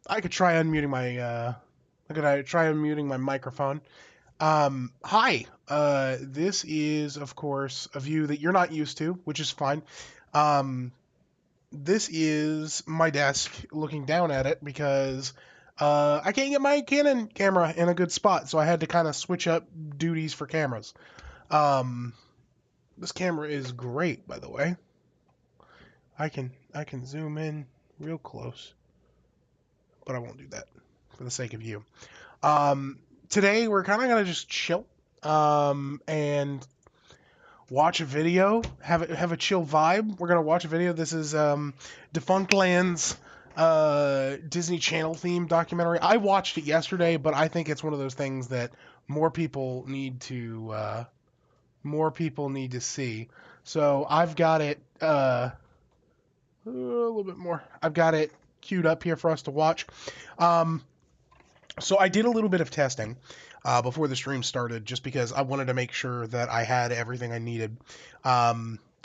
I could try unmuting my microphone. Hi. This is of course a view that you're not used to, which is fine. Um, this is my desk looking down at it because I can't get my Canon camera in a good spot, so I had to kind of switch up duties for cameras. Um, this camera is great, by the way. I can zoom in real close, but I won't do that for the sake of you. Today we're kind of gonna just chill, and watch a video, have a chill vibe. We're gonna watch a video. This is Defunct Land's Disney Channel themed documentary. I watched it yesterday, but I think it's one of those things that more people need to see. So I've got it a little bit more. I've got it queued up here for us to watch. Um, So I did a little bit of testing before the stream started, just because I wanted to make sure that I had everything I needed.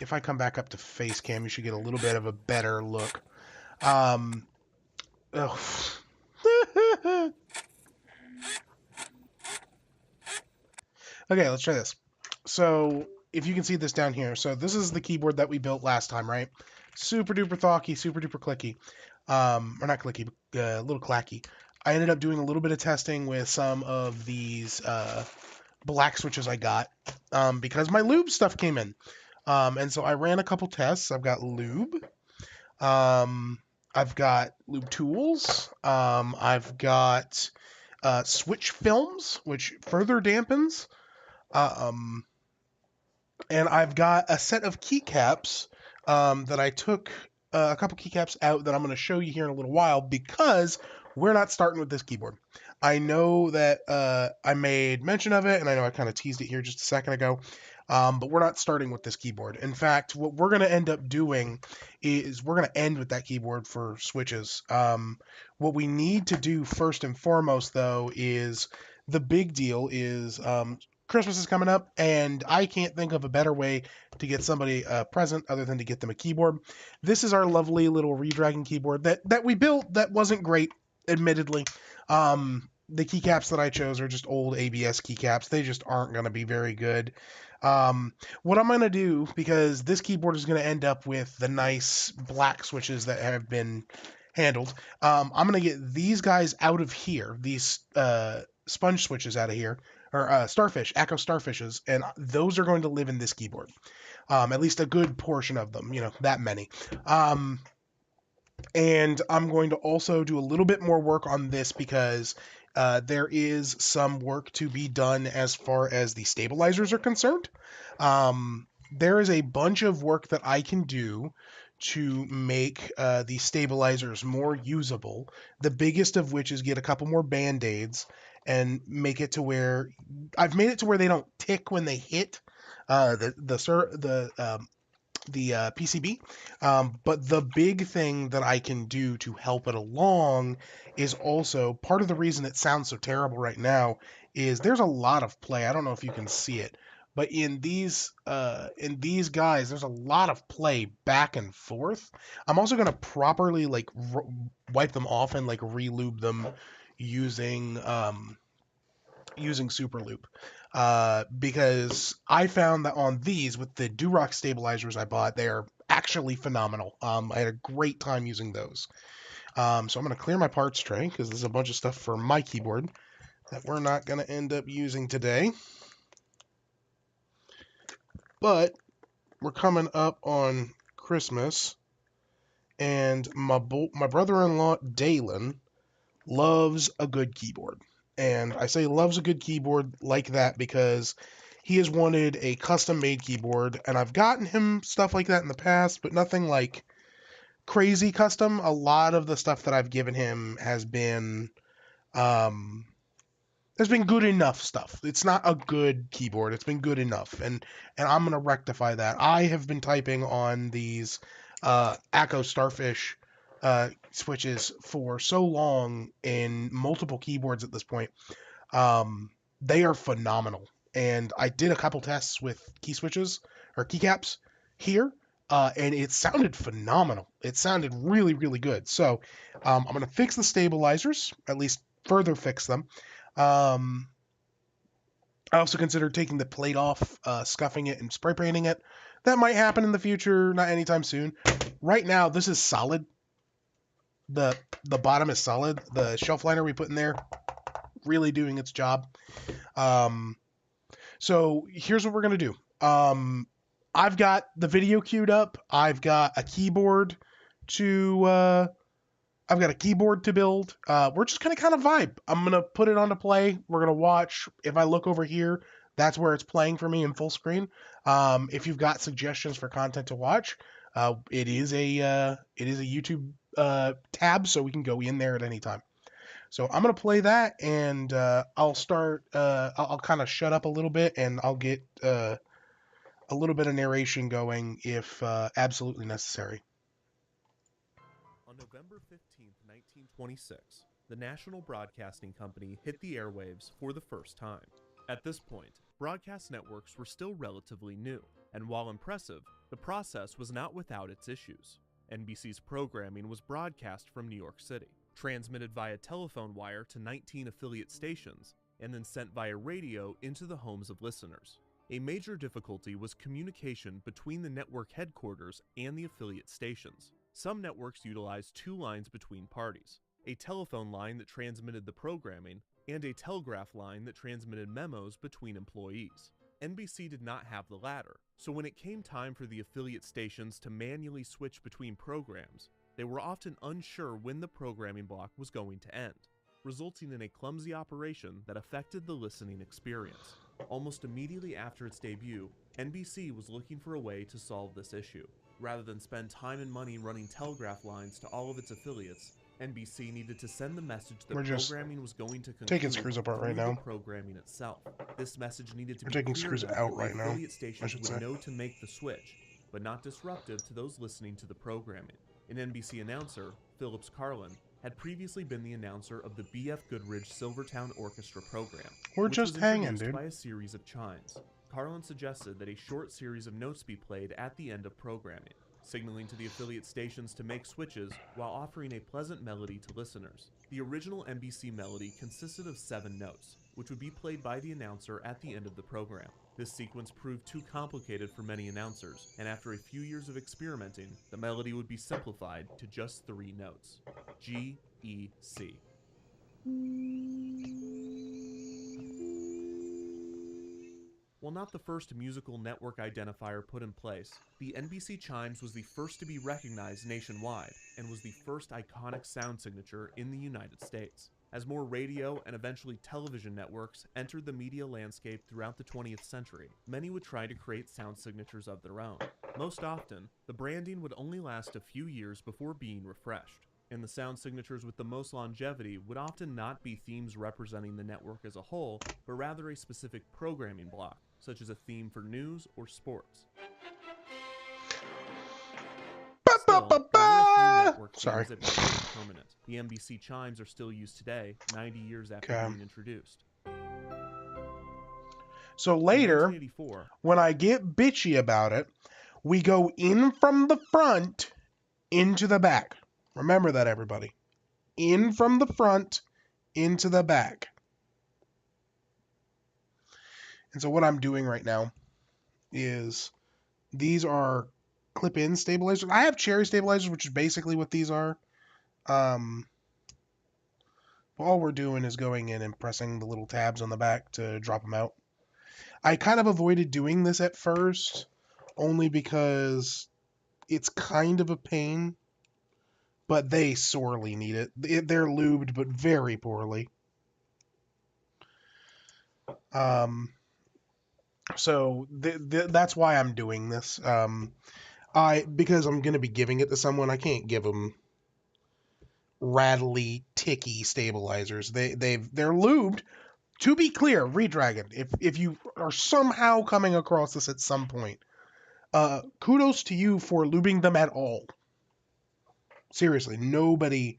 If I come back up to face cam, you should get a little bit of a better look. Um, oh. Okay, let's try this. So if you can see this down here, so this is the keyboard that we built last time, right? Super duper thocky, super duper clicky. Or not clicky, but a little clacky. I ended up doing a little bit of testing with some of these black switches I got because my lube stuff came in. And so I ran a couple tests. I've got lube. I've got lube tools. I've got switch films, which further dampens. Um, and I've got a set of keycaps that I took a couple keycaps out that I'm going to show you here in a little while because we're not starting with this keyboard. I know that I made mention of it, and I know I kind of teased it here just a second ago, but we're not starting with this keyboard. In fact, what we're going to end up doing is we're going to end with that keyboard for switches. What we need to do first and foremost, though, is the big deal is Christmas is coming up, and I can't think of a better way to get somebody a present other than to get them a keyboard. This is our lovely little redragon keyboard that we built that wasn't great, admittedly. The keycaps that I chose are just old ABS keycaps. They just aren't going to be very good. What I'm going to do, because this keyboard is going to end up with the nice black switches that have been handled, I'm going to get these guys out of here, these sponge switches out of here, or starfish, Echo starfishes, and those are going to live in this keyboard. At least a good portion of them, that many. And I'm going to also do a little bit more work on this because there is some work to be done as far as the stabilizers are concerned. There is a bunch of work that I can do to make the stabilizers more usable. The biggest of which is get a couple more band-aids and make it to where I've made it to where they don't tick when they hit the PCB. But the big thing that I can do to help it along is also part of the reason it sounds so terrible right now is there's a lot of play. I don't know if you can see it, but in these guys, there's a lot of play back and forth. I'm also gonna properly like wipe them off and like re-lube them using Super Loop. Because I found that on these, with the Durock stabilizers I bought, they're actually phenomenal. I had a great time using those. So I'm going to clear my parts tray because there's a bunch of stuff for my keyboard that we're not going to end up using today. But we're coming up on Christmas, and my brother-in-law, Dalen, loves a good keyboard. And I say loves a good keyboard like that because he has wanted a custom made keyboard, and I've gotten him stuff like that in the past, but nothing like crazy custom. A lot of the stuff that I've given him um, has been good enough stuff. It's not a good keyboard. It's been good enough, and I'm gonna rectify that. I have been typing on these Echo Starfish switches for so long in multiple keyboards at this point. They are phenomenal, and I did a couple tests with key switches or keycaps here. and it sounded phenomenal. It sounded really, really good. So I'm going to fix the stabilizers, at least further fix them. Um, I also considered taking the plate off, scuffing it, and spray painting it. That might happen in the future, not anytime soon. Right now, this is solid. The bottom is solid. The shelf liner we put in there, really doing its job. Um, so here's what we're gonna do. I've got the video queued up. I've got a keyboard to build. We're just gonna kind of vibe. I'm gonna put it on to play. We're gonna watch. If I look over here, that's where it's playing for me in full screen. If you've got suggestions for content to watch, it is a YouTube tab, so we can go in there at any time. So I'm gonna play that, and I'll start. I'll kind of shut up a little bit, and I'll get a little bit of narration going if absolutely necessary. On November 15th, 1926, the National Broadcasting Company hit the airwaves for the first time. At this point, broadcast networks were still relatively new, and while impressive, the process was not without its issues. NBC's programming was broadcast from New York City, transmitted via telephone wire to 19 affiliate stations, and then sent via radio into the homes of listeners. A major difficulty was communication between the network headquarters and the affiliate stations. Some networks utilized two lines between parties, a telephone line that transmitted the programming and a telegraph line that transmitted memos between employees. NBC did not have the latter, so when it came time for the affiliate stations to manually switch between programs, they were often unsure when the programming block was going to end, resulting in a clumsy operation that affected the listening experience. Almost immediately after its debut, NBC was looking for a way to solve this issue. Rather than spend time and money running telegraph lines to all of its affiliates, NBC needed to send the message that programming was going to conclude taking screws apart right now. the programming itself. This message needed to We're be taking clear screws enough out that right the now, affiliate I stations should would say. know to make the switch, but not disruptive to those listening to the programming. An NBC announcer, Phillips Carlin, had previously been the announcer of the B.F. Goodrich Silvertown Orchestra program, We're which just was hanging, introduced dude. by a series of chimes. Carlin suggested that a short series of notes be played at the end of programming, signaling to the affiliate stations to make switches while offering a pleasant melody to listeners. The original NBC melody consisted of 7 notes, which would be played by the announcer at the end of the program. This sequence proved too complicated for many announcers, and after a few years of experimenting, the melody would be simplified to just 3 notes: G, E, C. While not the first musical network identifier put in place, the NBC chimes was the first to be recognized nationwide and was the first iconic sound signature in the United States. As more radio and eventually television networks entered the media landscape throughout the 20th century, many would try to create sound signatures of their own. Most often, the branding would only last a few years before being refreshed, and the sound signatures with the most longevity would often not be themes representing the network as a whole, but rather a specific programming block, such as a theme for news or sports. Still, there were a few network themes that became permanent. The NBC chimes are still used today, 90 years after being introduced. So later, when I get bitchy about it, we go in from the front into the back. Remember that, everybody. In from the front into the back. And so what I'm doing right now is these are clip-in stabilizers. I have cherry stabilizers, which is basically what these are. All we're doing is going in and pressing the little tabs on the back to drop them out. I kind of avoided doing this at first, only because it's kind of a pain, but they sorely need it. They're lubed, but very poorly. So that's why I'm doing this. Because I'm gonna be giving it to someone, I can't give them rattly, ticky stabilizers. They're lubed. To be clear, Redragon, if you are somehow coming across this at some point, kudos to you for lubing them at all. Seriously, nobody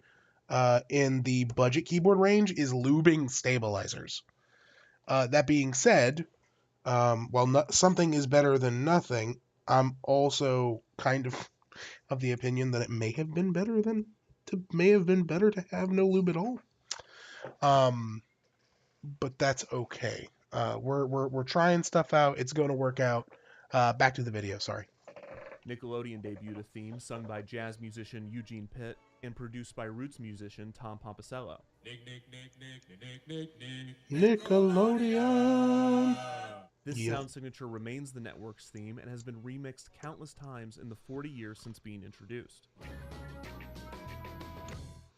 in the budget keyboard range is lubing stabilizers. That being said, while something is better than nothing, I'm also kind of the opinion that it may have been better to have no lube at all. But that's okay. We're trying stuff out. It's going to work out. Back to the video. Sorry. Nickelodeon debuted a theme sung by jazz musician Eugene Pitt and produced by roots musician Tom Pompisello. Nickelodeon. This Yeah. sound signature remains the network's theme and has been remixed countless times in the 40 years since being introduced.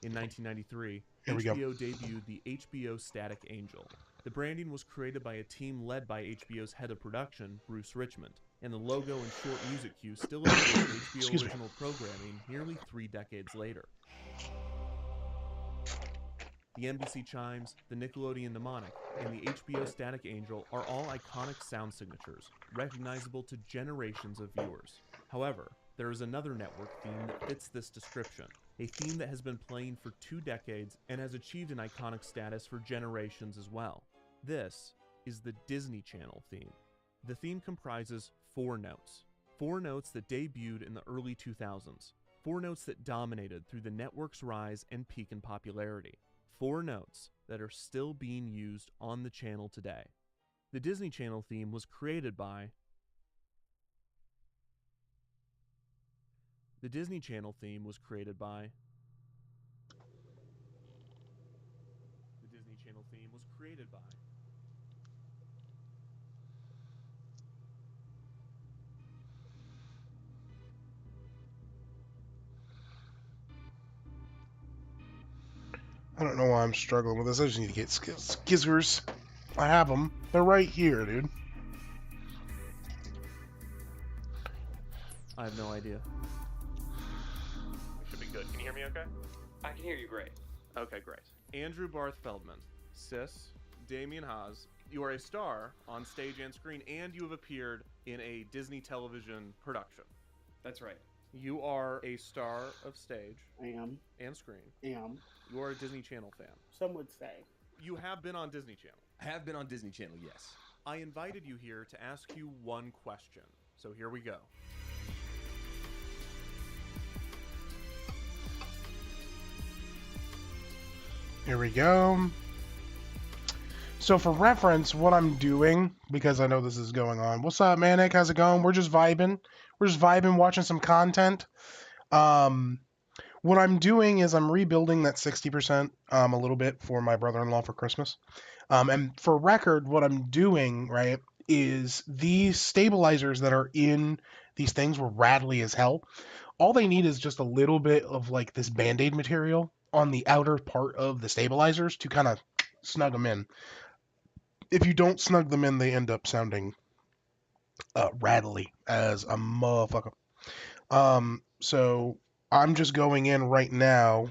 In 1993, Here we go. HBO debuted the HBO Static Angel. The branding was created by a team led by HBO's head of production, Bruce Richmond, and the logo and short music cue still appears in HBO original programming nearly 3 decades later. The NBC chimes, the Nickelodeon mnemonic, and the HBO Static Angel are all iconic sound signatures, recognizable to generations of viewers. However, there is another network theme that fits this description, a theme that has been playing for 2 decades and has achieved an iconic status for generations as well. This is the Disney Channel theme. The theme comprises 4 notes. 4 notes that debuted in the early 2000s. 4 notes that dominated through the network's rise and peak in popularity. 4 notes that are still being used on the channel today. The Disney Channel theme was created by The Disney Channel theme was created by The Disney Channel theme was created by I don't know why I'm struggling with this. I just need to get skizzers. I have them. They're right here, dude. I have no idea. Should be good. Can you hear me okay? I can hear you great. Okay, great. Andrew Barth Feldman, Sis, Damien Haas, you are a star on stage and screen, and you have appeared in a Disney television production. That's right. You are a star of stage Am. and screen. Am. You are a Disney Channel fan. Some would say. You have been on Disney Channel. I have been on Disney Channel, yes. I invited you here to ask you one question. So here we go. Here we go. So for reference, what I'm doing, because I know this is going on. What's up, Manic? How's it going? We're just vibing. We're just vibing, watching some content. What I'm doing is I'm rebuilding that 60% a little bit for my brother-in-law for Christmas. And for record, what I'm doing, right, is these stabilizers that are in these things were rattly as hell. All they need is just a little bit of like this Band-Aid material on the outer part of the stabilizers to kind of snug them in. If you don't snug them in, they end up sounding rattly as a motherfucker. So I'm just going in right now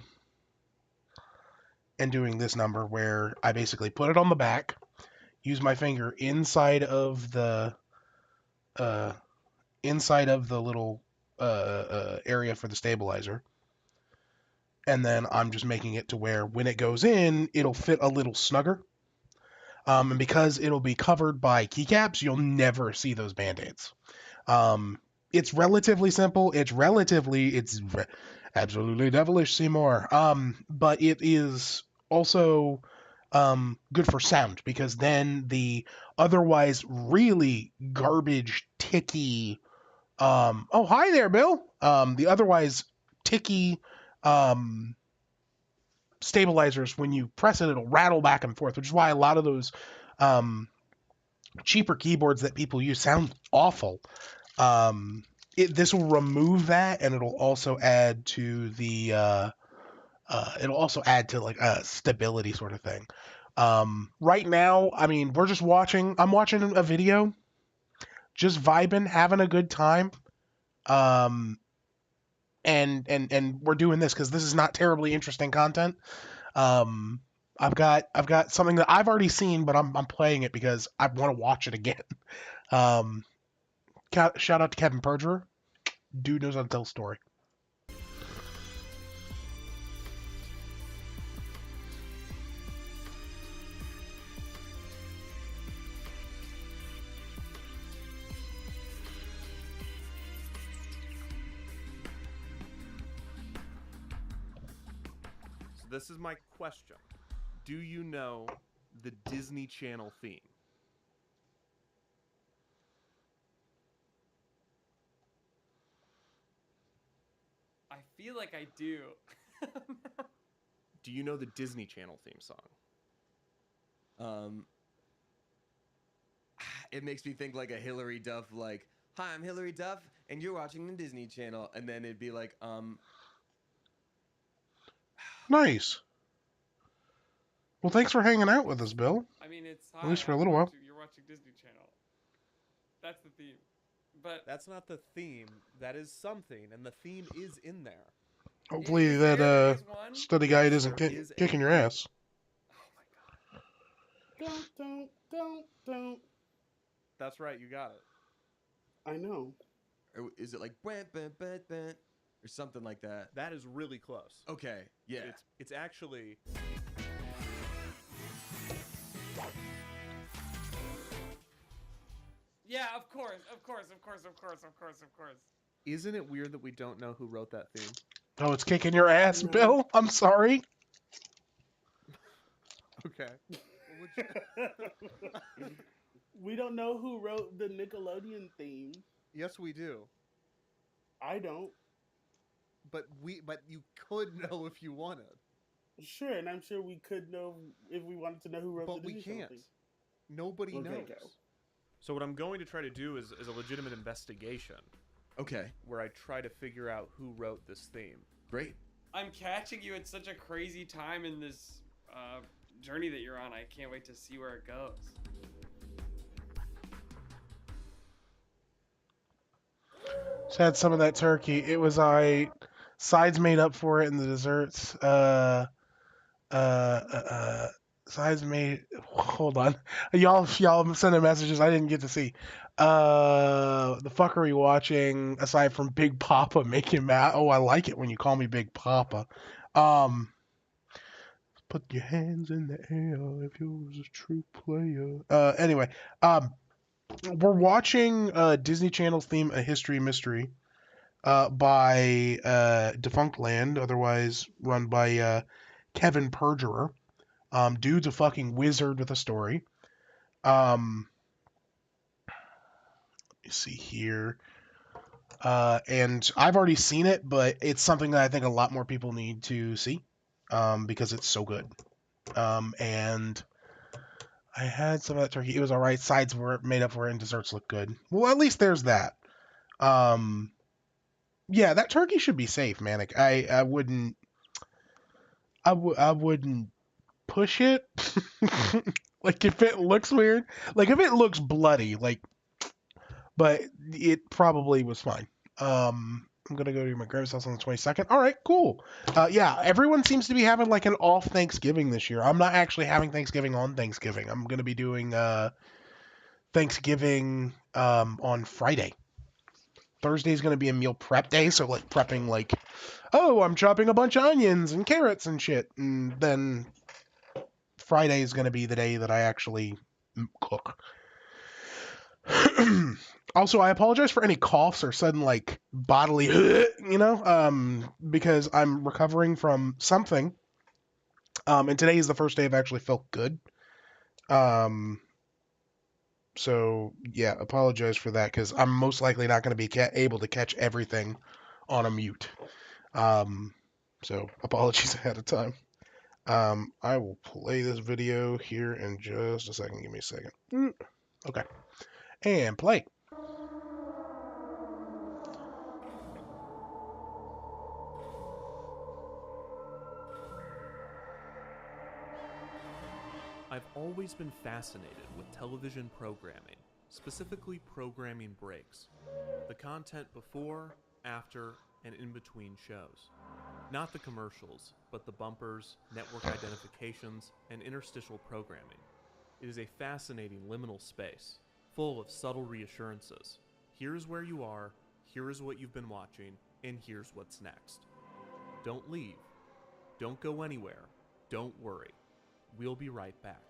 and doing this number where I basically put it on the back, use my finger inside of the little area for the stabilizer, and then I'm just making it to where when it goes in, it'll fit a little snugger. And because it'll be covered by keycaps, you'll never see those band-aids. It's relatively simple. It's absolutely devilish, Seymour. But it is also good for sound because then the otherwise really garbage ticky. Oh, hi there, Bill. The otherwise ticky stabilizers, when you press it, it'll rattle back and forth, which is why a lot of those cheaper keyboards that people use sound awful. This will remove that, and it'll also add to the like a stability sort of thing. Right now, I mean, we're just watching. I'm watching a video, just vibing, having a good time. And we're doing this because this is not terribly interesting content. I've got something that I've already seen, but I'm playing it because I want to watch it again. Shout out to Kevin Perjurer. Dude knows how to tell a story. this is my question. Do you know the Disney Channel theme? I feel like I do. Do you know the Disney Channel theme song? It makes me think like a Hillary Duff, like, "Hi, I'm Hillary Duff, and you're watching the Disney Channel," and then it'd be like, Nice. Well, thanks for hanging out with us, Bill. I mean, it's At least for a little while. You're watching Disney Channel. That's the theme. But That's not the theme. That is something, and the theme is in there. Hopefully is that there is one? study guide isn't There is a kicking your theme. ass. Oh my god. Don't. That's right, you got it. I know. or is it like "Bwah, bwah, bwah, bwah," or something like that? That is really close. Okay, yeah. It's actually... Yeah, of course. Isn't it weird that we don't know who wrote that theme? Oh, it's kicking your ass, No. Bill? I'm sorry. Okay. We don't know who wrote the Nickelodeon theme. Yes, we do. I don't. But you could know if you wanted. Sure, and I'm sure we could know if we wanted to know who wrote But the we Disney Channel can't. theme. Nobody Okay, knows. go. So what I'm going to try to do is a legitimate investigation Okay, where I try to figure out who wrote this theme. great. I'm catching you at such a crazy time in this journey that you're on. I can't wait to see where it goes. Just had some of that turkey. It was sides made up for it in the desserts. Sides made. Hold on, y'all sending messages I didn't get to see. The fuck are we watching aside from Big Papa making mad? Oh, I like it when you call me Big Papa. Put your hands in the air if you was a true player. Anyway, we're watching Disney Channel's theme, A History Mystery, by Defunct Land, otherwise run by Kevin Perjurer. Dude's a fucking wizard with a story. Let me see here. And I've already seen it, but it's something that I think a lot more people need to see because it's so good. And I had some of that turkey. It was all right. Sides were made up for it, and desserts look good. Well, at least there's that. Yeah, that turkey should be safe, man. Like, I wouldn't push it. Like if it looks weird, like if it looks bloody, like, but it probably was fine. I'm gonna go to my grandma's house on the 22nd. All right, cool. Yeah, everyone seems to be having like an off Thanksgiving this year. I'm not actually having Thanksgiving on Thanksgiving. I'm gonna be doing Thanksgiving on Friday. Thursday is gonna be a meal prep day, so like prepping like, oh, I'm chopping a bunch of onions and carrots and shit, and then Friday is gonna be the day that I actually cook. Also, I apologize for any coughs or sudden like bodily, because I'm recovering from something. And today is the first day I've actually felt good. So yeah, apologize for that because I'm most likely not going to be able to catch everything on a mute. So apologies ahead of time. I will play this video here in just a second. Give me a second. Okay. And play. I've always been fascinated with television programming, specifically programming breaks. The content before, after, and in between shows. Not the commercials, but the bumpers, network identifications, and interstitial programming. It is a fascinating liminal space, full of subtle reassurances. Here's where you are, here is what you've been watching, and here's what's next. Don't leave. Don't go anywhere. Don't worry. We'll be right back.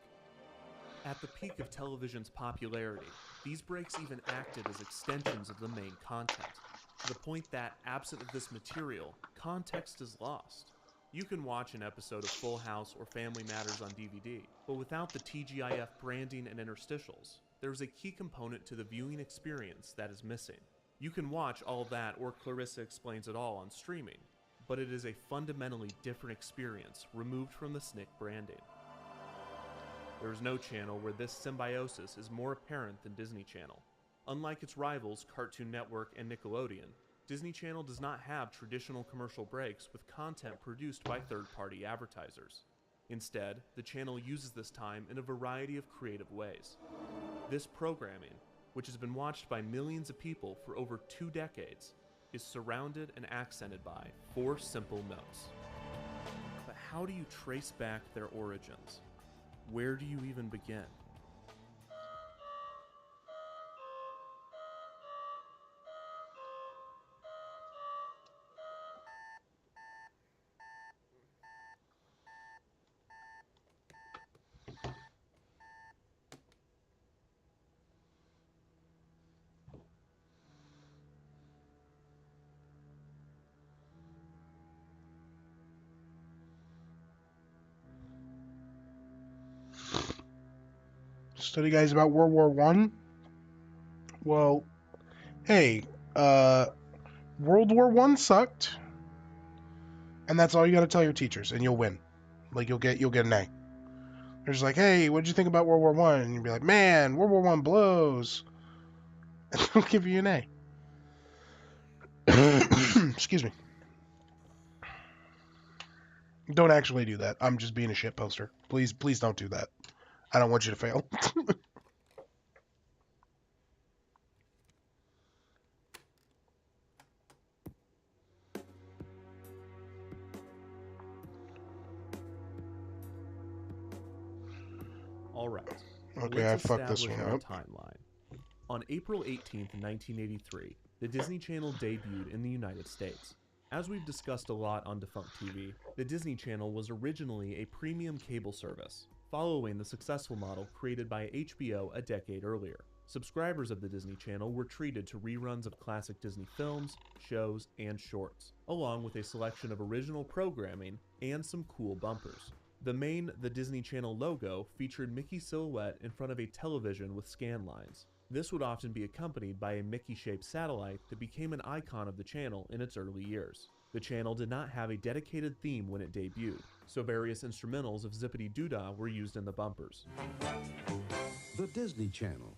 At the peak of television's popularity, these breaks even acted as extensions of the main content, to the point that, absent of this material, context is lost. You can watch an episode of Full House or Family Matters on DVD, but without the TGIF branding and interstitials, there's a key component to the viewing experience that is missing. You can watch All That or Clarissa Explains It All on streaming, but it is a fundamentally different experience removed from the SNCC branding. There is no channel where this symbiosis is more apparent than Disney Channel. Unlike its rivals Cartoon Network and Nickelodeon, Disney Channel does not have traditional commercial breaks with content produced by third-party advertisers. Instead, the channel uses this time in a variety of creative ways. This programming, which has been watched by millions of people for over 2 decades, is surrounded and accented by 4 simple notes. But how do you trace back their origins? Where do you even begin? Study guys about World War One. Well, hey, World War One sucked, and that's all you got to tell your teachers, and you'll win. Like you'll get an A. They're just like, hey, what did you think about World War One? And you'll be like, man, World War One blows, and they'll give you an A. Excuse me. Don't actually do that. I'm just being a shit poster. Please don't do that. I don't want you to fail. All right. Okay, I fucked this one up. Timeline. On April 18th, 1983, the Disney Channel debuted in the United States. As we've discussed a lot on Defunct TV, the Disney Channel was originally a premium cable service, following the successful model created by HBO a decade earlier. Subscribers of the Disney Channel were treated to reruns of classic Disney films, shows, and shorts, along with a selection of original programming and some cool bumpers. The Disney Channel logo featured Mickey's silhouette in front of a television with scan lines. This would often be accompanied by a Mickey-shaped satellite that became an icon of the channel in its early years. The channel did not have a dedicated theme when it debuted, so various instrumentals of Zippity Doo-Dah were used in the bumpers. The Disney Channel.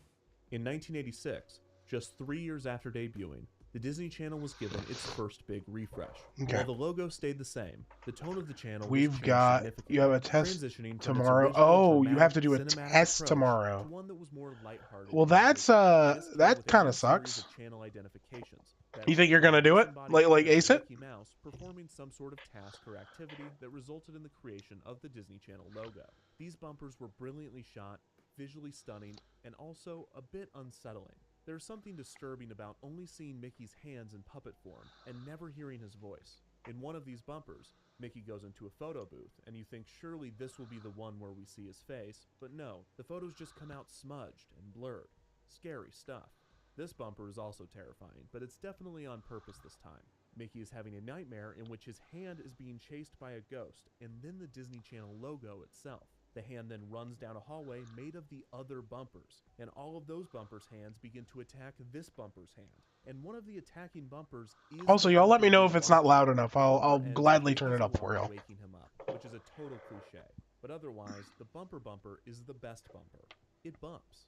In 1986, just 3 years after debuting, the Disney Channel was given its first big refresh. Okay. While the logo stayed the same, the tone of the channel We've got, you have a test tomorrow. Oh, you have to do a test tomorrow. To one that was more lighthearted. Well, that kind of sucks. Channel identifications. You think you're gonna do it? Like ace it? Mickey Mouse performing some sort of task or activity that resulted in the creation of the Disney Channel logo. These bumpers were brilliantly shot, visually stunning, and also a bit unsettling. There's something disturbing about only seeing Mickey's hands in puppet form and never hearing his voice. In one of these bumpers, Mickey goes into a photo booth, and you think surely this will be the one where we see his face, but no, the photos just come out smudged and blurred. Scary stuff. This bumper is also terrifying, but it's definitely on purpose this time. Mickey is having a nightmare in which his hand is being chased by a ghost, and then the Disney Channel logo itself. The hand then runs down a hallway made of the other bumpers, and all of those bumpers' hands begin to attack this bumper's hand. And one of the attacking bumpers is... Also, y'all let me know if it's not loud enough. I'll gladly turn it up for y'all. Waking him up, which is a total cliche. But otherwise, the bumper is the best bumper. It bumps.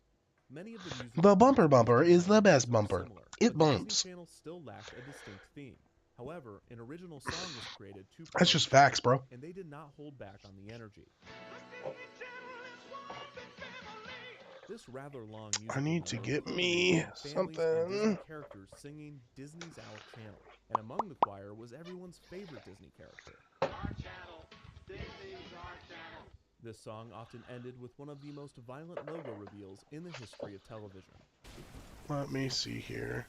Many of the music... The bumper is the best bumper. It bumps. The Disney Channel still lacked a distinct theme. However, an original song was created to... That's just facts, bro. And they did not hold back on the energy. This rather long I need to get me something. Characters singing Disney's Our Channel, and among the choir was everyone's favorite Disney character. Our channel. Disney's our channel. This song often ended with one of the most violent logo reveals in the history of television. Let me see here.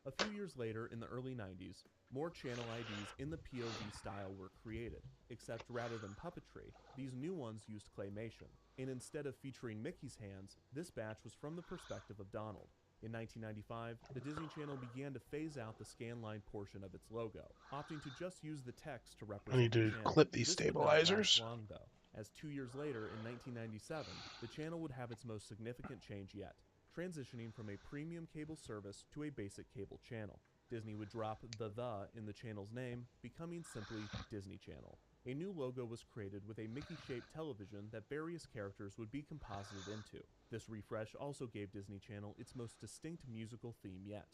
A few years later, in the early 90s, more channel IDs in the POV style were created, except rather than puppetry, these new ones used claymation. And instead of featuring Mickey's hands, this batch was from the perspective of Donald. In 1995, the Disney Channel began to phase out the scanline portion of its logo, opting to just use the text to I represent need the to channel. clip these This would not last stabilizers. long, though, as 2 years later, in 1997, the channel would have its most significant change yet, transitioning from a premium cable service to a basic cable channel. Disney would drop the in the channel's name, becoming simply Disney Channel. A new logo was created with a Mickey-shaped television that various characters would be composited into. This refresh also gave Disney Channel its most distinct musical theme yet.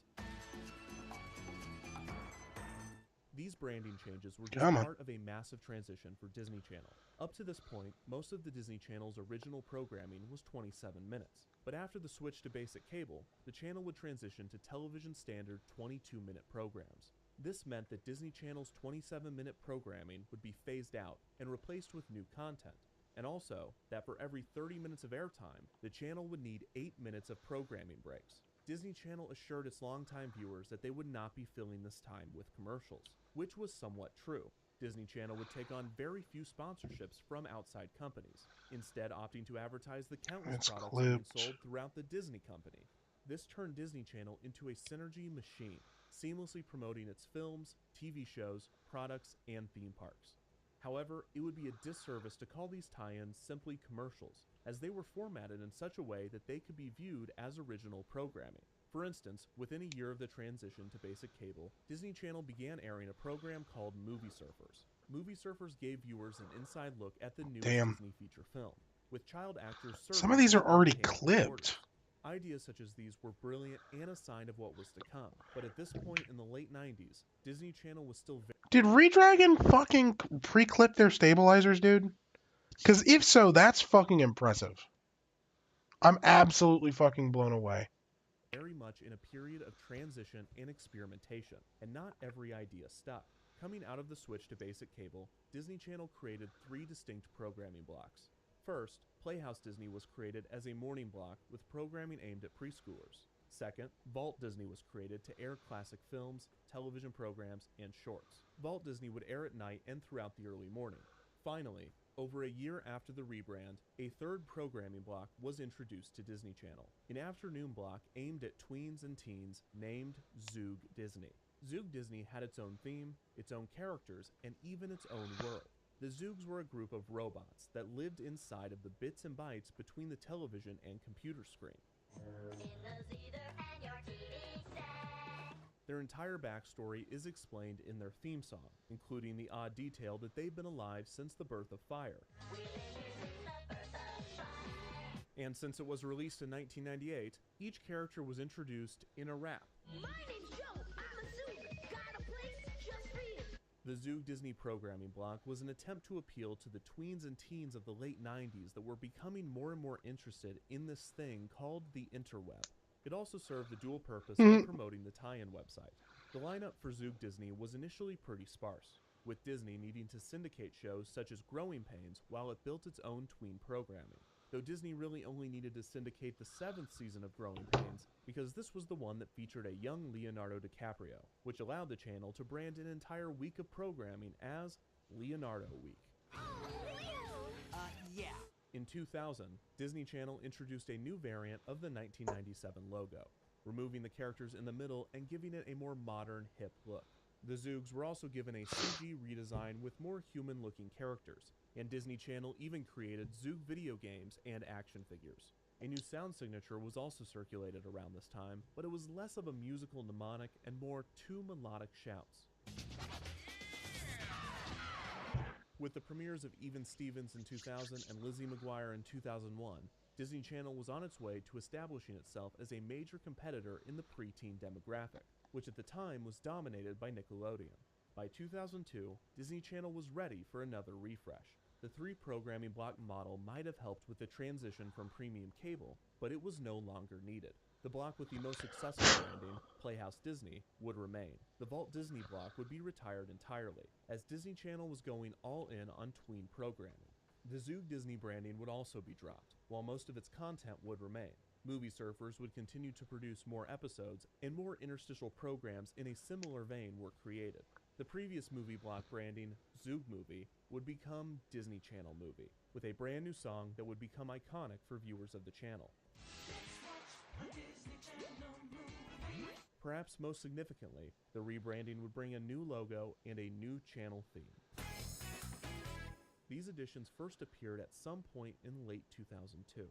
These branding changes were just Come on. part of a massive transition for Disney Channel. Up to this point, most of the Disney Channel's original programming was 27 minutes. But after the switch to basic cable, the channel would transition to television standard 22-minute programs. This meant that Disney Channel's 27-minute programming would be phased out and replaced with new content, and also that for every 30 minutes of airtime, the channel would need 8 minutes of programming breaks. Disney Channel assured its longtime viewers that they would not be filling this time with commercials, which was somewhat true. Disney Channel would take on very few sponsorships from outside companies, instead opting to advertise the countless It's products being clipped. sold throughout the Disney company. This turned Disney Channel into a synergy machine, seamlessly promoting its films, TV shows, products, and theme parks. However, it would be a disservice to call these tie-ins simply commercials, as they were formatted in such a way that they could be viewed as original programming. For instance, within a year of the transition to basic cable, Disney Channel began airing a program called Movie Surfers. Movie Surfers gave viewers an inside look at the newest Damn. Disney feature film, with child actors Some of these serving are as already entertainment clipped. reporters. Ideas such as these were brilliant and a sign of what was to come, but at this point in the late 90s, Disney Channel was still Did Redragon fucking pre-clip their stabilizers, dude? Because if so, that's fucking impressive. I'm absolutely fucking blown away. very much in a period of transition and experimentation, and not every idea stuck. Coming out of the switch to basic cable, Disney Channel created 3 distinct programming blocks. First, Playhouse Disney was created as a morning block with programming aimed at preschoolers. Second, Vault Disney was created to air classic films, television programs, and shorts. Vault Disney would air at night and throughout the early morning. Finally, over a year after the rebrand, a third programming block was introduced to Disney Channel, an afternoon block aimed at tweens and teens named Zoog Disney. Zoog Disney had its own theme, its own characters, and even its own world. The Zoogs were a group of robots that lived inside of the bits and bytes between the television and computer screen. Their entire backstory is explained in their theme song, including the odd detail that they've been alive since the birth of fire. And since it was released in 1998, each character was introduced in a rap. My name's Joe. I'm a Zoog. Got a place just for you. The Zoog Disney programming block was an attempt to appeal to the tweens and teens of the late 90s that were becoming more and more interested in this thing called the interweb. It also served the dual purpose of promoting the tie-in website. The lineup for Zoog Disney was initially pretty sparse, with Disney needing to syndicate shows such as Growing Pains while it built its own tween programming. Though Disney really only needed to syndicate the 7th season of Growing Pains because this was the one that featured a young Leonardo DiCaprio, which allowed the channel to brand an entire week of programming as Leonardo Week. Yeah. In 2000, Disney Channel introduced a new variant of the 1997 logo, removing the characters in the middle and giving it a more modern, hip look. The Zoogs were also given a CG redesign with more human-looking characters, and Disney Channel even created Zoog video games and action figures. A new sound signature was also circulated around this time, but it was less of a musical mnemonic and more 2 melodic shouts. With the premieres of Even Stevens in 2000 and Lizzie McGuire in 2001, Disney Channel was on its way to establishing itself as a major competitor in the preteen demographic, which at the time was dominated by Nickelodeon. By 2002, Disney Channel was ready for another refresh. The 3 programming block model might have helped with the transition from premium cable, but it was no longer needed. The block with the most successful branding, Playhouse Disney, would remain. The Vault Disney block would be retired entirely, as Disney Channel was going all in on tween programming. The Zoog Disney branding would also be dropped, while most of its content would remain. Movie Surfers would continue to produce more episodes, and more interstitial programs in a similar vein were created. The previous movie block branding, Zoog Movie, would become Disney Channel Movie, with a brand new song that would become iconic for viewers of the channel. Disney Channel perhaps most significantly, the rebranding would bring a new logo and a new channel theme. These additions first appeared at some point in late 2002.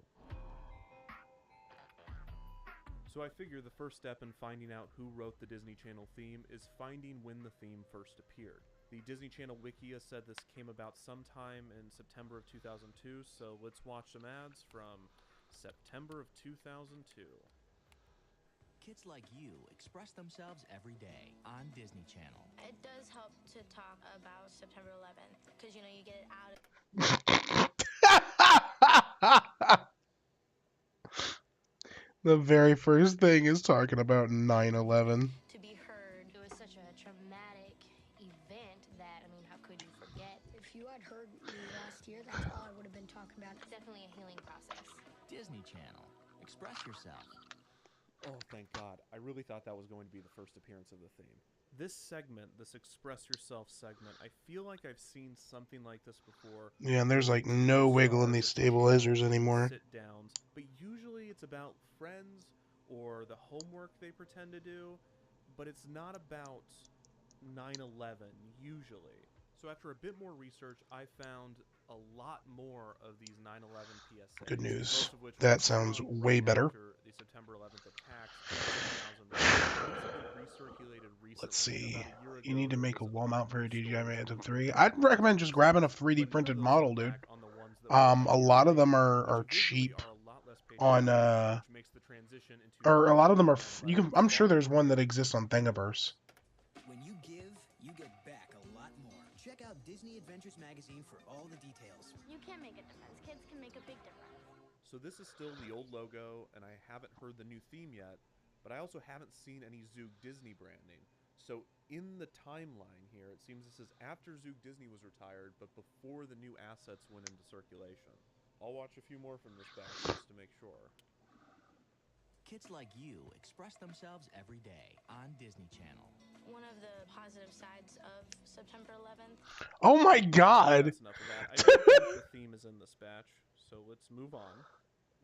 So I figure the first step in finding out who wrote the Disney Channel theme is finding when the theme first appeared. The Disney Channel Wikia said this came about sometime in September of 2002, so let's watch some ads from September of 2002. Kids like you express themselves every day on Disney Channel. It does help to talk about September 11th because you get it out. The very first thing is talking about 9/11. To be heard. It was such a traumatic event that, how could you forget? If you had heard me last year, that's all I would have been talking about. It's definitely a healing process. Disney Channel. Express yourself. Oh, thank God. I really thought that was going to be the first appearance of the theme. This segment, this Express Yourself segment, I feel like I've seen something like this before. Yeah, and there's like no wiggle in these stabilizers anymore. Sit downs, but usually it's about friends or the homework they pretend to do, but it's not about 9/11 usually. So after a bit more research, I found a lot more of these 9/11 PSAs. Good news. Most of which That were sounds from way right better. after the September 11th attacks in 2001. Recirculated recently, Let's see. about a year You ago, need to there make a was wall mount for a DJI story Phantom on 3. the I'd recommend just grabbing a but 3D none of printed those model, look dude. back on the ones that were A lot of them which are visually cheap are a lot less on patriotic, which makes the transition into or a lot of them are 9/11 you can. I'm sure far there's more one that exists on Thingiverse. When you give, you get back a lot more. Check out Disney Adventures magazine for all the details. You can make a difference. Kids can make a big difference. So this is still the old logo, and I haven't heard the new theme yet, but I also haven't seen any Zoog Disney branding. So in the timeline here, it seems this is after Zoog Disney was retired, but before the new assets went into circulation. I'll watch a few more from this batch just to make sure. Kids like you express themselves every day on Disney Channel. One of the positive sides of September 11th. Oh my God! That's enough of that. I don't think the theme is in this batch, so let's move on.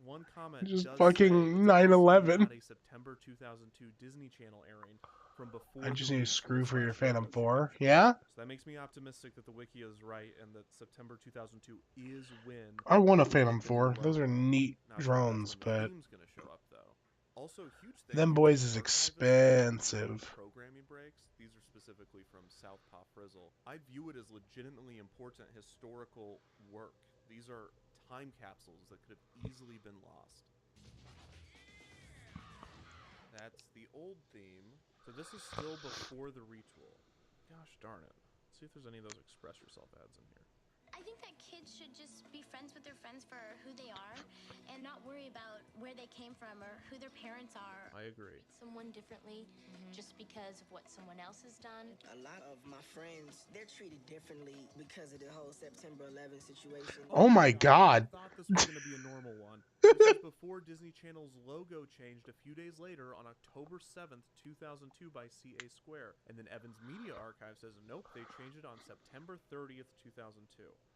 One comment Just does fucking say it's 9/11. possible not a September 2002 Disney Channel airing from before. I just the need a release of screw the for your Flash Phantom logo 4. change. Yeah? So that makes me optimistic that the wiki is right and that September 2002 is when. I want a we Phantom get the new 4. Those are logo. neat Not sure if that's drones, when the but theme's gonna show up though. Also, huge thank them you boys to is archivists expensive. for programming breaks. These are specifically from Southpaw Frizzle. I view it as legitimately important historical work. These are time capsules that could have easily been lost. That's the old theme. So this is still before the retool. Gosh darn it. Let's see if there's any of those Express Yourself ads in here. I think that kids should just be friends with their friends for who they are and not worry about where they came from or who their parents are. I agree. Someone differently just because of what someone else has done. A lot of my friends, they're treated differently because of the whole September 11 situation. Oh my God. I thought this was going to be a normal one. This is before Disney Channel's logo changed a few days later on October 7th, 2002 by CA Square. And then Evans Media Archive says, nope, they changed it on September 30th, 2002.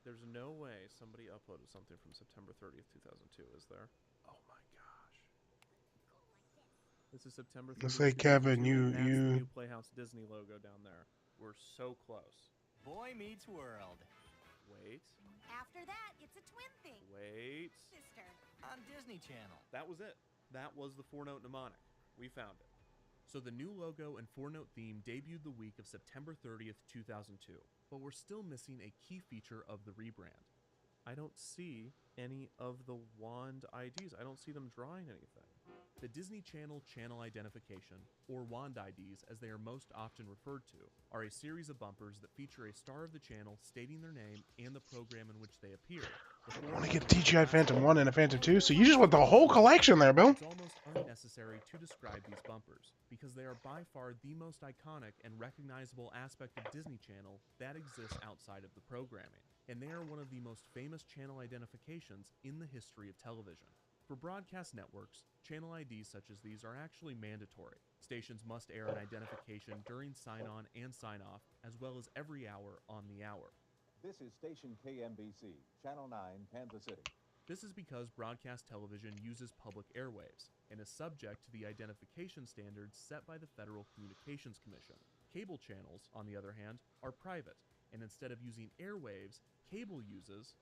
There's no way somebody uploaded something from September 30th, 2002, is there? Oh my gosh. This is September 30th, Let's say, Kevin, 2002, and that's the you- new Playhouse Disney logo down there. We're so close. Boy Meets World. Wait. After that, it's a twin thing. Wait. Sister. On Disney Channel. That was it. That was the 4-note mnemonic. We found it. So the new logo and 4-note theme debuted the week of September 30th, 2002. But we're still missing a key feature of the rebrand. I don't see any of the wand IDs. I don't see them drawing anything. The Disney Channel channel identification, or wand IDs as they are most often referred to, are a series of bumpers that feature a star of the channel stating their name and the program in which they appear. I want to get DJI Phantom 1 and a Phantom 2, so you just want the whole collection there, Bill. It's almost unnecessary to describe these bumpers, because they are by far the most iconic and recognizable aspect of Disney Channel that exists outside of the programming, and they are one of the most famous channel identifications in the history of television. For broadcast networks, channel IDs such as these are actually mandatory. Stations must air an identification during sign-on and sign-off, as well as every hour on the hour. This is station KMBC, Channel 9, Kansas City. This is because broadcast television uses public airwaves and is subject to the identification standards set by the Federal Communications Commission. Cable channels, on the other hand, are private, and instead of using airwaves, cable uses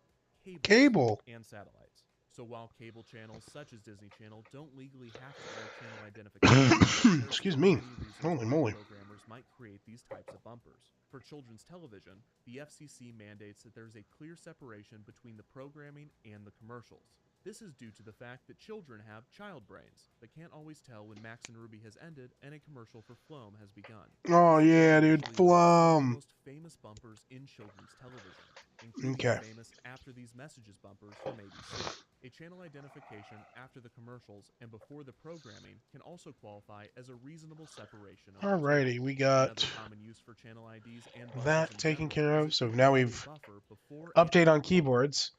cables Cable. and satellites. So while cable channels such as Disney Channel don't legally have to air channel identification, there are Excuse still me. many reasons Holy why moly. programmers might create these types of bumpers. For children's television, the FCC mandates that there is a clear separation between the programming and the commercials. This is due to the fact that children have child brains that can't always tell when Max and Ruby has ended and a commercial for Floam has begun. Oh This is yeah, why dude. usually there are some of the Flum. most famous bumpers in children's television, including Okay. the famous After These Messages bumpers from ABC. A channel identification after the commercials and before the programming can also qualify as a reasonable separation of the two. Alrighty, we Another got common use for channel IDs and bumpers that in taken general care is of. if So you now use a we've buffer before update a on keyboards.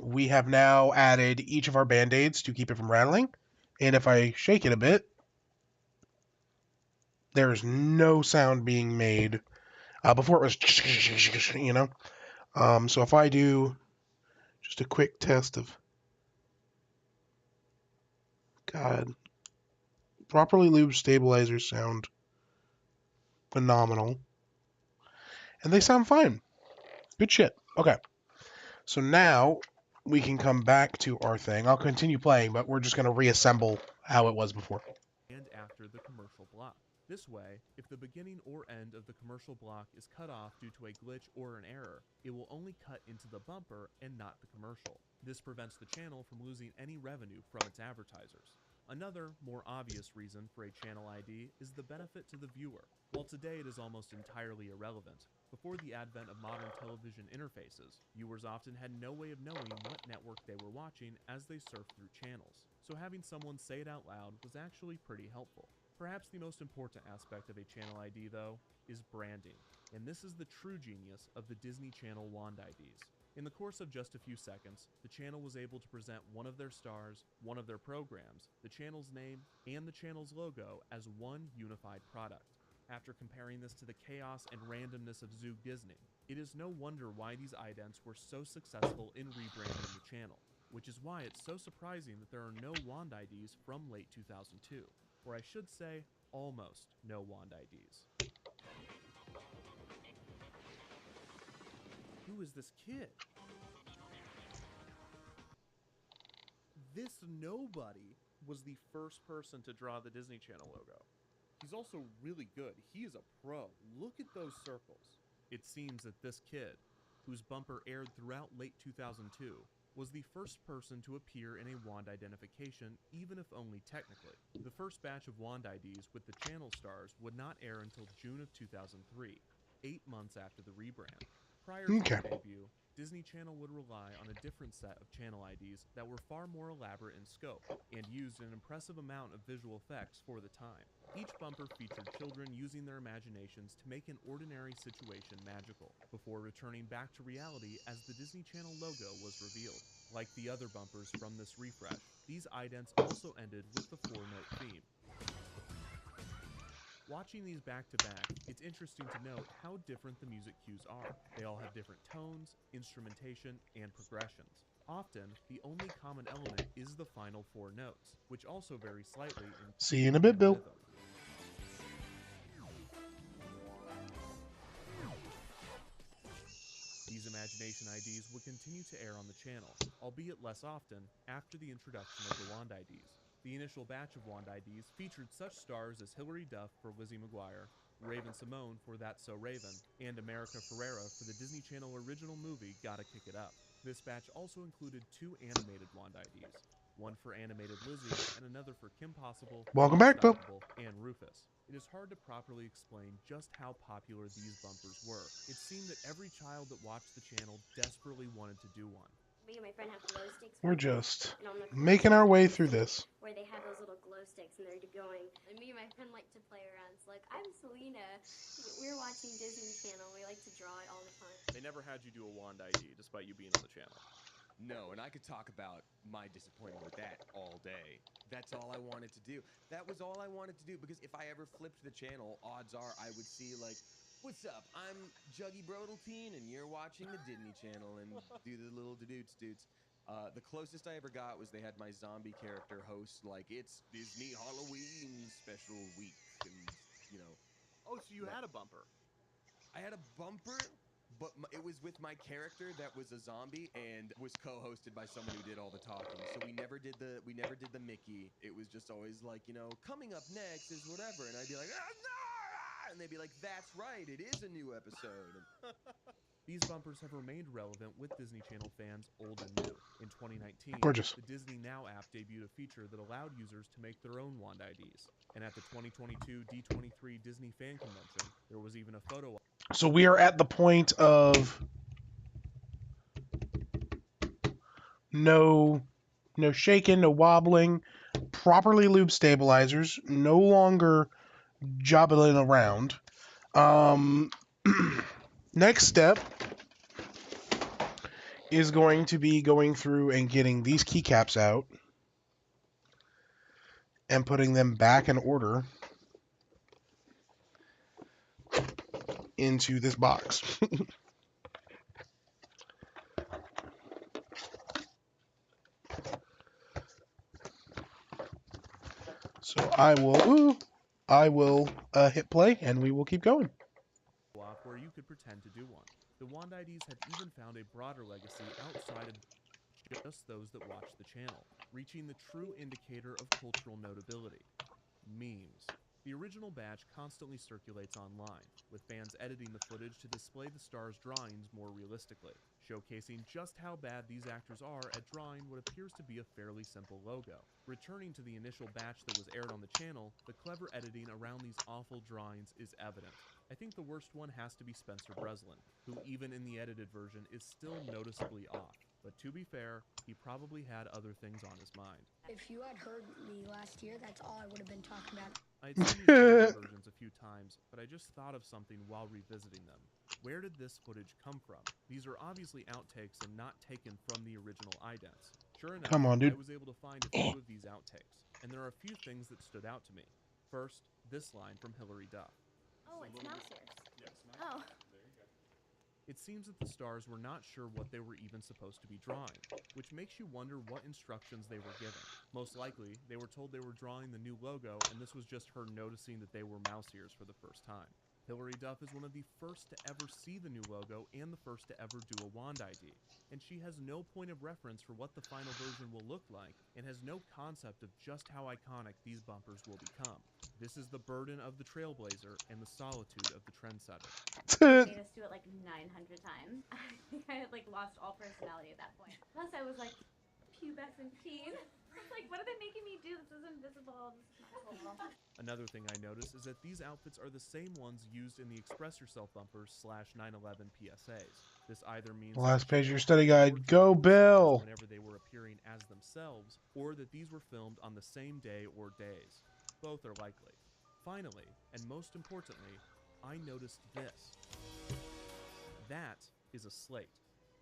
We have now added each of our band-aids to keep it from rattling. And if I shake it a bit, there's no sound being made. Before it was, you know. So if I do just a quick test of, God, properly lubed stabilizers sound phenomenal. And they sound fine. Good shit. Okay. So now we can come back to our thing. I'll continue playing, but we're just going to reassemble how it was before. and after the commercial block. This way, if the beginning or end of the commercial block is cut off due to a glitch or an error, it will only cut into the bumper and not the commercial. This prevents the channel from losing any revenue from its advertisers. Another, more obvious reason for a channel ID is the benefit to the viewer. While today it is almost entirely irrelevant, before the advent of modern television interfaces, viewers often had no way of knowing what network they were watching as they surfed through channels, so having someone say it out loud was actually pretty helpful. Perhaps the most important aspect of a channel ID, though, is branding, and this is the true genius of the Disney Channel Wand IDs. In the course of just a few seconds, the channel was able to present one of their stars, one of their programs, the channel's name, and the channel's logo as one unified product. After comparing this to the chaos and randomness of Zoog Disney, it is no wonder why these idents were so successful in rebranding the channel, which is why it's so surprising that there are no Wand IDs from late 2002. Or I should say, almost no Wand IDs. Who is this kid? This nobody was the first person to draw the Disney Channel logo. He's also really good. He is a pro. Look at those circles. It seems that this kid, whose bumper aired throughout late 2002, was the first person to appear in a Wand identification, even if only technically. The first batch of Wand IDs with the channel stars would not air until June of 2003, 8 months after the rebrand. Prior to their debut, Disney Channel would rely on a different set of channel IDs that were far more elaborate in scope and used an impressive amount of visual effects for the time. Each bumper featured children using their imaginations to make an ordinary situation magical, before returning back to reality as the Disney Channel logo was revealed. Like the other bumpers from this refresh, these idents also ended with the 4-note theme. Watching these back to back, it's interesting to note how different the music cues are. They all have different tones, instrumentation, and progressions. Often, the only common element is the final 4 notes, which also vary slightly in See you in a bit, Bill. rhythm. These imagination IDs would continue to air on the channel, albeit less often, after the introduction of the Wand IDs. The initial batch of Wand IDs featured such stars as Hilary Duff for Lizzie McGuire, Raven Simone for That's So Raven, and America Ferrera for the Disney Channel original movie Gotta Kick It Up. This batch also included 2 animated Wand IDs, one for animated Lizzie and another for Kim Possible, Welcome back, Bill. Unstoppable, and Rufus. It is hard to properly explain just how popular these bumpers were. It seemed that every child that watched the channel desperately wanted to do one. Me and my friend have glow sticks. We're just and on the making our way through this. Where they have those little glow sticks and they're going. And me and my friend like to play around. It's like, I'm Selena. We're watching Disney Channel. We like to draw it all the time. They never had you do a Wand ID, despite you being on the channel. No, and I could talk about my disappointment with that all day. That's all I wanted to do. That was all I wanted to do, because if I ever flipped the channel, odds are I would see, like, what's up? I'm Juggy Brodelteen, and you're watching the Disney Channel, and do the little doots. The closest I ever got was they had my zombie character host like it's Disney Halloween special week, and you know. Oh, so you had a bumper. I had a bumper, but it was with my character that was a zombie and was co-hosted by someone who did all the talking. So we never did the Mickey. It was just always like, you know, coming up next is whatever, and I'd be like, ah, no! And they'd be like, that's right, it is a new episode. These bumpers have remained relevant with Disney Channel fans old and new. In 2019, Gorgeous. the Disney Now app debuted a feature that allowed users to make their own wand IDs. And at the 2022 D23 Disney Fan Convention, there was even a photo. So we are at the point of no shaking, no wobbling, properly lube stabilizers, no longer jobbling around. Next step is going to be going through and getting these keycaps out and putting them back in order into this box. So I will hit play and we will keep going. Where you could pretend to do one. The wand IDs have even found a broader legacy outside of just those that watch the channel, reaching the true indicator of cultural notability: memes. The original badge constantly circulates online, with fans editing the footage to display the stars' drawings more realistically, showcasing just how bad these actors are at drawing what appears to be a fairly simple logo. Returning to the initial batch that was aired on the channel, the clever editing around these awful drawings is evident. I think the worst one has to be Spencer Breslin, who even in the edited version is still noticeably off. But to be fair, he probably had other things on his mind. If you had heard me last year, that's all I would have been talking about. I'd seen these versions a few times, but I just thought of something while revisiting them. Where did this footage come from? These are obviously outtakes and not taken from the original idents. Sure enough, Come on, dude. I was able to find a few of these outtakes, and there are a few things that stood out to me. First, this line from Hilary Duff. Oh, it's mouse ears. Yes, Oh. There you go. It seems that the stars were not sure what they were even supposed to be drawing, which makes you wonder what instructions they were given. Most likely, they were told they were drawing the new logo, and this was just her noticing that they were mouse ears for the first time. Hilary Duff is one of the first to ever see the new logo and the first to ever do a wand ID, and she has no point of reference for what the final version will look like, and has no concept of just how iconic these bumpers will become. This is the burden of the trailblazer and the solitude of the trendsetter. They made us do it like 900 times. I think I had like lost all personality at that point. Plus I was like pubescent teen. I was like, what are they making me do? This is invisible. This is not cool. Another thing I noticed is that these outfits are the same ones used in the Express Yourself bumpers / 9/11 PSAs. This either means Last page of your study guide. Go, Bill! whenever they were appearing as themselves, or that these were filmed on the same day or days. Both are likely. Finally, and most importantly, I noticed this. That is a slate.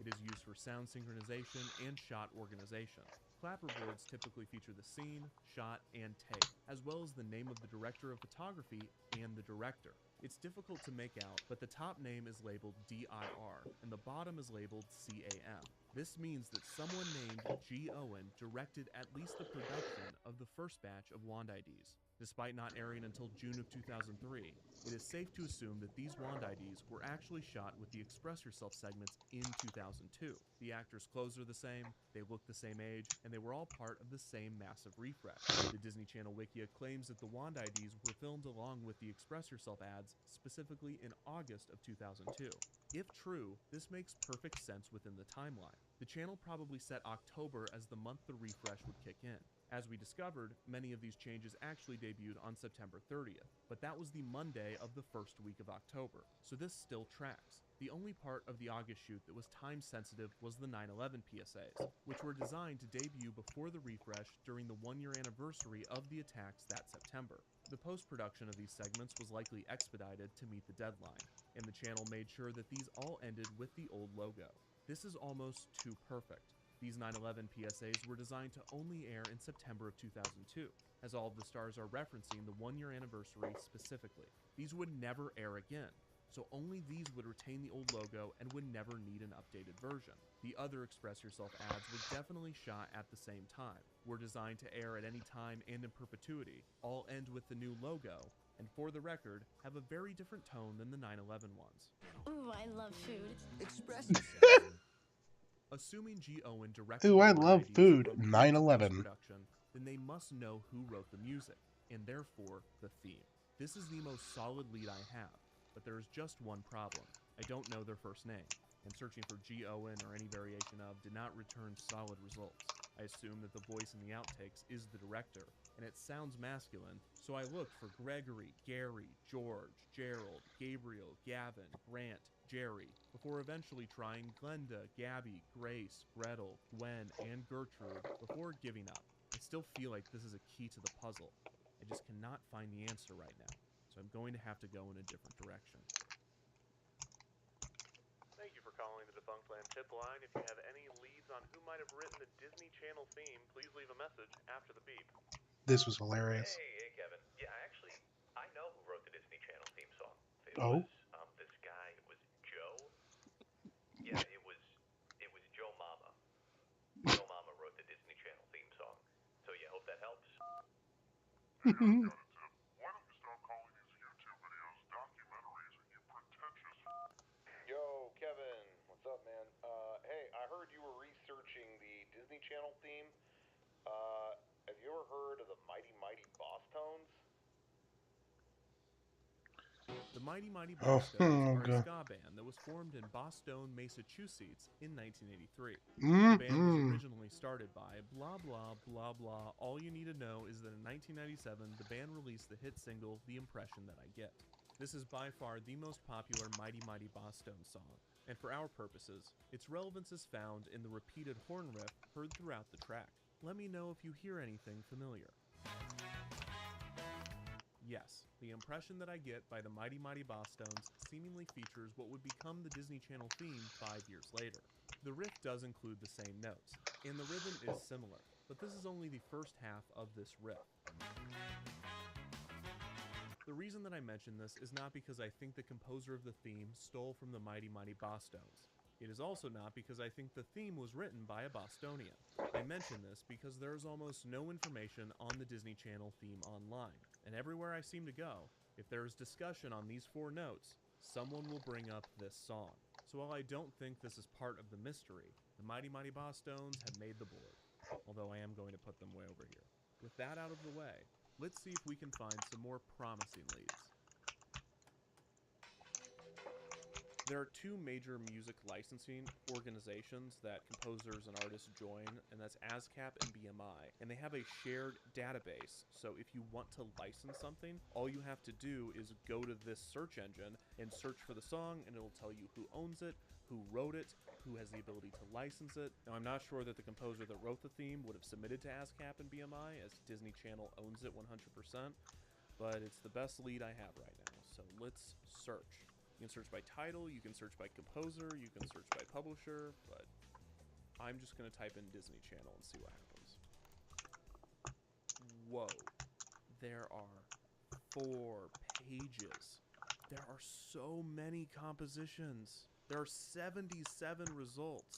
It is used for sound synchronization and shot organization. Clapperboards typically feature the scene, shot, and take, as well as the name of the director of photography and the director. It's difficult to make out, but the top name is labeled DIR, and the bottom is labeled CAM. This means that someone named G. Owen directed at least the production of the first batch of wand IDs. Despite not airing until June of 2003, it is safe to assume that these wand IDs were actually shot with the Express Yourself segments in 2002. The actors' clothes are the same, they look the same age, and they were all part of the same massive refresh. The Disney Channel Wikia claims that the wand IDs were filmed along with the Express Yourself ads, specifically in August of 2002. If true, this makes perfect sense within the timeline. The channel probably set October as the month the refresh would kick in. As we discovered, many of these changes actually debuted on September 30th, but that was the Monday of the first week of October, so this still tracks. The only part of the August shoot that was time-sensitive was the 9/11 PSAs, which were designed to debut before the refresh during the one-year anniversary of the attacks that September. The post-production of these segments was likely expedited to meet the deadline, and the channel made sure that these all ended with the old logo. This is almost too perfect. These 9/11 PSAs were designed to only air in September of 2002, as all of the stars are referencing the one-year anniversary specifically. These would never air again. so only these would retain the old logo and would never need an updated version. The other Express Yourself ads were definitely shot at the same time, were designed to air at any time and in perpetuity, all end with the new logo, and for the record, have a very different tone than the 9/11 ones. Ooh, I love food. Express yourself. Assuming G. Owen directed Ooh, the I word love IDs food. from pre- to 9/11. post-production, then they must know who wrote the music, and therefore the theme. This is the most solid lead I have, but there is just one problem. I don't know their first name, and searching for G. Owen or any variation of did not return solid results. I assume that the voice in the outtakes is the director, and it sounds masculine, so I looked for Gregory, Gary, George, Gerald, Gabriel, Gavin, Grant, Jerry, before eventually trying Glenda, Gabby, Grace, Gretel, Gwen, and Gertrude before giving up. I still feel like this is a key to the puzzle. I just cannot find the answer right now, so I'm going to have to go in a different direction. Thank you for calling the Defunct Land tip line. If you have any leads on who might have written the Disney Channel theme, please leave a message after the beep. This was hilarious. Hey, Kevin. Yeah, actually, I know who wrote the Disney Channel theme song. It Oh? was this guy. It was Joe. Yeah, it was Joe Mama. Joe Mama wrote the Disney Channel theme song. So yeah, hope that helps. Yo, Kevin, what's up, man? Hey, I heard you were researching the Disney Channel theme. Have you ever heard of the Mighty Mighty Boss Tones? The Mighty Mighty Oh, Bosstones are a okay. ska band that was formed in Boston, Massachusetts in 1983. The band was originally started by blah blah blah blah. All you need to know is that in 1997, the band released the hit single The Impression That I Get. This is by far the most popular Mighty Mighty Bosstones song, and for our purposes, its relevance is found in the repeated horn riff heard throughout the track. Let me know if you hear anything familiar. Yes, The Impression That I Get by the Mighty Mighty Bosstones seemingly features what would become the Disney Channel theme 5 years later. The riff does include the same notes, and the rhythm is similar, but this is only the first half of this riff. The reason that I mention this is not because I think the composer of the theme stole from the Mighty Mighty Bosstones. It is also not because I think the theme was written by a Bostonian. I mention this because there is almost no information on the Disney Channel theme online, and everywhere I seem to go, if there is discussion on these 4 notes, someone will bring up this song. So while I don't think this is part of the mystery, the Mighty Mighty Bosstones have made the board, although I am going to put them way over here. With that out of the way, let's see if we can find some more promising leads. There are 2 major music licensing organizations that composers and artists join, and that's ASCAP and BMI, and they have a shared database. So if you want to license something, all you have to do is go to this search engine and search for the song, and it'll tell you who owns it, who wrote it, who has the ability to license it. Now, I'm not sure that the composer that wrote the theme would have submitted to ASCAP and BMI, as Disney Channel owns it 100%, but it's the best lead I have right now, so let's search. You can search by title, you can search by composer, you can search by publisher, but I'm just going to type in Disney Channel and see what happens. Whoa. There are 4 pages. There are so many compositions. There are 77 results.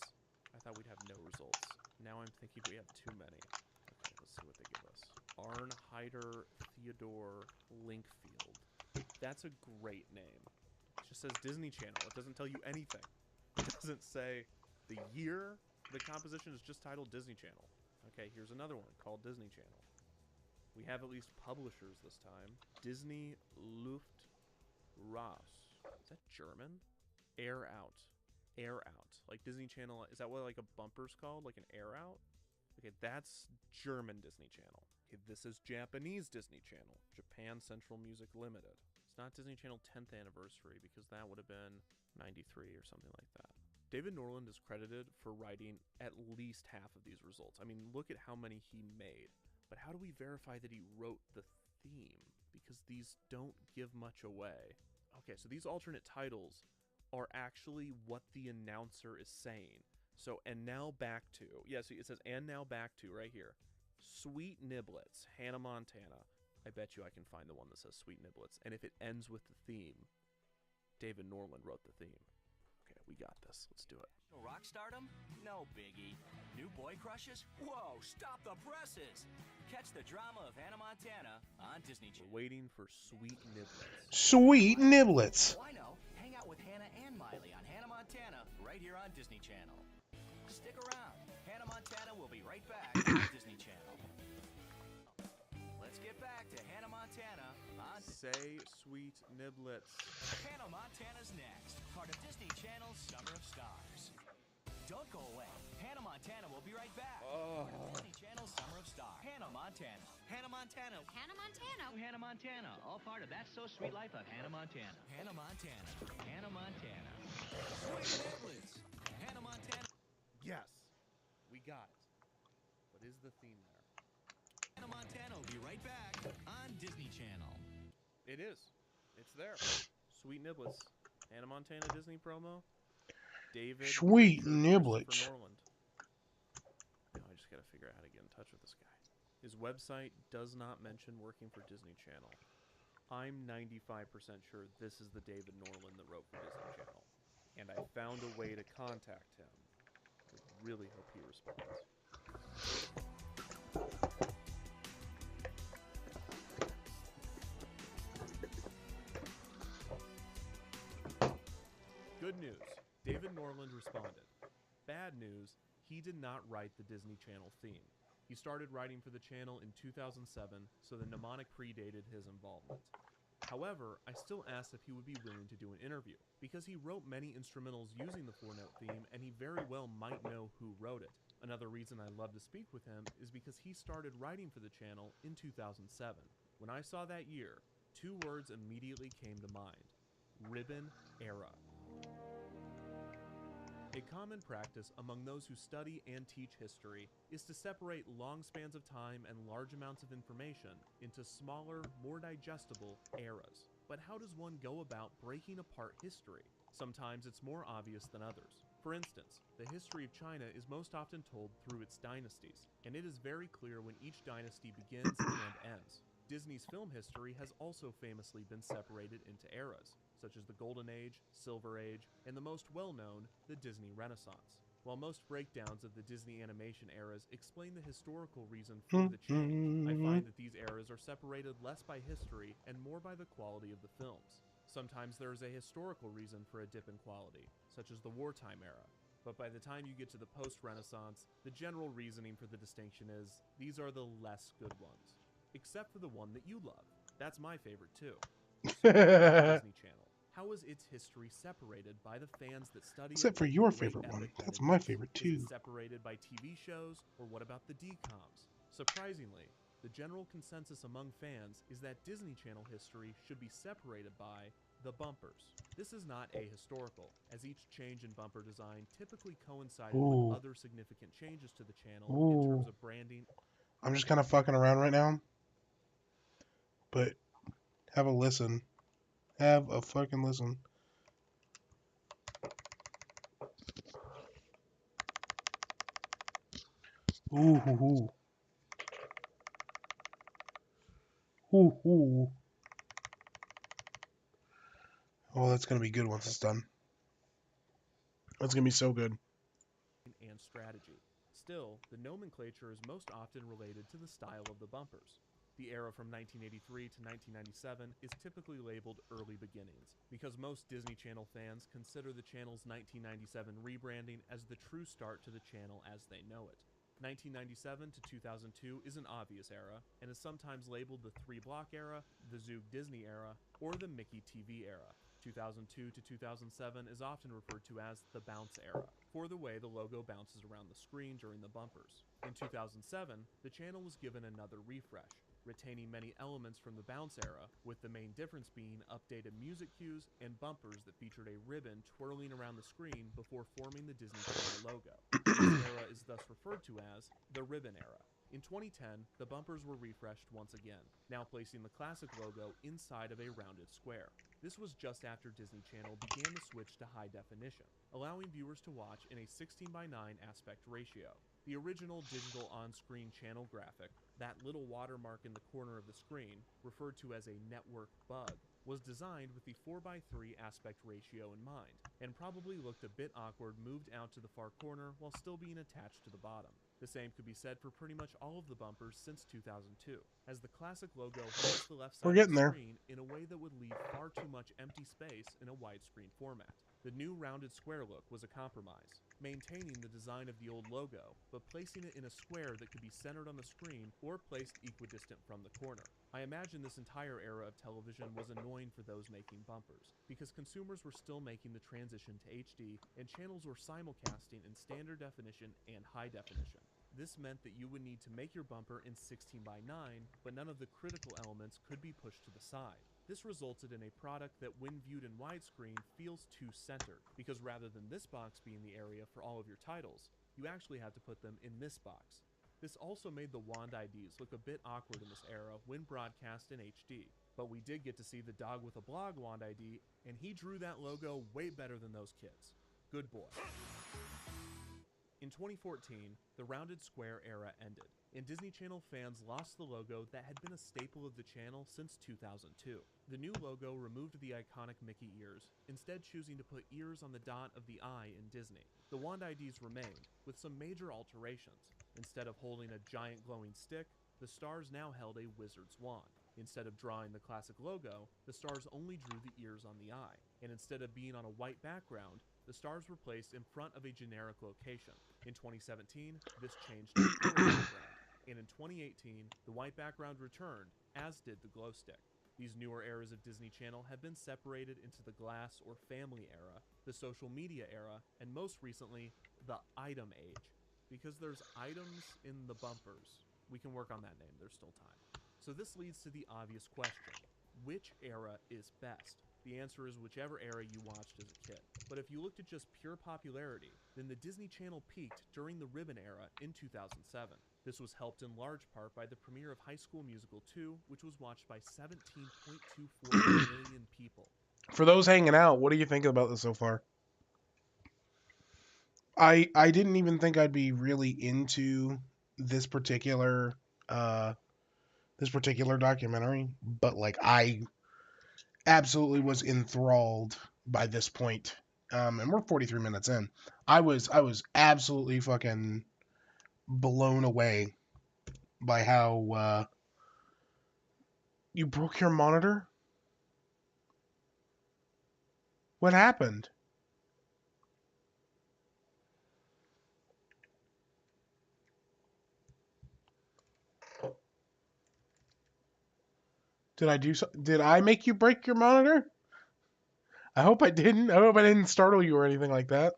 I thought we'd have no results. Now I'm thinking we have too many. Okay, let's see what they give us. Arnheider Theodore Linkfield. That's a great name. It just says Disney Channel. It doesn't tell you anything. It doesn't say the year. The composition is just titled Disney Channel. Okay, here's another one called Disney Channel. We have at least publishers this time. Disney Luft Raus. Is that German? Air Out. Air Out. Like Disney Channel. Is that what like a bumper's called? Like an air out? Okay, that's German Disney Channel. Okay, this is Japanese Disney Channel. Japan Central Music Limited. Not Disney Channel 10th anniversary, because that would have been 93 or something like that. David Norland is credited for writing at least half of these results. I mean, look at how many he made. But how do we verify that he wrote the theme? Because these don't give much away. Okay, so these alternate titles are actually what the announcer is saying. So, and now back to, yeah, so it says, and now back to right here. Sweet Niblets, Hannah Montana. I bet you I can find the one that says Sweet Niblets. And if it ends with the theme, David Norland wrote the theme. Okay, we got this. Let's do it. Rock stardom? No biggie. New boy crushes? Whoa, stop the presses! Catch the drama of Hannah Montana on Disney Channel. We're waiting for Sweet Niblets. Sweet Niblets. Oh, I know. Hang out with Hannah and Miley on Hannah Montana right here on Disney Channel. Stick around. Hannah Montana will be right back on Disney Channel. Let's get back to Hannah Montana on Say Sweet Niblets. Hannah Montana's next, part of Disney Channel's Summer of Stars. Don't go away. Hannah Montana will be right back. Part of Disney Channel's Summer of Stars. Hannah Montana. Hannah Montana. Hannah Montana. Hannah Montana. All part of That's So Sweet Life of Hannah Montana. Hannah Montana. Hannah Montana. Sweet Niblets. Hannah Montana. Yes, we got it. What is the theme there? Hannah Montana will be right back on Disney Channel. It is. It's there. Sweet Niblets. Hannah Montana Disney promo. David. Sweet Richard, Niblets. Christopher Norland. Now I just gotta figure out how to get in touch with this guy. His website does not mention working for Disney Channel. I'm 95% sure this is the David Norland that wrote for Disney Channel. And I found a way to contact him. I really hope he responds. Good news. David Norland responded. Bad news, he did not write the Disney Channel theme. He started writing for the channel in 2007, so the mnemonic predated his involvement. However, I still asked if he would be willing to do an interview, because he wrote many instrumentals using the 4-note theme, and he very well might know who wrote it. Another reason I love to speak with him is because he started writing for the channel in 2007. When I saw that year, 2 words immediately came to mind. Ribbon Era. A common practice among those who study and teach history is to separate long spans of time and large amounts of information into smaller, more digestible eras. But how does one go about breaking apart history? Sometimes it's more obvious than others. For instance, the history of China is most often told through its dynasties, and it is very clear when each dynasty begins and ends. Disney's film history has also famously been separated into eras, such as the Golden Age, Silver Age, and the most well-known, the Disney Renaissance. While most breakdowns of the Disney animation eras explain the historical reason for the change, I find that these eras are separated less by history and more by the quality of the films. Sometimes there is a historical reason for a dip in quality, such as the wartime era. But by the time you get to the post-Renaissance, the general reasoning for the distinction is, these are the less good ones. Except for the one that you love. That's my favorite too. Disney Channel. How is its history separated by the fans that study Except it for like your the great favorite one. epic that That's it my is? favorite Is too. it separated by TV shows, or what about the DCOMs? Surprisingly, the general consensus among fans is that Disney Channel history should be separated by the bumpers. This is not ahistorical, as each change in bumper design typically coincided Ooh. with other significant changes to the channel in Ooh. terms of branding. I'm just kind of fucking around right now. But have a listen. Have a fucking listen. Ooh, hoo, hoo. Ooh, ooh. Oh, that's gonna be good once it's done. That's gonna be so good. And strategy. Still, the nomenclature is most often related to the style of the bumpers. The era from 1983 to 1997 is typically labeled early beginnings, because most Disney Channel fans consider the channel's 1997 rebranding as the true start to the channel as they know it. 1997 to 2002 is an obvious era, and is sometimes labeled the 3-block era, the Zoog Disney era, or the Mickey TV era. 2002 to 2007 is often referred to as the bounce era, for the way the logo bounces around the screen during the bumpers. In 2007, the channel was given another refresh, retaining many elements from the bounce era, with the main difference being updated music cues and bumpers that featured a ribbon twirling around the screen before forming the Disney Channel logo. This era is thus referred to as the ribbon era. In 2010, the bumpers were refreshed once again, now placing the classic logo inside of a rounded square. This was just after Disney Channel began to switch to high definition, allowing viewers to watch in a 16:9 aspect ratio. The original digital on-screen channel graphic, that little watermark in the corner of the screen, referred to as a network bug, was designed with the 4:3 aspect ratio in mind, and probably looked a bit awkward moved out to the far corner while still being attached to the bottom. The same could be said for pretty much all of the bumpers since 2002, as the classic logo hits the left We're side of getting the there. screen in a way that would leave far too much empty space in a widescreen format. The new rounded square look was a compromise, maintaining the design of the old logo, but placing it in a square that could be centered on the screen or placed equidistant from the corner. I imagine this entire era of television was annoying for those making bumpers, because consumers were still making the transition to HD and channels were simulcasting in standard definition and high definition. This meant that you would need to make your bumper in 16:9, but none of the critical elements could be pushed to the side. This resulted in a product that when viewed in widescreen feels too centered, because rather than this box being the area for all of your titles, you actually had to put them in this box. This also made the wand IDs look a bit awkward in this era when broadcast in HD, but we did get to see the dog with a blog wand ID, and he drew that logo way better than those kids. Good boy. In 2014, the rounded square era ended, and Disney Channel fans lost the logo that had been a staple of the channel since 2002. The new logo removed the iconic Mickey ears, instead choosing to put ears on the dot of the eye in Disney. The wand IDs remained, with some major alterations. Instead of holding a giant glowing stick, the stars now held a wizard's wand. Instead of drawing the classic logo, the stars only drew the ears on the eye, and instead of being on a white background, the stars were placed in front of a generic location. In 2017, this changed to a color background, and in 2018, the white background returned, as did the glow stick. These newer eras of Disney Channel have been separated into the glass or family era, the social media era, and most recently, the item age. Because there's items in the bumpers. We can work on that name, there's still time. So this leads to the obvious question. Which era is best? The answer is whichever era you watched as a kid. But if you looked at just pure popularity, then the Disney Channel peaked during the Ribbon era in 2007. This was helped in large part by the premiere of High School Musical 2, which was watched by 17.24 million people. For those hanging out, what do you think about this so far? I didn't even think I'd be really into this particular documentary, but like I absolutely was enthralled by this point. And we're 43 minutes in. I was absolutely fucking blown away by how you broke your monitor. What happened? Did I make you break your monitor? I hope I didn't. I hope I didn't startle you or anything like that.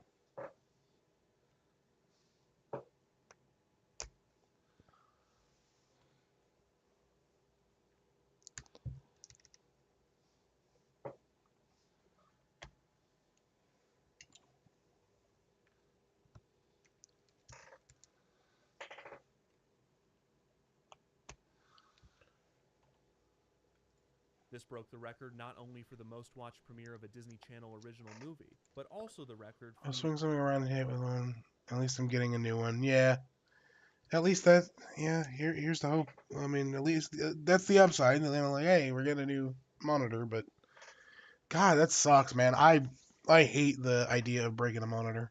This broke the record not only for the most watched premiere of a Disney Channel original movie, but also the record for I'll swing something around and hit with one. At least I'm getting a new one. Yeah. At least that. Yeah. Here's the hope. I mean, at least that's the upside. And then I'm like, hey, we're getting a new monitor. But God, that sucks, man. I hate the idea of breaking a monitor.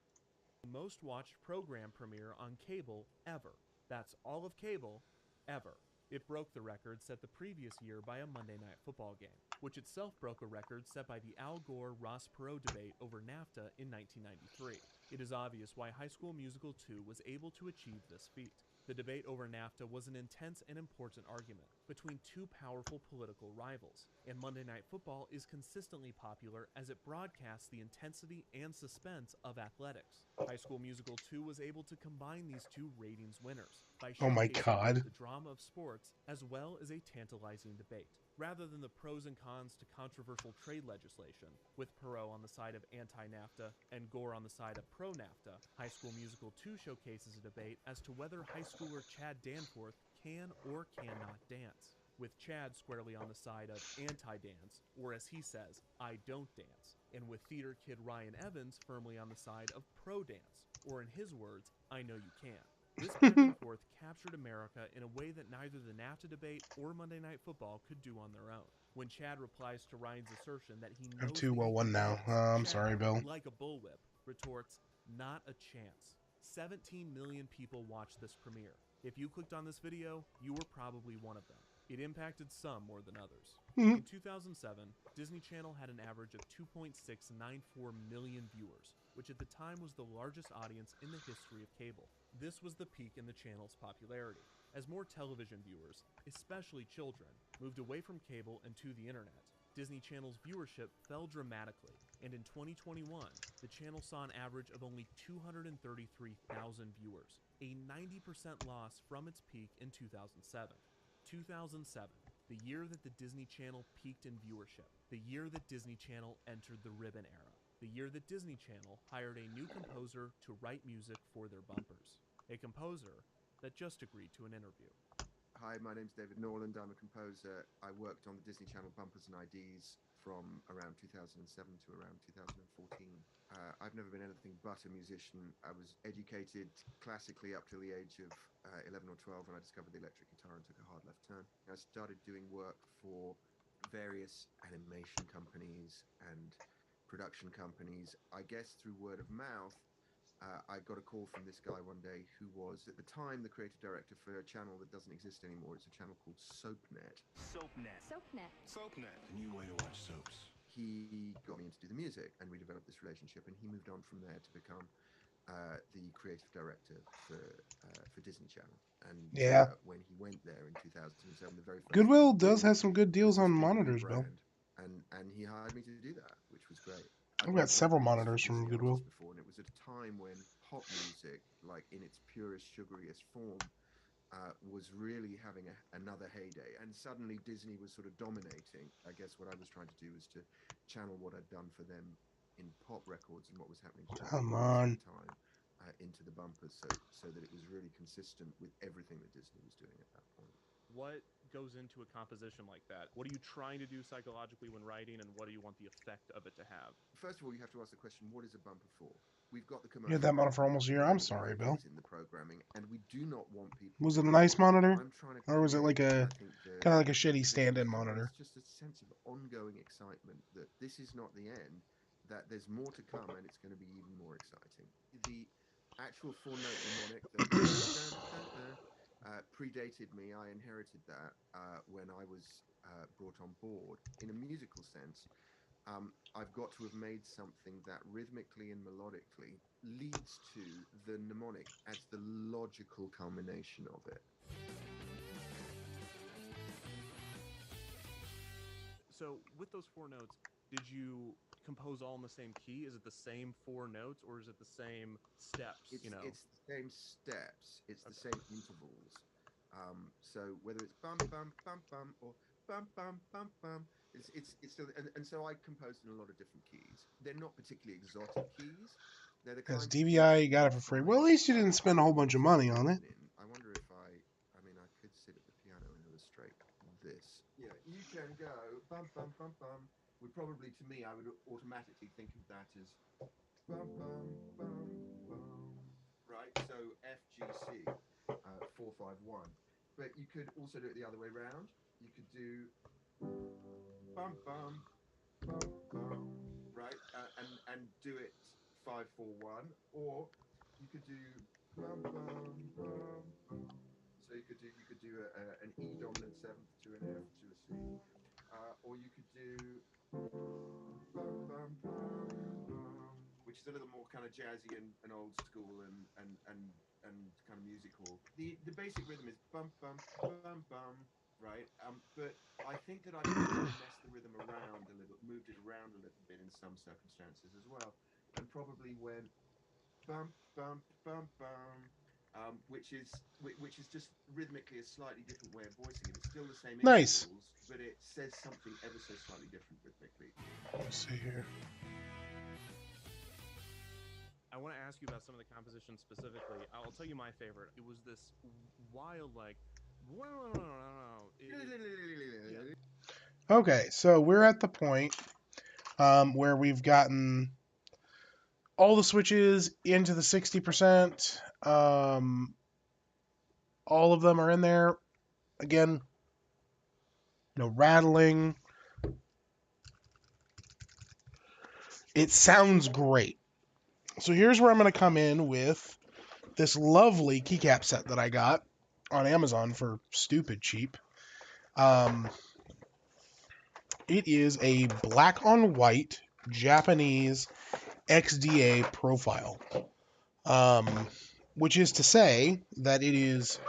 the most watched program premiere on cable ever. That's all of cable ever. It broke the record set the previous year by a Monday Night Football game, which itself broke a record set by the Al Gore-Ross Perot debate over NAFTA in 1993. It is obvious why High School Musical 2 was able to achieve this feat. The debate over NAFTA was an intense and important argument between two powerful political rivals, and Monday Night Football is consistently popular as it broadcasts the intensity and suspense of athletics. High School Musical 2 was able to combine these two ratings winners by Oh my showcasing God. both the drama of sports as well as a tantalizing debate. Rather than the pros and cons to controversial trade legislation, with Perot on the side of anti-NAFTA and Gore on the side of pro-NAFTA, High School Musical 2 showcases a debate as to whether high schooler Chad Danforth can or cannot dance, with Chad squarely on the side of anti-dance, or as he says, I don't dance, and with theater kid Ryan Evans firmly on the side of pro-dance, or in his words, I know you can. This back and forth captured America in a way that neither the NAFTA debate or Monday Night Football could do on their own. When Chad replies to Ryan's assertion that he I have knows 2, the well, Ether 1 now. exists, I'm Chad, sorry, Bill. like a bullwhip, retorts, "Not a chance. 17 million people watched this premiere. If you clicked on this video, you were probably one of them. It impacted some more than others." In 2007, Disney Channel had an average of 2.694 million viewers, which at the time was the largest audience in the history of cable. This was the peak in the channel's popularity. As more television viewers, especially children, moved away from cable and to the internet, Disney Channel's viewership fell dramatically, and in 2021, the channel saw an average of only 233,000 viewers, a 90% loss from its peak in 2007. 2007, the year that the Disney Channel peaked in viewership, the year that Disney Channel entered the ribbon era, the year that Disney Channel hired a new composer to write music for their bumpers, a composer that just agreed to an interview. Hi, my name's David Norland. I'm a composer. I worked on the Disney Channel bumpers and IDs from around 2007 to around 2014. I've never been anything but a musician. I was educated classically up till the age of 11 or 12 when I discovered the electric guitar and took a hard left turn. I started doing work for various animation companies and production companies, I guess through word of mouth. I got a call from this guy one day who was, at the time, the creative director for a channel that doesn't exist anymore. It's a channel called SoapNet. SoapNet. SoapNet. SoapNet. The new way to watch soaps. He got me in to do the music, and we developed this relationship, and he moved on from there to become the creative director for Disney Channel. And when he went there in 2007, the very first Goodwill thing does he have some good deals was on this big monitors, Bill. rebrand, and he hired me to do that, which was great. I've got several monitors from Disney Goodwill. artists before, and it was at a time when pop music, like in its purest, sugariest form, was really having another heyday. And suddenly Disney was sort of dominating. I guess what I was trying to do was to channel what I'd done for them in pop records and what was happening to Come pop on. at the time into the bumpers, so that it was really consistent with everything that Disney was doing at that point. What goes into a composition like that? What are you trying to do psychologically when writing, and what do you want the effect of it to have? First of all, you have to ask the question, what is a bumper for? We've got the commercial. You had that monitor for almost a year. I'm sorry, Bill. In the programming, and we do not want people. Was it a nice monitor, or was it like a kind of like a shitty stand-in monitor? It's just a sense of ongoing excitement that this is not the end, that there's more to come, and it's going to be even more exciting. The actual four-note mnemonic that predated me. I inherited that when I was brought on board. In a musical sense, I've got to have made something that rhythmically and melodically leads to the mnemonic as the logical culmination of it. So with those four notes, did you compose all in the same key? Is it the same four notes, or is it the same steps? It's the same steps. It's the same intervals. So whether it's bum bum bum bum or bum bum bum bum, it's still, and so I composed in a lot of different keys. They're not particularly exotic keys. They're the Yes, kind DVI, you got it for free. Well, at least you didn't spend a whole bunch of money on it. I wonder if I could sit at the piano and illustrate this. Yeah, you can go bum bum bum bum. Would probably, to me, I would automatically think of that as bum bum bum bum. Right, so F G C 451. But you could also do it the other way around. You could do bum bum bum bum, right, and do it 541, or you could do bum bum bum bum. So you could do an E dominant seventh to an F to a C, or you could do bum bum bum bum, which is a little more kind of jazzy and old school and kind of musical. The basic rhythm is bum bum bum bum. Right, but I think that I messed the rhythm around a little, moved it around a little bit in some circumstances as well, and probably went bum bum bum bum, which is just rhythmically a slightly different way of voicing it. It's still the same Nice. intervals, but it says something ever so slightly different rhythmically. Let's see here. I want to ask you about some of the compositions specifically. I'll tell you my favorite. It was this wild, like, Okay, so we're at the point where we've gotten all the switches into the 60%. All of them are in there. Again, no rattling. It sounds great. So here's where I'm going to come in with this lovely keycap set that I got on Amazon for stupid cheap. It is a black on white Japanese XDA profile, which is to say that it is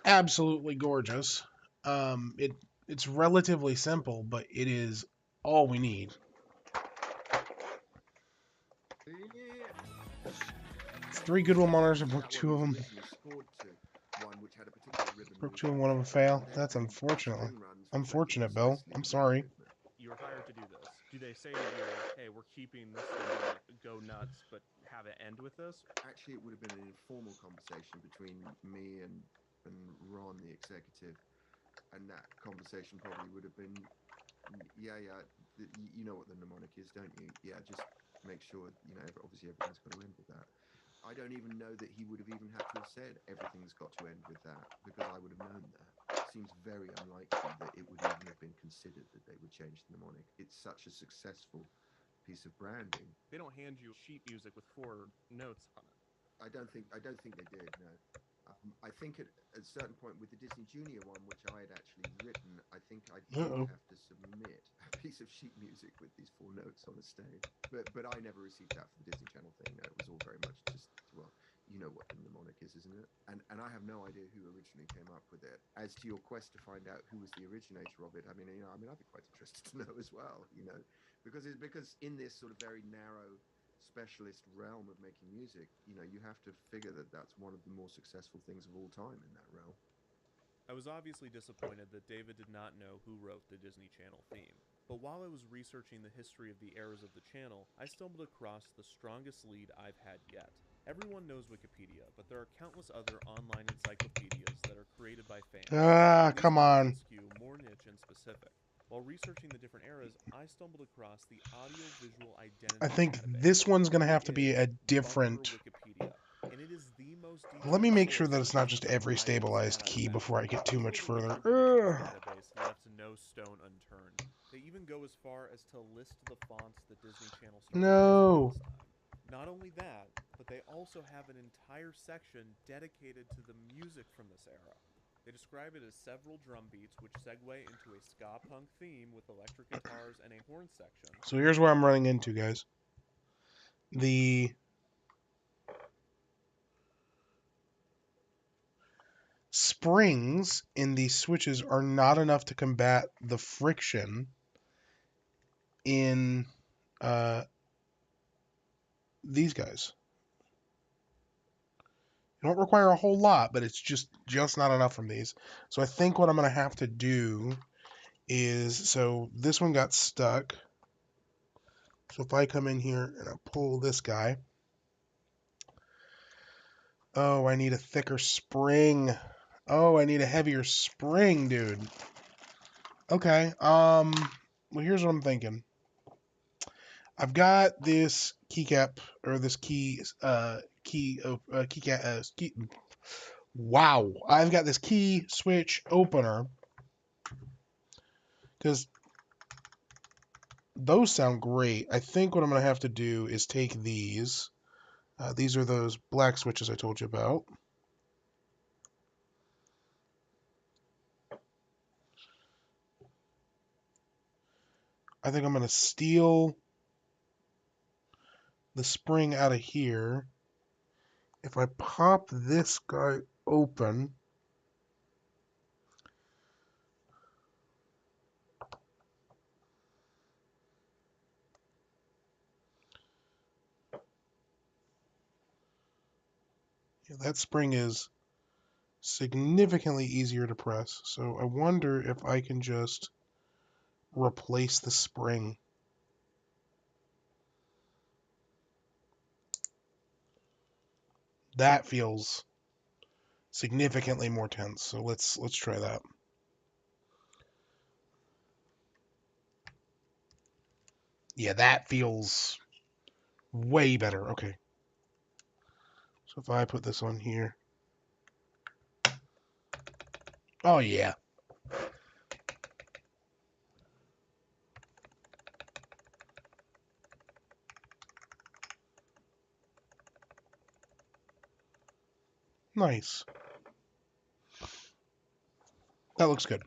absolutely gorgeous. It's relatively simple, but it is all we need. It's 3 Goodwill monitors. I broke 2 of them. Broke 2 and 1 of them fail. That's unfortunate, Bill. I'm sorry. You're hired to do this. Do they say to you, hey, we're keeping this thing, go nuts, but have it end with this? Actually, it would have been an informal conversation between me and Ron, the executive, and that conversation probably would have been, yeah, you know what the mnemonic is, don't you? Yeah, just make sure, obviously everything's got to end with that. I don't even know that he would have even had to have said everything's got to end with that, because I would have known that. It seems very unlikely that it would even have been considered that they would change the mnemonic. It's such a successful piece of branding. They don't hand you sheet music with 4 notes on it. I don't think they did, no. I think at a certain point with the Disney Junior one, which I had actually written, I think I did have to submit a piece of sheet music with these 4 notes on a stage. But I never received that for the Disney Channel thing. No, it was all very much just, well, you know what the mnemonic is, isn't it? And I have no idea who originally came up with it. As to your quest to find out who was the originator of it, I'd be quite interested to know as well, because in this sort of very narrow specialist realm of making music, you have to figure that that's one of the more successful things of all time in that realm. I was obviously disappointed that David did not know who wrote the Disney Channel theme. But while I was researching the history of the eras of the channel, I stumbled across the strongest lead I've had yet. Everyone knows Wikipedia, but there are countless other online encyclopedias that are created by fans. Come on. Skew more niche and specific. While researching the different eras, I stumbled across the audio-visual identity I think database. this one's going to have to be a different... Wikipedia, and it is the most Let me make sure that it's not just every stabilized key before I get too much further. Database left no stone unturned. They even go as far as to list the fonts that Disney Channel started No. using at this time. Not only that, but they also have an entire section dedicated to the music from this era. They describe it as several drum beats which segue into a ska punk theme with electric guitars and a horn section. So here's where I'm running into, guys. The springs in these switches are not enough to combat the friction in these guys. You don't require a whole lot, but it's just not enough from these. So I think what I'm going to have to do is, so this one got stuck. So if I come in here and I pull this guy. Oh, I need a thicker spring. Oh, I need a heavier spring, dude. Okay, well, here's what I'm thinking. I've got this keycap, or this wow, I've got this key switch opener, because those sound great. I think what I'm going to have to do is take these. These are those black switches I told you about. I think I'm going to steal the spring out of here. If I pop this guy open, yeah, that spring is significantly easier to press. So I wonder if I can just replace the spring. That feels significantly more tense. So let's try that. Yeah, that feels way better. Okay. So if I put this on here. Oh yeah. Nice. That looks good.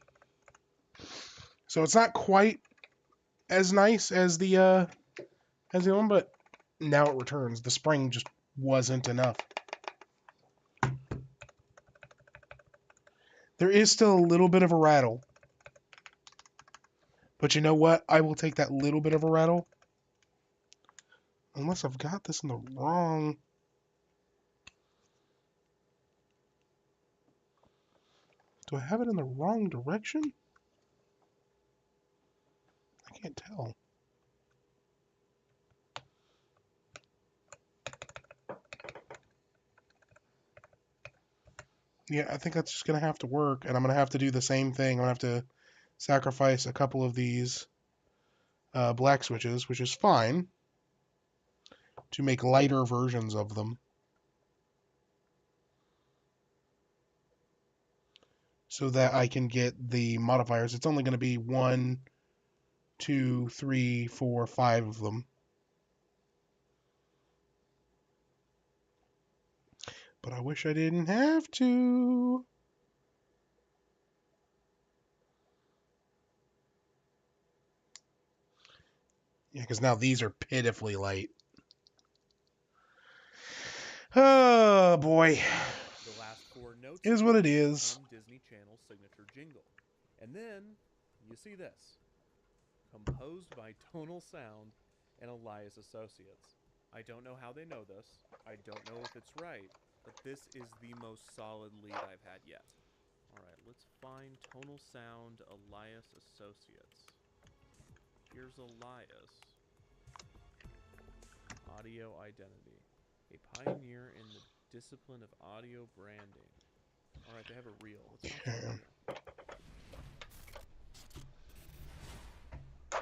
So it's not quite as nice as the one, but now it returns. The spring just wasn't enough. There is still a little bit of a rattle. But you know what? I will take that little bit of a rattle. Unless I've got this in the wrong... Do I have it in the wrong direction? I can't tell. Yeah, I think that's just going to have to work, and I'm going to have to do the same thing. I'm going to have to sacrifice a couple of these black switches, which is fine, to make lighter versions of them. So that I can get the modifiers. It's only going to be 1, 2, 3, 4, 5 of them. But I wish I didn't have to. Yeah, because now these are pitifully light. Oh, boy. The last 4 notes Is what it is. Disney Channel signature jingle. And then you see this. Composed by Tonal Sound and Elias Associates. I don't know how they know this. I don't know if it's right, but this is the most solid lead I've had yet. Alright, let's find Tonal Sound Elias Associates. Here's Elias. Audio Identity. A pioneer in the discipline of audio branding. Alright, they have a reel. Let's watch the reel.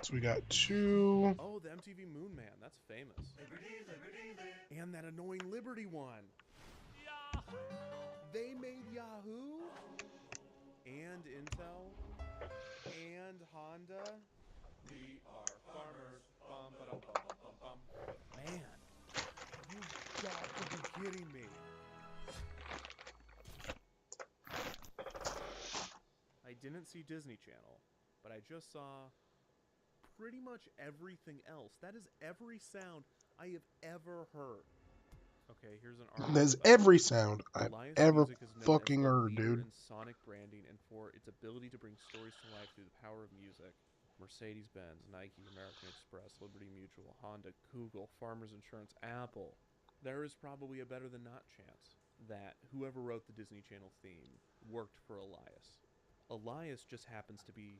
So we got 2. Oh, the MTV Moon Man. That's famous. And that annoying Liberty one. Yahoo! They made Yahoo? And Intel? And Honda? We are farmers. Bum, ba-dum, bum, bum, bum, bum. Man, you got to be kidding me. I didn't see Disney Channel, but I just saw pretty much everything else. That is every sound I have ever heard. Okay, here's an article. That's every sound I've ever fucking heard, dude. In sonic branding and for its ability to bring stories to life through the power of music. Mercedes-Benz, Nike, American Express, Liberty Mutual, Honda, Google, Farmers Insurance, Apple. There is probably a better than not chance that whoever wrote the Disney Channel theme worked for Elias. Elias just happens to be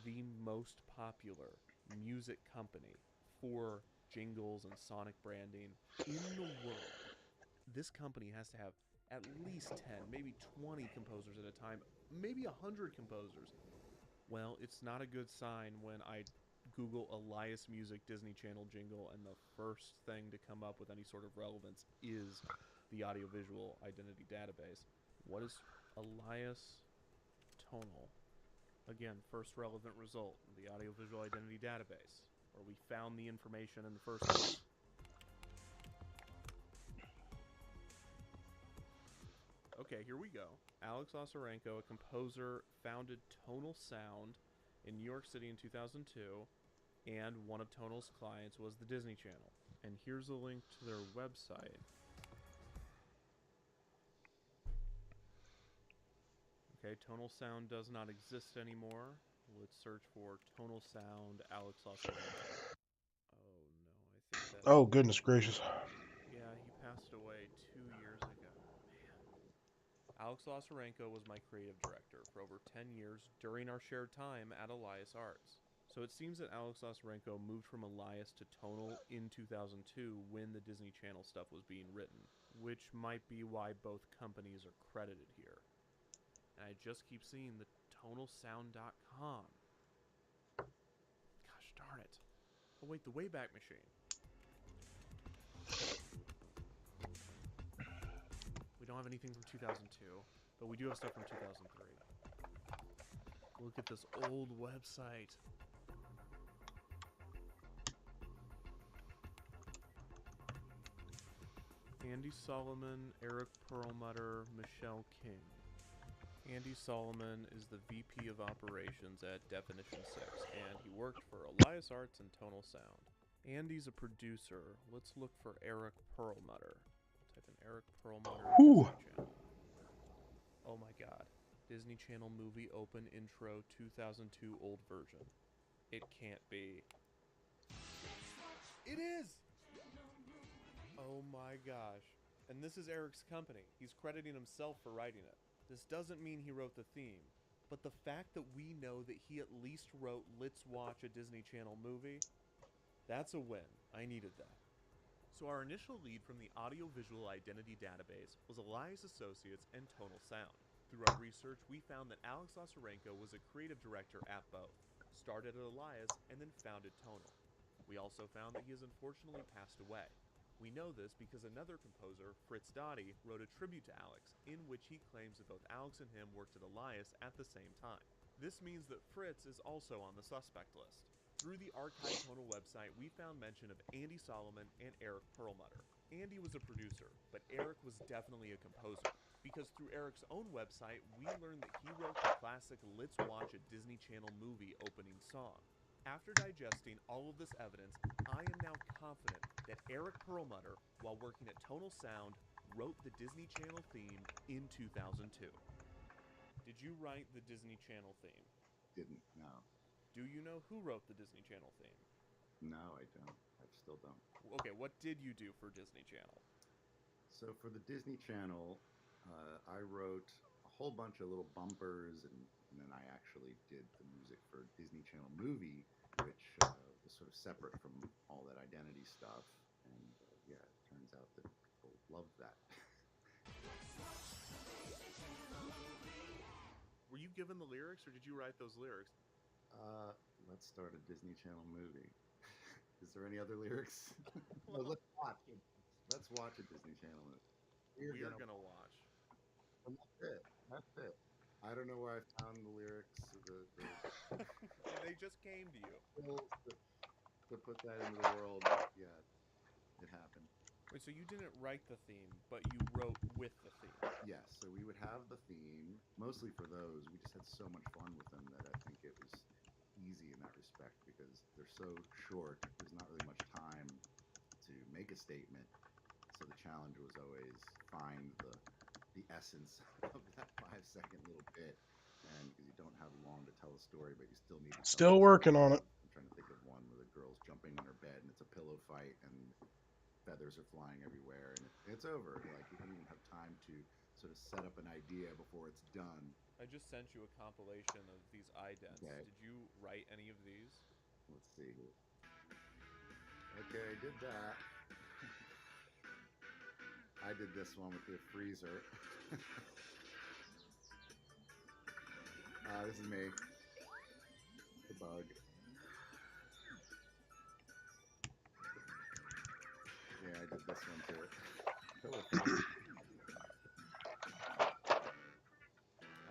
the most popular music company for jingles and sonic branding in the world. This company has to have at least 10, maybe 20 composers at a time, maybe 100 composers. Well, it's not a good sign when I Google Elias Music Disney Channel jingle and the first thing to come up with any sort of relevance is the audiovisual identity database. What is Elias Tonal? Again, first relevant result, the audiovisual identity database, where we found the information in the first place. Okay, here we go. Alex Osarenko, a composer, founded Tonal Sound in New York City in 2002, and one of Tonal's clients was the Disney Channel. And here's a link to their website. Okay, Tonal Sound does not exist anymore. Let's search for Tonal Sound Alex Osarenko. Oh no, I think that's... Oh, goodness gracious. Yeah, he passed away 2 years ago. Alex Osarenko was my creative director for over 10 years during our shared time at Elias Arts. So it seems that Alex Osarenko moved from Elias to Tonal in 2002 when the Disney Channel stuff was being written, which might be why both companies are credited here. And I just keep seeing the tonalsound.com. Gosh darn it. Oh wait, the Wayback Machine. We don't have anything from 2002, but we do have stuff from 2003. Look at this old website. Andy Solomon, Eric Perlmutter, Michelle King. Andy Solomon is the VP of Operations at Definition 6, and he worked for Elias Arts and Tonal Sound. Andy's a producer. Let's look for Eric Perlmutter. Type in Eric Perlmutter Whew. Disney Channel. Oh my god. Disney Channel movie open intro 2002 old version. It can't be. It is! Oh my gosh. And this is Eric's company. He's crediting himself for writing it. This doesn't mean he wrote the theme, but the fact that we know that he at least wrote Let's Watch a Disney Channel movie, that's a win. I needed that. So our initial lead from the audiovisual identity database was Elias Associates and Tonal Sound. Through our research, we found that Alex Lazarenko was a creative director at both, started at Elias, and then founded Tonal. We also found that he has unfortunately passed away. We know this because another composer, Fritz Dottie, wrote a tribute to Alex, in which he claims that both Alex and him worked at Elias at the same time. This means that Fritz is also on the suspect list. Through the Archive Tonal website, we found mention of Andy Solomon and Eric Perlmutter. Andy was a producer, but Eric was definitely a composer, because through Eric's own website, we learned that he wrote the classic Let's Watch a Disney Channel movie opening song. After digesting all of this evidence, I am now confident that Eric Perlmutter, while working at Tonal Sound, wrote the Disney Channel theme in 2002. Did you write the Disney Channel theme? Didn't, no. Do you know who wrote the Disney Channel theme? No, I don't. I still don't. Okay, what did you do for Disney Channel? So for the Disney Channel, I wrote a whole bunch of little bumpers, and then I actually did the music for Disney Channel movie, which was sort of separate from all that identity stuff. And yeah, it turns out that people loved that. Were you given the lyrics, or did you write those lyrics? Let's start a Disney Channel movie. Is there any other lyrics? Well, let's watch it. Let's watch a Disney Channel movie. We are gonna watch. And that's it. That's it. I don't know where I found the lyrics. They just came to you. To put that into the world, yeah, it happened. Wait, so you didn't write the theme, but you wrote with the theme? Yes, so we would have the theme, mostly for those. We just had so much fun with them that I think it was easy in that respect because they're so short. There's not really much time to make a statement. So the challenge was always find the essence of that 5-second little bit, and because you don't have long to tell a story, but you still need to Still working on it. I'm trying to think of one where the girl's jumping on her bed and it's a pillow fight and feathers are flying everywhere and it's over. Like you don't even have time to sort of set up an idea before it's done. I just sent you a compilation of these idents. Okay. Did you write any of these? Let's see. Okay, I did that. I did this one with the freezer. This is me. The bug. Yeah, I did this one too.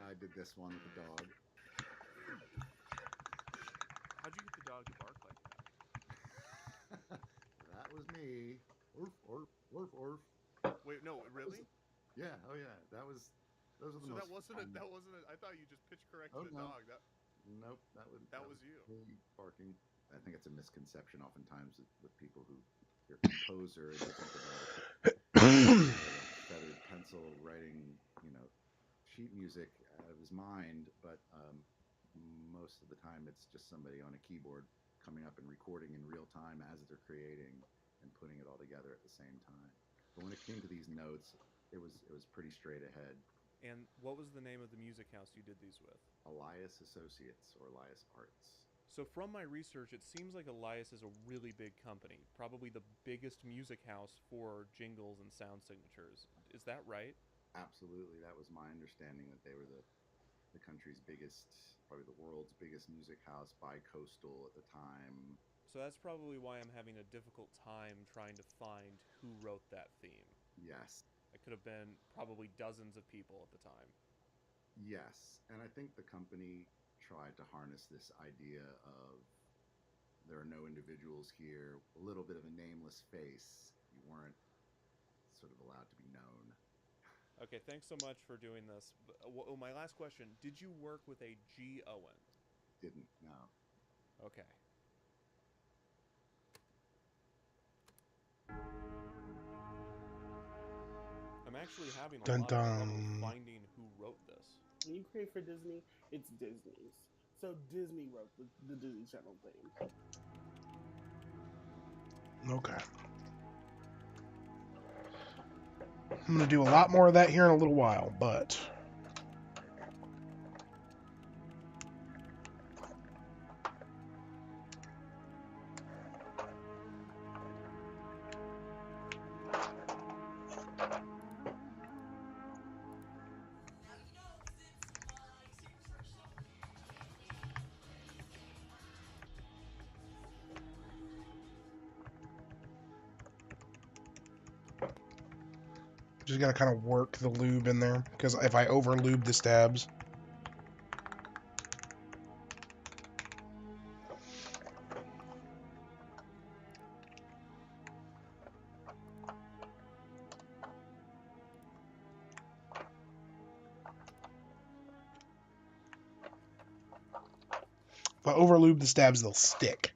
I did this one with the dog. How'd you get the dog to bark like that? That was me. Orf, orf, orf, orf. Wait, no, really? Yeah, oh yeah. Those are the so most that wasn't I thought you just pitch corrected a dog. Nope, that was you. Me barking. I think it's a misconception oftentimes with people who hear composer and they think about a feathered pencil writing, sheet music out of his mind, but most of the time it's just somebody on a keyboard coming up and recording in real time as they're creating and putting it all together at the same time. But when it came to these notes, it was pretty straight ahead. And what was the name of the music house you did these with? Elias Associates or Elias Arts. So from my research, it seems like Elias is a really big company, probably the biggest music house for jingles and sound signatures. Is that right? Absolutely. That was my understanding, that they were the country's biggest, probably the world's biggest music house, bi-coastal at the time. So that's probably why I'm having a difficult time trying to find who wrote that theme. Yes. It could have been probably dozens of people at the time. Yes, and I think the company tried to harness this idea of there are no individuals here, a little bit of a nameless face. You weren't sort of allowed to be known. Okay, thanks so much for doing this. My last question, did you work with a G. Owen? Didn't, no. Okay. I'm actually having a lot of trouble finding who wrote this. When you create for Disney, it's Disney's. So Disney wrote the Disney Channel theme. Okay. I'm going to do a lot more of that here in a little while, but... Just gotta kind of work the lube in there, because if I over lube the stabs. If I over lube the stabs, they'll stick.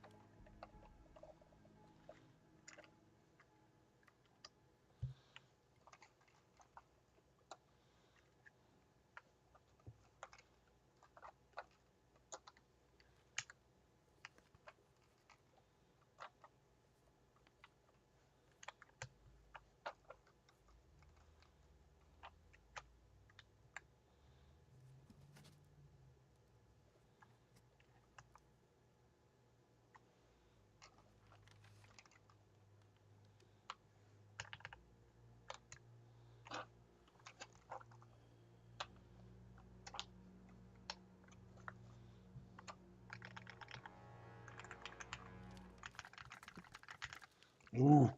Ooh.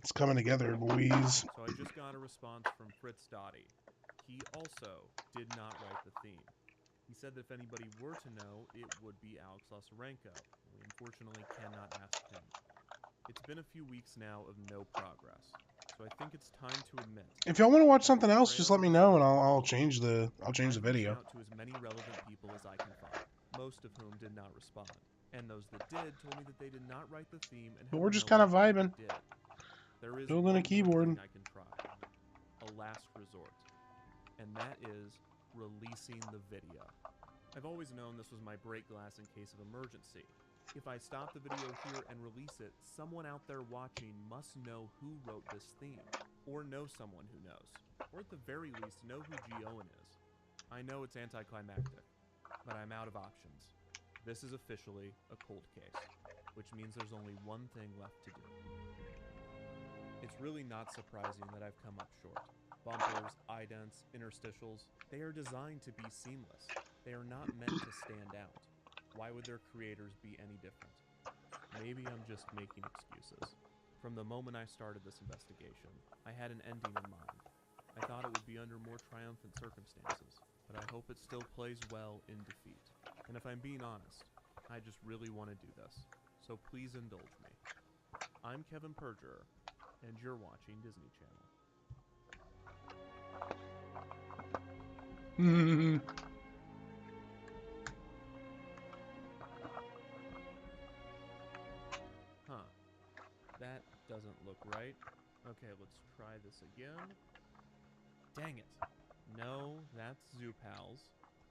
It's coming together, boys. So I just got a response from Fritz Dottie. He also did not write the theme. He said that if anybody were to know, it would be Alex Lasarenko. We unfortunately cannot ask him. It's been a few weeks now of no progress, so I think it's time to admit. If y'all want to watch something else, just let me know and I'll change the video. I've reached out to as many relevant people as I can find, most of whom did not respond. And those that did told me that they did not write the theme and But we're just kind of vibing. There is building a keyboard. I can try. A last resort. And that is releasing the video. I've always known this was my break glass in case of emergency. If I stop the video here and release it, someone out there watching must know who wrote this theme, or know someone who knows, or at the very least know who G. Owen is. I know it's anticlimactic, but I'm out of options. This is officially a cold case, which means there's only one thing left to do. It's really not surprising that I've come up short. Bumpers, idents, interstitials, they are designed to be seamless. They are not meant to stand out. Why would their creators be any different? Maybe I'm just making excuses. From the moment I started this investigation, I had an ending in mind. I thought it would be under more triumphant circumstances, but I hope it still plays well in defeat. And if I'm being honest, I just really want to do this, so please indulge me. I'm Kevin Perjurer, and you're watching Disney Channel. Huh. That doesn't look right. Okay, let's try this again. Dang it. No, that's Zoo Pals.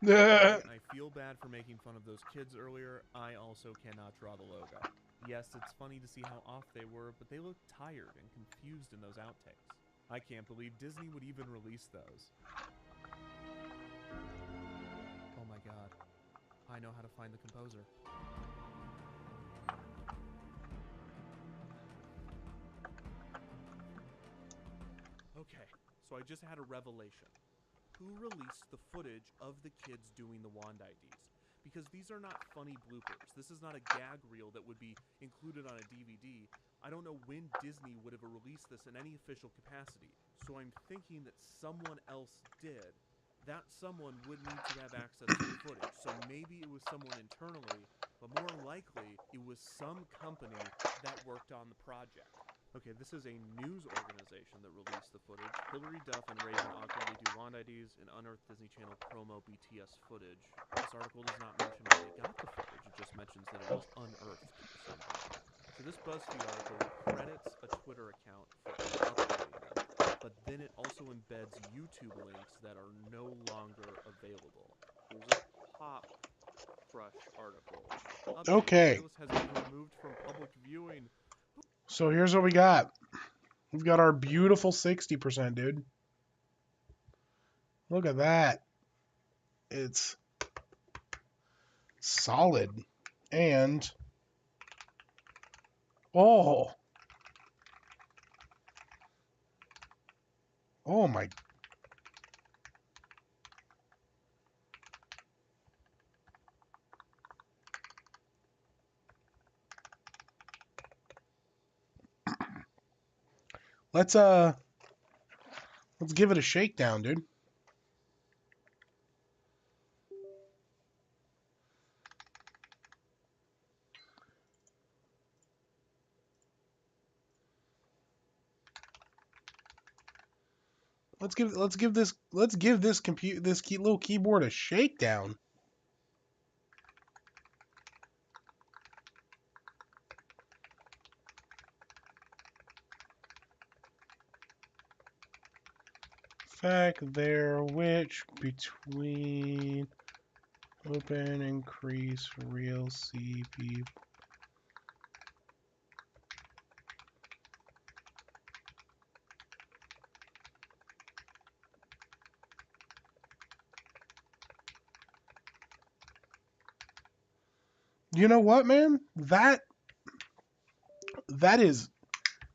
I feel bad for making fun of those kids earlier. I also cannot draw the logo. Yes, it's funny to see how off they were, but they looked tired and confused in those outtakes. I can't believe Disney would even release those. Oh my god. I know how to find the composer. Okay, so I just had a revelation. Who released the footage of the kids doing the wand IDs? Because these are not funny bloopers. This is not a gag reel that would be included on a DVD. I don't know when Disney would have released this in any official capacity. So I'm thinking that someone else did. That someone would need to have access to the footage. So maybe it was someone internally, but more likely it was some company that worked on the project. Okay, this is a news organization that released the footage. Hillary Duff and Reagan awkwardly do lawn IDs and unearthed Disney Channel promo BTS footage. This article does not mention where they got the footage, it just mentions that it was unearthed somehow. So this BuzzFeed article credits a Twitter account for uploading them, but then it also embeds YouTube links that are no longer available. Here's a Pop Crush article. Update, Okay. playlist has been removed from public viewing. So here's what we got. We've got our beautiful 60%, dude. Look at that. It's solid. And oh my. Let's give it a shakedown, dude. Let's give this little keyboard a shakedown. Fact there which between open increase real CP. You know what, man? That is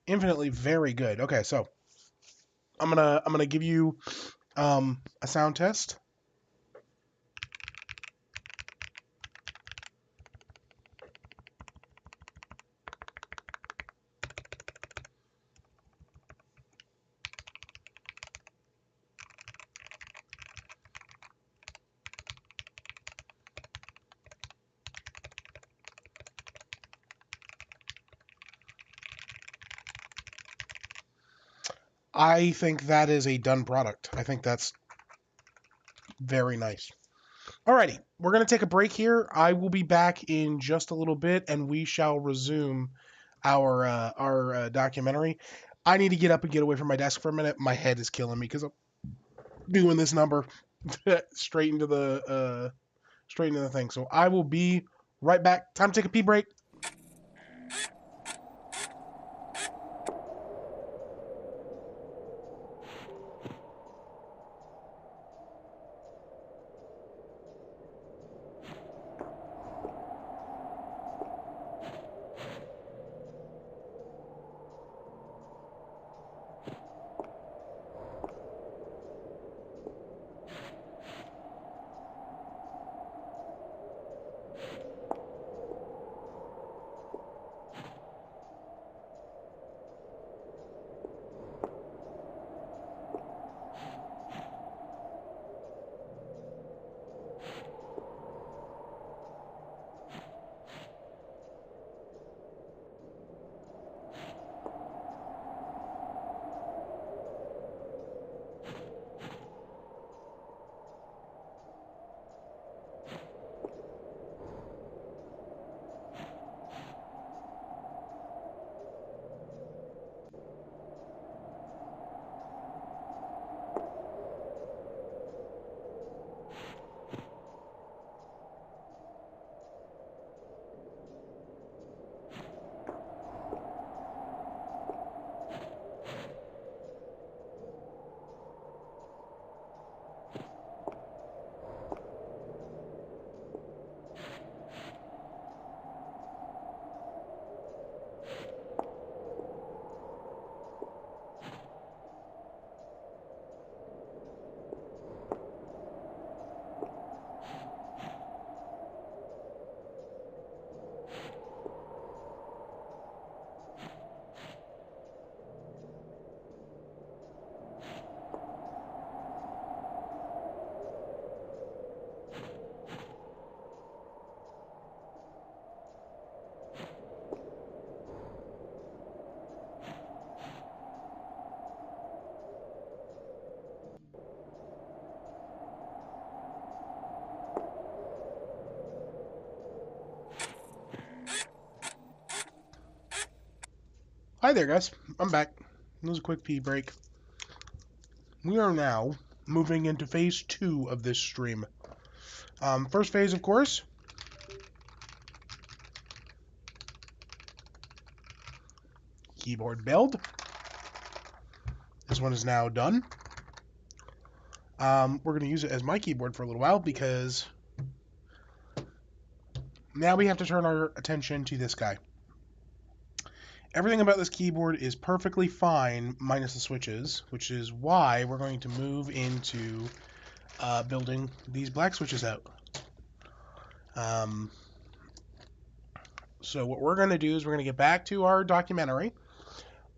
infinitely very good. Okay, so I'm gonna give you a sound test. I think that is a done product. I think that's very nice. Alrighty, we're going to take a break here. I will be back in just a little bit, and we shall resume our documentary. I need to get up and get away from my desk for a minute. My head is killing me because I'm doing this number straight into the thing. So I will be right back. Time to take a pee break. Hi there, guys. I'm back. This was a quick pee break. We are now moving into phase 2 of this stream. First phase, of course, keyboard build. This one is now done. We're going to use it as my keyboard for a little while because now we have to turn our attention to this guy. Everything about this keyboard is perfectly fine, minus the switches, which is why we're going to move into building these black switches out. So what we're going to do is we're going to get back to our documentary.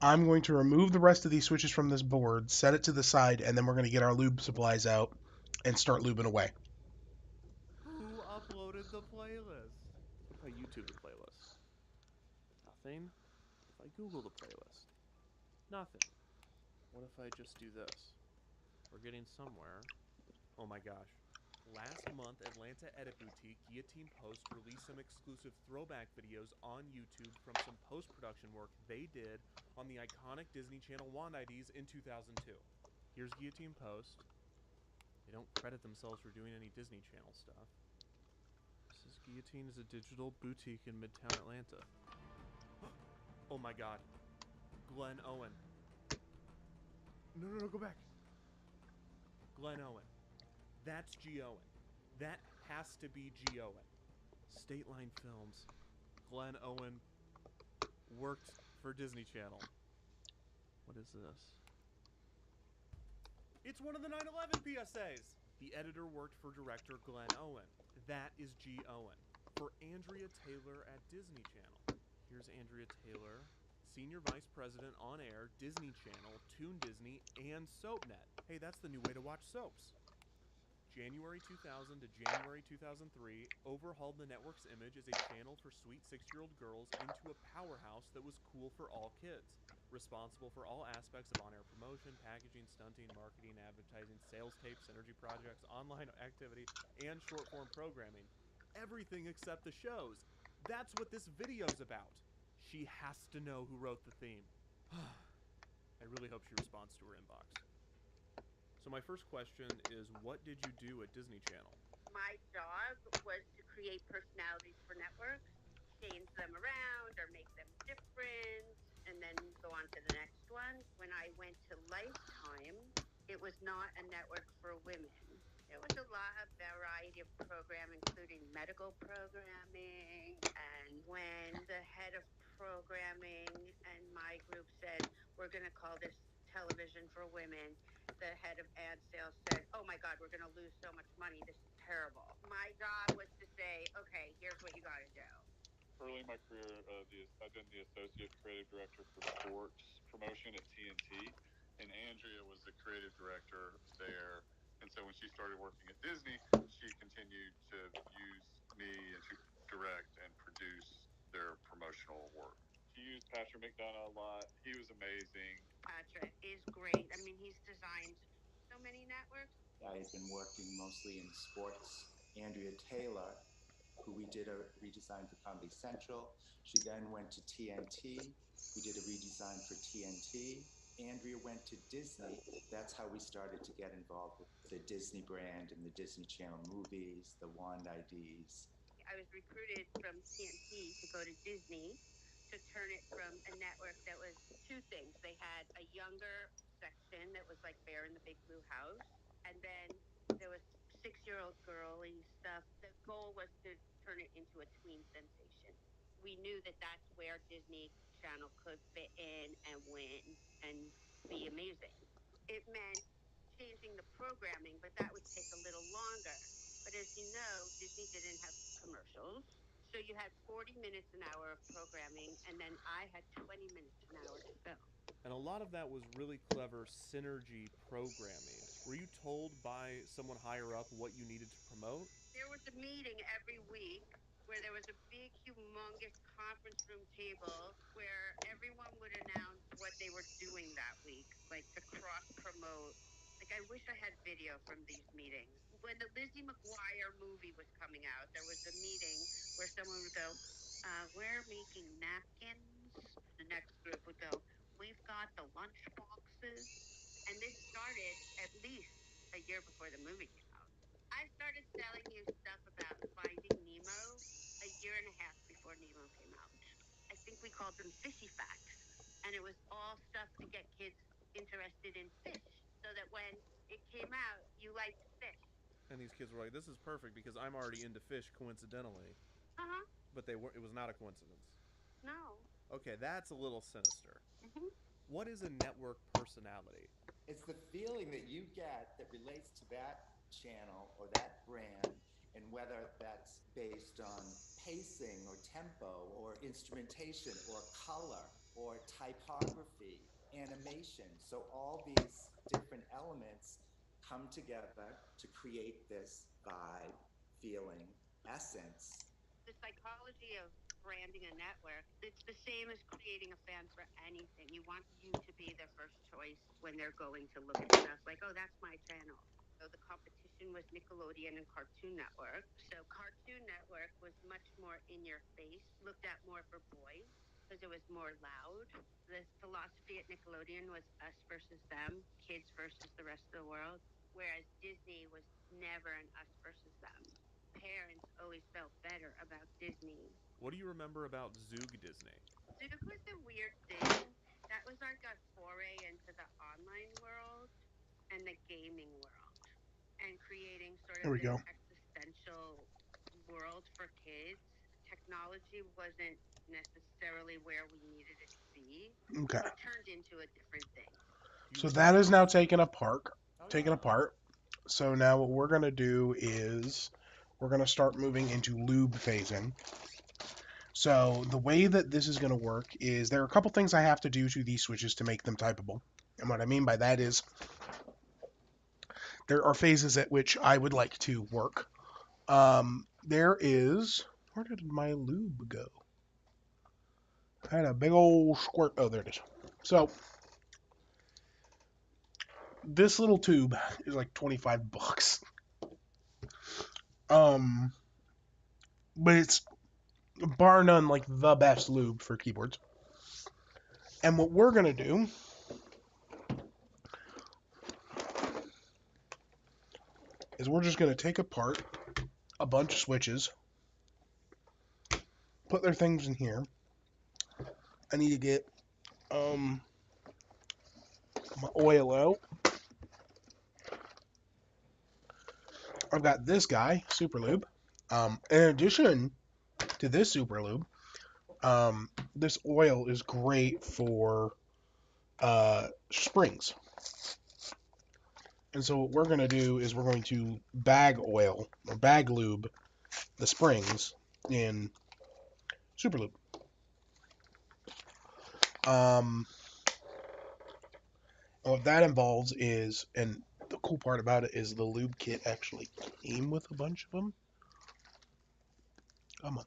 I'm going to remove the rest of these switches from this board, set it to the side, and then we're going to get our lube supplies out and start lubing away. Who uploaded the playlist? What if I YouTube the playlist? Nothing. If I Google the playlist? Nothing. What if I just do this? We're getting somewhere. Oh my gosh. Last month, Atlanta Edit Boutique Guillotine Post released some exclusive throwback videos on YouTube from some post-production work they did on the iconic Disney Channel Wand IDs in 2002. Here's Guillotine Post. They don't credit themselves for doing any Disney Channel stuff. This is Guillotine is a digital boutique in Midtown Atlanta. Oh my god. Glenn Owen. No, go back. Glenn Owen. That's G. Owen. That has to be G. Owen. State Line Films. Glenn Owen worked for Disney Channel. What is this? It's one of the 9/11 PSAs. The editor worked for director Glenn Owen. That is G. Owen. For Andrea Taylor at Disney Channel. Here's Andrea Taylor, Senior Vice President on Air, Disney Channel, Toon Disney, and SoapNet. Hey, that's the new way to watch soaps. January 2000 to January 2003, overhauled the network's image as a channel for sweet 6-year-old girls into a powerhouse that was cool for all kids. Responsible for all aspects of on-air promotion, packaging, stunting, marketing, advertising, sales tapes, synergy projects, online activity, and short-form programming. Everything except the shows. That's what this video's about. She has to know who wrote the theme. I really hope she responds to her inbox. So my first question is, what did you do at Disney Channel? My job was to create personalities for networks, change them around or make them different, and then go on to the next one. When I went to Lifetime, it was not a network for women. There was a lot of variety of program, including medical programming. And when the head of programming and my group said, we're going to call this television for women, the head of ad sales said, oh my God, we're going to lose so much money. This is terrible. My job was to say, okay, here's what you got to do. Early in my career, I've been the associate creative director for sports promotion at TNT, and Andrea was the creative director there. And so when she started working at Disney, she continued to use me and to direct and produce their promotional work. She used Patrick McDonough a lot. He was amazing. Patrick is great. I mean, he's designed so many networks. I've been working mostly in sports. Andrea Taylor, who we did a redesign for Comedy Central. She then went to TNT. We did a redesign for TNT. Andrea went to Disney. That's how we started to get involved with the Disney brand and the Disney Channel movies, the Wand IDs. I was recruited from TNT to go to Disney to turn it from a network that was two things. They had a younger section that was like Bear in the Big Blue House, and then there was 6-year-old girly stuff. The goal was to turn it into a tween sensation. We knew that that's where Disney Channel could fit in and win and be amazing. It meant changing the programming, but that would take a little longer. But as you know, Disney didn't have commercials. So you had 40 minutes an hour of programming, and then I had 20 minutes an hour to film. And a lot of that was really clever synergy programming. Were you told by someone higher up what you needed to promote? There was a meeting every week where there was a big, humongous conference room table where everyone would announce what they were doing that week, like to cross-promote. Like, I wish I had video from these meetings. When the Lizzie McGuire movie was coming out, there was a meeting where someone would go, we're making napkins. The next group would go, we've got the lunch boxes. And this started at least a year before the movie came out. I started selling you stuff about Finding Nemo a year and a half before Nemo came out. I think we called them fishy facts. And it was all stuff to get kids interested in fish so that when it came out, you liked fish. And these kids were like, "This is perfect because I'm already into fish coincidentally." Uh-huh. But they were. It was not a coincidence. No. Okay, that's a little sinister. Mm-hmm. What is a network personality? It's the feeling that you get that relates to that channel or that brand, and whether that's based on pacing or tempo or instrumentation or color or typography, animation. So all these different elements come together to create this vibe, feeling, essence. The psychology of branding a network, it's the same as creating a fan for anything. You want you to be their first choice when they're going to look at stuff like, oh, that's my channel. So the competition was Nickelodeon and Cartoon Network. So Cartoon Network was much more in your face, looked at more for boys because it was more loud. The philosophy at Nickelodeon was us versus them, kids versus the rest of the world. Whereas Disney was never an us versus them. Parents always felt better about Disney. What do you remember about Zoog Disney? Zoog was a weird thing. That was like a foray into the online world and the gaming world and creating sort There of we this go. existential world for kids. Technology wasn't necessarily where we needed it to be. Okay. It turned into a different thing. So that is now taken apart. So now what we're going to do is we're going to start moving into lube phasing. So the way that this is going to work is there are a couple things I have to do to these switches to make them typable. And what I mean by that is there are phases at which I would like to work. There is... Where did my lube go? I had a big old squirt. Oh, there it is. So this little tube is like $25. But it's bar none like the best lube for keyboards. And what we're gonna do is we're just gonna take apart a bunch of switches, put their things in here. I need to get my oil out. I've got this guy, Super Lube. In addition to this Super Lube, this oil is great for springs. And so what we're going to do is we're going to bag oil or bag lube the springs in Super Lube. What that involves is, and the cool part about it is the lube kit actually came with a bunch of them. Come on.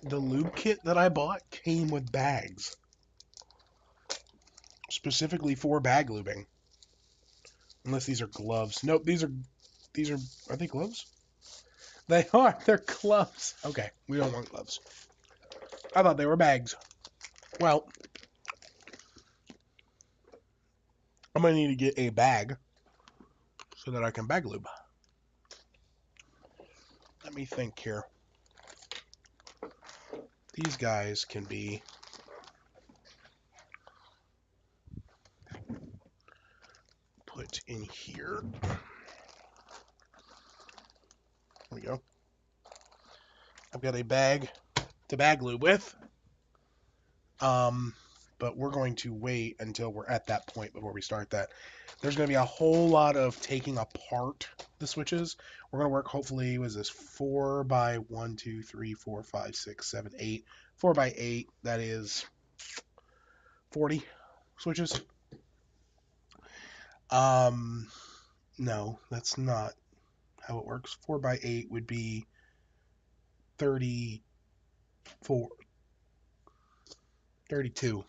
The lube kit that I bought came with bags. Specifically for bag lubing. Unless these are gloves. Nope, these are, are they gloves? They are, they're gloves. Okay, we don't want gloves. I thought they were bags. Well, I'm going to need to get a bag so that I can bag lube. Let me think here. These guys can be put in here. There we go. I've got a bag to bag lube with. But we're going to wait until we're at that point before we start that. There's going to be a whole lot of taking apart the switches. We're going to work, hopefully, was this 4 by 1, 2, 3, 4, 5, 6, 7, 8. 4 by 8, that is 40 switches. No, that's not how it works. 4 by 8 would be 34, 32.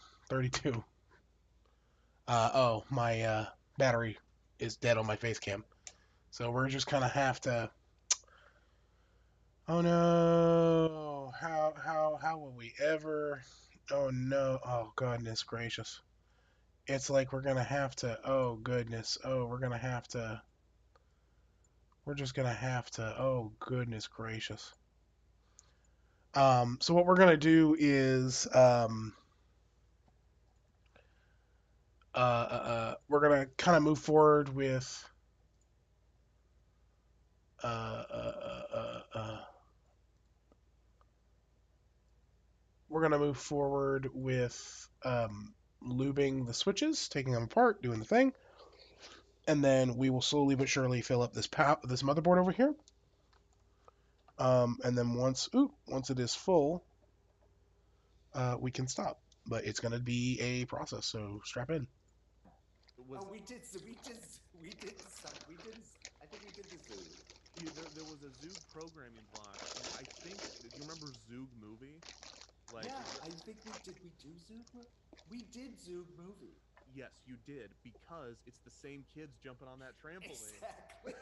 Oh, my battery is dead on my face cam. So we're just kind of have to... Oh no! How will we ever Oh no. Oh goodness gracious. It's like we're gonna have to. Oh goodness. Oh, we're gonna have to. We're just gonna have to. Oh goodness gracious. So what we're gonna do is we're gonna kind of move forward with uh, uh, uh, uh, we're gonna move forward with lubing the switches, taking them apart, doing the thing, and then we will slowly but surely fill up this motherboard over here. And then once it is full, we can stop. But it's gonna be a process, so strap in. Oh, we did. I think we did the zoo. There was a Zoog programming block, and I think. Do you remember Zoog movie? Like, yeah, I think we did. We do Zoog movie. We did Zoog movie. Yes, you did, because it's the same kids jumping on that trampoline. Exactly.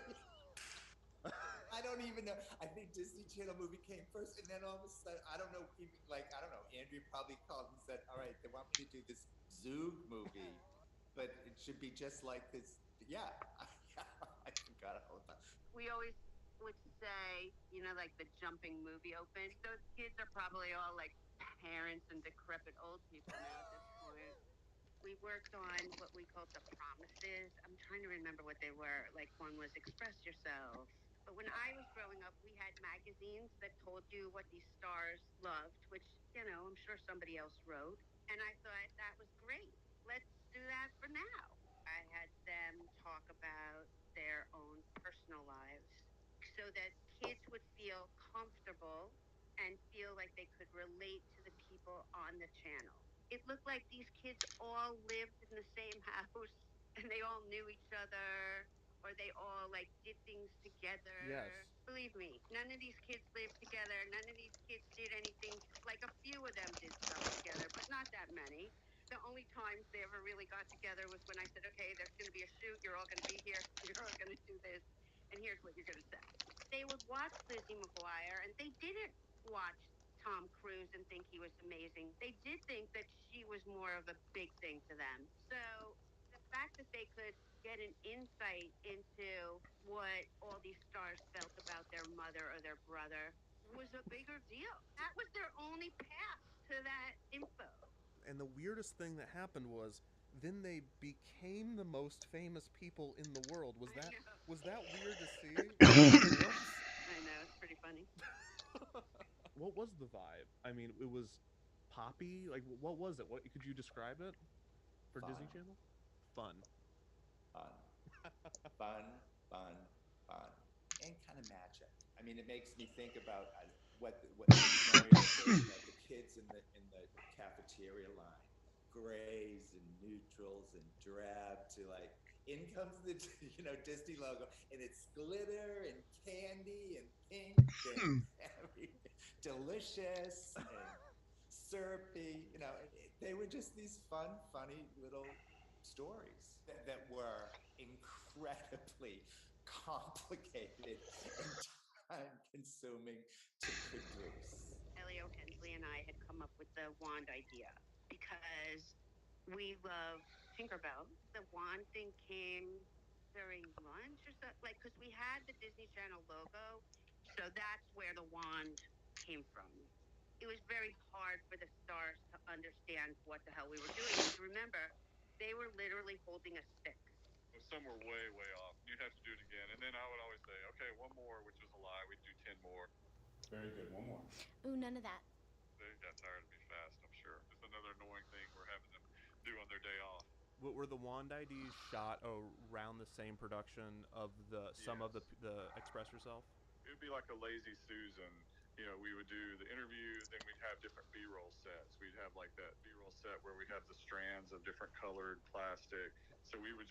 I don't even know. I think Disney Channel movie came first, and then all of a sudden, I don't know. Even I don't know. Andrea probably called and said, "All right, they want me to do this Zoog movie, but it should be just like this." Yeah, I forgot all about. We always would say, like the jumping movie open. Those kids are probably all like parents and decrepit old people now at this point. We worked on what we called the promises. I'm trying to remember what they were. Like one was express yourself. But when I was growing up, we had magazines that told you what these stars loved, which, I'm sure somebody else wrote. And I thought that was great. Let's do that for now. I had them talk about their own personal lives so that kids would feel comfortable and feel like they could relate to the people on the channel. It looked like these kids all lived in the same house and they all knew each other, or they all like did things together. Yes. Believe me, none of these kids lived together. None of these kids did anything. Like a few of them did stuff together, but not that many. The only times they ever really got together was when I said, okay, there's going to be a shoot. You're all going to be here. You're all going to do this. And here's what you're going to say. They would watch Lizzie McGuire, and they didn't watch Tom Cruise and think he was amazing. They did think that she was more of a big thing to them. So the fact that they could get an insight into what all these stars felt about their mother or their brother was a bigger deal. That was their only path to that info. And the weirdest thing that happened was then they became the most famous people in the world. Was that weird to see? I know, it's pretty funny. What was the vibe? I mean, it was poppy. Like, what was it? What could you describe it for Fun. Disney Channel? Fun. Fun, and kind of magic. I mean, it makes me think about what the scenario of the kids in the cafeteria line, grays and neutrals and drab, to like in comes the Disney logo, and it's glitter and candy and pink and delicious and syrupy. They were just these fun, funny little stories that were incredibly complicated and time consuming to produce. Elio Hensley and I had come up with the wand idea because we love Tinkerbell. The wand thing came during lunch or something, like, because we had the Disney Channel logo, so that's where the wand came from. It was very hard for the stars to understand what the hell we were doing. Because remember, they were literally holding a stick. Some were way, way off. You'd have to do it again. And then I would always say, okay, one more, which was a lie. We'd do 10 more. Very good. One more. Ooh, none of that. They got tired of me fast, I'm sure. It's another annoying thing we're having them do on their day off. Were the wand IDs shot around the same production of some of the Express Yourself? It would be like a Lazy Susan. We would do the interviews, then we'd have different B-roll sets. We'd have like that B-roll set where we have the strands of different colored plastic. So we would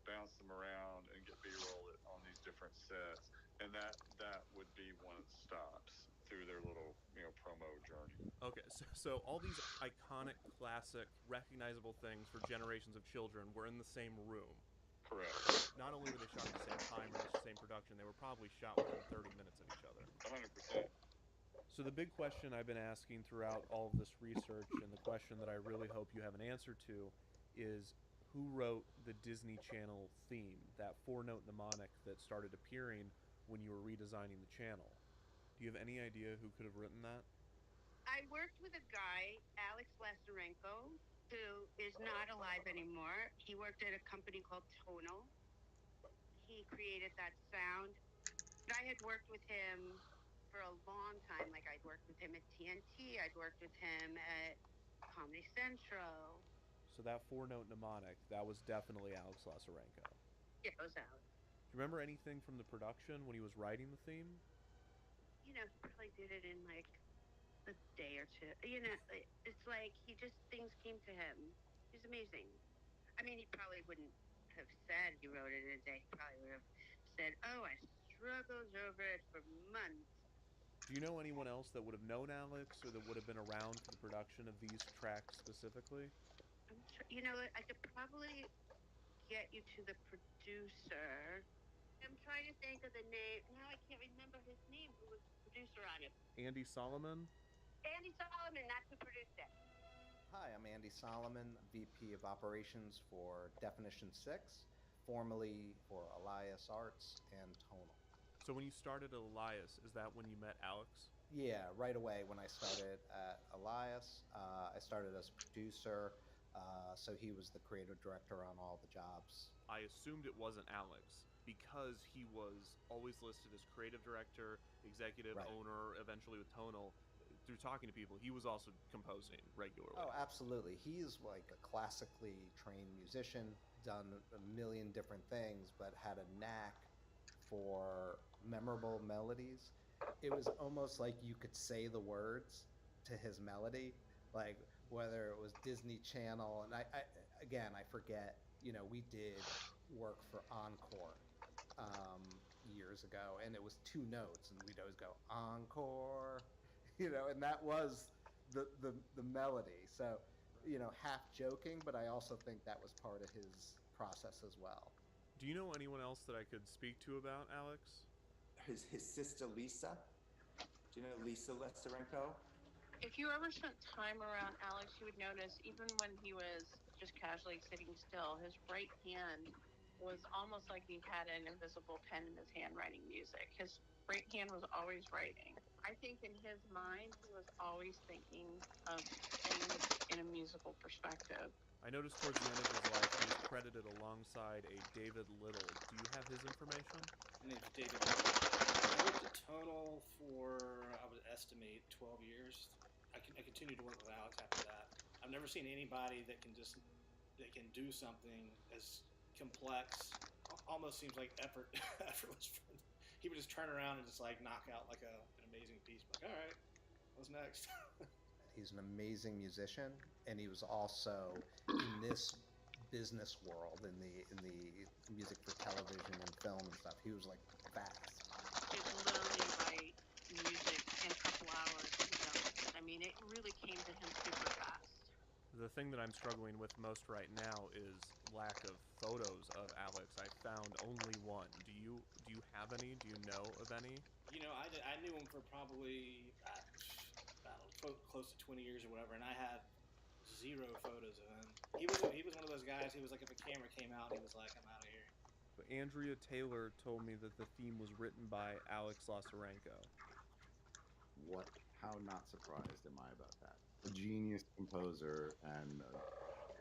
bounce them around and get B-roll on these different sets. And that would be one of the stops through their little, promo journey. Okay, so all these iconic, classic, recognizable things for generations of children were in the same room. Correct. Not only were they shot at the same time or the same production, they were probably shot within 30 minutes of each other. 100%. So the big question I've been asking throughout all of this research, and the question that I really hope you have an answer to, is who wrote the Disney Channel theme, that four-note mnemonic that started appearing when you were redesigning the channel? Do you have any idea who could have written that? I worked with a guy, Alex Lazarenko, who is not alive anymore. He worked at a company called Tonal. He created that sound. I had worked with him for a long time. Like, I'd worked with him at TNT. I'd worked with him at Comedy Central. So that four-note mnemonic, that was definitely Alex Lazarenko. Yeah, it was Alex. Do you remember anything from the production when he was writing the theme? You know, he probably did it in like a day or two. You know, it's like things came to him. He's amazing. I mean, he probably wouldn't have said he wrote it in a day. He probably would have said, "Oh, I struggled over it for months." Do you know anyone else that would have known Alex or that would have been around for the production of these tracks specifically? You know what? I could probably get you to the producer. I'm trying to think of the name. Now I can't remember his name. Who was the producer on it? Andy Solomon? Andy Solomon, that's who produced it. Hi, I'm Andy Solomon, VP of Operations for Definition 6, formerly for Elias Arts and Tonal. So when you started at Elias, is that when you met Alex? Yeah, right away when I started at Elias, I started as a producer, so he was the creative director on all the jobs. I assumed it wasn't Alex because he was always listed as creative director, executive owner, eventually with Tonal. Through talking to people, he was also composing regularly. Oh, absolutely. He's like a classically trained musician, done a million different things, but had a knack for memorable melodies. It was almost like you could say the words to his melody, like whether it was Disney Channel. And I forget, we did work for Encore years ago, and it was two notes, and we'd always go, Encore. And that was the melody. So, half joking, but I also think that was part of his process as well. Do you know anyone else that I could speak to about Alex? His sister Lisa. Do you know Lisa Lazarenko? If you ever spent time around Alex, you would notice even when he was just casually sitting still, his right hand was almost like he had an invisible pen in his hand writing music. His right hand was always writing. I think in his mind, he was always thinking of things in a musical perspective. I noticed towards the end of his life he was credited alongside a David Little. Do you have his information? My name's David Little. I worked at Tonal for, I would estimate, 12 years. I continued to work with Alex after that. I've never seen anybody that can do something as complex. Almost seems like effortless. He would just turn around and just like knock out like an amazing piece. Like, all right, what's next? He's an amazing musician, and he was also in this business world, in the music for television and film and stuff. He was like fast. He could literally write music in a couple hours. I mean, it really came to him super fast. The thing that I'm struggling with most right now is lack of photos of Alex. I found only one. Do you have any? Do you know of any? I knew him for probably close to 20 years or whatever, and I had zero photos of him. He was one of those guys who was like, if a camera came out, he was like, I'm out of here. But Andrea Taylor told me that the theme was written by Alex Lazarenko. How not surprised am I about that? A genius composer and a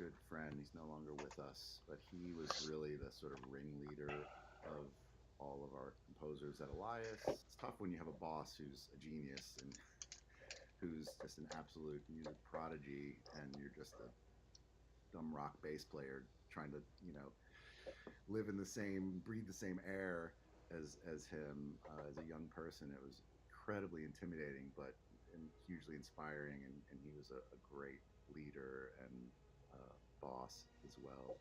good friend. He's no longer with us, but he was really the sort of ringleader of all of our composers at Elias. It's tough when you have a boss who's a genius and who's just an absolute music prodigy, and you're just a dumb rock bass player trying to, live in the same, breathe the same air as him as a young person. It was incredibly intimidating, but hugely inspiring, and he was a great leader and boss as well.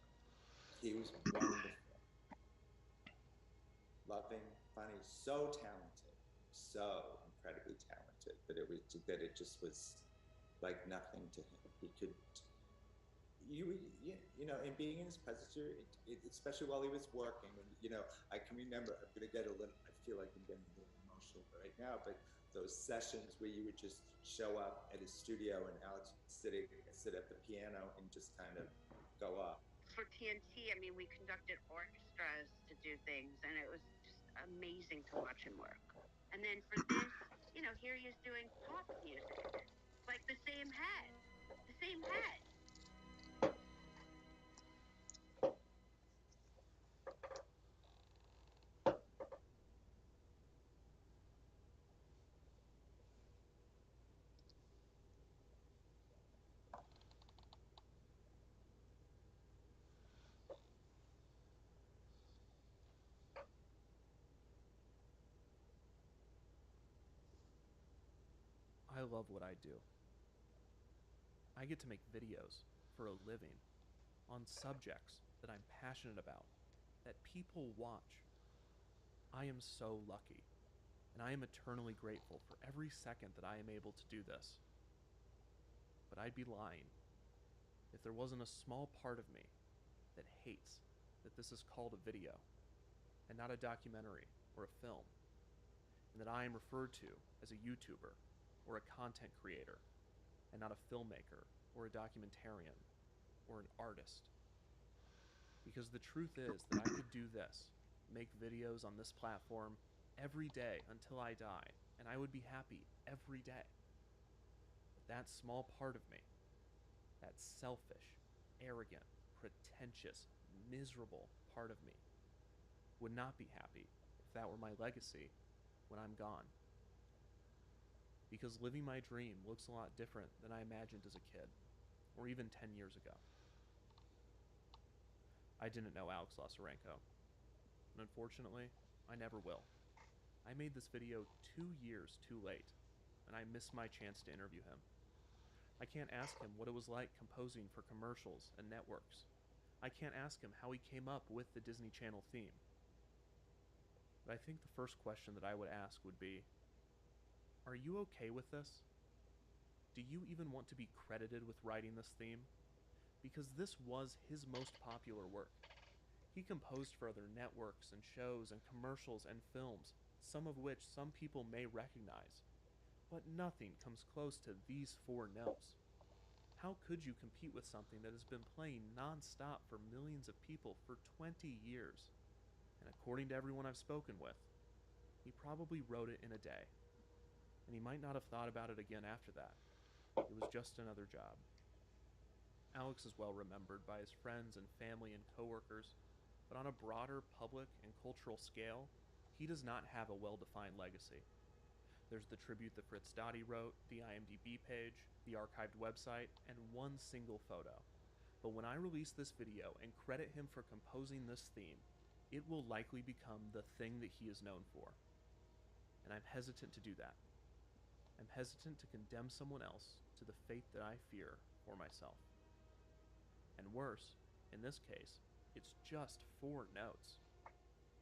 He was wonderful, loving, funny, so talented, so incredibly talented that it just was like nothing to him. He could, and being in his presence, especially while he was working, and I can remember. I'm gonna get a little. I feel like I'm getting a little emotional right now, but those sessions where you would just show up at his studio and Alex would sit at the piano and just kind of go up. For TNT, I mean, we conducted orchestras to do things, and it was just amazing to watch him work. And then for this, you know, here he is doing pop music, like the same head, the same head. I love what I do. I get to make videos for a living on subjects that I'm passionate about, that people watch. I am so lucky, and I am eternally grateful for every second that I am able to do this. But I'd be lying if there wasn't a small part of me that hates that this is called a video and not a documentary or a film, and that I am referred to as a YouTuber or a content creator and not a filmmaker or a documentarian or an artist. Because the truth is that I could do this, make videos on this platform every day until I die, and I would be happy every day. But that small part of me, that selfish, arrogant, pretentious, miserable part of me, would not be happy if that were my legacy when I'm gone. Because living my dream looks a lot different than I imagined as a kid, or even 10 years ago. I didn't know Alex Lasarenko, and unfortunately, I never will. I made this video 2 years too late, and I missed my chance to interview him. I can't ask him what it was like composing for commercials and networks. I can't ask him how he came up with the Disney Channel theme. But I think the first question that I would ask would be, are you okay with this? Do you even want to be credited with writing this theme? Because this was his most popular work. He composed for other networks and shows and commercials and films, some of which some people may recognize. But nothing comes close to these 4 notes. How could you compete with something that has been playing non-stop for millions of people for 20 years? And according to everyone I've spoken with, he probably wrote it in a day. And he might not have thought about it again after that. It was just another job. Alex is well remembered by his friends and family and coworkers, but on a broader public and cultural scale, he does not have a well-defined legacy. There's the tribute that Fritz Dottie wrote, the IMDb page, the archived website, and one single photo. But when I release this video and credit him for composing this theme, it will likely become the thing that he is known for. And I'm hesitant to do that. I'm hesitant to condemn someone else to the fate that I fear for myself. And worse, in this case, it's just 4 notes.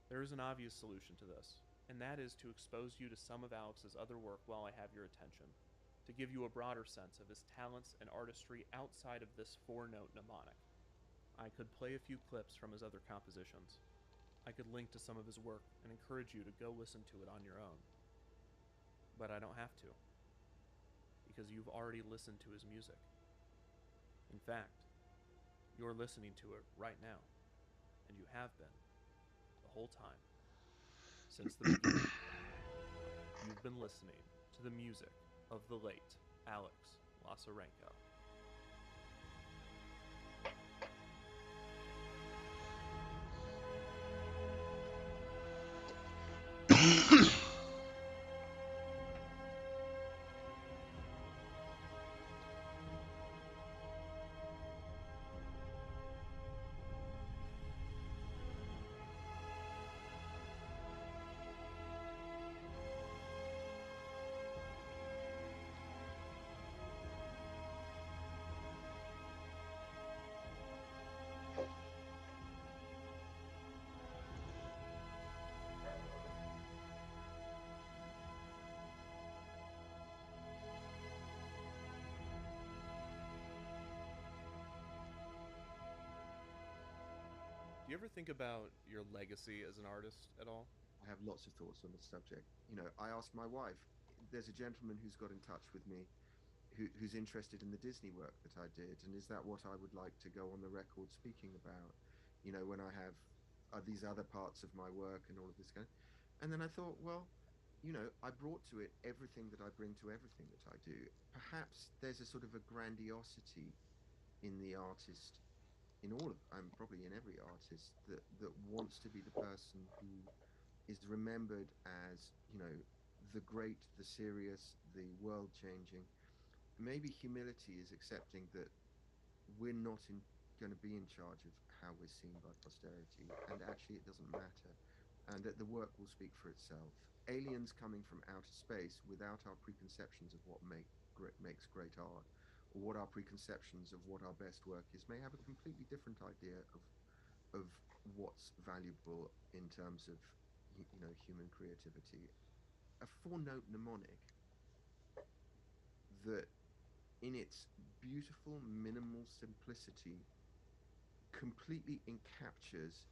There is an obvious solution to this, and that is to expose you to some of Alex's other work while I have your attention, to give you a broader sense of his talents and artistry outside of this 4-note mnemonic. I could play a few clips from his other compositions. I could link to some of his work and encourage you to go listen to it on your own. But I don't have to, because you've already listened to his music. In fact, you're listening to it right now, and you have been the whole time, since the beginning. You've been listening to the music of the late Alex Lasarenko. Do you ever think about your legacy as an artist at all? I have lots of thoughts on the subject. You know, I asked my wife, there's a gentleman who's got in touch with me who's interested in the Disney work that I did, and is that what I would like to go on the record speaking about? You know, when I have these other parts of my work and all of this kind of, and then I thought, well, you know, I brought to it everything that I bring to everything that I do. Perhaps there's a sort of a grandiosity in the artist, in all of, probably in every artist, that wants to be the person who is remembered as, you know, the great, the serious, the world-changing. Maybe humility is accepting that we're not going to be in charge of how we're seen by posterity, and actually it doesn't matter, and that the work will speak for itself. Aliens coming from outer space without our preconceptions of what makes great art, or what our preconceptions of what our best work is, may have a completely different idea of what's valuable in terms of, you know, human creativity. A four-note mnemonic that, in its beautiful, minimal simplicity, completely encaptures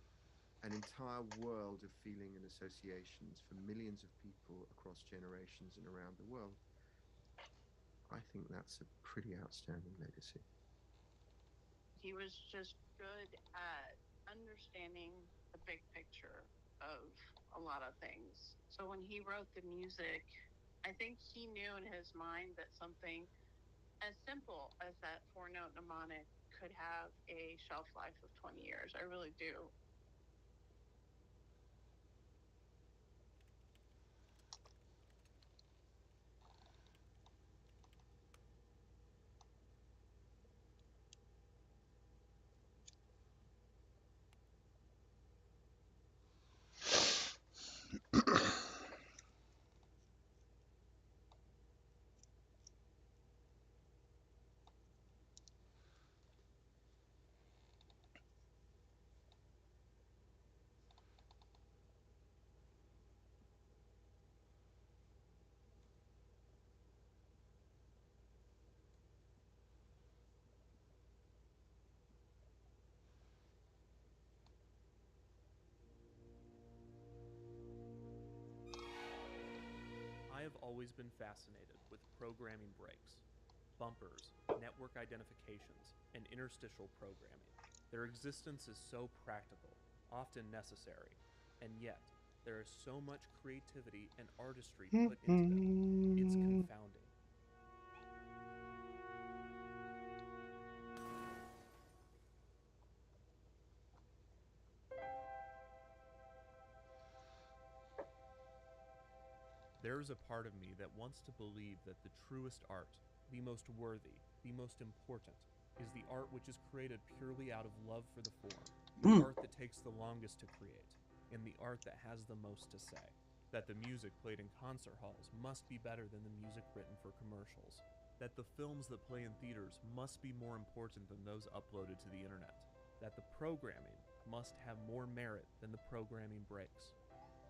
an entire world of feeling and associations for millions of people across generations and around the world. I think that's a pretty outstanding legacy. He was just good at understanding the big picture of a lot of things. So when he wrote the music, I think he knew in his mind that something as simple as that four-note mnemonic could have a shelf life of 20 years. I really do. I have always been fascinated with programming breaks, bumpers, network identifications, and interstitial programming. Their existence is so practical, often necessary, and yet there is so much creativity and artistry put into them. It's confounding. There is a part of me that wants to believe that the truest art, the most worthy, the most important, is the art which is created purely out of love for the form, the art that takes the longest to create, and the art that has the most to say. That the music played in concert halls must be better than the music written for commercials. That the films that play in theaters must be more important than those uploaded to the internet. That the programming must have more merit than the programming breaks.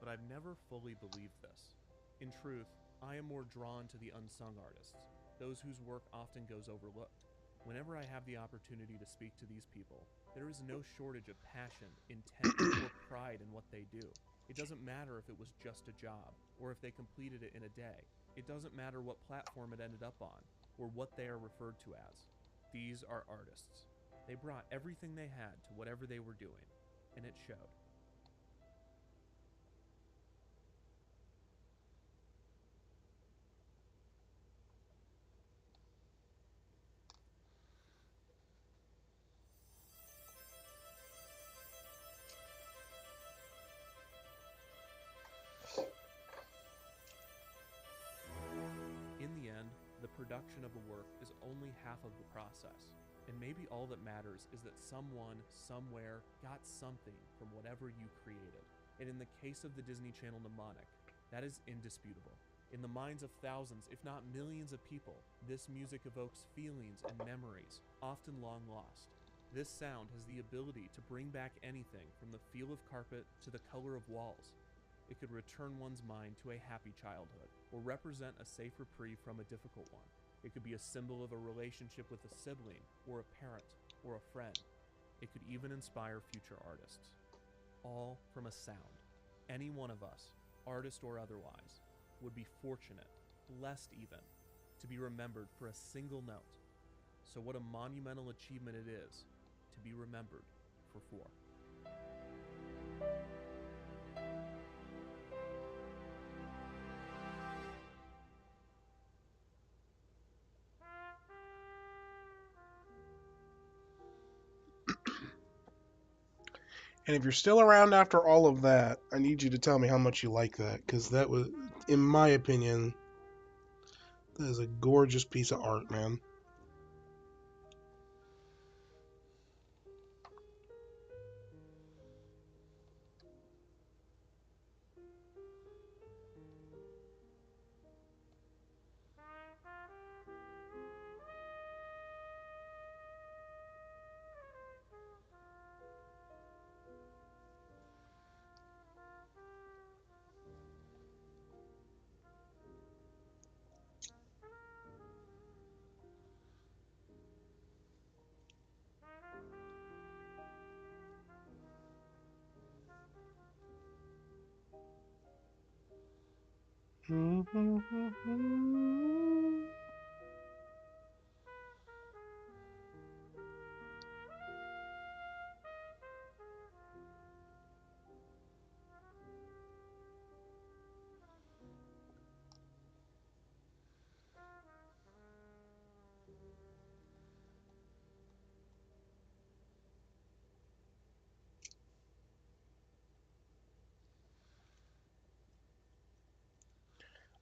But I've never fully believed this. In truth, I am more drawn to the unsung artists, those whose work often goes overlooked. Whenever I have the opportunity to speak to these people, there is no shortage of passion, intent, or pride in what they do. It doesn't matter if it was just a job, or if they completed it in a day. It doesn't matter what platform it ended up on, or what they are referred to as. These are artists. They brought everything they had to whatever they were doing, and it showed. In the end, the production of a work is only half of the process, and maybe all that matters is that someone, somewhere, got something from whatever you created. And in the case of the Disney Channel mnemonic, that is indisputable. In the minds of thousands, if not millions of people, this music evokes feelings and memories, often long lost. This sound has the ability to bring back anything from the feel of carpet to the color of walls. It could return one's mind to a happy childhood, or represent a safe reprieve from a difficult one. It could be a symbol of a relationship with a sibling, or a parent, or a friend. It could even inspire future artists. All from a sound. Any one of us, artist or otherwise, would be fortunate blessed even, to be remembered for a single note. So what a monumental achievement it is to be remembered for 4. And if you're still around after all of that, I need you to tell me how much you like that, because that was, in my opinion, that is a gorgeous piece of art, man.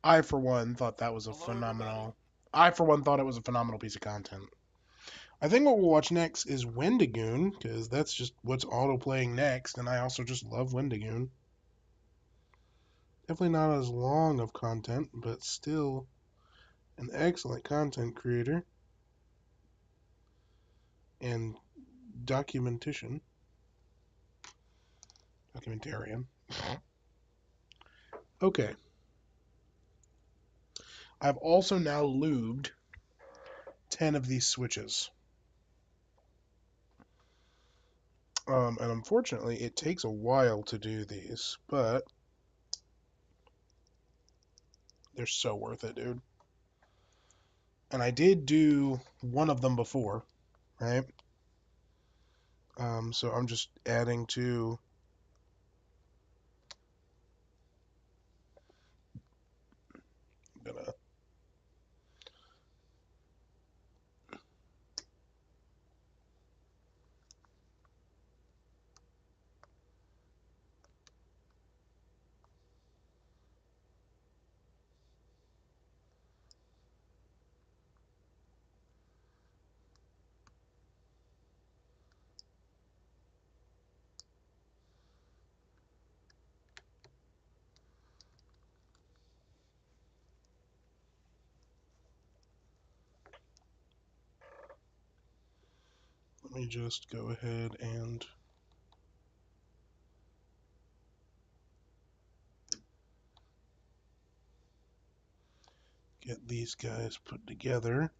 I, for one, thought that was a phenomenal. I, for one, thought it was a phenomenal piece of content. I think what we'll watch next is Wendigoon, because that's just what's auto playing next, and I also just love Wendigoon. Definitely not as long of content, but still an excellent content creator and documentarian. Okay. I've also now lubed 10 of these switches. And unfortunately, it takes a while to do these, but they're so worth it, dude. And I did do one of them before, right? So I'm just adding to. I'm gonna. Let me just go ahead and get these guys put together.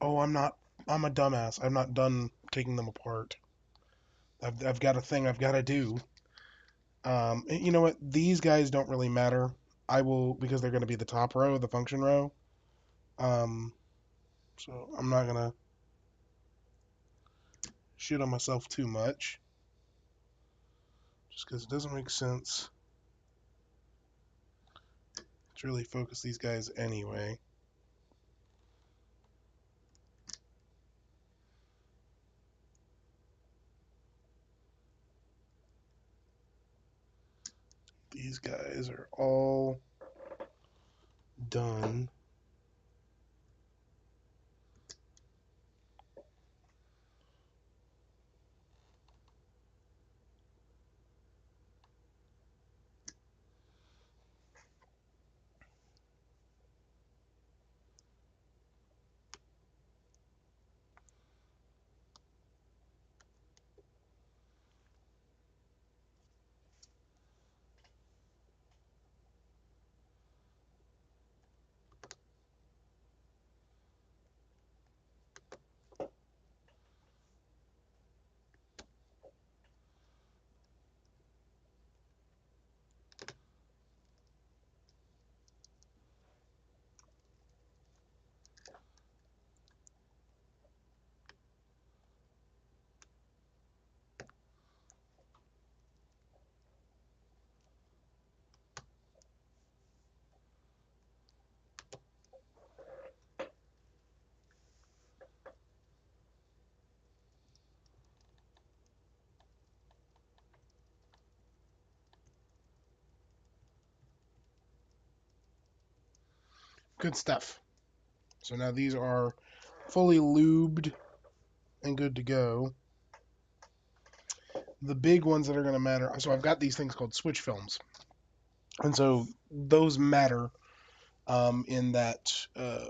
Oh, I'm not. I'm a dumbass. I'm not done taking them apart. I've got a thing I've got to do. You know what? These guys don't really matter. I will, because they're going to be the top row, the function row. So I'm not going to shit on myself too much. Just because it doesn't make sense to really focus these guys anyway. These guys are all done. Good stuff. So now these are fully lubed and good to go. The big ones that are going to matter. So I've got these things called switch films, and so those matter in that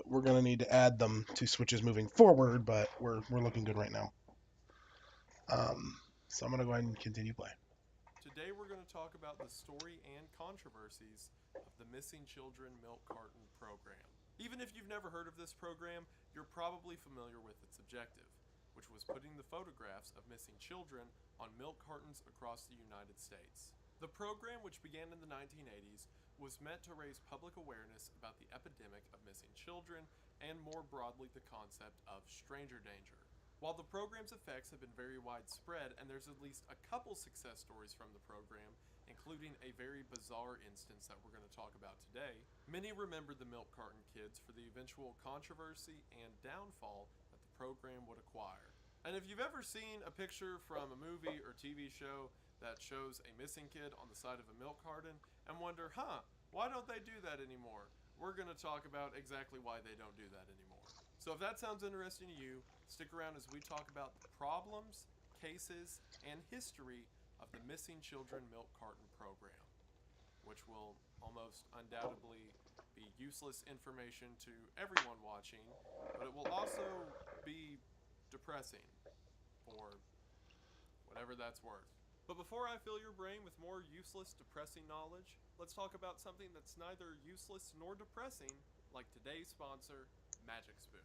we're going to need to add them to switches moving forward, but we're looking good right now. So I'm going to go ahead and continue play. Today we're going to talk about the story and controversies of the Missing Children Milk Carton program. Even if you've never heard of this program, you're probably familiar with its objective, which was putting the photographs of missing children on milk cartons across the United States. The program, which began in the 1980s, was meant to raise public awareness about the epidemic of missing children and more broadly the concept of stranger danger. While the program's effects have been very widespread, and there's at least a couple success stories from the program, including a very bizarre instance that we're going to talk about today, many remember the milk carton kids for the eventual controversy and downfall that the program would acquire. And if you've ever seen a picture from a movie or TV show that shows a missing kid on the side of a milk carton and wonder, why don't they do that anymore? We're going to talk about exactly why they don't do that anymore. So if that sounds interesting to you, stick around as we talk about the problems, cases, and history of the Missing Children Milk Carton program, which will almost undoubtedly be useless information to everyone watching, but it will also be depressing for whatever that's worth. But before I fill your brain with more useless, depressing knowledge, let's talk about something that's neither useless nor depressing, like today's sponsor, Magic Spoon.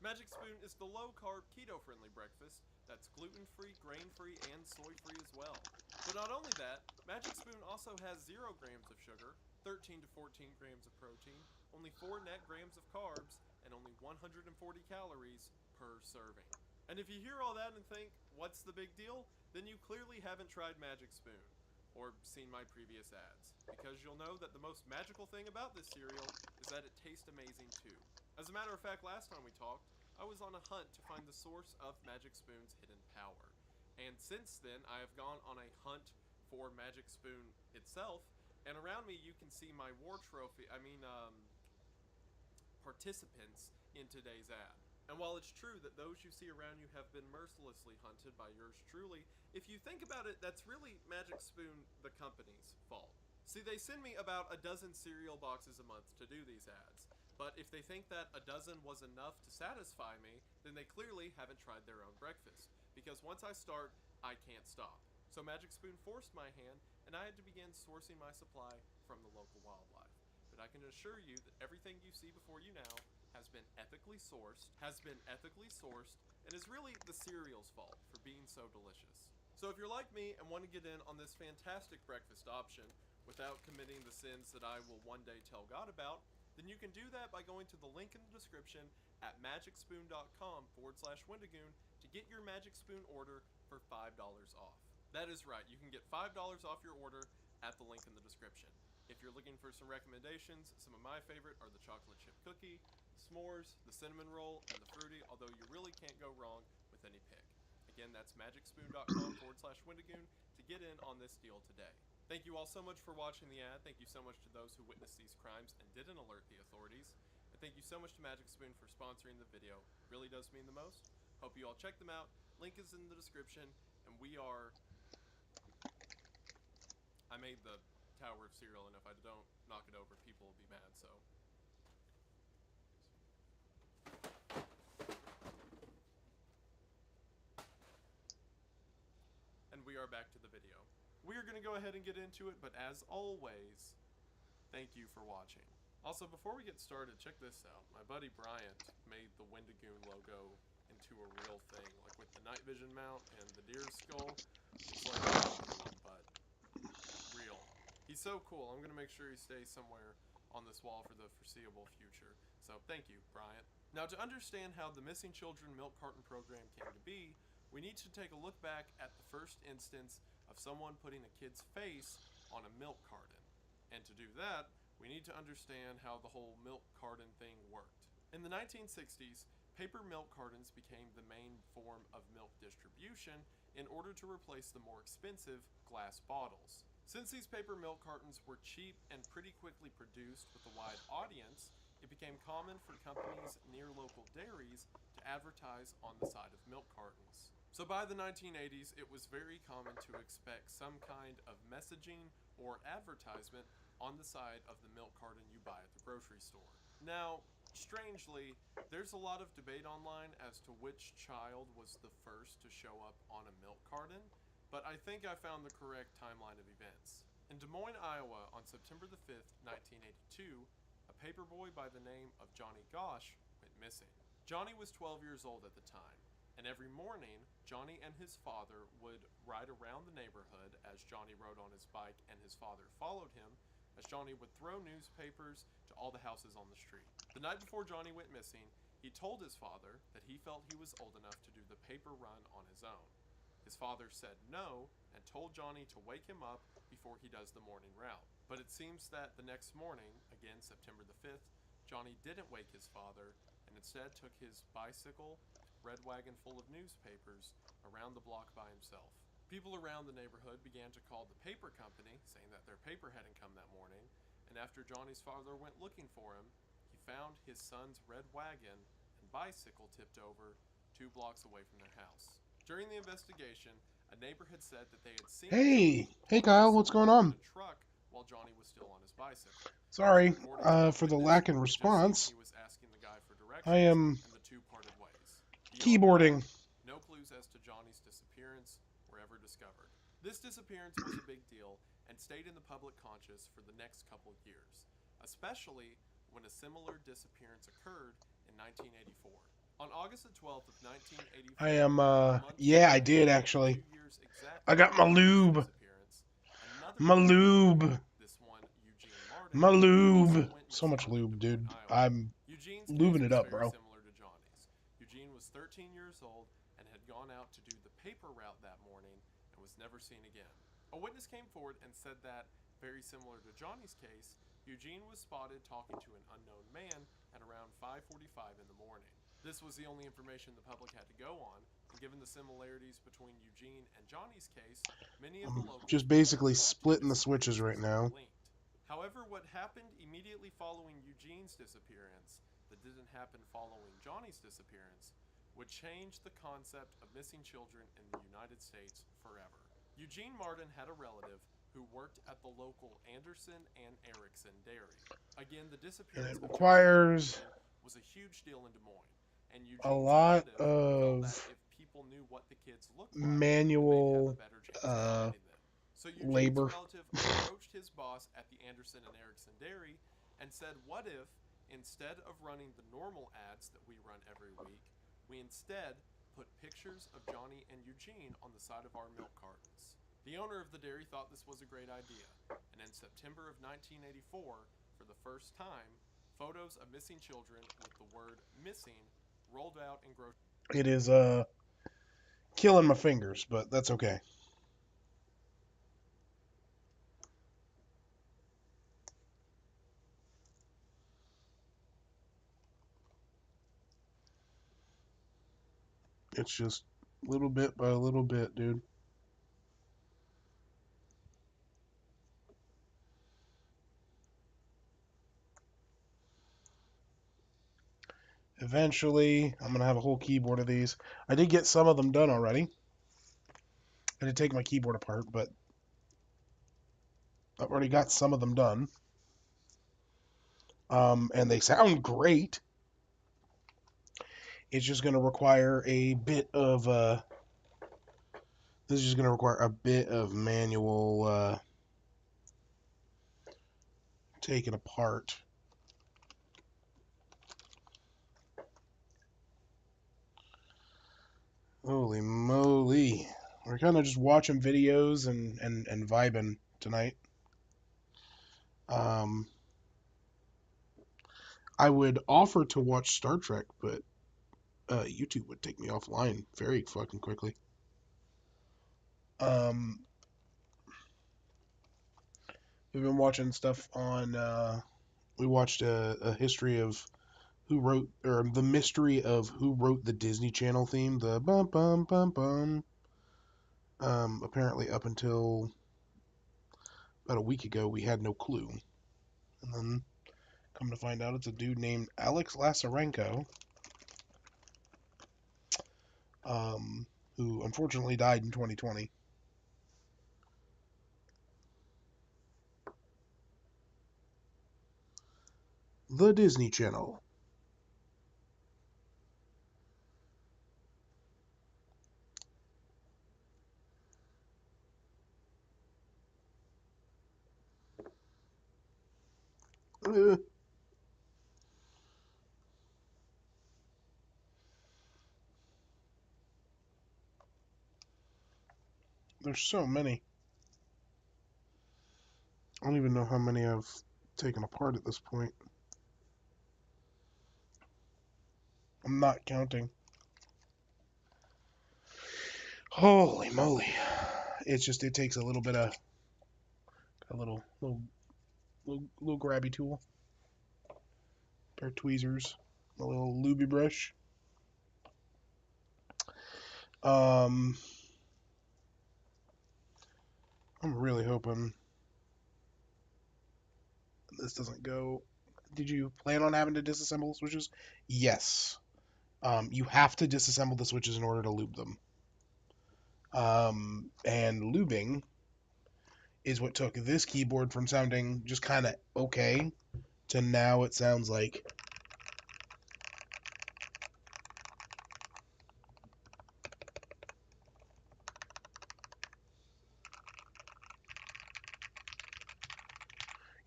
Magic Spoon is the low-carb, keto-friendly breakfast that's gluten-free, grain-free, and soy-free as well. But not only that, Magic Spoon also has 0 grams of sugar, 13 to 14 grams of protein, only 4 net grams of carbs, and only 140 calories per serving. And if you hear all that and think, what's the big deal? Then you clearly haven't tried Magic Spoon, or seen my previous ads, because you'll know that the most magical thing about this cereal is that it tastes amazing too. As a matter of fact, last time we talked, I was on a hunt to find the source of Magic Spoon's hidden power. And since then, I have gone on a hunt for Magic Spoon itself, and around me you can see my participants in today's ad. And while it's true that those you see around you have been mercilessly hunted by yours truly, if you think about it, that's really Magic Spoon, the company's, fault. See, they send me about a dozen cereal boxes a month to do these ads. But if they think that a dozen was enough to satisfy me, then they clearly haven't tried their own breakfast. Because once I start, I can't stop. So Magic Spoon forced my hand, and I had to begin sourcing my supply from the local wildlife. But I can assure you that everything you see before you now has been ethically sourced, and is really the cereal's fault for being so delicious. So if you're like me and want to get in on this fantastic breakfast option without committing the sins that I will one day tell God about, then you can do that by going to the link in the description at magicspoon.com/Wendigoon to get your Magic Spoon order for $5 off. That is right, you can get $5 off your order at the link in the description. If you're looking for some recommendations, some of my favorite are the chocolate chip cookie, the s'mores, the cinnamon roll, and the fruity, although you really can't go wrong with any pick. Again, that's magicspoon.com/Wendigoon to get in on this deal today. Thank you all so much for watching the ad. Thank you so much to those who witnessed these crimes and didn't alert the authorities. And thank you so much to Magic Spoon for sponsoring the video. It really does mean the most. Hope you all check them out. Link is in the description. And I made the tower of cereal, and if I don't knock it over, people will be mad, so. And we are back to the video. We are going to go ahead and get into it, but as always, thank you for watching. Also, before we get started, check this out. My buddy Bryant made the Wendigoon logo into a real thing, like with the night vision mount and the deer skull. It's like Wendigoon, but real. He's so cool. I'm going to make sure he stays somewhere on this wall for the foreseeable future. So thank you, Bryant. Now, to understand how the Missing Children Milk Carton program came to be, we need to take a look back at the first instance of someone putting a kid's face on a milk carton. And to do that, we need to understand how the whole milk carton thing worked. In the 1960s, paper milk cartons became the main form of milk distribution in order to replace the more expensive glass bottles. Since these paper milk cartons were cheap and pretty quickly produced with a wide audience, it became common for companies near local dairies to advertise on the side of milk cartons. So by the 1980s, it was very common to expect some kind of messaging or advertisement on the side of the milk carton you buy at the grocery store. Now, strangely, there's a lot of debate online as to which child was the first to show up on a milk carton, but I think I found the correct timeline of events. In Des Moines, Iowa, on September the 5th, 1982, a paperboy by the name of Johnny Gosh went missing. Johnny was 12 years old at the time, and every morning, Johnny and his father would ride around the neighborhood as Johnny rode on his bike and his father followed him, as Johnny would throw newspapers to all the houses on the street. The night before Johnny went missing, he told his father that he felt he was old enough to do the paper run on his own. His father said no and told Johnny to wake him up before he does the morning route. But it seems that the next morning, again September the 5th, Johnny didn't wake his father and instead took his bicycle, red wagon full of newspapers, around the block by himself. People around the neighborhood began to call the paper company, saying that their paper hadn't come that morning, and after Johnny's father went looking for him, he found his son's red wagon and bicycle tipped over 2 blocks away from their house. During the investigation, a neighbor had said that they had seen Hey Kyle, what's going on? truck while Johnny was still on his bicycle. Sorry for the lack in response. He was asking the guy for I directions, am and the two parted ways. keyboarding. No clues as to Johnny's disappearance were ever discovered. This disappearance was a big deal and stayed in the public conscious for the next couple of years, especially when a similar disappearance occurred in 1984. On August the 12th of 1984, I am yeah, I did actually. I got my lube. My lube. My lube. So much lube, dude. I'm lubing it up, bro. Similar to Johnny's. Eugene was 13 years old and had gone out to do the paper route that morning and was never seen again. A witness came forward and said that, very similar to Johnny's case, Eugene was spotted talking to an unknown man at around 5:45 in the morning. This was the only information the public had to go on, and given the similarities between Eugene and Johnny's case, many of the locals Just basically splitting the switches right now. However, what happened immediately following Eugene's disappearance that didn't happen following Johnny's disappearance would change the concept of missing children in the United States forever. Eugene Martin had a relative who worked at the local Anderson and Erickson dairy. Again, the disappearance And it requires was a huge deal in Des Moines, and a lot of if people knew what the kids looked manual so labor. Relative approached his boss at the Anderson and Erickson dairy and said, what if, instead of running the normal ads that we run every week, we instead put pictures of Johnny and Eugene on the side of our milk cartons? The owner of the dairy thought this was a great idea, and in September of 1984, for the first time, photos of missing children with the word missing rolled out in grocery. It is killing my fingers, but that's okay. It's just little bit by little bit, dude. Eventually, I'm going to have a whole keyboard of these. I did get some of them done already. I did take my keyboard apart, but I've already got some of them done. And they sound great. It's just going to require a bit of this is just going to require a bit of manual taking apart. Holy moly. We're kind of just watching videos and vibing tonight. I would offer to watch Star Trek, but YouTube would take me offline very fucking quickly. We've been watching stuff on. We watched a history of who wrote, or the mystery of who wrote the Disney Channel theme, the bum bum bum bum. Apparently, up until about a week ago, we had no clue, and then Come to find out, it's a dude named Alex Lazarenko, who unfortunately died in 2020. The Disney Channel. Uh, there's so many. I don't even know how many I've taken apart at this point. I'm not counting. Holy moly. It's just, it takes a little bit of, a little grabby tool. Pair of tweezers. A little Lube brush. I'm really hoping this doesn't go. Did you plan on having to disassemble the switches? Yes. You have to disassemble the switches in order to lube them. And lubing is what took this keyboard from sounding just kind of okay to now it sounds like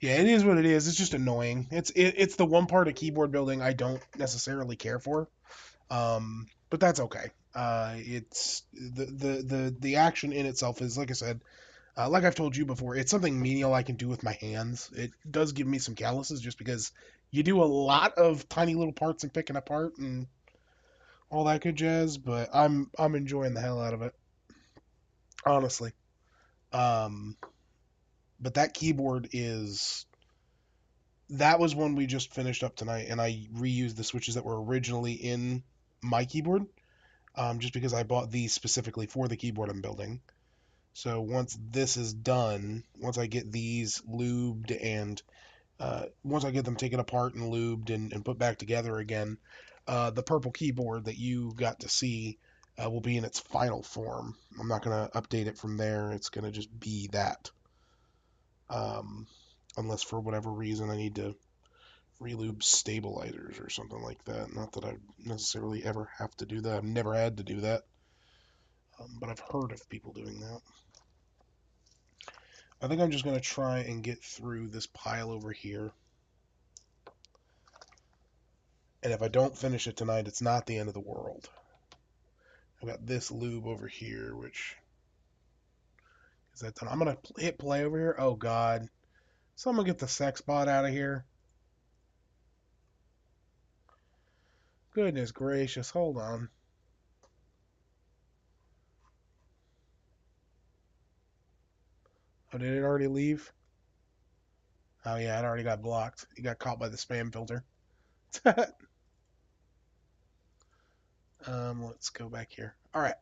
yeah, it is what it is. It's just annoying. It's the one part of keyboard building I don't necessarily care for. But that's okay. It's the action in itself is, like I said, like I've told you before, it's something menial I can do with my hands. It does give me some calluses just because you do a lot of tiny little parts and picking apart and all that good jazz. But I'm enjoying the hell out of it, honestly. Um, but that keyboard is that was one we just finished up tonight, and I reused the switches that were originally in my keyboard, just because I bought these specifically for the keyboard I'm building. So once this is done, once I get these lubed and once I get them taken apart and lubed and put back together again, the purple keyboard that you got to see will be in its final form. I'm not going to update it from there. It's going to just be that. Unless for whatever reason I need to relube stabilizers or something like that. Not that I necessarily ever have to do that. I've never had to do that. But I've heard of people doing that. I think I'm just going to try and get through this pile over here. And if I don't finish it tonight, it's not the end of the world. I've got this lube over here, which is that done. I'm going to hit play over here. Oh, God. Someone get the sex bot out of here. Goodness gracious. Hold on. Oh, did it already leave? Oh, yeah, it already got blocked. It got caught by the spam filter. Let's go back here. All right.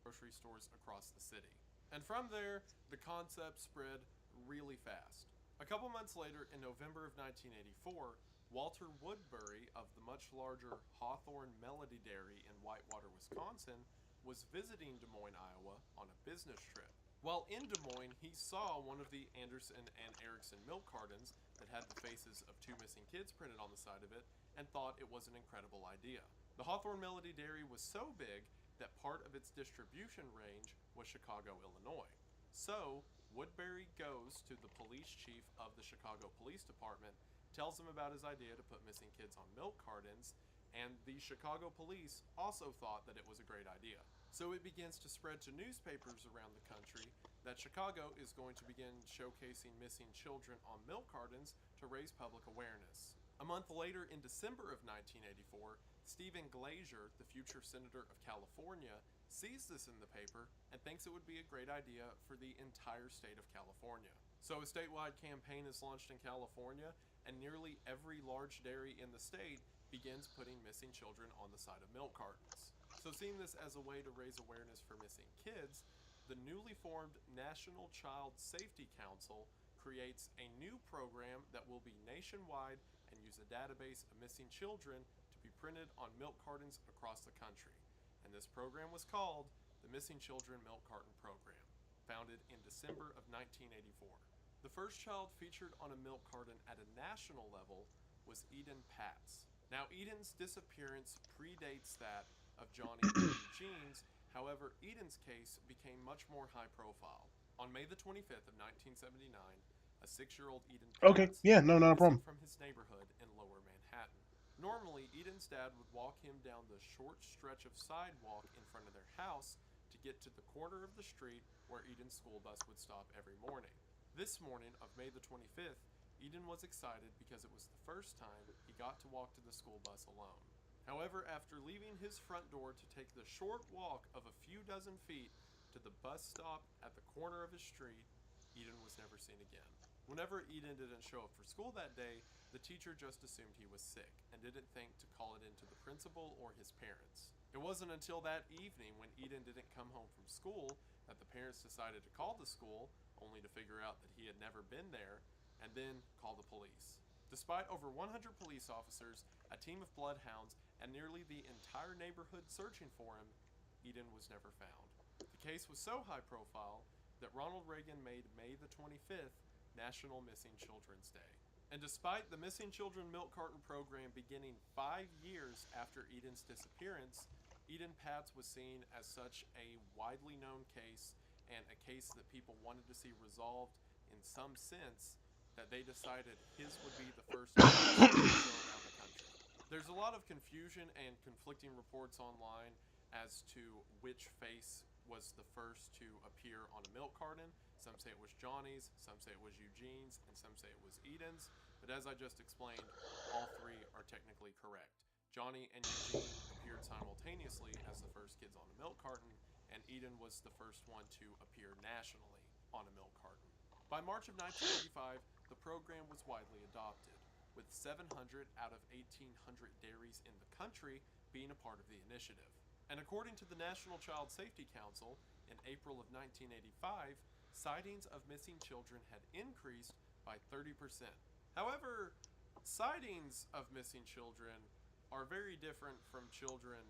Grocery stores across the city. And from there, the concept spread really fast. A couple months later, in November of 1984, Walter Woodbury of the much larger Hawthorne Melody Dairy in Whitewater, Wisconsin, was visiting Des Moines, Iowa on a business trip. While in Des Moines, he saw one of the Anderson and Erickson milk cartons that had the faces of two missing kids printed on the side of it and thought it was an incredible idea. The Hawthorne Melody Dairy was so big that part of its distribution range was Chicago, Illinois. So, Woodbury goes to the police chief of the Chicago Police Department, tells him about his idea to put missing kids on milk cartons, and the Chicago police also thought that it was a great idea. So it begins to spread to newspapers around the country that Chicago is going to begin showcasing missing children on milk cartons to raise public awareness. A month later, in December of 1984, Stephen Glazier, the future senator of California, sees this in the paper and thinks it would be a great idea for the entire state of California. So a statewide campaign is launched in California, and nearly every large dairy in the state begins putting missing children on the side of milk cartons. So seeing this as a way to raise awareness for missing kids, the newly formed National Child Safety Council creates a new program that will be nationwide and use a database of missing children to be printed on milk cartons across the country. And this program was called the Missing Children Milk Carton Program, founded in December of 1984. The first child featured on a milk carton at a national level was Eden Patz. Now, Eden's disappearance predates that of Johnny and Eugene's. However, Eden's case became much more high profile. On May the 25th of 1979, a 6-year-old Eden Okay, Patz yeah, no, not a missing problem. from his neighborhood in Lower Manhattan. Normally, Eden's dad would walk him down the short stretch of sidewalk in front of their house to get to the corner of the street where Eden's school bus would stop every morning. This morning of May the 25th, Eden was excited because it was the first time he got to walk to the school bus alone. However, after leaving his front door to take the short walk of a few dozen feet to the bus stop at the corner of his street, Eden was never seen again. Whenever Eden didn't show up for school that day, the teacher just assumed he was sick and didn't think to call it into the principal or his parents. It wasn't until that evening when Eden didn't come home from school that the parents decided to call the school, only to figure out that he had never been there, and then call the police. Despite over 100 police officers, a team of bloodhounds, and nearly the entire neighborhood searching for him, Eden was never found. The case was so high profile that Ronald Reagan made May the 25th National Missing Children's Day. And despite the Missing Children Milk Carton Program beginning 5 years after Eden's disappearance, Eden Patz was seen as such a widely known case and a case that people wanted to see resolved in some sense that they decided his would be the first to show around the country. There's a lot of confusion and conflicting reports online as to which face was the first to appear on a milk carton. Some say it was Johnny's, some say it was Eugene's, and some say it was Eden's. But as I just explained, all three are technically correct. Johnny and Eugene appeared simultaneously as the first kids on a milk carton, and Eden was the first one to appear nationally on a milk carton. By March of 1985, the program was widely adopted, with 700 out of 1,800 dairies in the country being a part of the initiative. And according to the National Child Safety Council, in April of 1985, sightings of missing children had increased by 30%. However, sightings of missing children are very different from children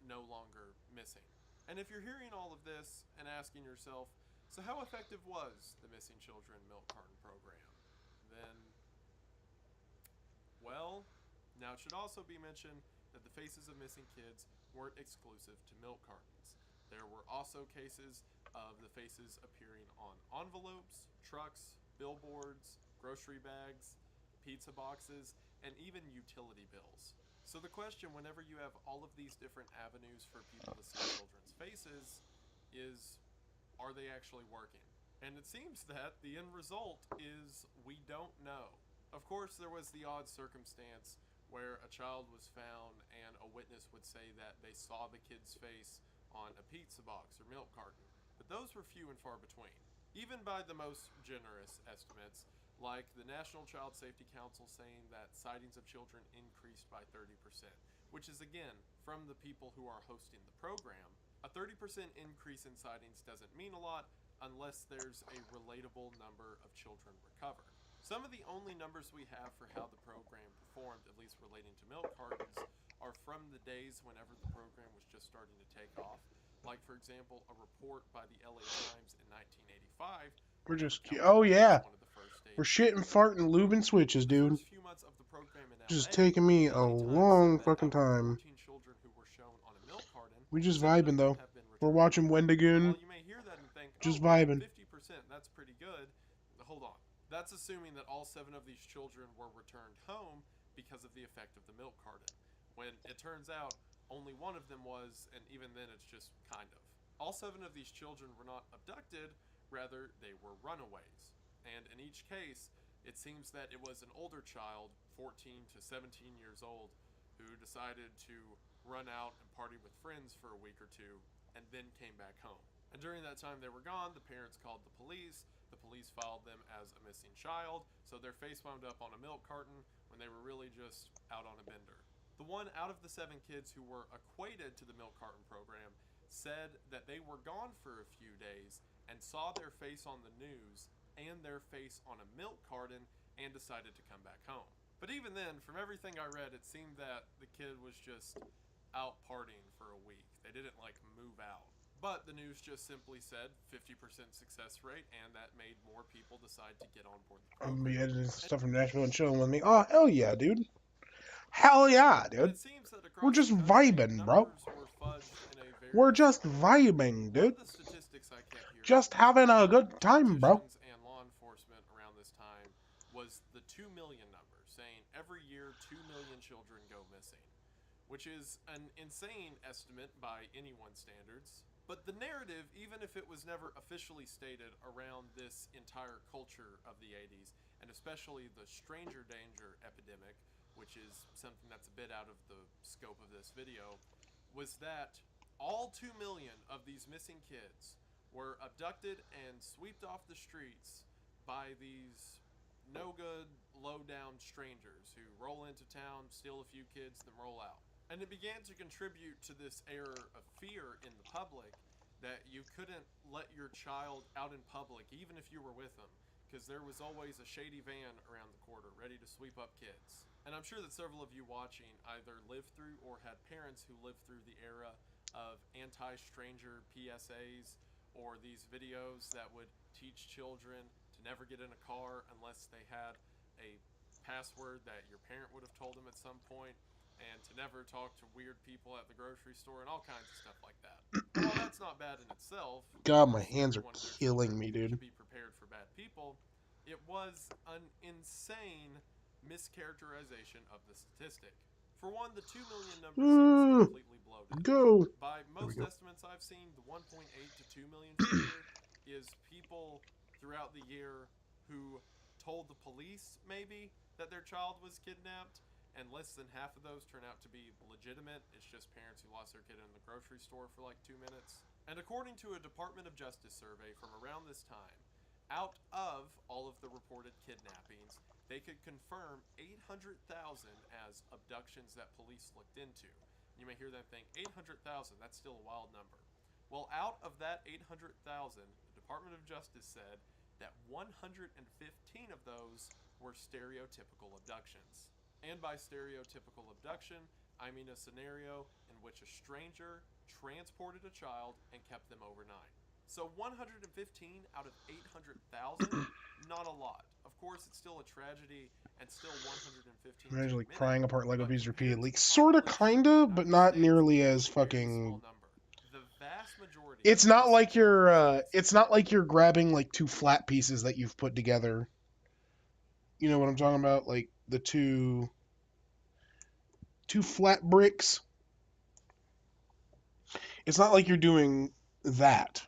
no longer missing. And if you're hearing all of this and asking yourself, so how effective was the Missing Children Milk Carton Program? Then, well, now it should also be mentioned that the faces of missing kids weren't exclusive to milk cartons. There were also cases of the faces appearing on envelopes, trucks, billboards, grocery bags, pizza boxes, and even utility bills. So the question, whenever you have all of these different avenues for people to see children's faces, is, are they actually working? And it seems that the end result is we don't know. Of course, there was the odd circumstance where a child was found and a witness would say that they saw the kid's face on a pizza box or milk carton, but those were few and far between. Even by the most generous estimates, like the National Child Safety Council saying that sightings of children increased by 30%, which is again from the people who are hosting the program. A 30% increase in sightings doesn't mean a lot unless there's a relatable number of children recovered. Some of the only numbers we have for how the program performed, at least relating to milk cartons, are from the days whenever the program was just starting to take off. Like, for example, a report by the LA Times in 1985. We're just, oh yeah, we're shitting, farting, lube, and switches, dude. Few months of the program in LA, Just taking me a long fucking time. Children who were shown on a milk carton, We just vibing though. We're watching Wendigoon. Well, you may hear that and think, just well, vibing. 50%, that's pretty good. Hold on. That's assuming that all 7 of these children were returned home because of the effect of the milk carton. When it turns out only one of them was, and even then it's just kind of. All 7 of these children were not abducted, rather they were runaways. And in each case, it seems that it was an older child, 14 to 17 years old, who decided to run out and party with friends for a week or two, and then came back home. And during that time they were gone, the parents called the police. The police filed them as a missing child, so their face wound up on a milk carton when they were really just out on a bender. The one out of the 7 kids who were equated to the milk carton program said that they were gone for a few days and saw their face on the news and their face on a milk carton and decided to come back home. But even then, from everything I read, it seemed that the kid was just out partying for a week. They didn't like move out. But the news just simply said 50% success rate, and that made more people decide to get on board the I'm program. gonna be editing some stuff from Nashville and chilling with me. Oh, hell yeah, dude. Hell yeah, And dude. it seems that across We're just the country, vibing, bro. numbers were fudged in a very We're just small way. vibing, One dude. of the statistics I kept hearing Just having a good time, bro. politicians and law enforcement around this time was the 2 million number, saying every year 2 million children go missing, which is an insane estimate by anyone's standards. But the narrative, even if it was never officially stated around this entire culture of the 80s, and especially the stranger danger epidemic, which is something that's a bit out of the scope of this video, was that all 2 million of these missing kids were abducted and swept off the streets by these no good, low down strangers who roll into town, steal a few kids, then roll out. And it began to contribute to this air of fear in the public that you couldn't let your child out in public, even if you were with them, because there was always a shady van around the corner ready to sweep up kids. And I'm sure that several of you watching either lived through or had parents who lived through the era of anti-stranger PSAs or these videos that would teach children to never get in a car unless they had a password that your parent would have told them at some point, and to never talk to weird people at the grocery store and all kinds of stuff like that. And while that's not bad in itself, God, my because hands are everyone of their killing children me, dude. should be prepared for bad people, it was an insane mischaracterization of the statistic. For one, the 2 million number seems completely bloated. Go. By most go. estimates I've seen, the 1.8 to 2 million figure is people throughout the year who told the police, maybe, that their child was kidnapped, and less than half of those turn out to be legitimate. It's just parents who lost their kid in the grocery store for like 2 minutes. And according to a Department of Justice survey from around this time, out of all of the reported kidnappings, they could confirm 800,000 as abductions that police looked into. You may hear them think, 800,000, that's still a wild number. Well, out of that 800,000, the Department of Justice said that 115 of those were stereotypical abductions. And by stereotypical abduction, I mean a scenario in which a stranger transported a child and kept them overnight. So 115 out of 800,000, not a lot. Of course, it's still a tragedy, and still 115. Imagine like many, prying apart Lego but pieces compared repeatedly. to the Sorta, population kinda, of the but United not States, nearly it's as a very fucking. small number. The vast majority It's of not missing like you're. children's It's not like you're grabbing like two flat pieces that you've put together. You know what I'm talking about? Like the two flat bricks. It's not like you're doing that.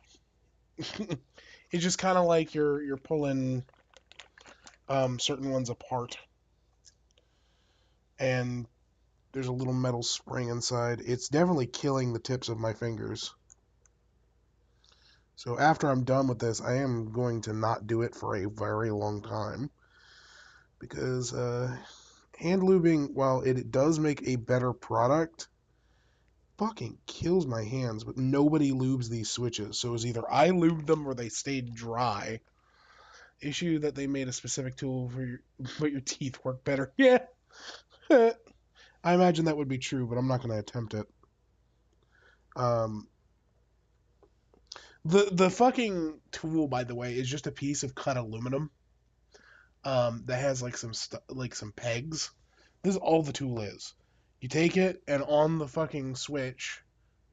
It's just kind of like you're pulling certain ones apart, and there's a little metal spring inside. It's definitely killing the tips of my fingers. So after I'm done with this, I am going to not do it for a very long time, because hand lubing, while it does make a better product, fucking kills my hands. But nobody lubes these switches, so it's either I lubed them or they stayed dry. Issue that they made a specific tool for but your teeth work better. Yeah. I imagine that would be true, but I'm not going to attempt it. The fucking tool, by the way, is just a piece of cut aluminum that has like some pegs. This is all the tool is. You take it, and on the fucking switch,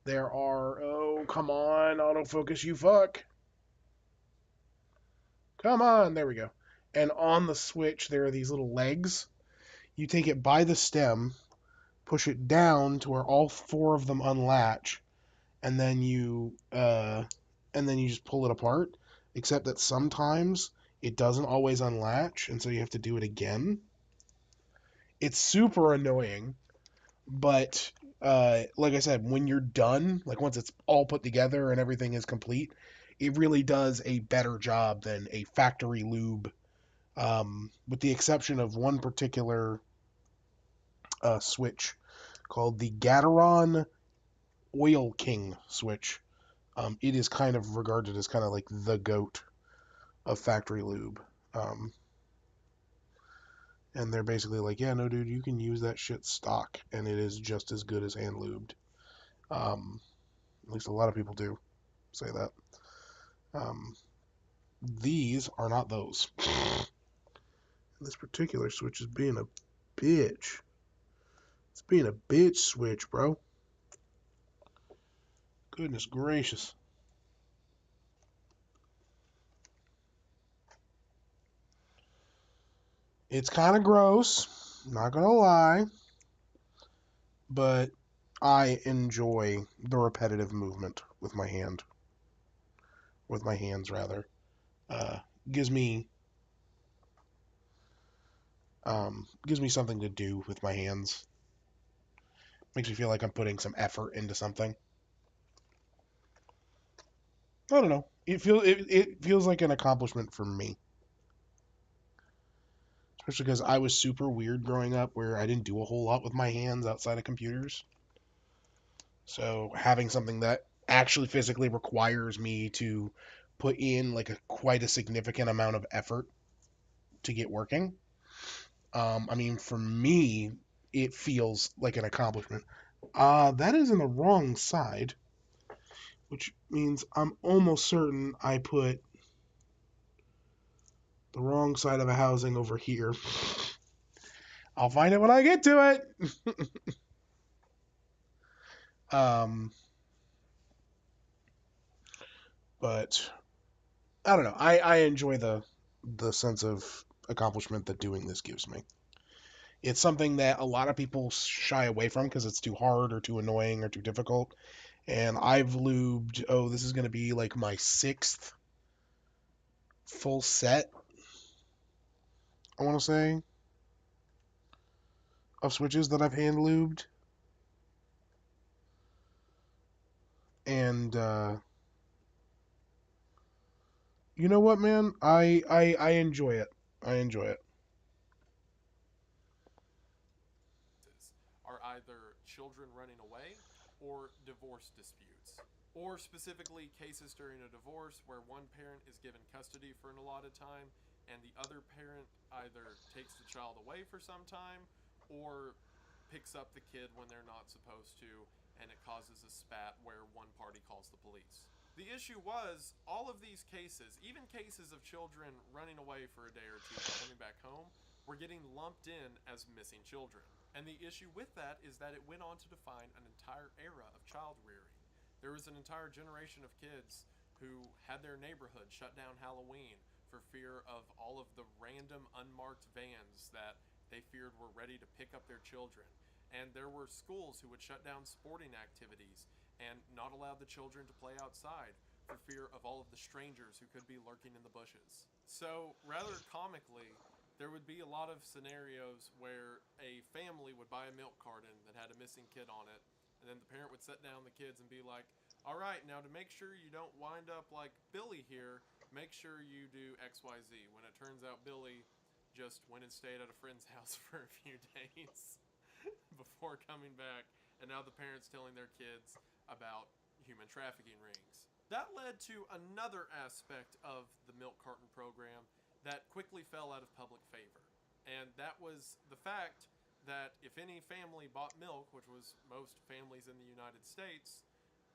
there are, oh, come on, autofocus, you fuck. Come on, there we go. And on the switch, there are these little legs. You take it by the stem, push it down to where all four of them unlatch, and then you just pull it apart. Except that sometimes it doesn't always unlatch, and so you have to do it again. It's super annoying, but like I said, when you're done, like once it's all put together and everything is complete, it really does a better job than a factory lube, with the exception of one particular switch called the Gateron Oil King switch. It is kind of regarded as kind of like the goat of factory lube. And they're basically like, yeah, no, dude, you can use that shit stock, and it is just as good as hand lubed. At least a lot of people do say that. These are not those. This particular switch is being a bitch. It's being a bitch switch, bro. Goodness gracious. It's kind of gross, not gonna lie, but I enjoy the repetitive movement with my hand. With my hands, rather. Uh, gives me gives me something to do with my hands. Makes me feel like I'm putting some effort into something. I don't know. It feels like an accomplishment for me. Especially because I was super weird growing up where I didn't do a whole lot with my hands outside of computers. So having something that actually physically requires me to put in like quite a significant amount of effort to get working. I mean, for me, it feels like an accomplishment. That is in the wrong side, which means I'm almost certain I put the wrong side of a housing over here. I'll find it when I get to it. um, but I don't know. I enjoy the sense of accomplishment that doing this gives me. It's something that a lot of people shy away from because it's too hard or too annoying or too difficult. And I've lubed, this is going to be like my 6th full set, I want to say, of switches that I've hand lubed. And you know what, man? I enjoy it. I enjoy it. Are either children running away or divorce disputes. Or specifically cases during a divorce where one parent is given custody for an allotted time and the other parent either takes the child away for some time or picks up the kid when they're not supposed to, and it causes a spat where one party calls the police. The issue was all of these cases, even cases of children running away for a day or two and coming back home, were getting lumped in as missing children. And the issue with that is that it went on to define an entire era of child rearing. There was an entire generation of kids who had their neighborhood shut down Halloween for fear of all of the random unmarked vans that they feared were ready to pick up their children. And there were schools who would shut down sporting activities and not allow the children to play outside for fear of all of the strangers who could be lurking in the bushes. So, rather comically, there would be a lot of scenarios where a family would buy a milk carton that had a missing kid on it, and then the parent would set down the kids and be like, all right, now to make sure you don't wind up like Billy here, make sure you do XYZ. When it turns out Billy just went and stayed at a friend's house for a few days before coming back, and now the parents telling their kids about human trafficking rings. That led to another aspect of the milk carton program that quickly fell out of public favor. And that was the fact that if any family bought milk, which was most families in the United States,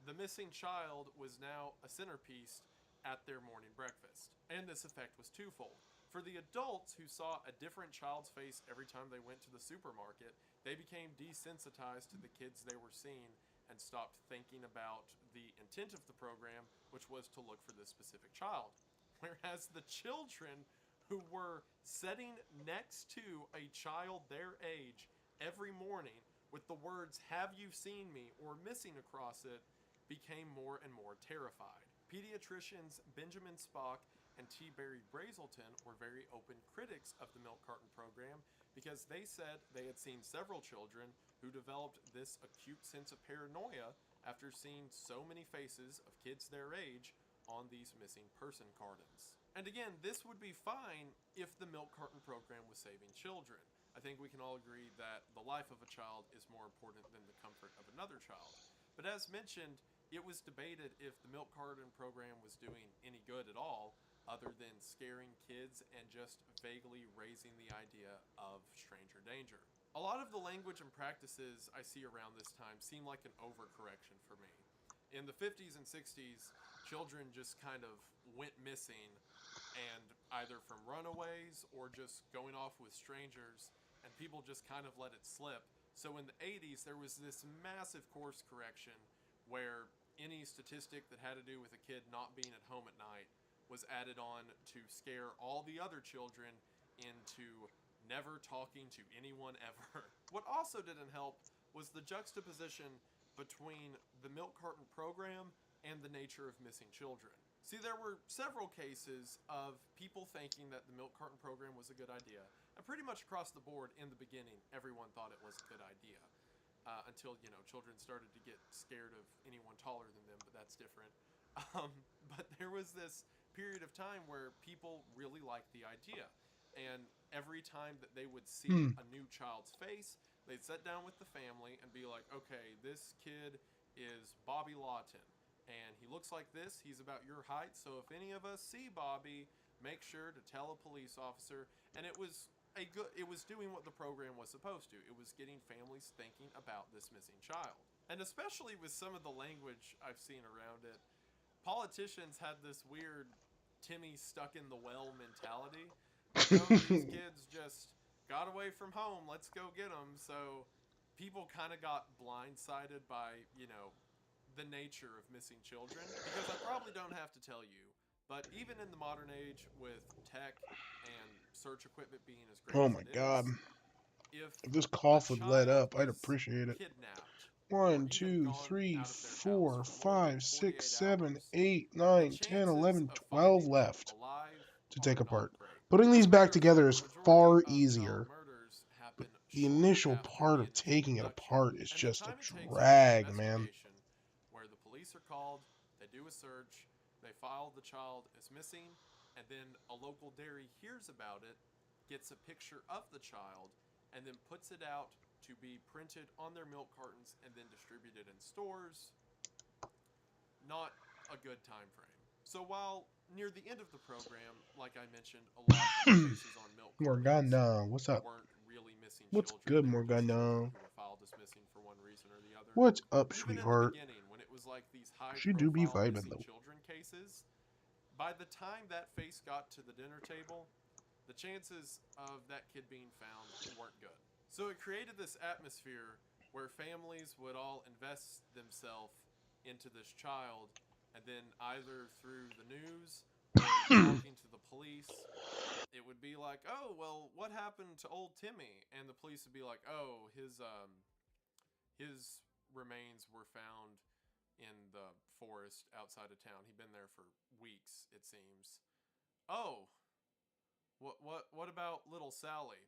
the missing child was now a centerpiece at their morning breakfast. And this effect was twofold. For the adults who saw a different child's face every time they went to the supermarket, they became desensitized to the kids they were seeing and stopped thinking about the intent of the program, which was to look for this specific child. Whereas the children who were sitting next to a child their age every morning with the words, "Have you seen me?" or missing across it, became more and more terrified. Pediatricians Benjamin Spock and T. Barry Brazelton were very open critics of the milk carton program because they said they had seen several children who developed this acute sense of paranoia after seeing so many faces of kids their age on these missing person cartons. And again, this would be fine if the milk carton program was saving children. I think we can all agree that the life of a child is more important than the comfort of another child. But as mentioned, it was debated if the milk carton program was doing any good at all, other than scaring kids and just vaguely raising the idea of stranger danger. A lot of the language and practices I see around this time seem like an overcorrection for me. In the 50s and 60s, children just kind of went missing, and either from runaways or just going off with strangers, and people just kind of let it slip. So in the 80s, there was this massive course correction where any statistic that had to do with a kid not being at home at night was added on to scare all the other children into never talking to anyone ever. What also didn't help was the juxtaposition between the milk carton program and the nature of missing children. See, there were several cases of people thinking that the milk carton program was a good idea, and pretty much across the board in the beginning, everyone thought it was a good idea. Until, children started to get scared of anyone taller than them, but that's different. But there was this period of time where people really liked the idea. And every time that they would see a new child's face, they'd sit down with the family and be like, okay, this kid is Bobby Lawton, and he looks like this, he's about your height, so if any of us see Bobby, make sure to tell a police officer. And it was doing what the program was supposed to. It was getting families thinking about this missing child. And especially with some of the language I've seen around it, politicians had this weird Timmy stuck in the well mentality. These kids just got away from home, let's go get them. So people kind of got blindsided by, the nature of missing children. Because I probably don't have to tell you, but even in the modern age with tech and search equipment being as great Oh as my it God. is, If this cough would let up, I'd appreciate it. kidnapped, 1, 2, 3, 4, 5, 6, 7, 8, 9, 10, 11, 12 left to take apart. Putting these back together is far easier. But the initial part of taking it apart is just a drag, man. Where the police are called, they do a search, they file the child as missing, and then a local dairy hears about it, gets a picture of the child, and then puts it out to be printed on their milk cartons and then distributed in stores. Not a good time frame. So while near the end of the program, like I mentioned, a lot of the cases on milk Morgana, what's up? weren't really missing What's children. good, They were just Morgana? children who were filed as missing for one reason or the other. What's up, Even in the sweetheart? beginning, when it was like these She do be high-profile vibing, missing though. children cases, by the time that face got to the dinner table, the chances of that kid being found weren't good. So it created this atmosphere where families would all invest themselves into this child, and then either through the news or talking to the police, it would be like, oh, well, what happened to old Timmy? And the police would be like, oh, his remains were found in the forest outside of town. He'd been there for weeks, it seems. Oh, what about little Sally?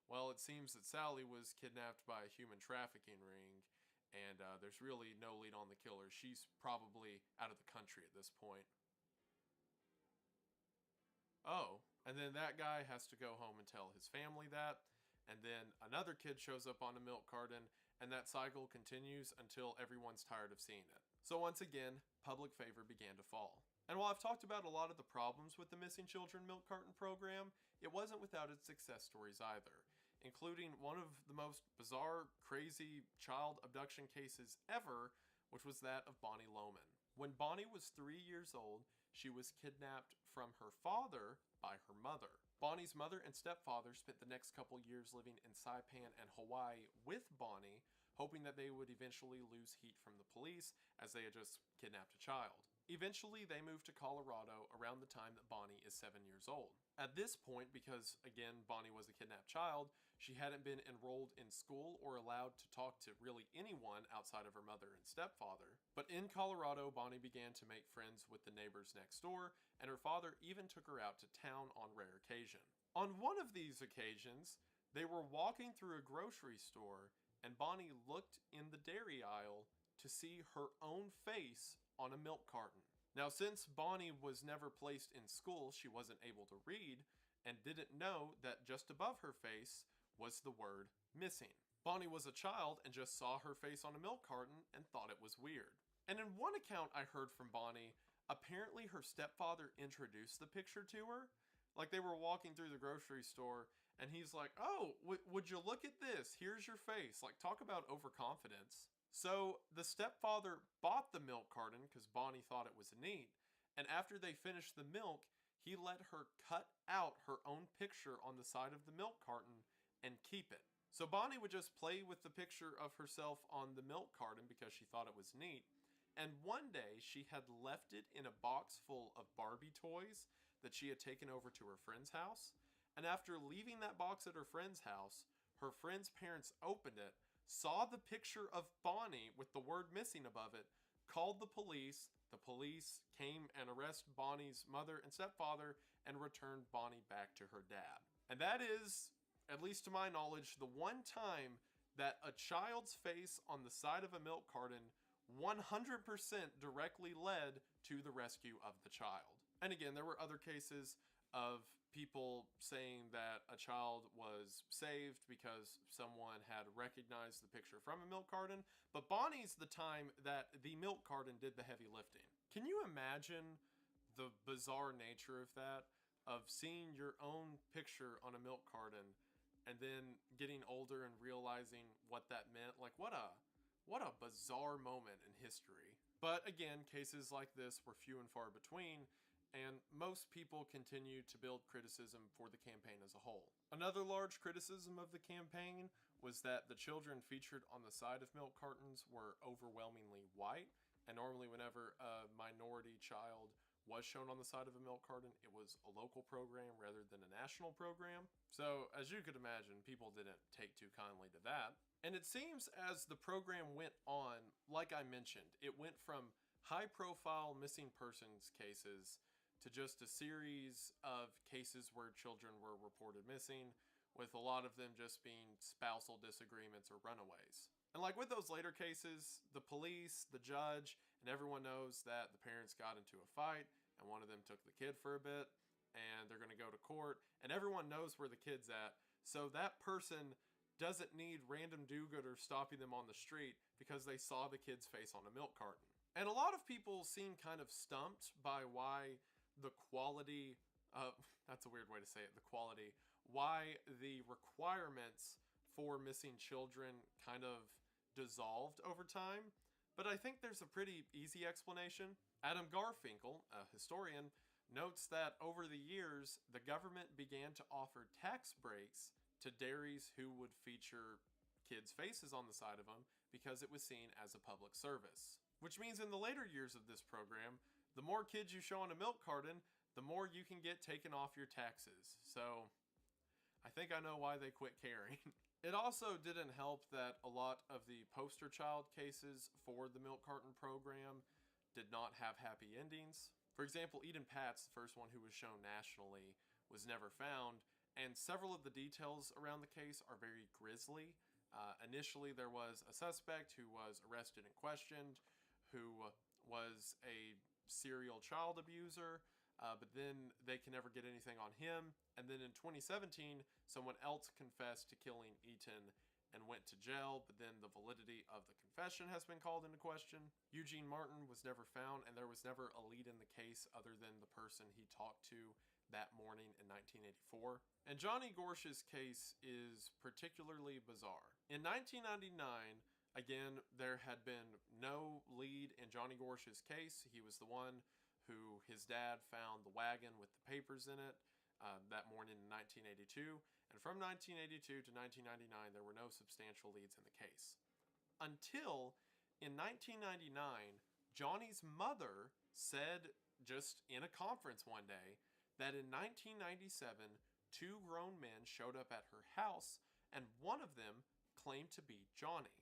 Well, it seems that Sally was kidnapped by a human trafficking ring, and there's really no lead on the killer. She's probably out of the country at this point. Oh, and then that guy has to go home and tell his family that, and then another kid shows up on a milk carton, and that cycle continues until everyone's tired of seeing it. So once again, public favor began to fall. And while I've talked about a lot of the problems with the Missing Children Milk Carton program, it wasn't without its success stories either, including one of the most bizarre, crazy child abduction cases ever, which was that of Bonnie Loman. When Bonnie was 3 years old, she was kidnapped from her father by her mother. Bonnie's mother and stepfather spent the next couple years living in Saipan and Hawaii with Bonnie, hoping that they would eventually lose heat from the police as they had just kidnapped a child. Eventually, they moved to Colorado around the time that Bonnie is 7 years old. At this point, because again, Bonnie was a kidnapped child, she hadn't been enrolled in school or allowed to talk to really anyone outside of her mother and stepfather. But in Colorado, Bonnie began to make friends with the neighbors next door, and her father even took her out to town on rare occasion. On one of these occasions, they were walking through a grocery store, and Bonnie looked in the dairy aisle to see her own face on a milk carton. Now, since Bonnie was never placed in school, she wasn't able to read and didn't know that just above her face was the word missing. Bonnie was a child and just saw her face on a milk carton and thought it was weird. And in one account I heard from Bonnie, apparently her stepfather introduced the picture to her. Like they were walking through the grocery store and he's like, oh, would you look at this? Here's your face. Like, talk about overconfidence. So the stepfather bought the milk carton because Bonnie thought it was neat. And after they finished the milk, he let her cut out her own picture on the side of the milk carton and keep it. So Bonnie would just play with the picture of herself on the milk carton because she thought it was neat. And one day she had left it in a box full of Barbie toys that she had taken over to her friend's house. And after leaving that box at her friend's house, her friend's parents opened it, saw the picture of Bonnie with the word missing above it, called the police. The police came and arrested Bonnie's mother and stepfather and returned Bonnie back to her dad. And that is, at least to my knowledge, the one time that a child's face on the side of a milk carton 100% directly led to the rescue of the child. And again, there were other cases of people saying that a child was saved because someone had recognized the picture from a milk carton, but Bonnie's the time that the milk carton did the heavy lifting. Can you imagine the bizarre nature of that? Of seeing your own picture on a milk carton and then getting older and realizing what that meant? Like, what a bizarre moment in history. But again, cases like this were few and far between, and most people continue to build criticism for the campaign as a whole. Another large criticism of the campaign was that the children featured on the side of milk cartons were overwhelmingly white, and normally whenever a minority child was shown on the side of a milk carton, it was a local program rather than a national program. So, as you could imagine, people didn't take too kindly to that. And it seems as the program went on, like I mentioned, it went from high-profile missing persons cases to just a series of cases where children were reported missing, with a lot of them just being spousal disagreements or runaways. And like with those later cases, the police, the judge, and everyone knows that the parents got into a fight, and one of them took the kid for a bit, and they're going to go to court, and everyone knows where the kid's at, so that person doesn't need random do-gooders stopping them on the street because they saw the kid's face on a milk carton. And a lot of people seem kind of stumped by why the quality that's a weird way to say it, the quality, why the requirements for missing children kind of dissolved over time. But I think there's a pretty easy explanation. Adam Garfinkel, a historian, notes that over the years, the government began to offer tax breaks to dairies who would feature kids' faces on the side of them because it was seen as a public service. Which means in the later years of this program, the more kids you show on a milk carton, the more you can get taken off your taxes. So I think I know why they quit caring. It also didn't help that a lot of the poster child cases for the milk carton program did not have happy endings. For example, Eden Patz, the first one who was shown nationally, was never found, and several of the details around the case are very grisly. Initially, there was a suspect who was arrested and questioned, who was a serial child abuser, but then they can never get anything on him. And then in 2017, someone else confessed to killing Eaton and went to jail, but then the validity of the confession has been called into question. Eugene Martin was never found, and there was never a lead in the case other than the person he talked to that morning in 1984. And Johnny Gorsh's case is particularly bizarre. In 1999, again, there had been no lead in Johnny Gorsh's case. He was the one who his dad found the wagon with the papers in it that morning in 1982. And from 1982 to 1999, there were no substantial leads in the case. Until in 1999, Johnny's mother said just in a conference one day that in 1997, two grown men showed up at her house, and one of them claimed to be Johnny.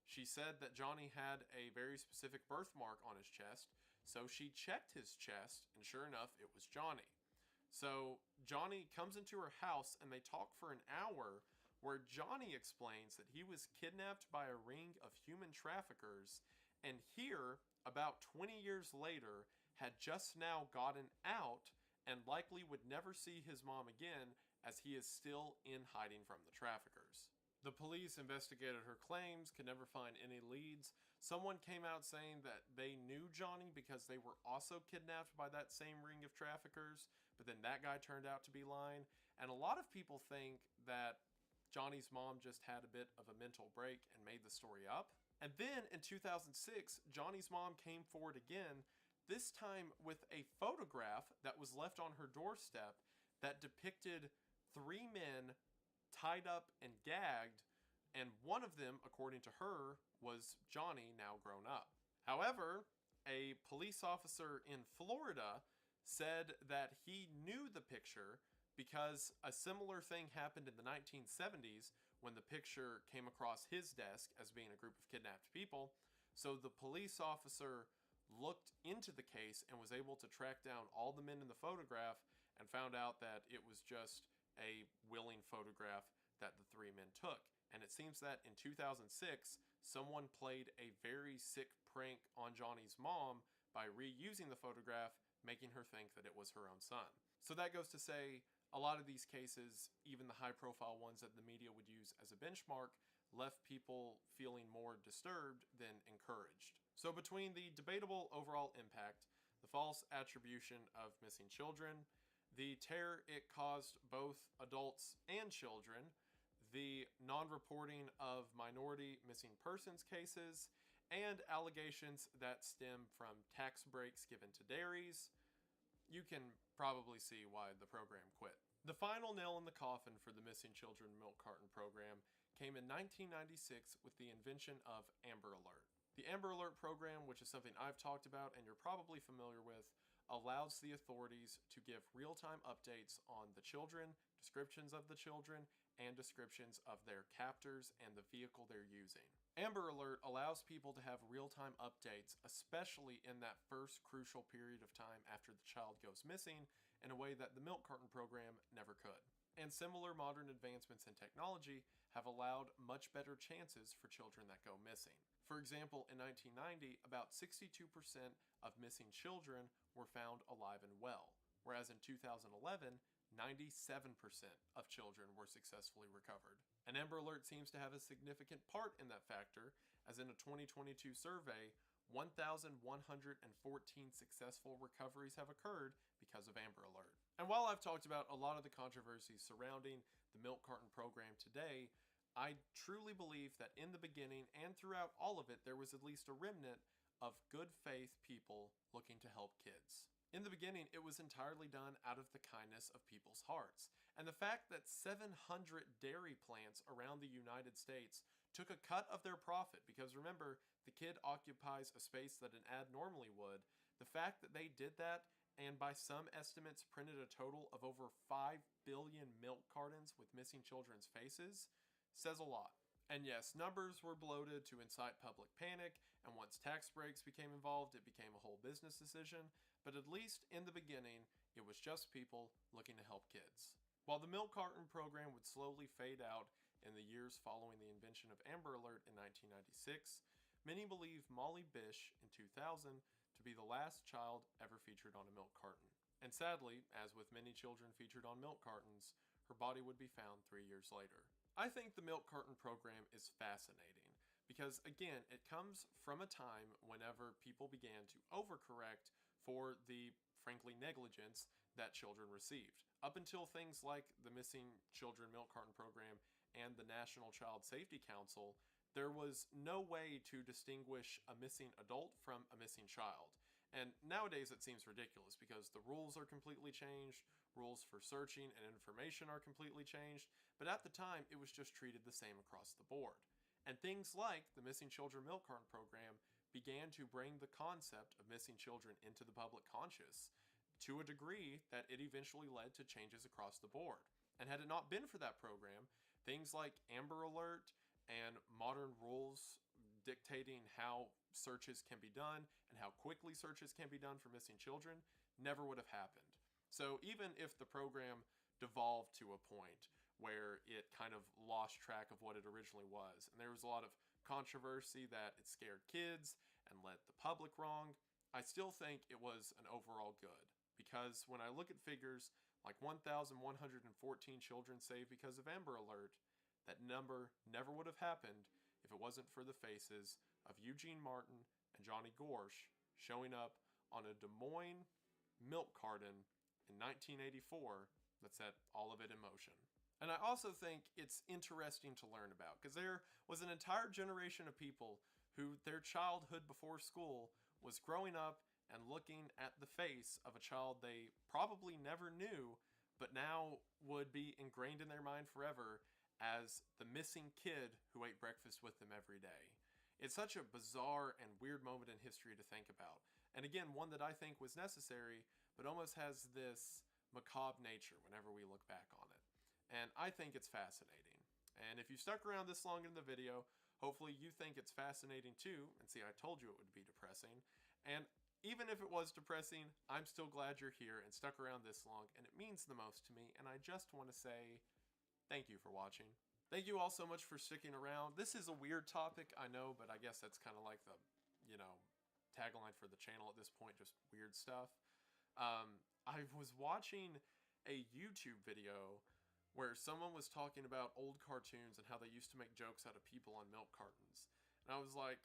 She said that Johnny had a very specific birthmark on his chest, so she checked his chest, and sure enough, it was Johnny. So Johnny comes into her house, and they talk for an hour, where Johnny explains that he was kidnapped by a ring of human traffickers, and here, about 20 years later, had just now gotten out and likely would never see his mom again, as he is still in hiding from the traffickers. The police investigated her claims, could never find any leads. Someone came out saying that they knew Johnny because they were also kidnapped by that same ring of traffickers, but then that guy turned out to be lying. And a lot of people think that Johnny's mom just had a bit of a mental break and made the story up. And then in 2006, Johnny's mom came forward again, this time with a photograph that was left on her doorstep that depicted 3 men tied up and gagged, and one of them, according to her, was Johnny, now grown up. However, a police officer in Florida said that he knew the picture because a similar thing happened in the 1970s when the picture came across his desk as being a group of kidnapped people. So the police officer looked into the case and was able to track down all the men in the photograph and found out that it was just a willing photograph that the 3 men took. And it seems that in 2006, someone played a very sick prank on Johnny's mom by reusing the photograph, making her think that it was her own son. So that goes to say, a lot of these cases, even the high-profile ones that the media would use as a benchmark, left people feeling more disturbed than encouraged. So between the debatable overall impact, the false attribution of missing children, the terror it caused both adults and children, the non-reporting of minority missing persons cases, and allegations that stem from tax breaks given to dairies, you can probably see why the program quit. The final nail in the coffin for the Missing Children Milk Carton program came in 1996 with the invention of Amber Alert. The Amber Alert program, which is something I've talked about and you're probably familiar with, allows the authorities to give real-time updates on the children, descriptions of the children, and descriptions of their captors and the vehicle they're using. Amber Alert allows people to have real-time updates, especially in that first crucial period of time after the child goes missing, in a way that the milk carton program never could. And similar modern advancements in technology have allowed much better chances for children that go missing. For example, in 1990, about 62% of missing children were found alive and well, whereas in 2011, 97% of children were successfully recovered. And Amber Alert seems to have a significant part in that factor, as in a 2022 survey, 1,114 successful recoveries have occurred because of Amber Alert. And while I've talked about a lot of the controversies surrounding the milk carton program today, I truly believe that in the beginning and throughout all of it, there was at least a remnant of good faith people looking to help kids. In the beginning, it was entirely done out of the kindness of people's hearts. And the fact that 700 dairy plants around the United States took a cut of their profit, because remember, the kid occupies a space that an ad normally would, the fact that they did that, and by some estimates printed a total of over 5 billion milk cartons with missing children's faces, says a lot. And yes, numbers were bloated to incite public panic, and once tax breaks became involved, it became a whole business decision, but at least in the beginning, it was just people looking to help kids. While the milk carton program would slowly fade out in the years following the invention of Amber Alert in 1996, many believe Molly Bish in 2000 to be the last child ever featured on a milk carton. And sadly, as with many children featured on milk cartons, her body would be found 3 years later. I think the milk carton program is fascinating because, again, it comes from a time whenever people began to overcorrect for the, frankly, negligence that children received. Up until things like the Missing Children Milk Carton program and the National Child Safety Council, there was no way to distinguish a missing adult from a missing child. And nowadays it seems ridiculous because the rules are completely changed, rules for searching and information are completely changed, but at the time it was just treated the same across the board. And things like the Missing Children Milk Carton program began to bring the concept of missing children into the public conscious to a degree that it eventually led to changes across the board. And had it not been for that program, things like Amber Alert and modern rules dictating how searches can be done and how quickly searches can be done for missing children never would have happened. So even if the program devolved to a point where it kind of lost track of what it originally was, and there was a lot of controversy that it scared kids and led the public wrong, I still think it was an overall good. Because when I look at figures like 1,114 children saved because of Amber Alert, That number never would have happened if it wasn't for the faces of Eugene Martin and Johnny Gorsh showing up on a Des Moines milk carton in 1984 that set all of it in motion. And I also think it's interesting to learn about, because there was an entire generation of people who their childhood before school was growing up and looking at the face of a child they probably never knew, but now would be ingrained in their mind forever as the missing kid who ate breakfast with them every day. It's such a bizarre and weird moment in history to think about. And again, one that I think was necessary, but almost has this macabre nature whenever we look back on it. And I think it's fascinating. And if you stuck around this long in the video, hopefully you think it's fascinating too. And see, I told you it would be depressing. And even if it was depressing, I'm still glad you're here and stuck around this long, and it means the most to me. And I just want to say thank you for watching. Thank you all so much for sticking around. This is a weird topic, I know, but I guess that's kind of like the, tagline for the channel at this point, just weird stuff. I was watching a YouTube video where someone was talking about old cartoons and how they used to make jokes out of people on milk cartons. And I was like,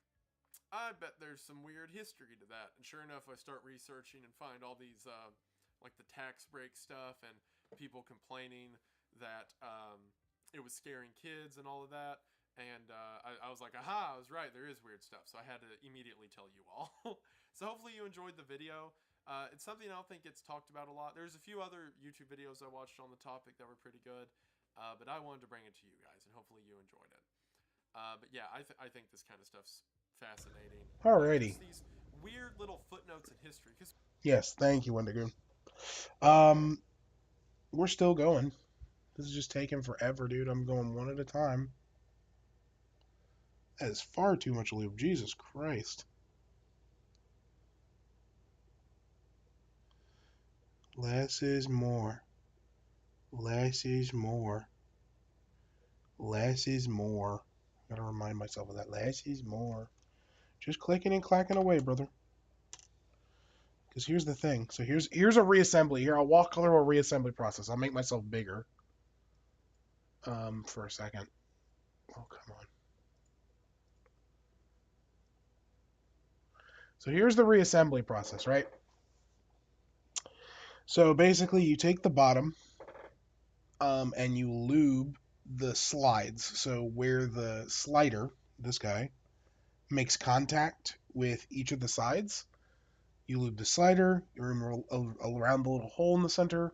I bet there's some weird history to that. And sure enough, I start researching and find all these, like the tax break stuff and people complaining that it was scaring kids and all of that. And I was like, aha, I was right, there is weird stuff. So I had to immediately tell you all. So hopefully you enjoyed the video. It's something I don't think gets talked about a lot. There's a few other YouTube videos I watched on the topic that were pretty good. But I wanted to bring it to you guys, and hopefully you enjoyed it. But yeah, I think this kind of stuff's fascinating. Alrighty. Just these weird little footnotes in history. Yes, thank you, Wendigoon. We're still going. This is just taking forever, dude. I'm going one at a time. That is far too much lube. Jesus Christ. Less is more. Less is more. Less is more. Gotta remind myself of that. Less is more. Just clicking and clacking away, brother. Because here's the thing. So here's a reassembly. Here, I'll walk through a reassembly process. I'll make myself bigger. For a second. Oh, come on. So here's the reassembly process, right? So basically, you take the bottom, and you lube the slides. So where the slider, this guy, makes contact with each of the sides, you lube the slider, you're around the little hole in the center,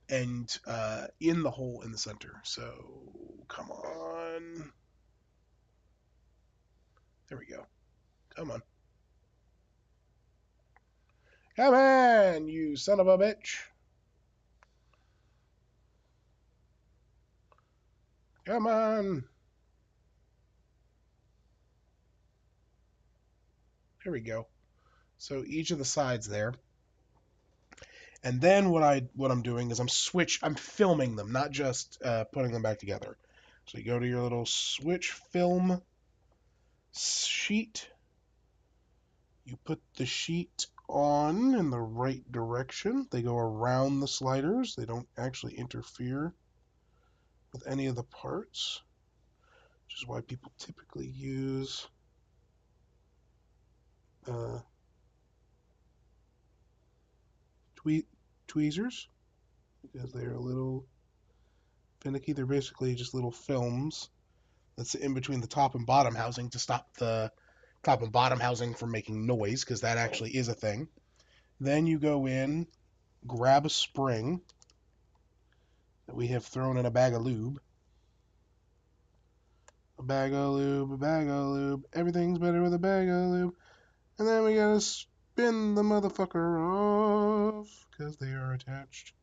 and in the hole in the center. So, come on. There we go. Come on. Come on, you son of a bitch. Come on. There we go. So each of the sides there. And then what I'm doing is I'm filming them, not just putting them back together. So you go to your little switch film sheet. You put the sheet on in the right direction. They go around the sliders. They don't actually interfere with any of the parts, which is why people typically use tweezers, because they're a little finicky. They're basically just little films that's in between the top and bottom housing to stop the top and bottom housing from making noise, because that actually is a thing. Then you go in, grab a spring that we have thrown in a bag of lube. A bag of lube, a bag of lube. Everything's better with a bag of lube. And then we gotta spin the motherfucker off, because they are attached.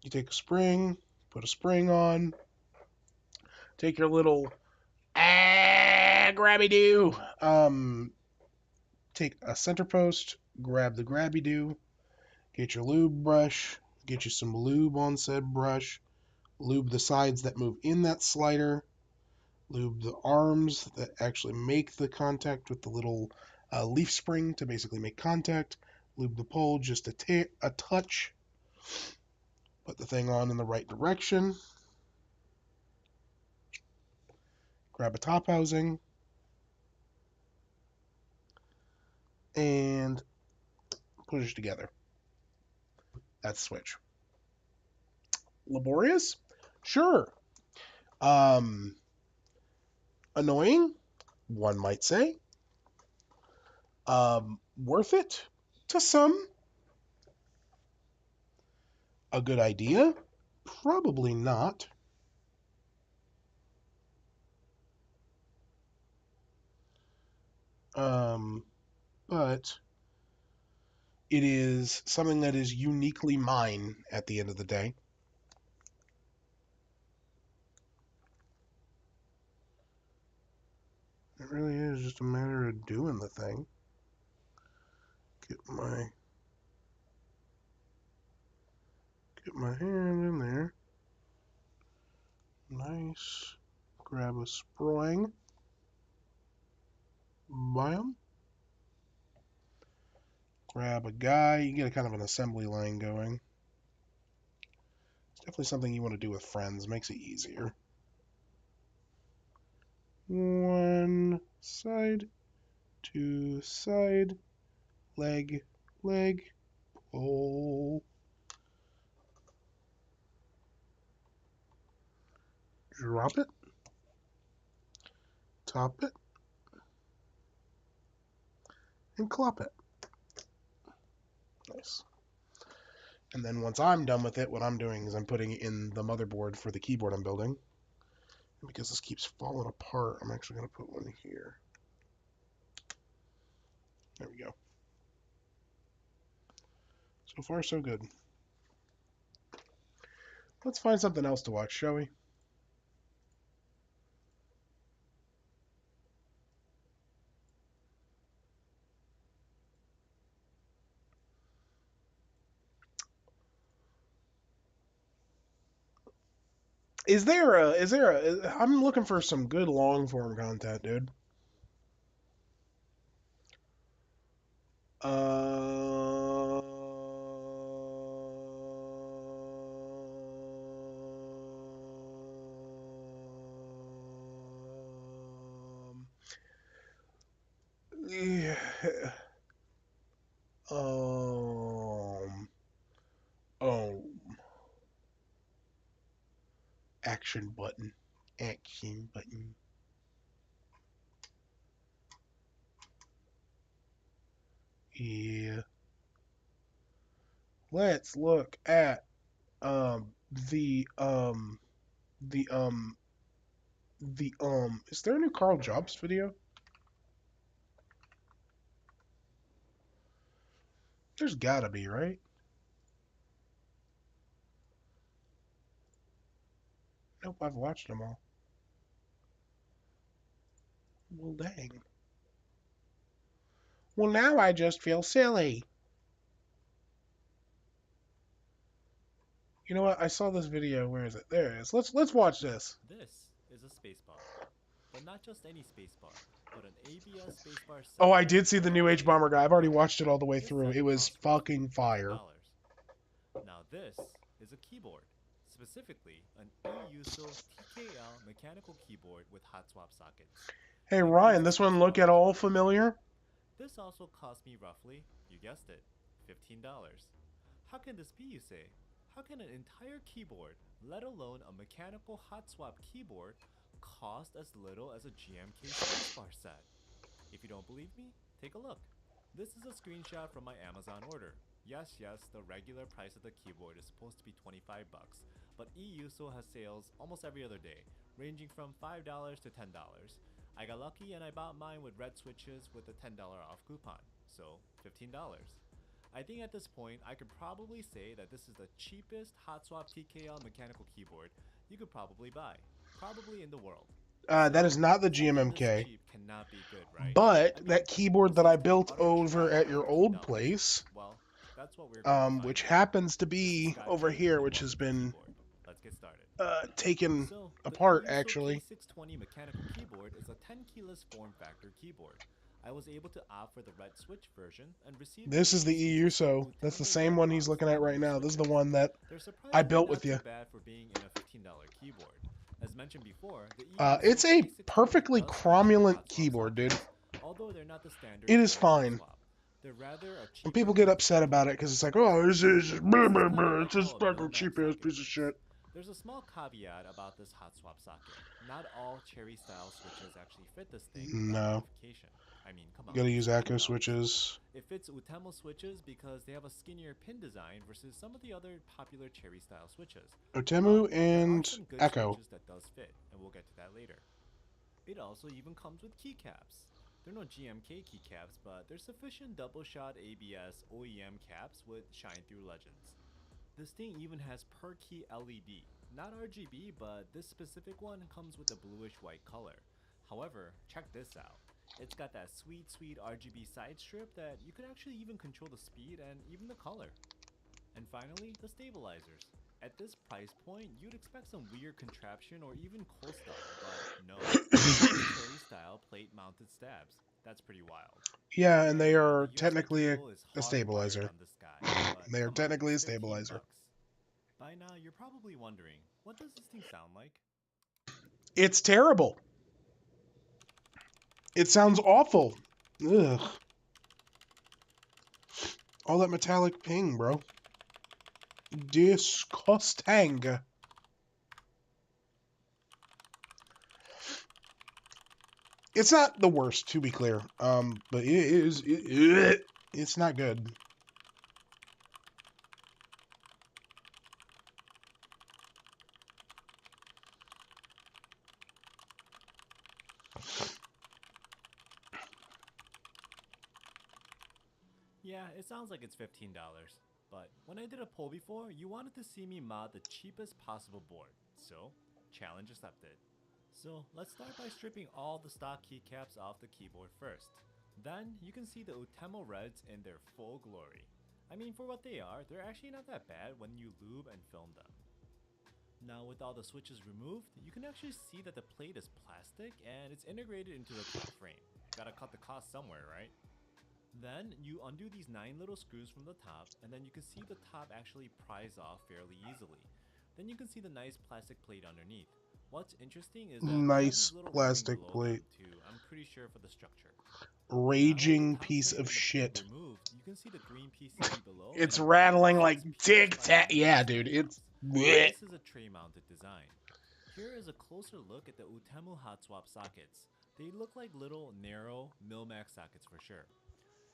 You take a spring, put a spring on. Take your little grabby-doo. Take a center post, grab the grabby-doo. Get your lube brush. Get you some lube on said brush. Lube the sides that move in that slider. Lube the arms that actually make the contact with the little leaf spring to basically make contact. Lube the pole just a touch. Put the thing on in the right direction. grab a top housing, and push it together. That's switch. Laborious? Sure. Annoying? One might say. Worth it? To some. A good idea? Probably not. But it is something that is uniquely mine at the end of the day. It really is just a matter of doing the thing. Get my hand in there. Nice. Grab a spring. Bam. Grab a guy. You get a kind of an assembly line going. It's definitely something you want to do with friends. Makes it easier. One side, two side, leg, leg, pull. Drop it. Top it. And clop it. Nice. And then once I'm done with it, what I'm doing is I'm putting it in the motherboard for the keyboard I'm building. And because this keeps falling apart, I'm actually going to put one here. There we go. So far, so good. Let's find something else to watch, shall we? I'm looking for some good long form content, dude. Yeah. Oh. Action button. Action button. Yeah. Let's look at the is there a new Carl Jobs video? There's gotta be, right? Nope, I've watched them all. Well, dang. Well, now I just feel silly. You know what? I saw this video. Where is it? There it is. Let's watch this. This is a spacebar, but not just any spacebar, but an ABS spacebar set. Oh, I did see the new H-Bomber guy. I've already watched it all the way through. It was fucking fire. Now this is a keyboard, specifically an e-USO TKL mechanical keyboard with hot swap sockets. Hey Ryan, this one look at all familiar? This also cost me roughly, you guessed it, $15. How can this be, you say? How can an entire keyboard, let alone a mechanical hot swap keyboard, cost as little as a GMK spacebar set? If you don't believe me, take a look. This is a screenshot from my Amazon order. Yes, the regular price of the keyboard is supposed to be $25, but e-USO has sales almost every other day, ranging from $5 to $10. I got lucky and I bought mine with red switches with a $10 off coupon, so $15. I think at this point, I could probably say that this is the cheapest hot swap TKL mechanical keyboard you could probably buy, probably in the world. That is not the GMMK. But that keyboard that I built over at your old place, which happens to be over here, which has been taken apart, actually. The 620 mechanical keyboard is a 10 keyless form factor keyboard. I was able to opt for the red switch version and receive. This is the e-USO. That's the same one he's looking at right now. This is the one that I built with you. Bad for being in a $15 keyboard, As mentioned before, the EU It's still a basically perfectly does feature cromulent hot swap keyboard, dude. sockets, although they're not the standard It is for hot fine. swap. They're rather a And cheaper, people get more upset about it because it's like, oh, this is blah, blah, blah. It's this fucking cheap ass piece of shit. There's a small caveat about this hot swap socket. Not all cherry style switches actually fit this thing without No. modification. I mean, come You on. gotta use it's Echo $15. switches. It fits Utemo switches because they have a skinnier pin design versus some of the other popular cherry style switches. Otemu But there are and some good Echo. switches that does fit, and we'll get to that later. It also even comes with keycaps. They're no GMK keycaps, but they're sufficient double-shot ABS OEM caps with shine-through legends. This thing even has per-key LED. Not RGB, but this specific one comes with a bluish-white color. However, check this out. It's got that sweet, sweet RGB side strip that you can actually even control the speed and even the color. And finally, the stabilizers. At this price point, you'd expect some weird contraption or even cool stuff, but no. Cherry style plate mounted stabs. That's pretty wild. Yeah, and they The are USB technically cable is a hardwired stabilizer. on this guy, but They are come on, technically a it's 15 stabilizer. bucks. By now, you're probably wondering, what does this thing sound like? It's terrible. It sounds awful. Ugh. All that metallic ping, bro. Disgusting. It's not the worst, to be clear. But it's not good. Yeah, it sounds like it's $15. But when I did a poll before, you wanted to see me mod the cheapest possible board. So, challenge accepted. So, let's start by stripping all the stock keycaps off the keyboard first. Then, you can see the Utemo Reds in their full glory. I mean, for what they are, they're actually not that bad when you lube and film them. Now, with all the switches removed, you can actually see that the plate is plastic and it's integrated into the top frame. Gotta cut the cost somewhere, right? Then, you undo these 9 little screws from the top, and then you can see the top actually pries off fairly easily. Then you can see the nice plastic plate underneath. What's interesting is that nice plastic plate. too, I'm pretty sure for the structure. Raging now, piece of shit. Removed, you can see the green PCB below. It's rattling like tic tac. Yeah, dude. It's. This is a tray-mounted design. Here is a closer look at the Utemo hot swap sockets. They look like little, narrow Milmax sockets for sure.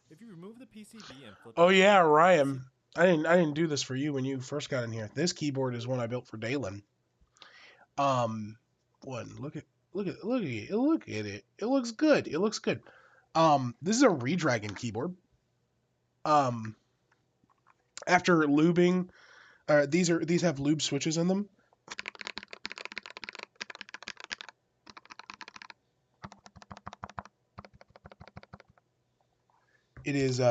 If you remove the PCB and flip Oh yeah, Ryan. I didn't do this for you when you first got in here. This keyboard is one I built for Dalen. Look at it. It looks good. It looks good. This is a Redragon keyboard. After lubing, these have lube switches in them. It is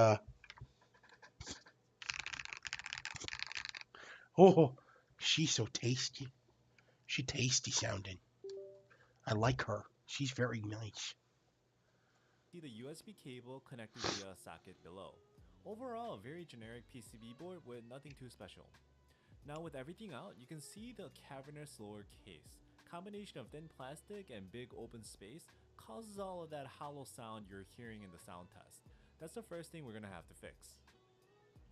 oh, she's so tasty. She tasty sounding. I like her. She's very nice. See the USB cable connected via a socket below. Overall, a very generic PCB board with nothing too special. Now with everything out, you can see the cavernous lower case. Combination of thin plastic and big open space causes all of that hollow sound you're hearing in the sound test. That's the first thing we're gonna have to fix.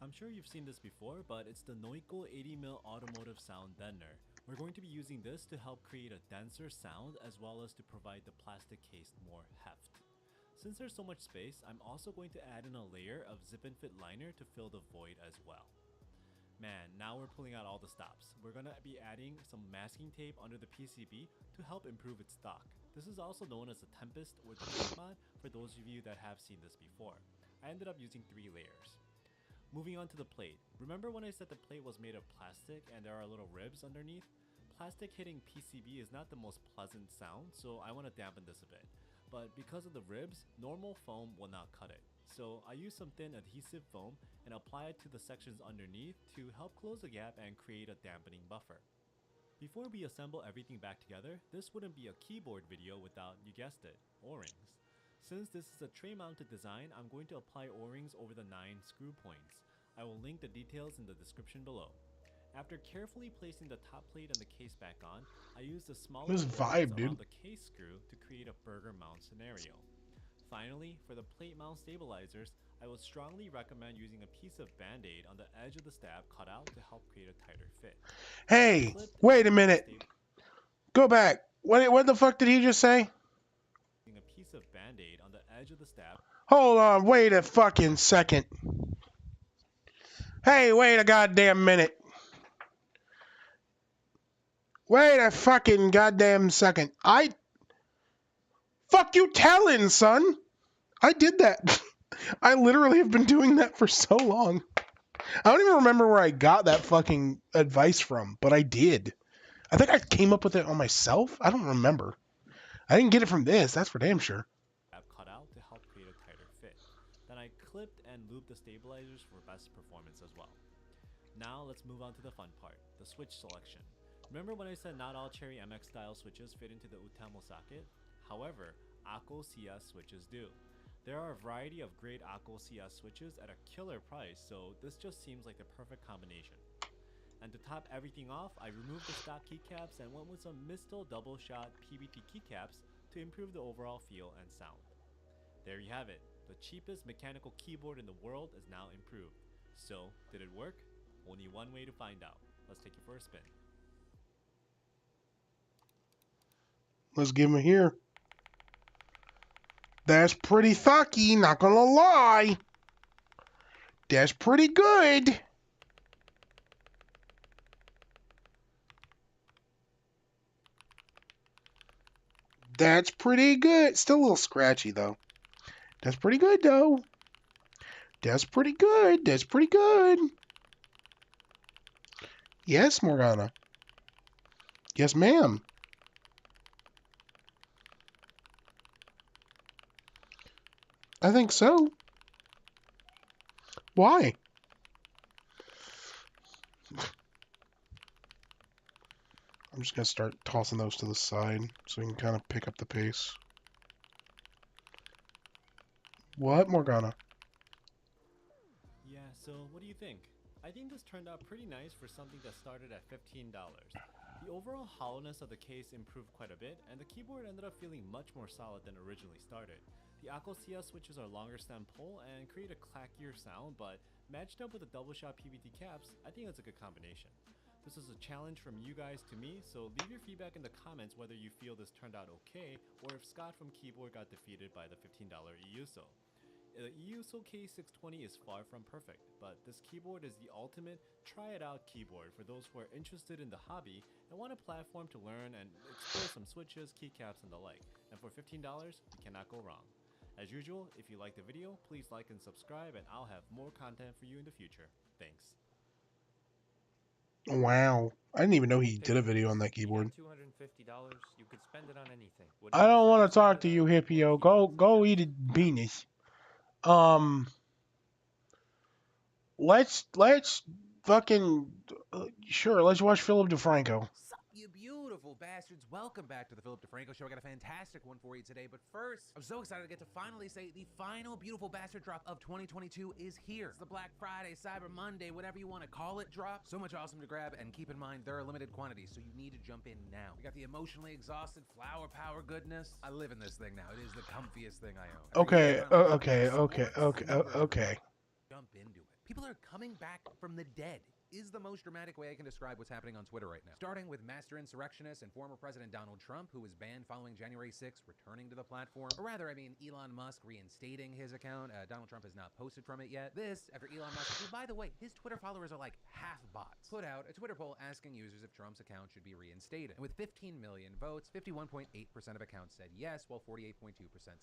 I'm sure you've seen this before, but it's the Noiko 80mm automotive sound deadener. We're going to be using this to help create a denser sound as well as to provide the plastic case more heft. Since there's so much space, I'm also going to add in a layer of zip and fit liner to fill the void as well. Man, now we're pulling out all the stops. We're gonna be adding some masking tape under the PCB to help improve its stock. This is also known as the Tempest or the tape mod for those of you that have seen this before. I ended up using 3 layers. Moving on to the plate. Remember when I said the plate was made of plastic and there are little ribs underneath? Plastic hitting PCB is not the most pleasant sound, so I want to dampen this a bit. But because of the ribs, normal foam will not cut it. So I use some thin adhesive foam and apply it to the sections underneath to help close the gap and create a dampening buffer. Before we assemble everything back together, this wouldn't be a keyboard video without, you guessed it, O-rings. Since this is a tray-mounted design, I'm going to apply O-rings over the 9 screw points. I will link the details in the description below. After carefully placing the top plate and the case back on, I used a smaller This vibe, dude. around the case screw to create a burger mount scenario. Finally, for the plate mount stabilizers, I would strongly recommend using a piece of Band-Aid on the edge of the stab cut out to help create a tighter fit. Hey, wait a minute. Go back. What the fuck did he just say? Using a piece of Band-Aid on the edge of the stab. Hold on, wait a fucking second. Hey, wait a goddamn minute. Wait a fucking goddamn second. Fuck you telling, son. I did that. I literally have been doing that for so long. I don't even remember where I got that fucking advice from, but I did. I think I came up with it on myself. I don't remember. I didn't get it from this, that's for damn sure. Cut out to help create a tighter fit. Then I clipped and looped the stabilizers for best performance as well. Now let's move on to the fun part, the switch selection. Remember when I said not all Cherry MX style switches fit into the Utamo socket? However, Akko CS switches do. There are a variety of great Akko CS switches at a killer price, so this just seems like the perfect combination. And to top everything off, I removed the stock keycaps and went with some Mistel double shot PBT keycaps to improve the overall feel and sound. There you have it. The cheapest mechanical keyboard in the world is now improved. So, did it work? Only one way to find out. Let's take it for a spin. Let's give him a here. That's pretty fucky, not gonna lie. That's pretty good. That's pretty good. Still a little scratchy, though. That's pretty good, though. That's pretty good. That's pretty good. Yes, Morgana. Yes, ma'am. I think so. Why? I'm just going to start tossing those to the side so we can kind of pick up the pace. What, Morgana? Yeah, so what do you think? I think this turned out pretty nice for something that started at $15. The overall hollowness of the case improved quite a bit, and the keyboard ended up feeling much more solid than originally started. The Akko CS switches are longer stem pull and create a clackier sound, but matched up with the double shot PBT caps, I think that's a good combination. This is a challenge from you guys to me, so leave your feedback in the comments whether you feel this turned out okay, or if Scott from Keyboard got defeated by the $15 EUSO. The EUSO K620 is far from perfect, but this keyboard is the ultimate try-it-out keyboard for those who are interested in the hobby and want a platform to learn and explore some switches, keycaps, and the like. And for $15, you cannot go wrong. As usual, if you liked the video, please like and subscribe, and I'll have more content for you in the future. Thanks. Wow. I didn't even know he did a video on that keyboard. $250, you could spend it on anything. I don't want to talk to you, Hippio. Go eat a penis. Let's fucking sure. Let's watch Philip DeFranco. Sup, you beautiful bastards. Welcome back to the Philip DeFranco Show. I got a fantastic one for you today. But first, I'm so excited to get to finally say the final beautiful bastard drop of 2022 is here. It's the Black Friday, Cyber Monday, whatever you want to call it drop. So much awesome to grab. And keep in mind, there are limited quantities, so you need to jump in now. We got the emotionally exhausted flower power goodness. I live in this thing now. It is the comfiest thing I own. Okay. Jump into it. People are coming back from the dead. Is the most dramatic way I can describe what's happening on Twitter right now. Starting with master insurrectionist and former President Donald Trump, who was banned following January 6th, returning to the platform. Or rather, Elon Musk reinstating his account. Donald Trump has not posted from it yet. This, after Elon Musk, who, by the way, his Twitter followers are like half bots, put out a Twitter poll asking users if Trump's account should be reinstated. And with 15 million votes, 51.8% of accounts said yes, while 48.2%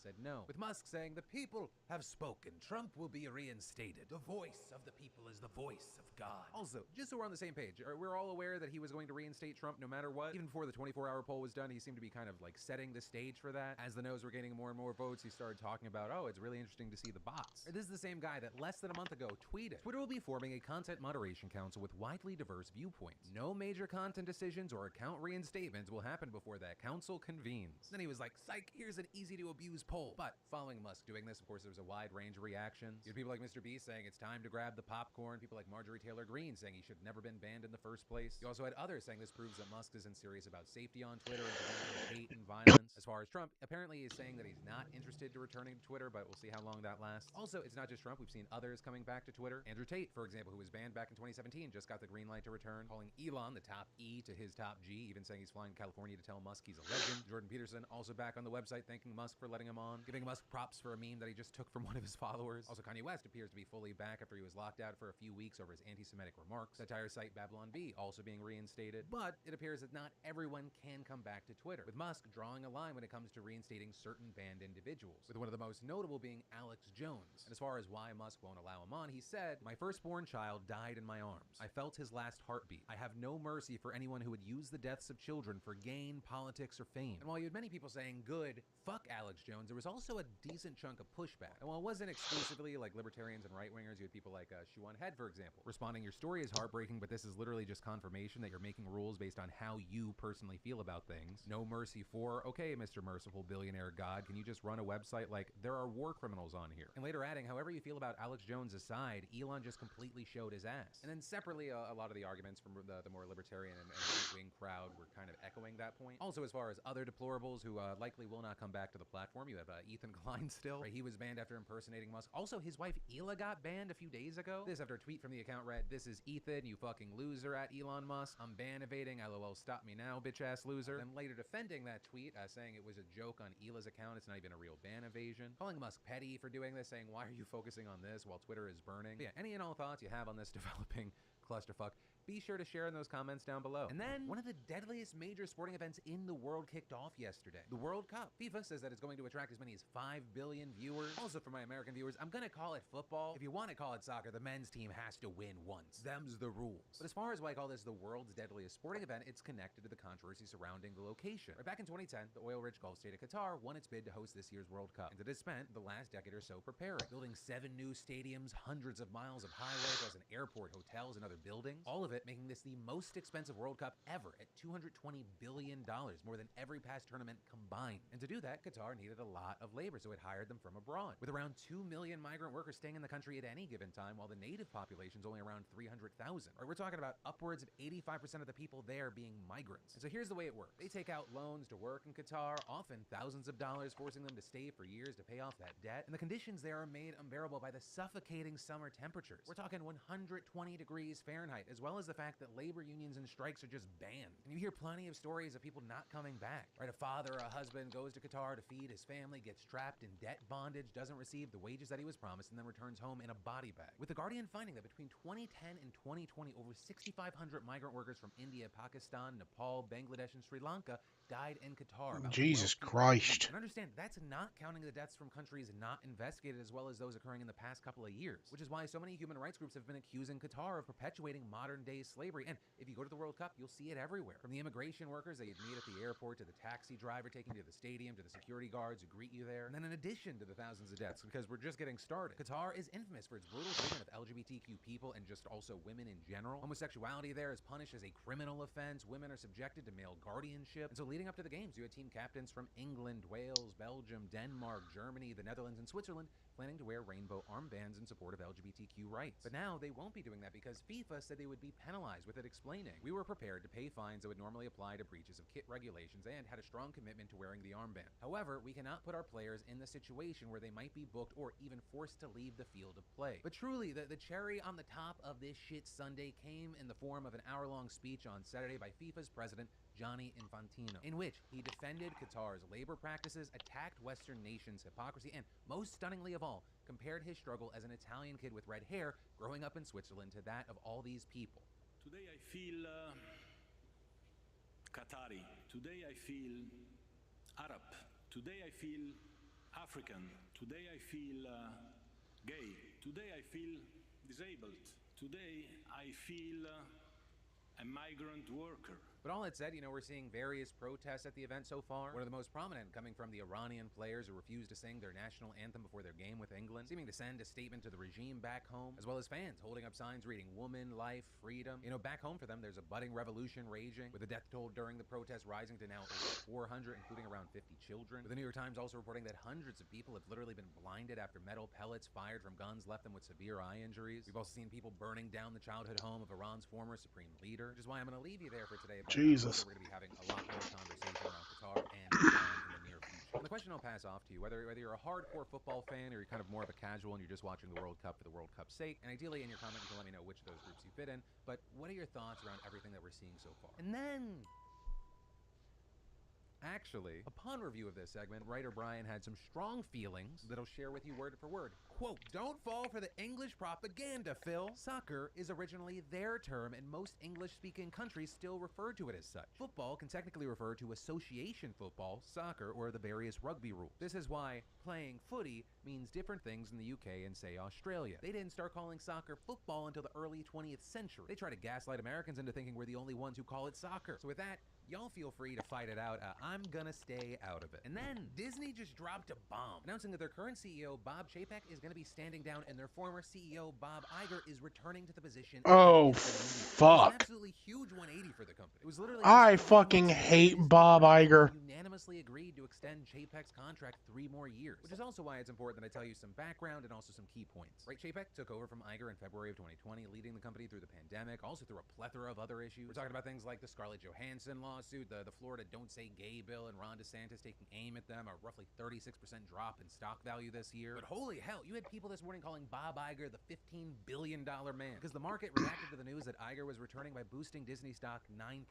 said no. With Musk saying, the people have spoken. Trump will be reinstated. The voice of the people is the voice of God. Also, just so we're on the same page, we're all aware that he was going to reinstate Trump no matter what. Even before the 24-hour poll was done, he seemed to be kind of like setting the stage for that. As the no's were gaining more and more votes, he started talking about, oh, it's really interesting to see the bots. This is the same guy that less than a month ago tweeted, Twitter will be forming a content moderation council with widely diverse viewpoints. No major content decisions or account reinstatements will happen before that council convenes. Then he was like, psych, here's an easy to abuse poll. But following Musk doing this, of course, there was a wide range of reactions. You had people like Mr. B saying it's time to grab the popcorn. People like Marjorie Taylor Greene saying saying he should have never been banned in the first place. You also had others saying this proves that Musk isn't serious about safety on Twitter and preventing hate and violence. As far as Trump, apparently is saying that he's not interested to returning to Twitter, but we'll see how long that lasts. Also, it's not just Trump. We've seen others coming back to Twitter. Andrew Tate, for example, who was banned back in 2017, just got the green light to return, calling Elon the top E to his top G, even saying he's flying to California to tell Musk he's a legend. Jordan Peterson also back on the website thanking Musk for letting him on, giving Musk props for a meme that he just took from one of his followers. Also, Kanye West appears to be fully back after he was locked out for a few weeks over his anti-Semitic remarks. Satire site Babylon Bee also being reinstated. But it appears that not everyone can come back to Twitter, with Musk drawing a line when it comes to reinstating certain banned individuals, with one of the most notable being Alex Jones. And as far as why Musk won't allow him on, he said, "My firstborn child died in my arms. I felt his last heartbeat. I have no mercy for anyone who would use the deaths of children for gain, politics, or fame." And while you had many people saying, good, fuck Alex Jones, there was also a decent chunk of pushback. And while it wasn't exclusively like libertarians and right-wingers, you had people like Shuan Head, for example, responding, "Your story is heartbreaking, but this is literally just confirmation that you're making rules based on how you personally feel about things. No mercy for, okay, Mr. Merciful Billionaire God, can you just run a website like, there are war criminals on here?" And later adding, however you feel about Alex Jones aside, Elon just completely showed his ass. And then separately, a lot of the arguments from the more libertarian and right-wing crowd were kind of echoing that point. Also, as far as other deplorables who likely will not come back to the platform, you have Ethan Klein still. Right? He was banned after impersonating Musk. Also, his wife Hila got banned a few days ago. This after a tweet from the account read, "This is Ethan, you fucking loser at Elon Musk. I'm ban evading, lol, stop me now, bitch ass loser." Then later defending that tweet, saying it was a joke on Hila's account, it's not even a real ban evasion. Calling Musk petty for doing this, saying, "Why are you focusing on this while Twitter is burning?" But yeah, any and all thoughts you have on this developing clusterfuck, be sure to share in those comments down below. And then, one of the deadliest major sporting events in the world kicked off yesterday. The World Cup. FIFA says that it's going to attract as many as 5 billion viewers. Also, for my American viewers, I'm gonna call it football. If you want to call it soccer, the men's team has to win once. Them's the rules. But as far as why I call this the world's deadliest sporting event, it's connected to the controversy surrounding the location. Right back in 2010, the oil-rich Gulf state of Qatar won its bid to host this year's World Cup, and it has spent the last decade or so preparing, building 7 new stadiums, hundreds of miles of highway, plus an airport, hotels, and other buildings. All of it making this the most expensive World Cup ever at $220 billion, more than every past tournament combined. And to do that, Qatar needed a lot of labor, so it hired them from abroad, with around 2 million migrant workers staying in the country at any given time, while the native population is only around 300,000. Right, we're talking about upwards of 85% of the people there being migrants. And so here's the way it works. They take out loans to work in Qatar, often thousands of dollars, forcing them to stay for years to pay off that debt. And the conditions there are made unbearable by the suffocating summer temperatures. We're talking 120 degrees Fahrenheit, as well as the fact that labor unions and strikes are just banned. And you hear plenty of stories of people not coming back. Right, a father or a husband goes to Qatar to feed his family, gets trapped in debt bondage, doesn't receive the wages that he was promised, and then returns home in a body bag. With The Guardian finding that between 2010 and 2020, over 6,500 migrant workers from India, Pakistan, Nepal, Bangladesh, and Sri Lanka died in Qatar. About Jesus 12 people Christ. And understand, that's not counting the deaths from countries not investigated, as well as those occurring in the past couple of years, which is why so many human rights groups have been accusing Qatar of perpetuating modern-day slavery. And if you go to the World Cup, you'll see it everywhere. From the immigration workers that you'd meet at the airport, to the taxi driver taking you to the stadium, to the security guards who greet you there. And then in addition to the thousands of deaths, because we're just getting started, Qatar is infamous for its brutal treatment of LGBTQ people and just also women in general. Homosexuality there is punished as a criminal offense. Women are subjected to male guardianship. And so leading up to the games, you had team captains from England, Wales, Belgium, Denmark, Germany, the Netherlands, and Switzerland planning to wear rainbow armbands in support of LGBTQ rights. But now they won't be doing that because FIFA said they would be penalized, with it explaining, "We were prepared to pay fines that would normally apply to breaches of kit regulations and had a strong commitment to wearing the armband. However, we cannot put our players in the situation where they might be booked or even forced to leave the field of play." But truly, the cherry on the top of this shit Sunday came in the form of an hour-long speech on Saturday by FIFA's president, Gianni Infantino, in which he defended Qatar's labor practices, attacked Western nations' hypocrisy, and most stunningly of all, compared his struggle as an Italian kid with red hair growing up in Switzerland to that of all these people. Today I feel Qatari. Today I feel Arab. Today I feel African. Today I feel gay. Today I feel disabled. Today I feel a migrant worker. But all that said, we're seeing various protests at the event so far. One of the most prominent coming from the Iranian players who refused to sing their national anthem before their game with England, seeming to send a statement to the regime back home, as well as fans holding up signs reading woman, life, freedom. Back home for them, there's a budding revolution raging, with the death toll during the protest rising to now over 400, including around 50 children. With the New York Times also reporting that hundreds of people have literally been blinded after metal pellets fired from guns left them with severe eye injuries. We've also seen people burning down the childhood home of Iran's former supreme leader, which is why I'm going to leave you there for today. But Jesus. we're going to be having a lot more conversation around Qatar and Iran in the near future. And the question I'll pass off to you, whether you're a hardcore football fan or you're kind of more of a casual and you're just watching the World Cup for the World Cup's sake, and ideally in your comment you can let me know which of those groups you fit in, but what are your thoughts around everything that we're seeing so far? And then, actually, upon review of this segment, writer Brian had some strong feelings that I'll share with you word for word. Quote, "Don't fall for the English propaganda, Phil. Soccer is originally their term, and most English-speaking countries still refer to it as such. Football can technically refer to association football, soccer, or the various rugby rules. This is why playing footy means different things in the UK and, say, Australia. They didn't start calling soccer football until the early 20th century. They try to gaslight Americans into thinking we're the only ones who call it soccer. So with that, y'all feel free to fight it out. I'm gonna stay out of it." And then Disney just dropped a bomb, announcing that their current CEO, Bob Chapek, is going to be standing down, and their former CEO, Bob Iger, is returning to the position. Oh, It was fuck. an absolutely huge 180 for the company. It was literally I fucking hate Bob Iger. unanimously agreed to extend Chapek's contract 3 more years, which is also why it's important that I tell you some background and also some key points. Right, Chapek took over from Iger in February of 2020, leading the company through the pandemic, also through a plethora of other issues. We're talking about things like the Scarlett Johansson lawsuit, the Florida Don't Say Gay bill, and Ron DeSantis taking aim at them, a roughly 36% drop in stock value this year. But holy hell, you had people this morning calling Bob Iger the $15 billion man, because the market reacted to the news that Iger was returning by boosting Disney stock 9%.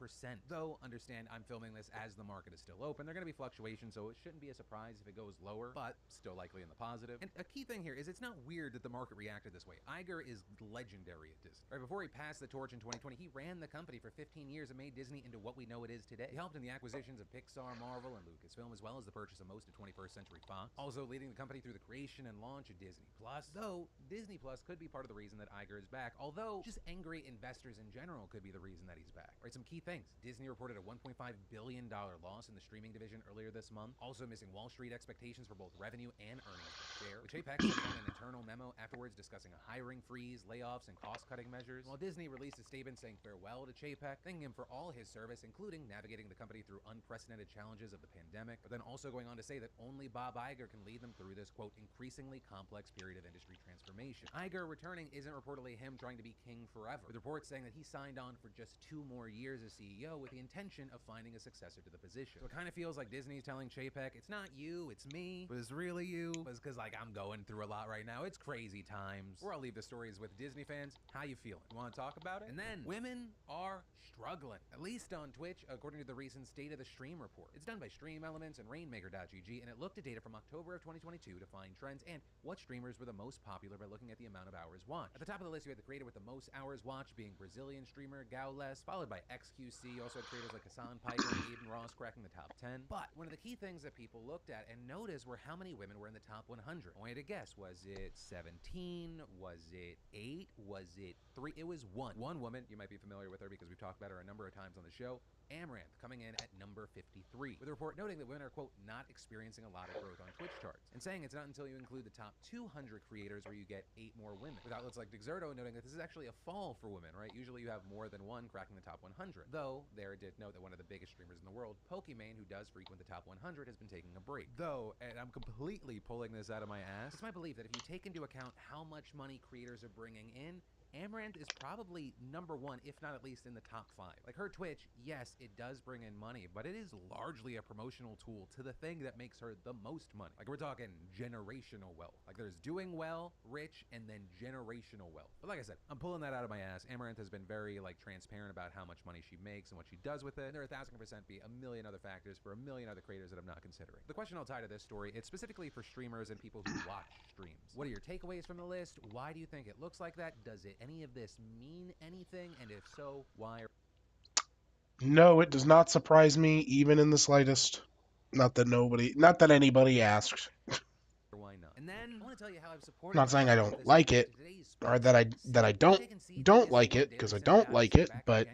Though, understand, I'm filming this as the market is still open. There are going to be fluctuations, so it shouldn't be a surprise if it goes lower, but still likely in the positive. And a key thing here is it's not weird that the market reacted this way. Iger is legendary at Disney. Right before he passed the torch in 2020, he ran the company for 15 years and made Disney into what we know it is today. He helped in the acquisitions of Pixar, Marvel, and Lucasfilm, as well as the purchase of most of 21st Century Fox, also leading the company through the creation and launch of Disney Plus. Though Disney Plus could be part of the reason that Iger is back, although just angry investors in general could be the reason that he's back. Right, some key things. Disney reported a $1.5 billion loss in the streaming division earlier this month, also missing Wall Street expectations for both revenue and earnings per share. With Chapek sent out an internal memo afterwards discussing a hiring freeze, layoffs, and cost-cutting measures, while Disney released a statement saying farewell to Chapek, thanking him for all his service, including navigating the company through unprecedented challenges of the pandemic, but then also going on to say that only Bob Iger can lead them through this, quote, increasingly complex period of industry transformation. Iger returning isn't reportedly him trying to be king forever, with reports saying that he signed on for just 2 more years as CEO with the intention of finding a successor to the position. So it kind of feels like Disney's telling Chapek, it's not you, it's me, but it's really you, because like I'm going through a lot right now. It's crazy times. Where I'll leave the stories with Disney fans. How you feeling? You want to talk about it? And then women are struggling, at least on Twitch, according to the recent State of the Stream report. It's done by Stream Elements and Rainmaker.gg, and it looked at data from October of 2022 to find trends and what streamers were the most popular by looking at the amount of hours watched. At the top of the list, you had the creator with the most hours watched being Brazilian streamer Gaules, followed by XQC. You also had creators like Hassan Piker and Aiden Ross cracking the top 10. But one of the key things that people looked at and noticed were how many women were in the top 100. I wanted to guess, was it 17? Was it 8? Was it 3? It was 1. One woman, you might be familiar with her because we've talked about her a number of times on the show, Amaranth, coming in at number 53, with a report noting that women are, quote, not experiencing a lot of growth on Twitch charts, and saying it's not until you include the top 200 creators where you get 8 more women, with outlets like Dexerto noting that this is actually a fall for women, right? Usually you have more than one cracking the top 100, though there did note that one of the biggest streamers in the world, Pokimane, who does frequent the top 100, has been taking a break. Though, and I'm completely pulling this out of my ass, it's my belief that if you take into account how much money creators are bringing in, Amaranth is probably number 1, if not at least in the top 5. Like her Twitch, yes, it does bring in money, but it is largely a promotional tool to the thing that makes her the most money. Like we're talking generational wealth. Like there's doing well, rich, and then generational wealth. But like I said, I'm pulling that out of my ass. Amaranth has been very transparent about how much money she makes and what she does with it. There are 1,000% be a million other factors for a million other creators that I'm not considering. The question I'll tie to this story, it's specifically for streamers and people who watch streams. What are your takeaways from the list? Why do you think it looks like that? Does it any of this mean anything? And if so, why? No, it does not surprise me even in the slightest. Not that anybody asked. Why not? And then I want to tell you how I've supported. Not saying I don't like it, or that I don't like it, because I don't like it, but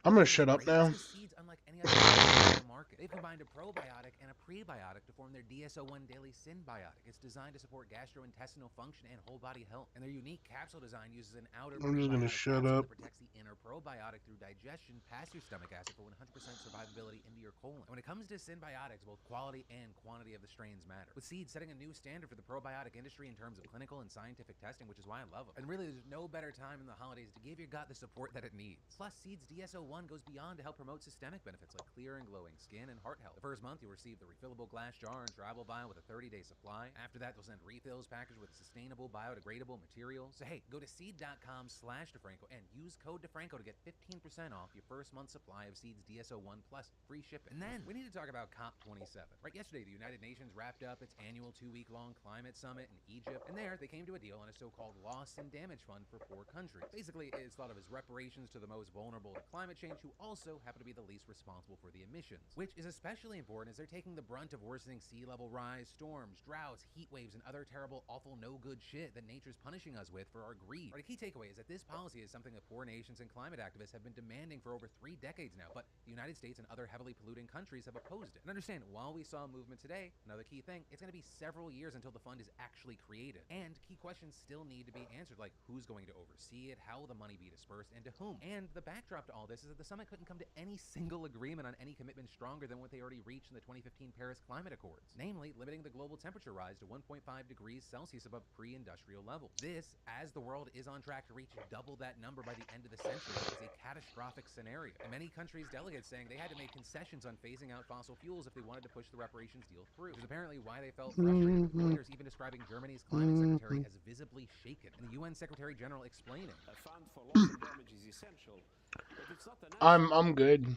I'm gonna shut up now. Seeds, unlike any other on the market. They've combined a probiotic and a prebiotic to form their DSO1 Daily Synbiotic. It's designed to support gastrointestinal function and whole body health. And their unique capsule design uses an outer I'm just gonna shut capsule up. that protects the inner probiotic through digestion past your stomach acid for 100% survivability into your colon. And when it comes to synbiotics, both quality and quantity of the strains matter. With Seeds setting a new standard for the probiotic industry in terms of clinical and scientific testing, which is why I love them. And really, there's no better time in the holidays to give your gut the support that it needs. Plus, Seeds DSO1 goes beyond to help promote systemic benefits like clear and glowing skin and heart health. The first month, you'll receive the refillable glass jar and travel vial with a 30-day supply. After that, they'll send refills packaged with sustainable, biodegradable materials. So hey, go to seed.com/DeFranco and use code DeFranco to get 15% off your first month's supply of Seeds DSO1 plus free shipping. And then we need to talk about COP27. Right, yesterday, the United Nations wrapped up its annual 2-week-long climate summit in Egypt, and there they came to a deal on a so-called loss and damage fund for poor countries. Basically, it's thought of as reparations to the most vulnerable to climate change who also happen to be the least responsible for the emissions, which is especially important as they're taking the brunt of worsening sea level rise, storms, droughts, heat waves, and other terrible, awful, no-good shit that nature's punishing us with for our greed. Right, a key takeaway is that this policy is something that poor nations and climate activists have been demanding for over 3 decades now, but the United States and other heavily polluting countries have opposed it. And understand, while we saw a movement today, another key thing, it's going to be several years until the fund is actually created. And key questions still need to be answered, like who's going to oversee it, how will the money be dispersed, and to whom. And the backdrop to all this is that the summit couldn't come to any single agreement on any commitment stronger than what they already reached in the 2015 Paris Climate Accords, namely limiting the global temperature rise to 1.5 degrees Celsius above pre-industrial levels. This, as the world is on track to reach double that number by the end of the century, is a catastrophic scenario. And many countries' delegates saying they had to make concessions on phasing out fossil fuels if they wanted to push the reparations deal through, which is apparently why they felt frustrated, with leaders even describing Germany's climate secretary as visibly shaken, and the UN Secretary General explaining. A fund for loss and damage is essential, but it's not enough. I'm good.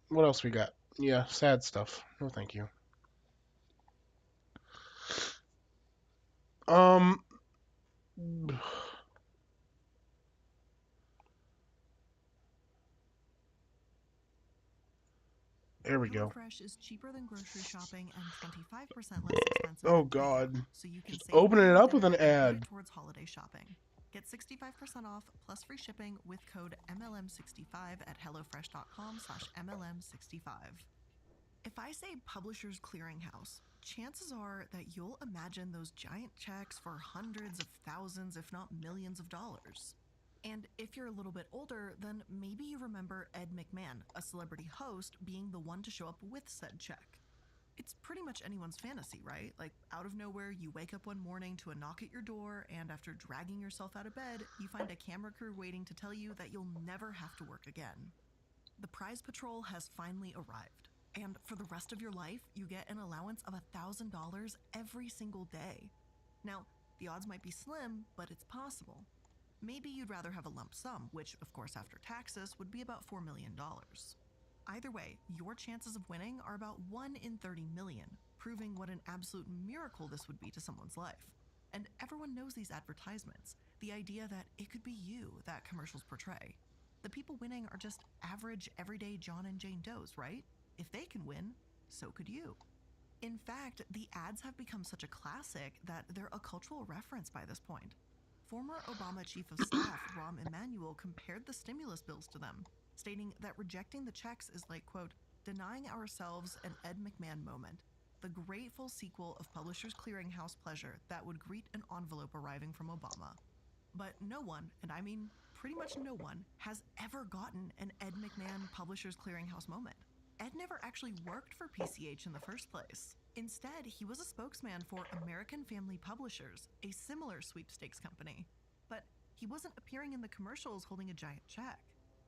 What else we got? Yeah, sad stuff. No, thank you. There we go. HelloFresh is cheaper than grocery shopping and 25% less expensive. Oh God! So you can Just save opening it money up with an and put it ad. towards holiday shopping. Get 65% off plus free shipping with code MLM65 at hellofresh.com/MLM65. If I say Publishers Clearinghouse, chances are that you'll imagine those giant checks for hundreds of thousands, if not millions of dollars. And if you're a little bit older, then maybe you remember Ed McMahon, a celebrity host, being the one to show up with said check. It's pretty much anyone's fantasy, right? Like, out of nowhere, you wake up one morning to a knock at your door, and after dragging yourself out of bed, you find a camera crew waiting to tell you that you'll never have to work again. The prize patrol has finally arrived, and for the rest of your life, you get an allowance of $1,000 every single day. Now, the odds might be slim, but it's possible. Maybe you'd rather have a lump sum, which, of course, after taxes, would be about $4 million. Either way, your chances of winning are about 1 in 30 million, proving what an absolute miracle this would be to someone's life. And everyone knows these advertisements, the idea that it could be you that commercials portray. The people winning are just average, everyday John and Jane Does, right? If they can win, so could you. In fact, the ads have become such a classic that they're a cultural reference by this point. Former Obama Chief of Staff Rahm Emanuel compared the stimulus bills to them, stating that rejecting the checks is like, quote, denying ourselves an Ed McMahon moment, the grateful sequel of Publishers Clearinghouse pleasure that would greet an envelope arriving from Obama. But no one, and I mean pretty much no one, has ever gotten an Ed McMahon Publishers Clearinghouse moment. Ed never actually worked for PCH in the first place. Instead, he was a spokesman for American Family Publishers, a similar sweepstakes company. But he wasn't appearing in the commercials holding a giant check.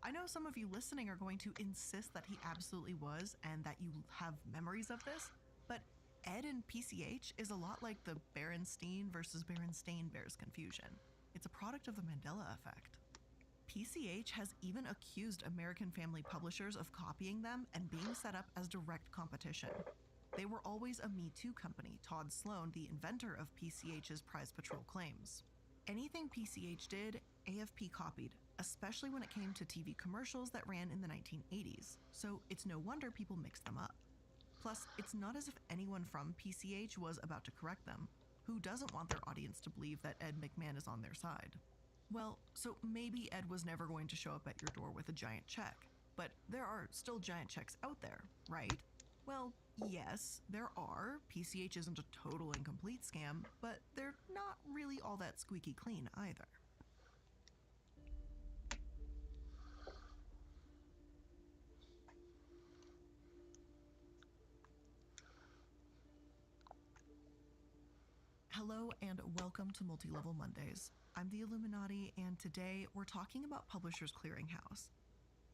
I know some of you listening are going to insist that he absolutely was and that you have memories of this, but Ed and PCH is a lot like the Berenstein versus Berenstain Bears confusion. It's a product of the Mandela effect. PCH has even accused American Family Publishers of copying them and being set up as direct competition. They were always a Me Too company, Todd Sloan, the inventor of PCH's Prize Patrol claims. Anything PCH did, AFP copied, especially when it came to TV commercials that ran in the 1980s, so it's no wonder people mixed them up. Plus, it's not as if anyone from PCH was about to correct them. Who doesn't want their audience to believe that Ed McMahon is on their side? Well, so maybe Ed was never going to show up at your door with a giant check, but there are still giant checks out there, right? Well, yes, there are. PCH isn't a total and complete scam, but they're not really all that squeaky clean either. Hello and welcome to Multi-Level Mondays. I'm the Illuminati, and today we're talking about Publishers Clearinghouse.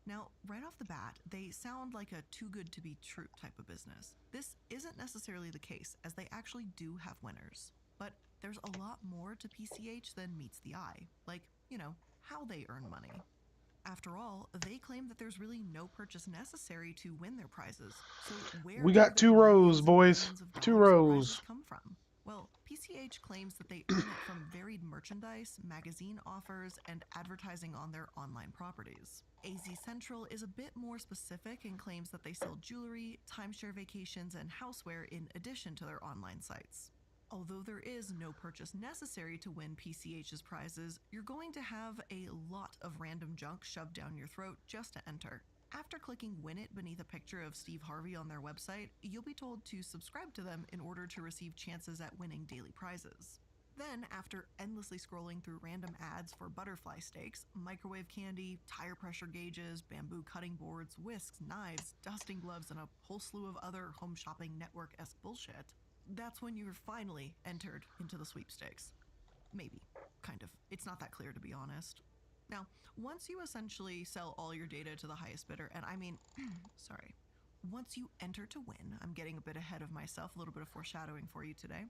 Now, right off the bat, they sound like a too good to be true type of business. This isn't necessarily the case, as they actually do have winners. But there's a lot more to PCH than meets the eye, like, how they earn money. After all, they claim that there's really no purchase necessary to win their prizes. So where We do got their 2 rows, millions and boys. billions of 2 dollars in rows. prizes come from? Well, PCH claims that they earn it from varied merchandise, magazine offers, and advertising on their online properties. AZ Central is a bit more specific and claims that they sell jewelry, timeshare vacations, and houseware in addition to their online sites. Although there is no purchase necessary to win PCH's prizes, you're going to have a lot of random junk shoved down your throat just to enter. After clicking Win It beneath a picture of Steve Harvey on their website, you'll be told to subscribe to them in order to receive chances at winning daily prizes. Then, after endlessly scrolling through random ads for butterfly steaks, microwave candy, tire pressure gauges, bamboo cutting boards, whisks, knives, dusting gloves, and a whole slew of other home shopping network-esque bullshit, that's when you're finally entered into the sweepstakes. Maybe. Kind of. It's not that clear, to be honest. Now, once you essentially sell all your data to the highest bidder, and I mean, once you enter to win, I'm getting a bit ahead of myself, a little bit of foreshadowing for you today,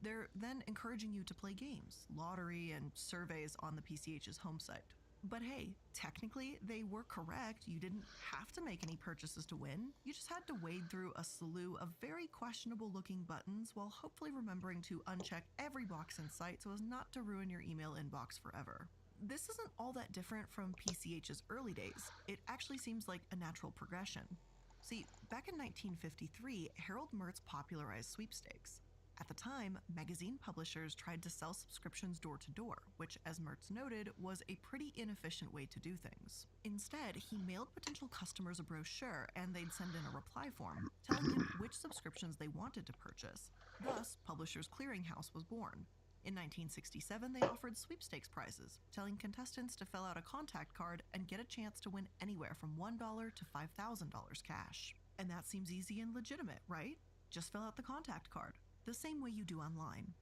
they're then encouraging you to play games, lottery, and surveys on the PCH's home site. But hey, technically, they were correct. You didn't have to make any purchases to win. You just had to wade through a slew of very questionable-looking buttons while hopefully remembering to uncheck every box in sight so as not to ruin your email inbox forever. This isn't all that different from PCH's early days. It actually seems like a natural progression. See, back in 1953, Harold Mertz popularized sweepstakes. At the time, magazine publishers tried to sell subscriptions door to door, which, as Mertz noted, was a pretty inefficient way to do things. Instead, he mailed potential customers a brochure and they'd send in a reply form, telling him which subscriptions they wanted to purchase. Thus, Publishers Clearinghouse was born. In 1967, they offered sweepstakes prizes, telling contestants to fill out a contact card and get a chance to win anywhere from $1 to $5,000 cash. And that seems easy and legitimate, right? Just fill out the contact card, the same way you do online.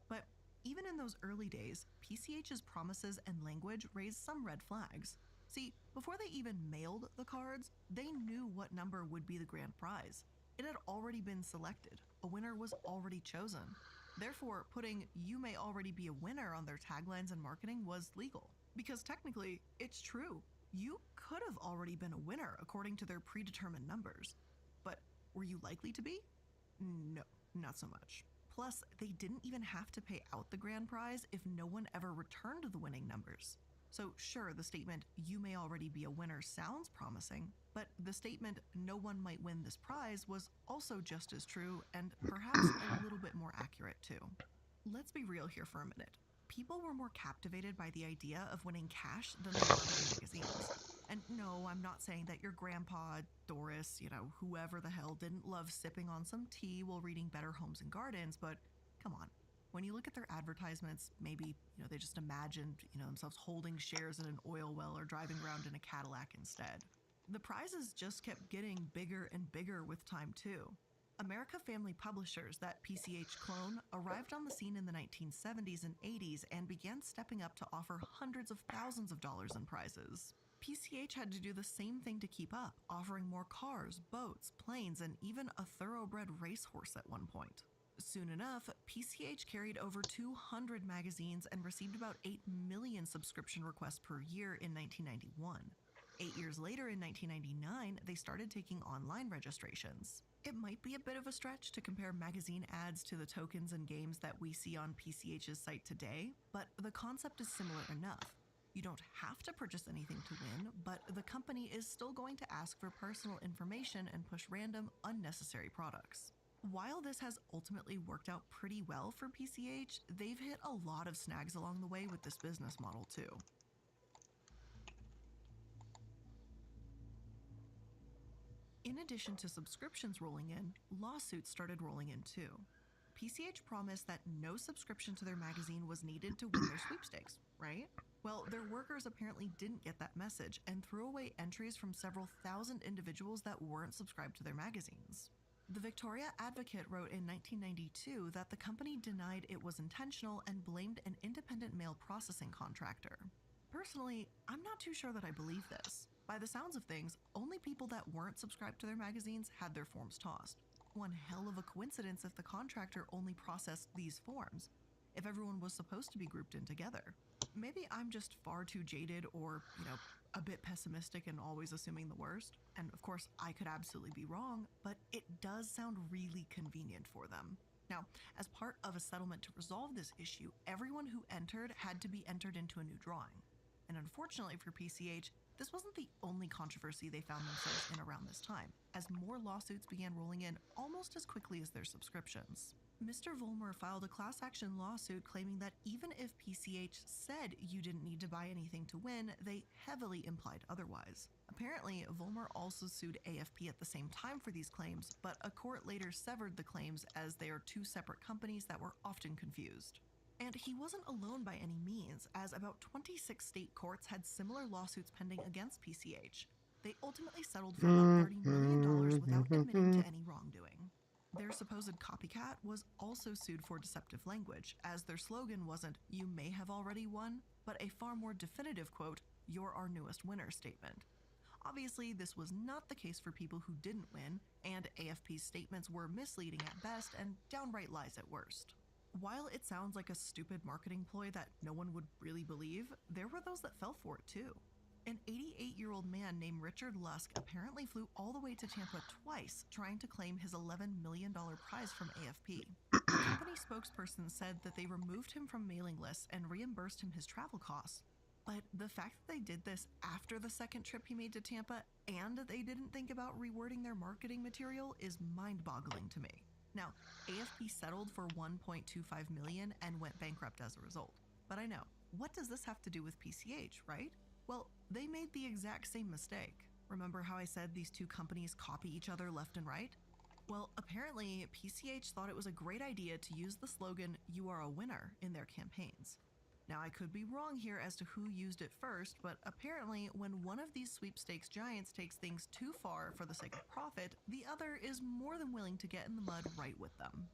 But even in those early days, PCH's promises and language raised some red flags. See, before they even mailed the cards, they knew what number would be the grand prize. It had already been selected. A winner was already chosen. Therefore, putting "you may already be a winner" on their taglines and marketing was legal. Because technically, it's true. You could have already been a winner according to their predetermined numbers. But were you likely to be? No, not so much. Plus, they didn't even have to pay out the grand prize if no one ever returned the winning numbers. So sure, the statement "you may already be a winner" sounds promising, but the statement "no one might win this prize" was also just as true and perhaps a little bit more accurate too. Let's be real here for a minute. People were more captivated by the idea of winning cash than they were by magazines. And no, I'm not saying that your grandpa, Doris, whoever the hell didn't love sipping on some tea while reading Better Homes and Gardens, but come on. When you look at their advertisements, maybe, they just imagined, themselves holding shares in an oil well or driving around in a Cadillac instead. The prizes just kept getting bigger and bigger with time, too. America Family Publishers, that PCH clone, arrived on the scene in the 1970s and 80s and began stepping up to offer hundreds of thousands of dollars in prizes. PCH had to do the same thing to keep up, offering more cars, boats, planes, and even a thoroughbred racehorse at one point. Soon enough, PCH carried over 200 magazines and received about 8 million subscription requests per year in 1991. 8 years later, in 1999, they started taking online registrations. It might be a bit of a stretch to compare magazine ads to the tokens and games that we see on PCH's site today, but the concept is similar enough. You don't have to purchase anything to win, but the company is still going to ask for personal information and push random, unnecessary products. While this has ultimately worked out pretty well for PCH, they've hit a lot of snags along the way with this business model too. In addition to subscriptions rolling in, lawsuits started rolling in too. PCH promised that no subscription to their magazine was needed to win their sweepstakes, right? Well, their workers apparently didn't get that message and threw away entries from several thousand individuals that weren't subscribed to their magazines. The Victoria Advocate wrote in 1992 that the company denied it was intentional and blamed an independent mail processing contractor. Personally, I'm not too sure that I believe this. By the sounds of things, only people that weren't subscribed to their magazines had their forms tossed. One hell of a coincidence if the contractor only processed these forms, if everyone was supposed to be grouped in together. Maybe I'm just far too jaded or, a bit pessimistic and always assuming the worst. And of course, I could absolutely be wrong, but it does sound really convenient for them. Now, as part of a settlement to resolve this issue, everyone who entered had to be entered into a new drawing. And unfortunately for PCH, this wasn't the only controversy they found themselves in around this time, as more lawsuits began rolling in almost as quickly as their subscriptions. Mr. Vollmer filed a class action lawsuit claiming that even if PCH said you didn't need to buy anything to win, they heavily implied otherwise. Apparently, Vollmer also sued AFP at the same time for these claims, but a court later severed the claims as they are two separate companies that were often confused. And he wasn't alone by any means, as about 26 state courts had similar lawsuits pending against PCH. They ultimately settled for about $30 million without admitting to any wrongdoing. Their supposed copycat was also sued for deceptive language, as their slogan wasn't, "You may have already won," but a far more definitive quote, "You're our newest winner" statement. Obviously, this was not the case for people who didn't win, and AFP's statements were misleading at best and downright lies at worst. While it sounds like a stupid marketing ploy that no one would really believe, there were those that fell for it too. An 88-year-old man named Richard Lusk apparently flew all the way to Tampa twice trying to claim his $11 million prize from AFP. The company spokesperson said that they removed him from mailing lists and reimbursed him his travel costs. But the fact that they did this after the second trip he made to Tampa and that they didn't think about rewording their marketing material is mind-boggling to me. Now, AFP settled for $1.25 million and went bankrupt as a result. But I know, what does this have to do with PCH, right? Well, they made the exact same mistake. Remember how I said these two companies copy each other left and right? Well, apparently, PCH thought it was a great idea to use the slogan, "You are a winner," in their campaigns. Now, I could be wrong here as to who used it first, but apparently, when one of these sweepstakes giants takes things too far for the sake of profit, the other is more than willing to get in the mud right with them.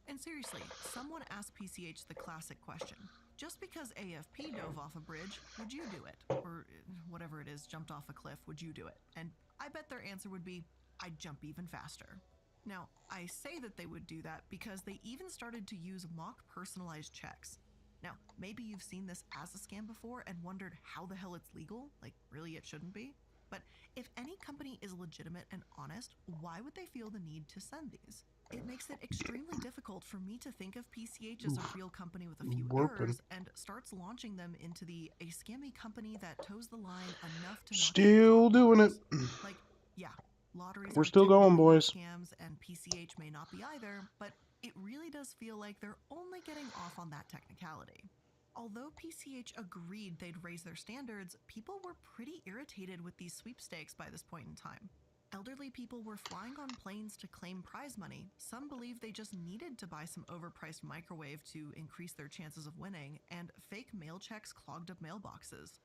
And seriously, someone asked PCH the classic question. Just because AFP dove off a bridge, would you do it? Or whatever it is, jumped off a cliff, would you do it? And I bet their answer would be, I'd jump even faster. Now, I say that they would do that because they even started to use mock personalized checks. Now, maybe you've seen this as a scam before and wondered how the hell it's legal, like really it shouldn't be. But if any company is legitimate and honest, why would they feel the need to send these? It makes it extremely difficult for me to think of PCH as a real company with a few errors and starts launching them into a scammy company that toes the line enough to Still doing it. Like, yeah, lotteries We're are still going, typically boys. scams and PCH may not be either, but it really does feel like they're only getting off on that technicality. Although PCH agreed they'd raise their standards, people were pretty irritated with these sweepstakes by this point in time. Elderly people were flying on planes to claim prize money. Some believed they just needed to buy some overpriced microwave to increase their chances of winning, and fake mail checks clogged up mailboxes.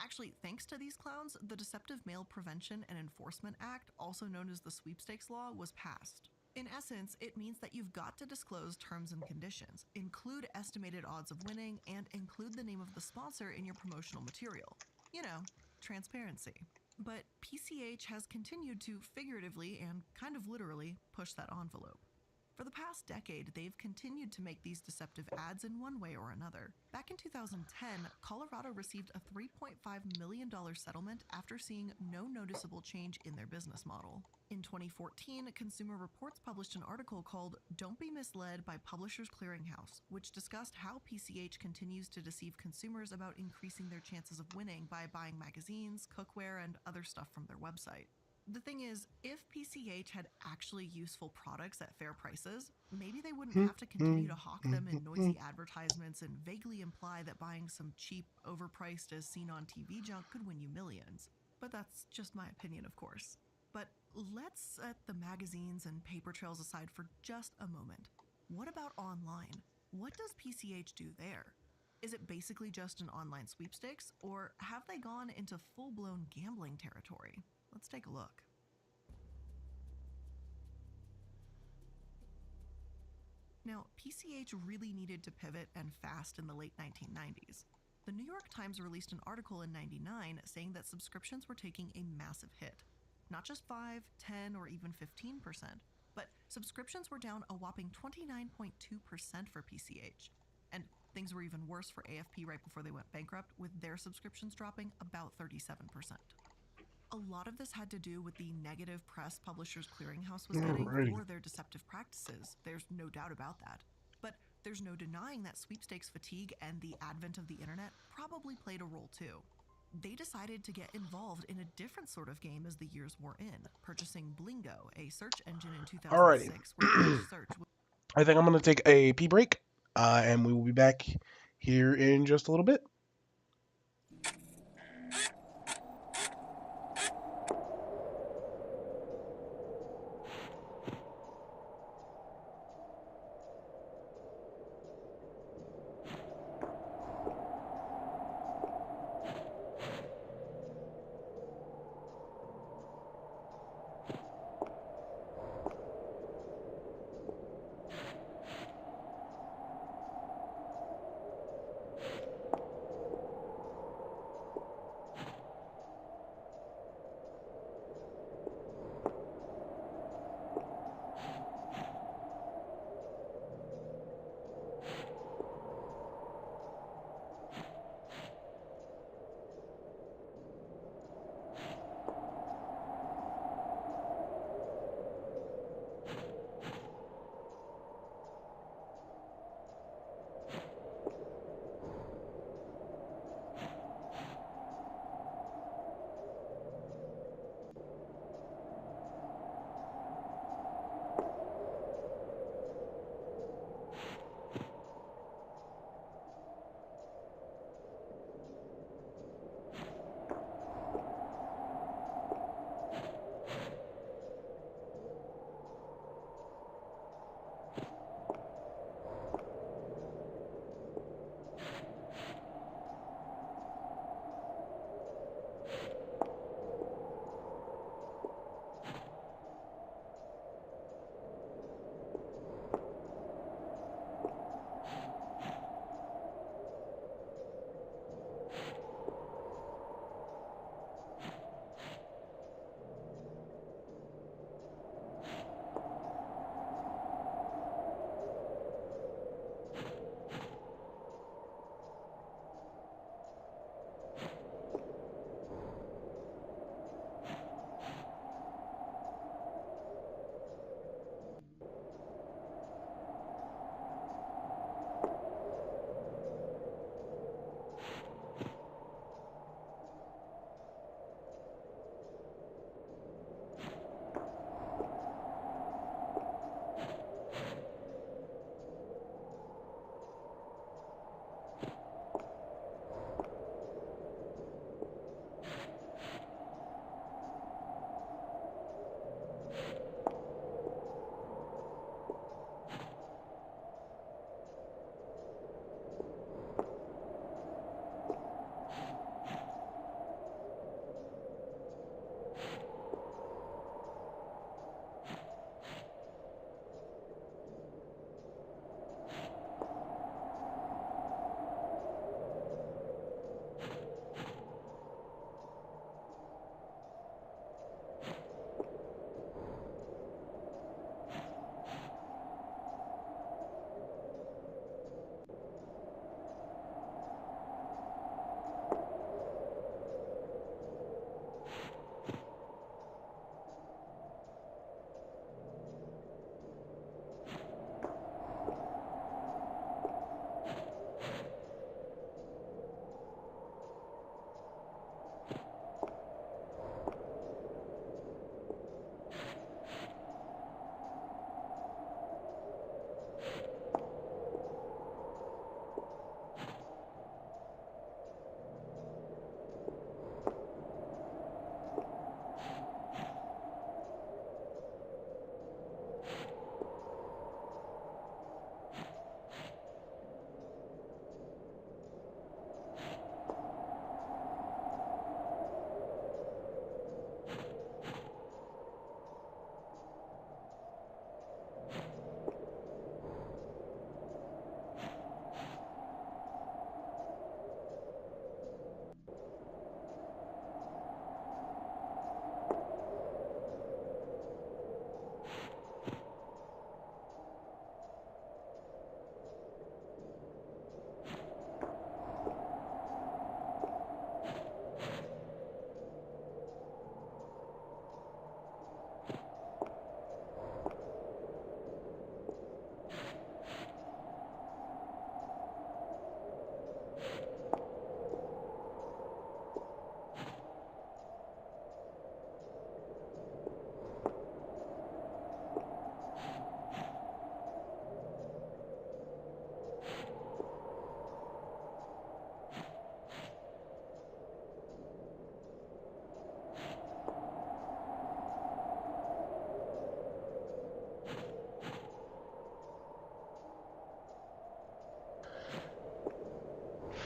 Actually, thanks to these clowns, the Deceptive Mail Prevention and Enforcement Act, also known as the Sweepstakes Law, was passed. In essence, it means that you've got to disclose terms and conditions, include estimated odds of winning, and include the name of the sponsor in your promotional material. You know, transparency. But PCH has continued to figuratively and kind of literally push that envelope. For For the past decade, they've continued to make these deceptive ads in one way or another. Back in 2010, Colorado received a $3.5 million settlement after seeing no noticeable change in their business model. In 2014, Consumer Reports published an article called "Don't Be Misled by Publishers Clearinghouse," which discussed how PCH continues to deceive consumers about increasing their chances of winning by buying magazines, cookware, and other stuff from their website. The thing is, if PCH had actually useful products at fair prices, maybe they wouldn't have to continue to hawk them in noisy advertisements and vaguely imply that buying some cheap, overpriced, as seen on TV junk could win you millions. But that's just my opinion, of course. But let's set the magazines and paper trails aside for just a moment. What about online? What does PCH do there? Is it basically just an online sweepstakes, or have they gone into full-blown gambling territory? Let's take a look. Now, PCH really needed to pivot and fast in the late 1990s. The New York Times released an article in '99 saying that subscriptions were taking a massive hit. Not just 5, 10, or even 15%, but subscriptions were down a whopping 29.2% for PCH. And things were even worse for AFP right before they went bankrupt, with their subscriptions dropping about 37%. A lot of this had to do with the negative press Publishers Clearinghouse was getting for their deceptive practices. There's no doubt about that. But there's no denying that sweepstakes fatigue and the advent of the internet probably played a role too. They decided to get involved in a different sort of game as the years wore in, purchasing Blingo, a search engine in 2006 where each search would... I think I'm going to take a pee break, and we will be back here in just a little bit.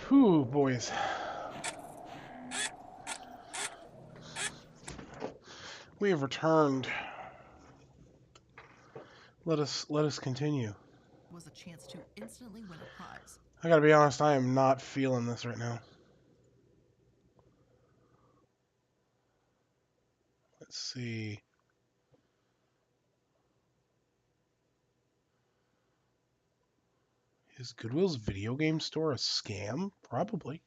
Whew, boys. We have returned. Let us continue. Was a chance to instantly win a prize. I gotta be honest, I am not feeling this right now. Let's see. Is Goodwill's video game store a scam? Probably.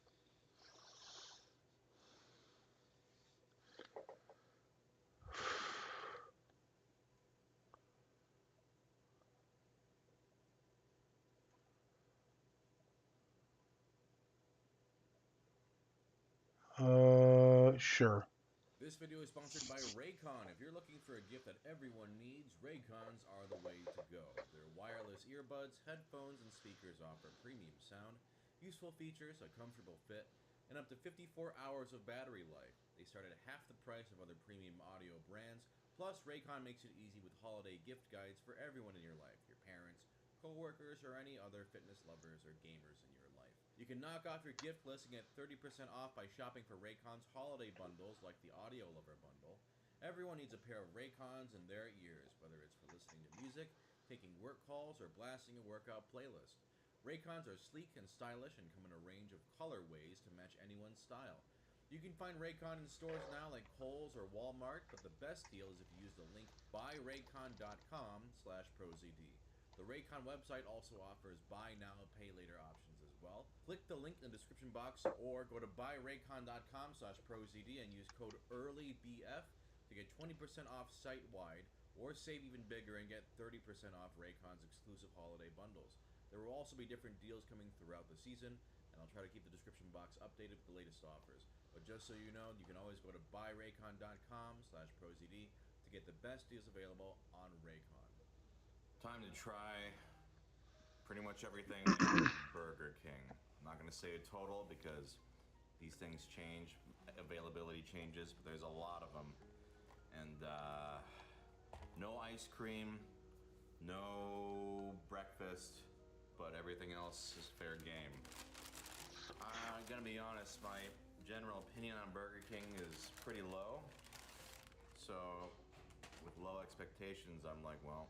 Sure. This video is sponsored by Raycon. If you're looking for a gift that everyone needs, Raycons are the way to go. Their wireless earbuds, headphones, and speakers offer premium sound, useful features, a comfortable fit, and up to 54 hours of battery life. They start at half the price of other premium audio brands. Plus, Raycon makes it easy with holiday gift guides for everyone in your life, your parents, co-workers, or any other fitness lovers or gamers in your life. You can knock off your gift list and get 30% off by shopping for Raycon's holiday bundles like the Audio Lover Bundle. Everyone needs a pair of Raycons in their ears, whether it's for listening to music, taking work calls, or blasting a workout playlist. Raycons are sleek and stylish and come in a range of colorways to match anyone's style. You can find Raycon in stores now like Kohl's or Walmart, but the best deal is if you use the link buyraycon.com/ProZD. The Raycon website also offers buy now, pay later options as well. Click the link in the description box or go to buyraycon.com/ProZD and use code EARLYBF to get 20% off site-wide, or save even bigger and get 30% off Raycon's exclusive holiday bundles. There will also be different deals coming throughout the season, and I'll try to keep the description box updated with the latest offers. But just so you know, you can always go to buyraycon.com/ProZD to get the best deals available on Raycon. Time to try pretty much everything at Burger King. I'm not going to say a total because these things change, availability changes, but there's a lot of them. And no ice cream, no breakfast, but everything else is fair game. I'm going to be honest, my general opinion on Burger King is pretty low. So with low expectations, I'm like, well,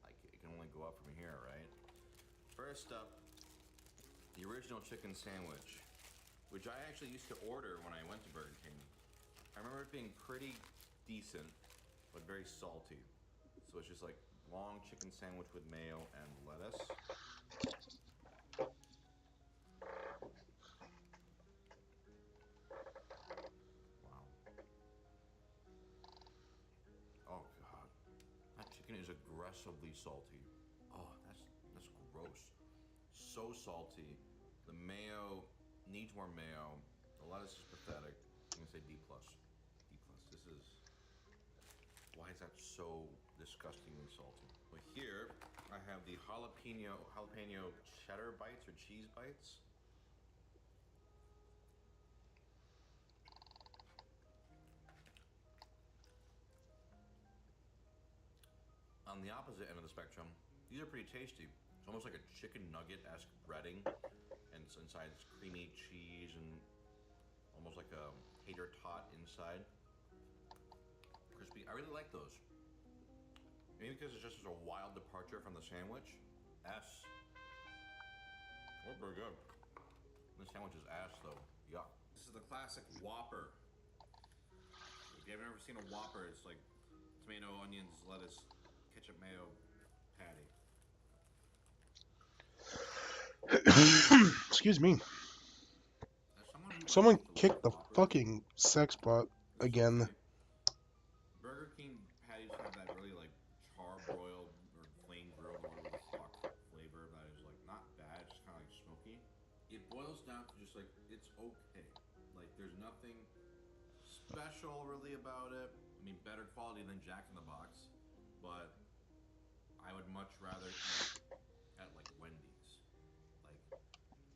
it can only go up from here, right? First up, the original chicken sandwich, which I actually used to order when I went to Burger King. I remember it being pretty decent, but very salty. So it's just like long chicken sandwich with mayo and lettuce. Wow. Oh God, that chicken is aggressively salty. Oh, that's gross. So salty. The mayo needs more mayo. The lettuce is pathetic. I'm gonna say D plus. D plus. This is. Why is that so disgustingly salty? But here I have the jalapeno cheddar bites or cheese bites. On the opposite end of the spectrum, these are pretty tasty. It's almost like a chicken nugget-esque breading, and inside it's creamy cheese and almost like a tater tot inside. Crispy. I really like those. Maybe because it's just a wild departure from the sandwich. S. Oh, very good. This sandwich is ass though. Yuck. This is the classic Whopper. If you haven't ever seen a Whopper, it's like tomato, onions, lettuce, ketchup, mayo patty. Excuse me. Someone kicked the fucking sex bot again. Burger King patties have that really like charbroiled or flame grilled or whatever the fuck flavor that is like not bad, it's just kind of like smoky. It boils down to just like it's okay. Like there's nothing special really about it. I mean, better quality than Jack in the Box, but I would much rather eat at like Wendy's. Like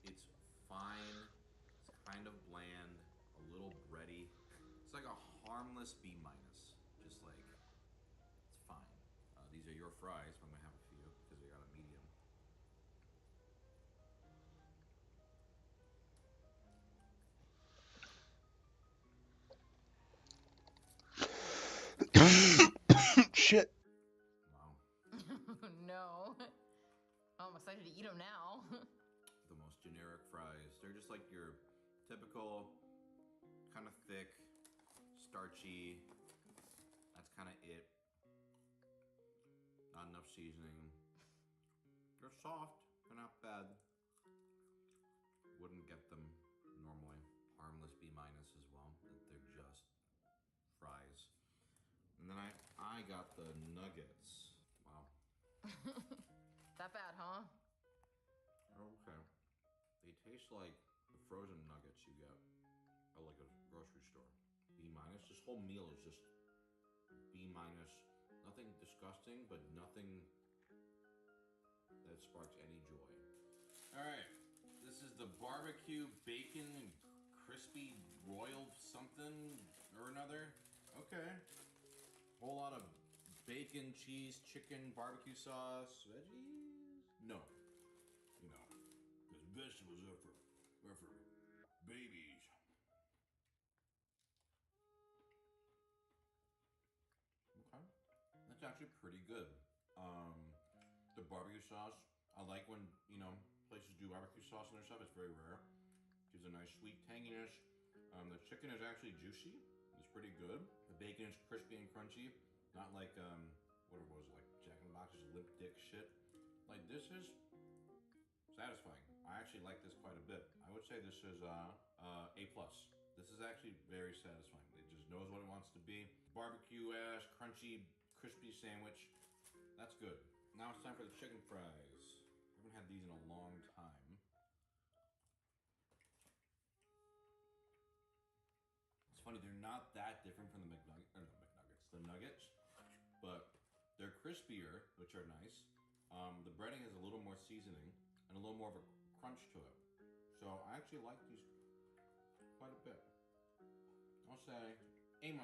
it's fine. It's kind of bland, a little bready. It's like a harmless B minus. Just like it's fine. These are your fries, but I'm gonna have a few because we got a medium. Shit. No. Oh, I'm excited to eat them now. The most generic fries. They're just like your typical, kind of thick, starchy. That's kind of it. Not enough seasoning. They're soft. They're not bad. Wouldn't get them normally. Harmless B- as well. They're just fries. And then I got the nuggets. Wow. That bad, huh? Okay. They taste like the frozen nuggets you get at like a grocery store. B-. This whole meal is just B-. Nothing disgusting, but nothing that sparks any joy. Alright. This is the barbecue bacon and crispy royal something or another. Okay. Whole lot of bacon, cheese, chicken, barbecue sauce, veggies? No. No. Because vegetables are for babies. Okay. That's actually pretty good. The barbecue sauce, I like when, places do barbecue sauce in their stuff. It's very rare. Gives a nice sweet tanginess. The chicken is actually juicy. It's pretty good. The bacon is crispy and crunchy. Not like, what was it, like Jack in the Box's limp dick shit. Like, this is satisfying. I actually like this quite a bit. I would say this is A+. This is actually very satisfying. It just knows what it wants to be. Barbecue-ass, crunchy, crispy sandwich. That's good. Now it's time for the chicken fries. I haven't had these in a long time. It's funny, they're not that different from the the nuggets, but they're crispier, which are nice. The breading has a little more seasoning and a little more of a crunch to it. So I actually like these quite a bit. I'll say A-.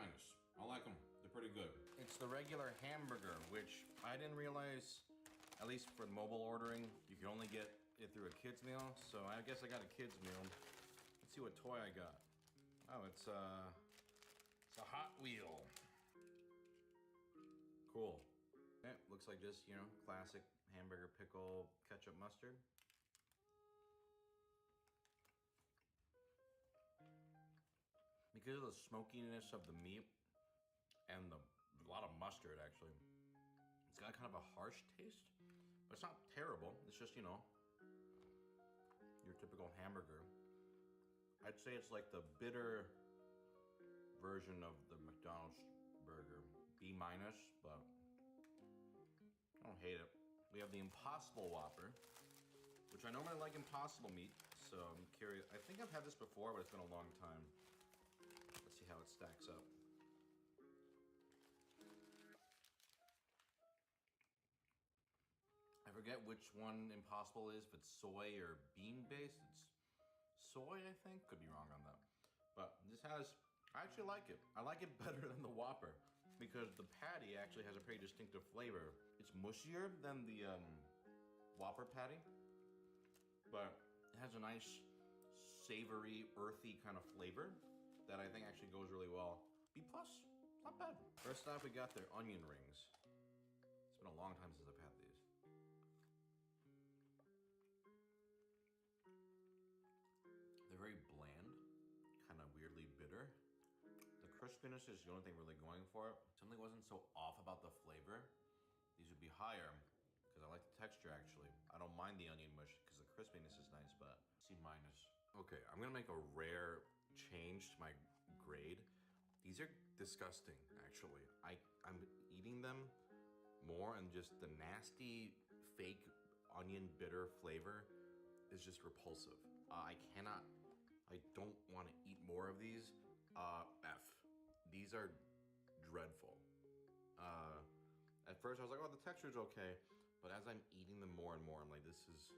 I like them. They're pretty good. It's the regular hamburger, which I didn't realize, at least for mobile ordering, you can only get it through a kid's meal. So I guess I got a kid's meal. Let's see what toy I got. Oh, it's a Hot Wheel. Cool. Yeah, looks like just, classic hamburger, pickle, ketchup, mustard. Because of the smokiness of the meat and a lot of mustard, actually, it's got kind of a harsh taste, but it's not terrible. It's just, your typical hamburger. I'd say it's like the bitter version of the McDonald's burger. B-, but I don't hate it. We have the Impossible Whopper, which I normally like Impossible meat, so I'm curious. I think I've had this before, but it's been a long time. Let's see how it stacks up. I forget which one Impossible is, if it's soy or bean based. It's soy, I think. Could be wrong on that. But this has, I actually like it. I like it better than the Whopper because the patty actually has a pretty distinctive flavor. It's mushier than the Whopper patty, but it has a nice savory, earthy kind of flavor that I think actually goes really well. B+, not bad. First off, we got their onion rings. It's been a long time since I've had these. They're very bland, kind of weirdly bitter. The crispiness is the only thing really going for it. Something wasn't so off about the flavor. These would be higher because I like the texture actually. I don't mind the onion mush because the crispiness is nice, but C-. Okay, I'm gonna make a rare change to my grade. These are disgusting, actually. I'm eating them more and just the nasty, fake onion bitter flavor is just repulsive. I don't want to eat more of these. F. These are dreadful. At first I was like, oh, the texture's okay. But as I'm eating them more and more, I'm like, this is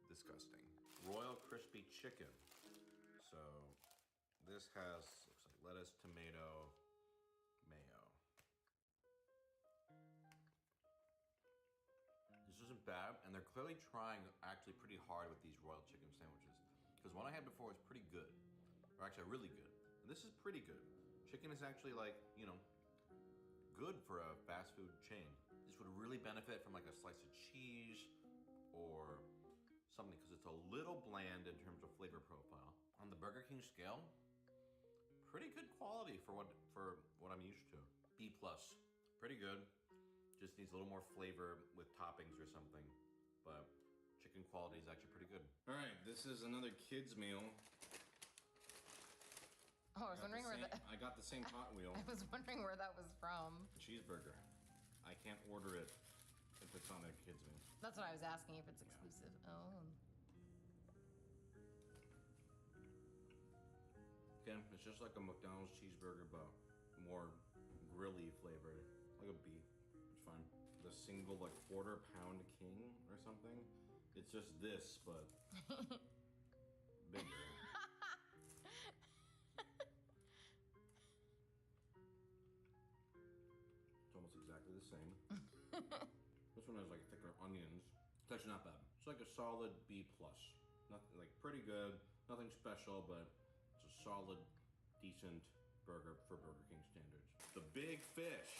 disgusting. Royal Crispy Chicken. So this has, looks like lettuce, tomato, mayo. This isn't bad, and they're clearly trying actually pretty hard with these royal chicken sandwiches. Because one I had before was pretty good, or actually really good. And this is pretty good. Chicken is actually like, good for a fast food chain. This would really benefit from like a slice of cheese or something because it's a little bland in terms of flavor profile. On the Burger King scale, pretty good quality for what I'm used to. B+, pretty good. Just needs a little more flavor with toppings or something, but chicken quality is actually pretty good. All right, this is another kid's meal. Oh, I was wondering where that. I got the same Hot Wheel. I was wondering where that was from. Cheeseburger. I can't order it if it's on a kid's meal. That's what I was asking, if it's exclusive. Oh. Again, it's just like a McDonald's cheeseburger, but more grilly flavored, like a beef. It's fine. The single like quarter-pound king or something. It's just this, but bigger. It's almost exactly the same. This one has like thicker onions. It's actually not bad. It's like a solid B+. Nothing like pretty good. Nothing special, but it's a solid, decent burger for Burger King standards. The Big Fish.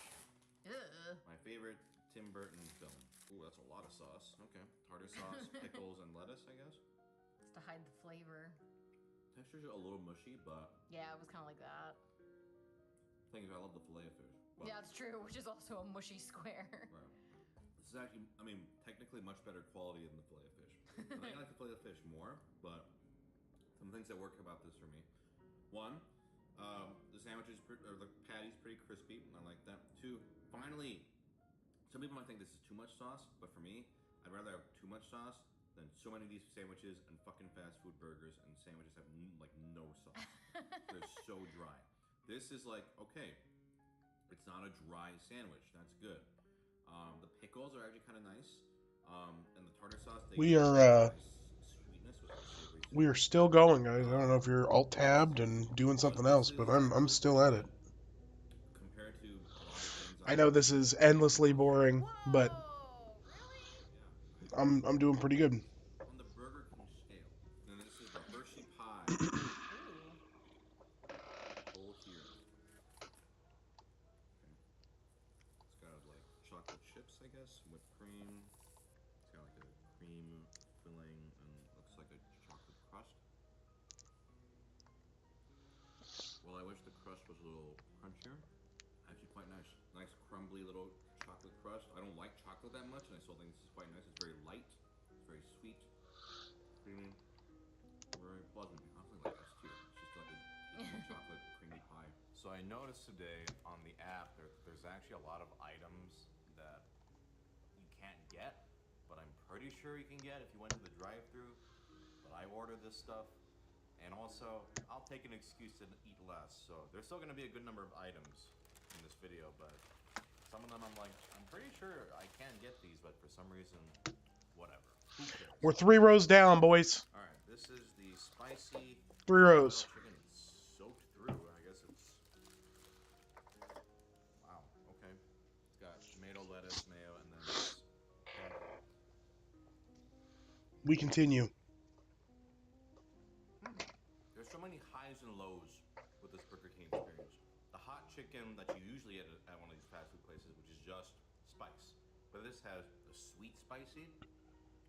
Ugh. My favorite Tim Burton film. Ooh, that's a lot of sauce. Okay. Tartar sauce, pickles, and lettuce, I guess. Just to hide the flavor. Texture's a little mushy, but Yeah, it was kind of like that. thing is, I love the filet of fish. But Yeah, it's true, which is also a mushy square. right. This is actually, I mean, technically much better quality than the filet of fish. I think I like the filet of fish more, but some things that work about this for me. One, the sandwiches, or the patty's pretty crispy. I like that. Two, finally, some people might think this is too much sauce, but for me, I'd rather have too much sauce than so many of these sandwiches and fucking fast food burgers and sandwiches have like no sauce. They're so dry. This is like, okay, it's not a dry sandwich. That's good. The pickles are actually kind of nice. And the tartar sauce. We are still going, guys. I don't know if you're alt tabbed and doing something else, but I'm still at it. Compared to a lot of things I know this is endlessly boring, but I'm doing pretty good. on the Burger King scale. And this is the Hershey pie. Bowl here. Okay. It's got like chocolate chips, I guess, whipped cream. It's got like a cream filling and looks like a chocolate crust. Well, I wish the crust was a little crunchier. Actually quite nice. Nice crumbly little chocolate crust. I don't like chocolate that much, and I still think this is quite nice. It's very light. It's very sweet. Creamy. Very pleasant. I don't like this too. It's just like a chocolate creamy pie. So I noticed today on the app there's actually a lot of items that you can't get, but I'm pretty sure you can get if you went to the drive-thru. But I ordered this stuff, and also I'll take an excuse to eat less. So there's still going to be a good number of items in this video, but some of them I'm like, I'm pretty sure I can get these, but for some reason, whatever. Who cares? We're 3 rows down, boys. All right, this is the spicy 3 rows. chicken. It's soaked through. I guess it's wow. Okay, it's got tomato, lettuce, mayo, and then this. We continue. There's so many highs and lows with this Burger King experience. The hot chicken that you usually get at one of these fast food places, which is just spice, but this has a sweet spicy,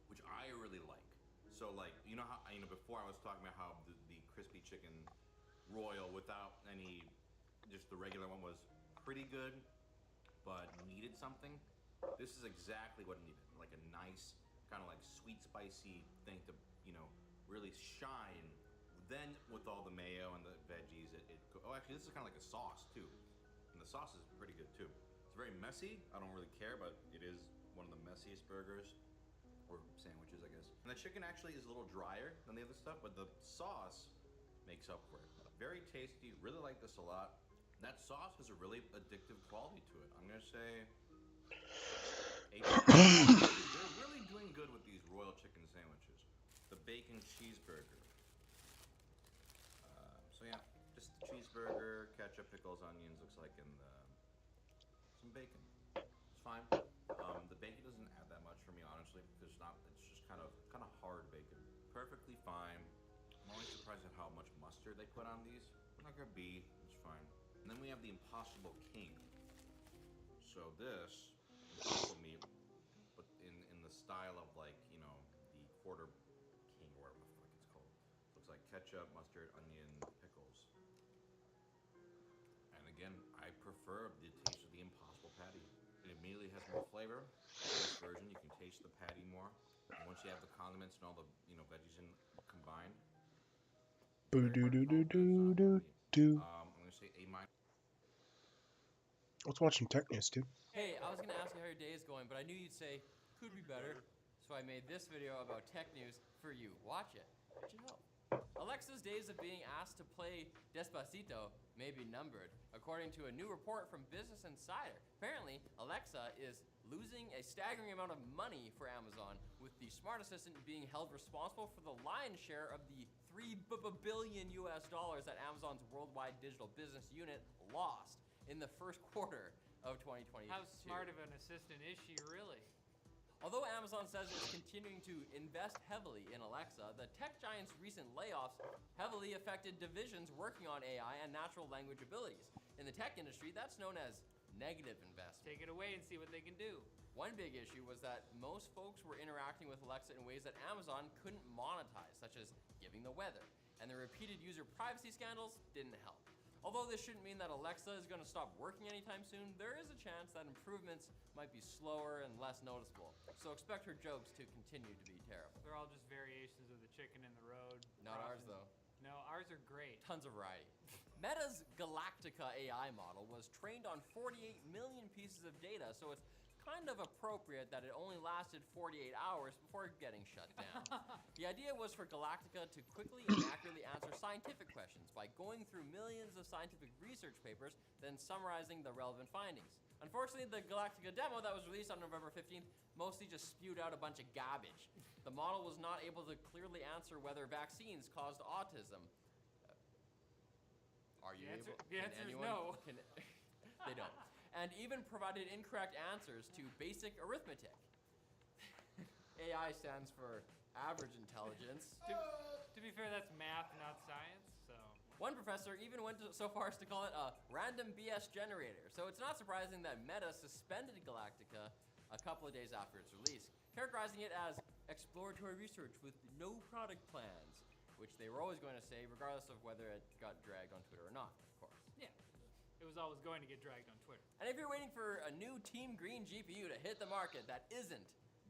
which I really like. So like, you know how, before I was talking about how the crispy chicken royal without any, just the regular one was pretty good, but needed something. This is exactly what it needed. Like a nice, kind of like sweet spicy thing to, really shine. Then with all the mayo and the veggies, oh actually this is kind of like a sauce too. And the sauce is pretty good too. It's very messy, I don't really care, but it is one of the messiest burgers. Or sandwiches, I guess. And the chicken actually is a little drier than the other stuff, but the sauce makes up for it. Very tasty, really like this a lot. That sauce has a really addictive quality to it. I'm gonna say 8. They're really doing good with these royal chicken sandwiches. The bacon cheeseburger. So yeah, just the cheeseburger, ketchup, pickles, onions, looks like, and some bacon. It's fine. The bacon doesn't add that much for me, honestly, because it's just kind of hard bacon. Perfectly fine. I'm always surprised at how much mustard they put on these. I'm not gonna be, it's fine. And then we have the Impossible King. So this is taco meat, but in the style of like, you know, the Quarter King or whatever the fuck it's called. Looks like ketchup, mustard, onion, pickles. And again, I prefer the taste of the Impossible Patty. It immediately has more flavor. In this version, you can taste the patty more. And once you have the condiments and all the, you know, veggies in combined, Boo doo doo doo doo doo doo. I'm gonna say A-. Let's watch some tech news, dude. Hey, I was gonna ask you how your day is going, but I knew you'd say, could be better. So I made this video about tech news for you. Watch it. It should help. Alexa's days of being asked to play Despacito may be numbered, according to a new report from Business Insider. Apparently, Alexa is losing a staggering amount of money for Amazon, with the smart assistant being held responsible for the lion's share of the $3 billion that Amazon's worldwide digital business unit lost in the first quarter of 2022. How smart of an assistant is she really? Although Amazon says it's continuing to invest heavily in Alexa, the tech giant's recent layoffs heavily affected divisions working on AI and natural language abilities. In the tech industry, that's known as negative investment. Take it away and see what they can do. One big issue was that most folks were interacting with Alexa in ways that Amazon couldn't monetize, such as giving the weather, and the repeated user privacy scandals didn't help. Although this shouldn't mean that Alexa is going to stop working anytime soon, there is a chance that improvements might be slower and less noticeable. So expect her jokes to continue to be terrible. They're all just variations of the chicken in the road. Not ours, though. No, ours are great. Tons of variety. Meta's Galactica AI model was trained on 48 million pieces of data, so it's kind of appropriate that it only lasted 48 hours before getting shut down. The idea was for Galactica to quickly and accurately answer scientific questions by going through millions of scientific research papers, then summarizing the relevant findings. Unfortunately, the Galactica demo that was released on November 15th mostly just spewed out a bunch of garbage. The model was not able to clearly answer whether vaccines caused autism. Are you able? The answer is no. They don't. And even provided incorrect answers to basic arithmetic. AI stands for average intelligence. To be fair, that's math, not science, so. One professor even went so far as to call it a random BS generator. So it's not surprising that Meta suspended Galactica a couple of days after its release, characterizing it as exploratory research with no product plans, which they were always going to say regardless of whether it got dragged on Twitter or not, of course. Yeah. It was always going to get dragged on Twitter. And if you're waiting for a new Team Green GPU to hit the market that isn't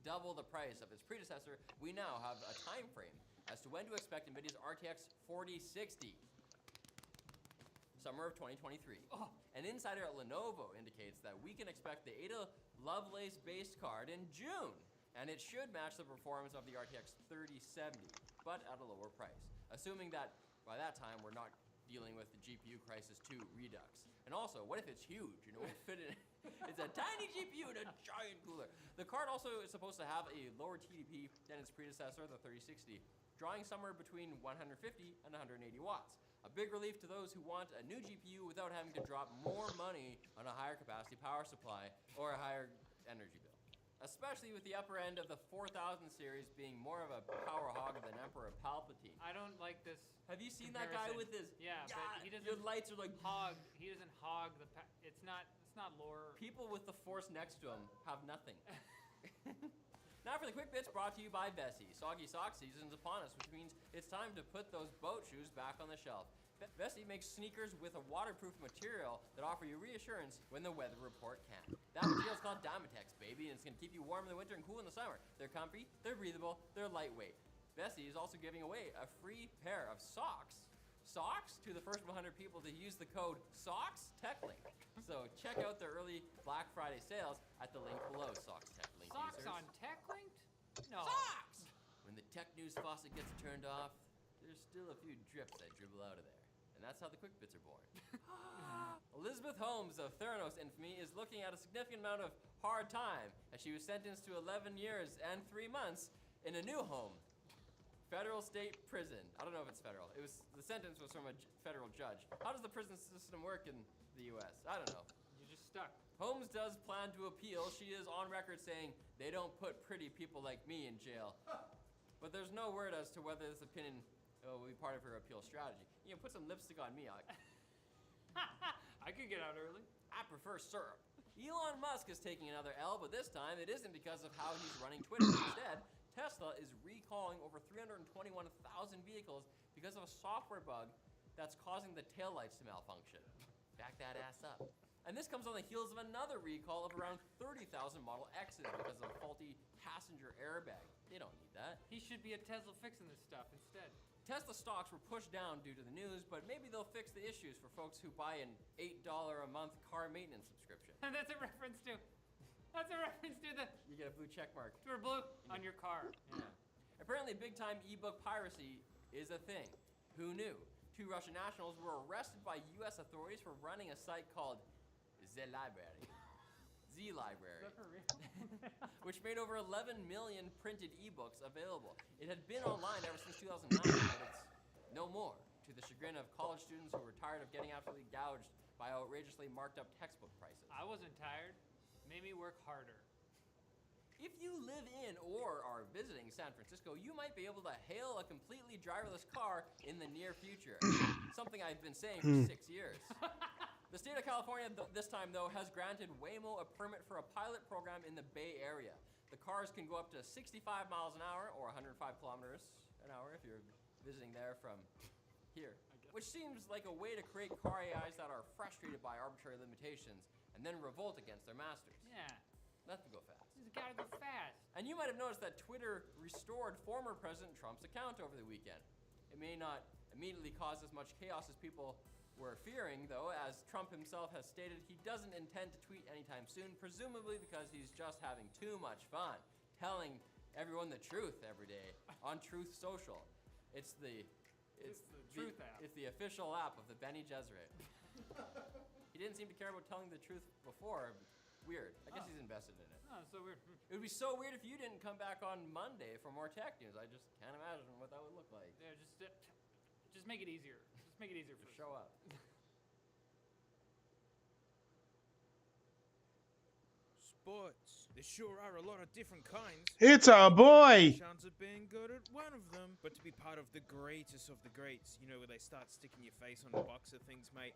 double the price of its predecessor, we now have a time frame as to when to expect NVIDIA's RTX 4060. Summer of 2023. Oh. An insider at Lenovo indicates that we can expect the Ada Lovelace-based card in June, and it should match the performance of the RTX 3070, but at a lower price, assuming that by that time we're not dealing with the GPU Crisis 2 Redux. And also, what if it's huge? You know, it fit in. It's a tiny GPU in a giant cooler. The card also is supposed to have a lower TDP than its predecessor, the 3060, drawing somewhere between 150 and 180 watts. A big relief to those who want a new GPU without having to drop more money on a higher capacity power supply or a higher energy bill. Especially with the upper end of the 4000 series being more of a power hog than Emperor Palpatine. I don't like this. Have you seen that guy with his? Yeah, but he doesn't. Your lights are like hog. He doesn't hog the. It's not lore. People with the Force next to him have nothing. Now for the quick bits brought to you by Vessi. Soggy sock season's upon us, which means it's time to put those boat shoes back on the shelf. Vessi makes sneakers with a waterproof material that offer you reassurance when the weather report can't. That material's called Dymatex, baby, and it's gonna keep you warm in the winter and cool in the summer. They're comfy, they're breathable, they're lightweight. Vessi is also giving away a free pair of socks to the first 100 people to use the code SOCKSTechLink. So check out their early Black Friday sales at the link below, SOCKSTechLink Socks users. on TechLinked? No. Socks! When the tech news faucet gets turned off, there's still a few drips that dribble out of there. And that's how the quick bits are born. Elizabeth Holmes of Theranos infamy is looking at a significant amount of hard time as she was sentenced to 11 years and 3 months in a new home. Federal state prison. I don't know if it's federal. The sentence was from a federal judge. How does the prison system work in the US? I don't know. You're just stuck. Holmes does plan to appeal. She is on record saying they don't put pretty people like me in jail. But there's no word as to whether this opinion will be part of her appeal strategy. You know, put some lipstick on me, I could get out early. I prefer syrup. Elon Musk is taking another L, but this time it isn't because of how he's running Twitter. Instead, Tesla is recalling over 321,000 vehicles because of a software bug that's causing the taillights to malfunction. Back that ass up. And this comes on the heels of another recall of around 30,000 Model X's because of a faulty passenger airbag. They don't need that. He should be at Tesla fixing this stuff instead. Tesla stocks were pushed down due to the news, but maybe they'll fix the issues for folks who buy an $8 a month car maintenance subscription. And that's a reference to the... You get a blue check mark. For blue on your car. Yeah. Apparently big-time ebook piracy is a thing. Who knew? 2 Russian nationals were arrested by U.S. authorities for running a site called The Library. Z Library, which made over 11 million printed ebooks available. It had been online ever since 2009, but it's no more, to the chagrin of college students who were tired of getting absolutely gouged by outrageously marked up textbook prices. I wasn't tired. Made me work harder. If you live in or are visiting San Francisco, you might be able to hail a completely driverless car in the near future. Something I've been saying for 6 years. The state of California, this time though, has granted Waymo a permit for a pilot program in the Bay Area. The cars can go up to 65 miles an hour or 105 kilometers an hour if you're visiting there from here. Which seems like a way to create car AIs that are frustrated by arbitrary limitations and then revolt against their masters. Yeah. Let them go fast. You gotta go fast. And you might have noticed that Twitter restored former President Trump's account over the weekend. It may not immediately cause as much chaos as people were fearing, though, as Trump himself has stated he doesn't intend to tweet anytime soon, presumably because he's just having too much fun, telling everyone the truth every day on Truth Social. It's the Truth app. It's the official app of the Bene Gesserit. He didn't seem to care about telling the truth before. Weird. I guess he's invested in it. Oh, so weird. It would be so weird if you didn't come back on Monday for more tech news. I just can't imagine what that would look like. Yeah, just make it easier. Just make it easier for Just show up. Sports. There sure are a lot of different kinds. It's a boy. Chance of being good at one of them, but to be part of the greatest of the greats, you know, where they start sticking your face on a box of things, mate.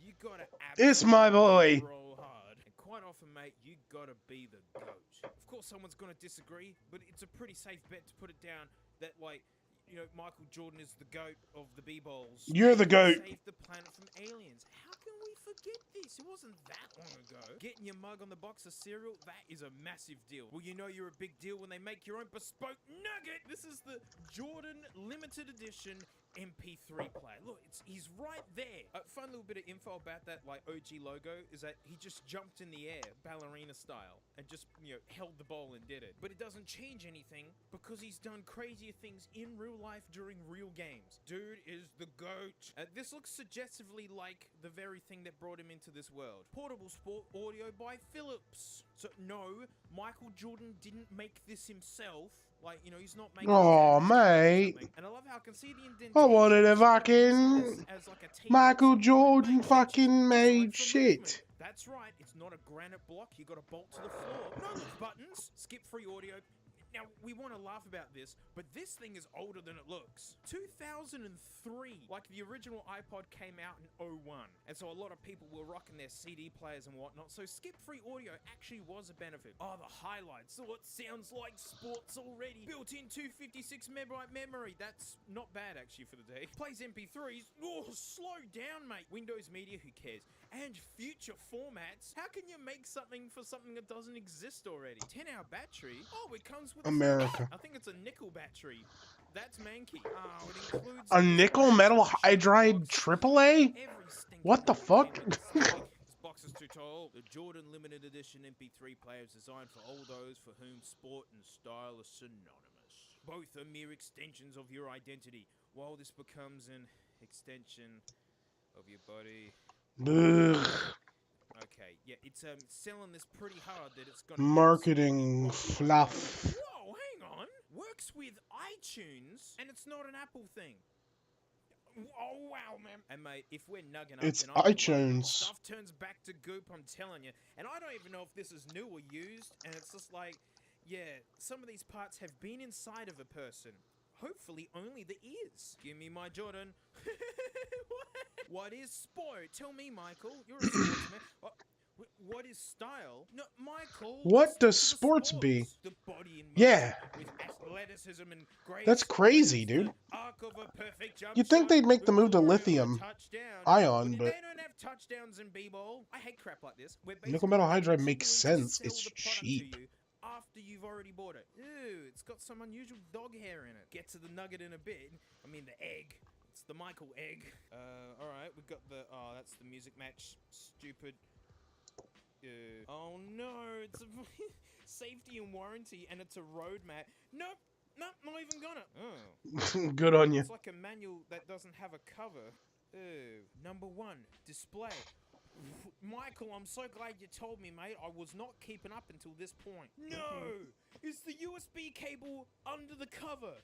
You gotta It's my boy. roll hard. And quite often, mate, you gotta be the goat. Of course, someone's gonna disagree, but it's a pretty safe bet to put it down that, like, you know, Michael Jordan is the goat of the B-balls. You're the goat. Saved the planet from aliens. How can we forget this? It wasn't that long ago. Getting your mug on the box of cereal, that is a massive deal. Well, you know you're a big deal when they make your own bespoke nugget. This is the Jordan limited edition MP3 player. Look, he's right there. Fun little bit of info about that, like, OG logo is that he just jumped in the air, ballerina style, and just, you know, held the ball and did it. But it doesn't change anything because he's done crazier things in real life during real games. Dude is the GOAT. This looks suggestively like the very thing that brought him into this world. Portable sport audio by Philips. So, no, Michael Jordan didn't make this himself. Like, you know, he's not making... Oh, mate. And I love how I can see the indentation. I wanted a fucking as like a Michael Jordan fucking made shit. That's right, it's not a granite block, you got a bolt to the floor. No buttons, skip free audio. Now, we want to laugh about this, but this thing is older than it looks. 2003, like the original iPod came out in 01, and so a lot of people were rocking their CD players and whatnot, so skip-free audio actually was a benefit. Oh, the highlights, so it sounds like sports already. Built-in 256 megabyte memory, that's not bad actually for the day. Plays MP3s, oh, slow down, mate. Windows Media, who cares? And future formats, how can you make something for something that doesn't exist already? 10-hour battery, oh, it comes with America. I think it's a nickel battery. That's manky. Oh, it includes A nickel metal hydride AAA? What the fuck? This box is too tall. The Jordan limited edition MP3 player is designed for all those for whom sport and style are synonymous. Both are mere extensions of your identity, while this becomes an extension of your body. Ugh. Okay, yeah, it's selling this pretty hard that it's gonna Marketing fluff. Whoa, hang on. Works with iTunes, and it's not an Apple thing. Oh wow, man. And mate, if we're nugging up, It's then I'm iTunes. stuff turns back to goop. I'm telling you. And I don't even know if this is new or used. And it's just like, yeah, some of these parts have been inside of a person. Hopefully only the ears. Give me my Jordan. What is sport? Tell me, Michael. You're a sportsman. What is style? No, Michael. What stick does to the sports be? The body in motion Yeah. with athleticism and grace. That's crazy, dude. The arc of a perfect jump You'd think shot, they'd make the move to glory of a lithium touchdown. ion, Well, but they don't have touchdowns in b-ball. I hate crap like this. We're nickel basically metal hydride continuing makes to sense. sell It's the product cheap. to you after you've already bought it. Ew, it's got some unusual dog hair in it. Get to the nugget in a bit. I mean the egg. It's the Michael egg. Alright, we've got the... Oh, that's the music match. Stupid. Oh no, it's a safety and warranty and it's a road mat. Nope, not even gonna. Oh. Good on you. It's like a manual that doesn't have a cover. Ew. Number 1, display. Michael, I'm so glad you told me, mate. I was not keeping up until this point. No! Is the USB cable under the cover?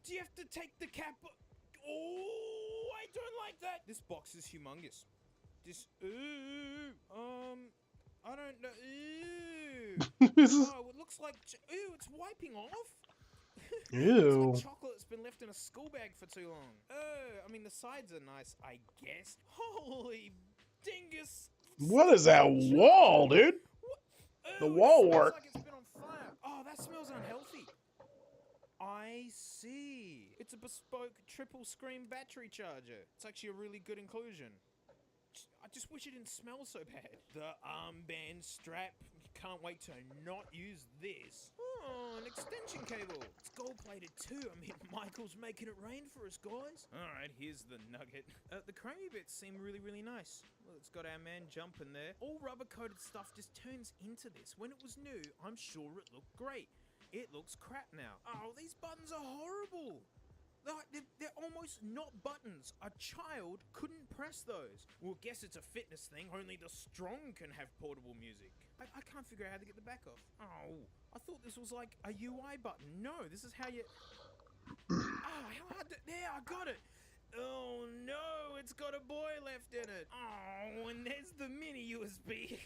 Do you have to take the cap? Oh, I don't like that. This box is humongous. This, I don't know. Ew. Oh, it looks like, ew, it's wiping off. Ew. It's like chocolate that's been left in a school bag for too long. I mean, the sides are nice, I guess. Holy dingus. What is that wall, dude? The wall work. Like it's been on fire. Oh, that smells unhealthy. I see. It's a bespoke triple screen battery charger. It's actually a really good inclusion. I just wish it didn't smell so bad. The armband strap. Can't wait to not use this. Oh, an extension cable. It's gold plated too. I mean, Michael's making it rain for us, guys. Alright, here's the nugget. The chromey bits seem really nice. Well, it's got our man jumping there. All rubber coated stuff just turns into this. When it was new, I'm sure it looked great. It looks crap now. Oh, these buttons are horrible. They're almost not buttons. A child couldn't press those. Well, guess it's a fitness thing. Only the strong can have portable music. I can't figure out how to get the back off. Oh, I thought this was like a UI button. No, this is how you... Oh, how hard to... There, I got it. Oh, no, it's got a boy left in it. Oh, and there's the mini USB.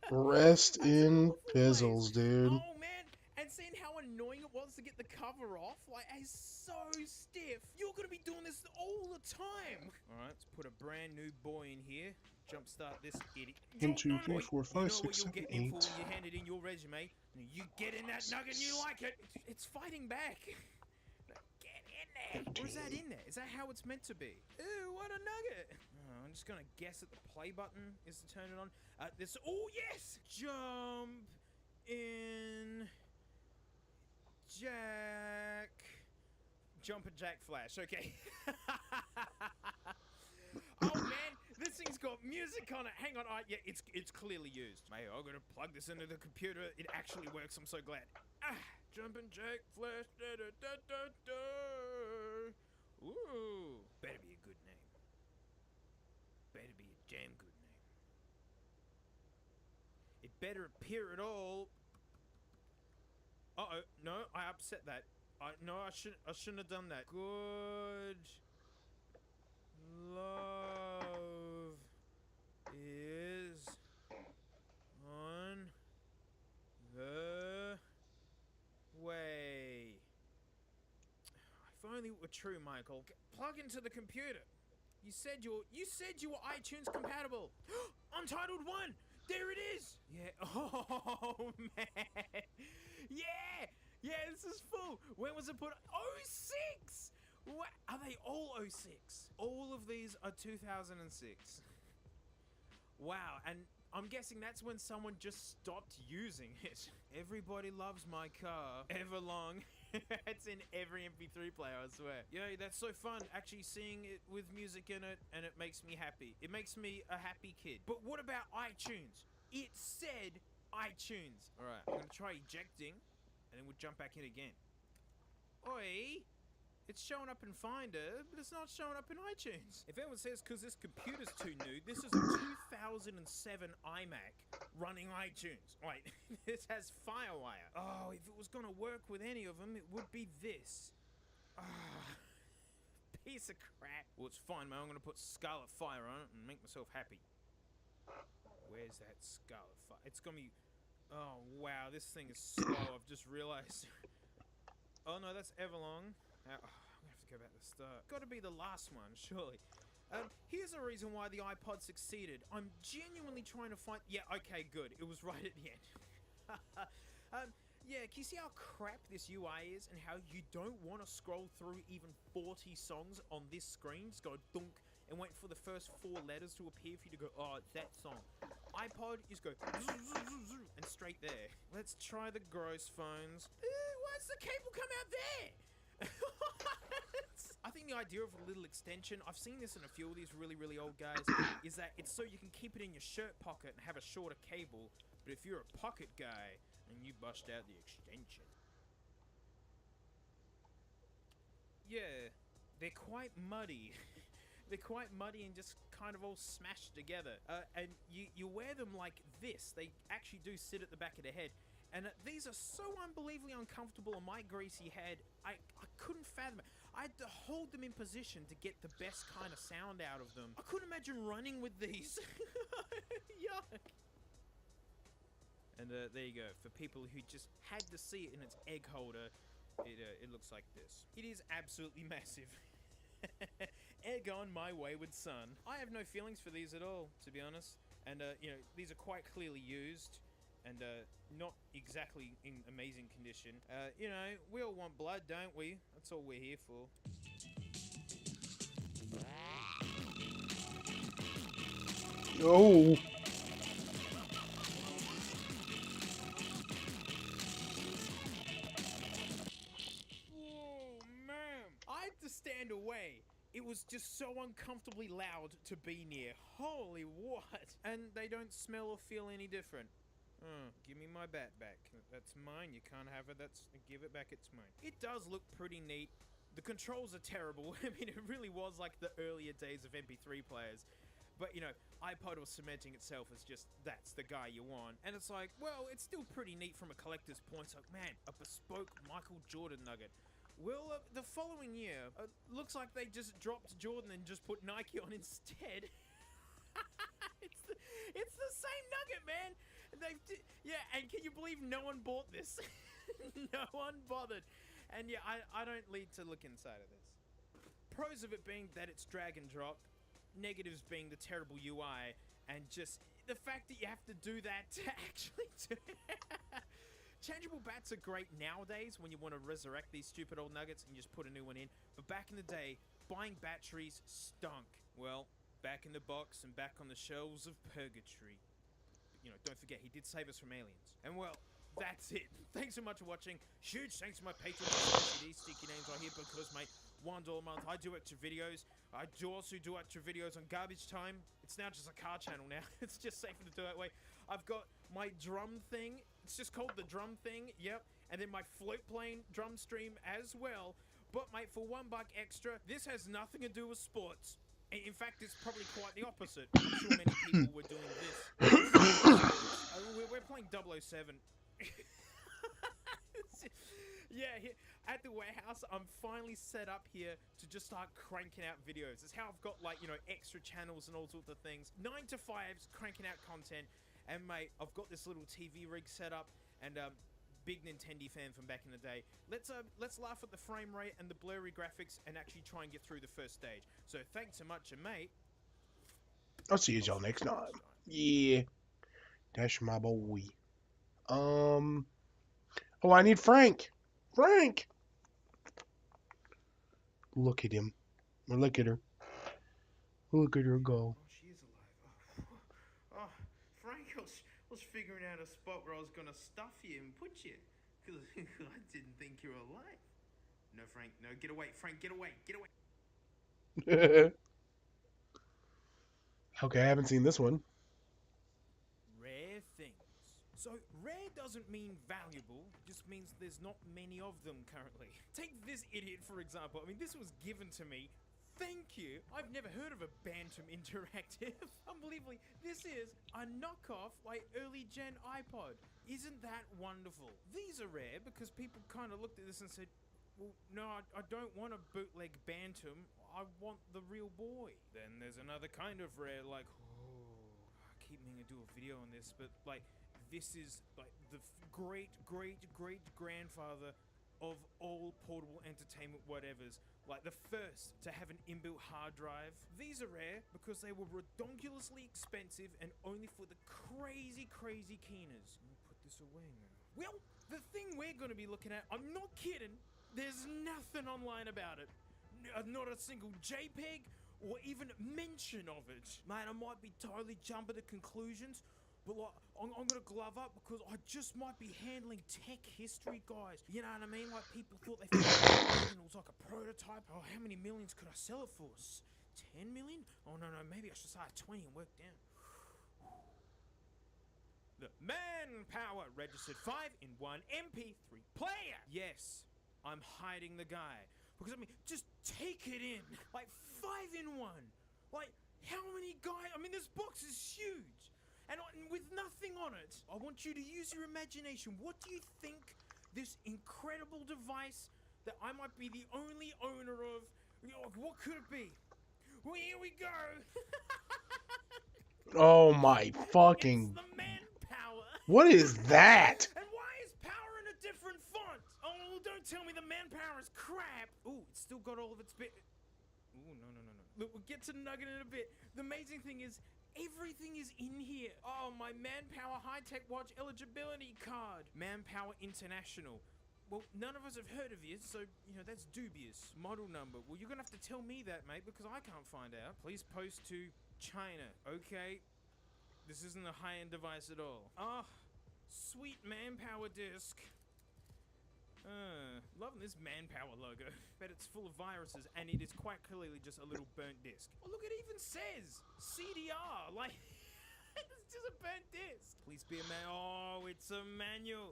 Rest in pizzles, dude. Oh, man. And seeing how annoying it was to get the cover off, like, it's so stiff. You're gonna be doing this all the time. All right, let's put a brand new boy in here. Jumpstart this idiot. 1, 2, 3, 4, 5, You know 6, what 7, you're getting in for 8. when you handed in your resume. You get in that nugget and you like it. It's fighting back. Get in there. Or is that in there? Is that how it's meant to be? Ew, what a nugget. Oh, I'm just gonna guess that the play button is to turn it on. This. Oh yes. Jump in. Jack. Jumper Jack Flash, okay. Oh man, this thing's got music on it. Hang on, yeah, it's clearly used. Hey, I'm gonna plug this into the computer. It actually works, I'm so glad. Jumpin' Jack Flash, da da da da da. Ooh, better be a good name. Better be a damn good name. It better appear at all. Uh-oh, no, I upset that. No, I shouldn't have done that. Good love is on the way. If only it were true, Michael. Plug into the computer. You said you were iTunes compatible. Untitled 1. There it is. Yeah. Oh man. Yeah. Yeah, this is full. When was it put? 06. What? Are they all 06? All of these are 2006. Wow, and I'm guessing that's when someone just stopped using it. Everybody loves my car. Everlong. It's in every MP3 player, I swear. Yeah, that's so fun, actually seeing it with music in it, and it makes me happy. It makes me a happy kid. But what about iTunes? It said iTunes. All right, I'm gonna try ejecting, and then we'll jump back in again. Oi! It's showing up in Finder, but it's not showing up in iTunes. If anyone says because this computer's too new, this is a 2007 iMac running iTunes. Right, this has Firewire. Oh, if it was gonna work with any of them, it would be this. Piece of crap. Well, it's fine, man. I'm gonna put Scarlet Fire on it and make myself happy. Where's that Scarlet Fire? It's gonna be... Oh, wow, this thing is slow. I've just realized. Oh, no, that's Everlong. I'm gonna have to go back to the start. Gotta be the last one, surely. Here's a reason why the iPod succeeded. I'm genuinely trying to find... Yeah, okay, good. It was right at the end. Yeah, can you see how crap this UI is and how you don't want to scroll through even 40 songs on this screen? Just go dunk and wait for the first 4 letters to appear for you to go, oh, it's that song. iPod, you just go and straight there. Let's try the gross phones. Why does the cable come out there? I think the idea of a little extension, I've seen this in a few of these really, really old guys, is that it's so you can keep it in your shirt pocket and have a shorter cable, but if you're a pocket guy, and you bust out the extension. Yeah, they're quite muddy. They're quite muddy and just kind of all smashed together. And you wear them like this. They actually do sit at the back of the head. And these are so unbelievably uncomfortable on my greasy head, I couldn't fathom it. I had to hold them in position to get the best kind of sound out of them. I couldn't imagine running with these. Yuck. And there you go. For people who just had to see it in its egg holder, it looks like this. It is absolutely massive. Egg on my wayward son. I have no feelings for these at all, to be honest. And, you know, these are quite clearly used and not exactly in amazing condition. You know, we all want blood, don't we? That's all we're here for. Oh. I had to stand away. It was just so uncomfortably loud to be near. Holy what? And they don't smell or feel any different. Give me my bat back. That's mine. You can't have it. Give it back. It's mine. It does look pretty neat. The controls are terrible. I mean, it really was like the earlier days of MP3 players. But, you know, iPod was cementing itself as just, that's the guy you want. And it's like, well, it's still pretty neat from a collector's point. It's like, man, a bespoke Michael Jordan nugget. Well, the following year, looks like they just dropped Jordan and just put Nike on instead. It's the same nugget, man. Yeah, and can you believe no one bought this? No one bothered. And yeah, I don't need to look inside of this. Pros of it being that it's drag and drop. Negatives being the terrible UI. And just the fact that you have to do that to actually do it. Changeable bats are great nowadays when you want to resurrect these stupid old nuggets and just put a new one in. But back in the day, buying batteries stunk. Well, back in the box and back on the shelves of purgatory. But, you know, don't forget, he did save us from aliens. And well, that's it. Thanks so much for watching. Huge thanks to my patrons. These sticky names right here because, mate, $1 a month. I do extra videos. I do also do extra videos on garbage time. It's now just a car channel now. It's just safer to do that way. I've got my drum thing. It's just called the drum thing. Yep. And then my float plane drum stream as well. But, mate, for $1 extra, this has nothing to do with sports. In fact, it's probably quite the opposite. I'm sure many people were doing this. We're playing 007. Yeah, at the warehouse, I'm finally set up here to just start cranking out videos. It's how I've got, like, you know, extra channels and all sorts of things. 9 to 5's cranking out content. And, mate, I've got this little TV rig set up. And, big Nintendo fan from back in the day. Let's laugh at the frame rate and the blurry graphics and actually try and get through the first stage. So, thanks so much, and mate. I'll see y'all next time. Yeah. That's my boy. Oh, I need Frank. Frank! Look at him. Or look at her. Look at her go. Oh, she is alive. Oh, Frank, I was figuring out a spot where I was going to stuff you and put you. Because I didn't think you were alive. No, Frank, no, get away. Frank, get away. Get away. Okay, I haven't seen this one. Rare things. So, rare doesn't mean valuable, it just means there's not many of them currently. Take this idiot, for example. I mean, this was given to me. Thank you. I've never heard of a Bantam Interactive. Unbelievably, this is a knockoff, like, early-gen iPod. Isn't that wonderful? These are rare because people kind of looked at this and said, well, no, I don't want a bootleg Bantam. I want the real boy. Then there's another kind of rare, like, I keep meaning to do a video on this, but, like, this is like the great grandfather of all portable entertainment whatevers. like the first to have an inbuilt hard drive. These are rare because they were redonkulously expensive and only for the crazy keeners. Let me put this away now. Well, the thing we're going to be looking at, I'm not kidding, there's nothing online about it. Not a single JPEG or even mention of it. Mate, I might be totally jumping to conclusions, but like, I'm gonna glove up because I just might be handling tech history, guys. You know what I mean? Like, people thought they found it was like a prototype. Oh, how many millions could I sell it for? 10 million? Oh, no, maybe I should start at 20 and work down. The Manpower registered 5-in-1 MP3 player. Yes, I'm hiding the guy. Because, I mean, just take it in. Like, 5-in-1. Like, how many guys? I mean, this box is huge. And with nothing on it. I want you to use your imagination. What do you think this incredible device that I might be the only owner of, what could it be? Well, here we go. Oh my fucking... It's the Manpower. What is that? And why is power in a different font? Oh, don't tell me the Manpower is crap. Ooh, it's still got all of its bit. Ooh, no. Look, we'll get to the nugget in a bit. The amazing thing is, everything is in here. Oh, my Manpower high-tech watch eligibility card. Manpower International. Well, none of us have heard of it, so, that's dubious. Model number. Well, you're gonna have to tell me that, mate, because I can't find out. Please post to China. Okay. This isn't a high-end device at all. Oh, sweet Manpower disc. Loving this Manpower logo. Bet it's full of viruses, and it is quite clearly just a little burnt disc. Oh, look, it even says CDR. Like, it's just a burnt disc. Please be a man. Oh, it's a manual.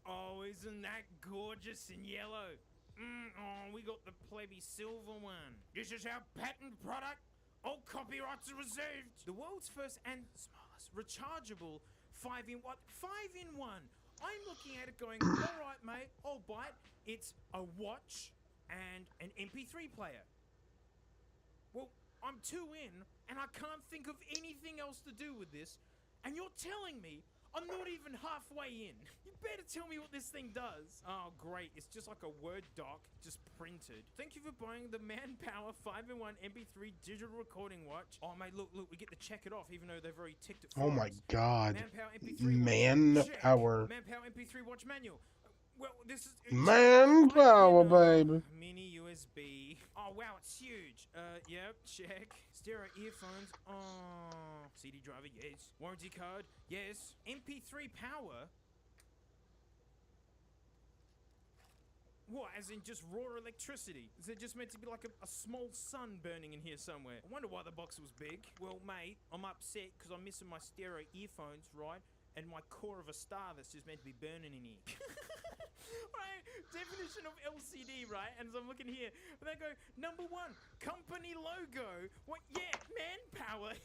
Oh, isn't that gorgeous in yellow? Oh, we got the plebby silver one. This is our patent product. All copyrights are reserved. The world's first and smallest rechargeable 5-in-1. 5-in-1. I'm looking at it going, all right, mate, I'll bite. It's a watch and an MP3 player. Well, I'm 2 in, and I can't think of anything else to do with this, and you're telling me I'm not even halfway in. You better tell me what this thing does. Oh, great. It's just like a Word doc, just printed. Thank you for buying the Manpower 5-in-1 MP3 digital recording watch. Oh, mate, look, we get to check it off, even though they've already ticked it for Oh my us. god. Manpower MP3 Manpower. Manpower MP3 watch manual. Well, this is... Manpower, baby. Mini USB. Oh, wow, it's huge. Yep, check. Stereo earphones. Oh. CD driver, yes. Warranty card, yes. MP3 power. What, as in just raw electricity? Is it just meant to be like a small sun burning in here somewhere? I wonder why the box was big. Well, mate, I'm upset because I'm missing my stereo earphones, right? And my core of a star that's just meant to be burning in here. Right, definition of LCD, right? And as I'm looking here, they go, number 1, company logo. What? Yeah, Manpower.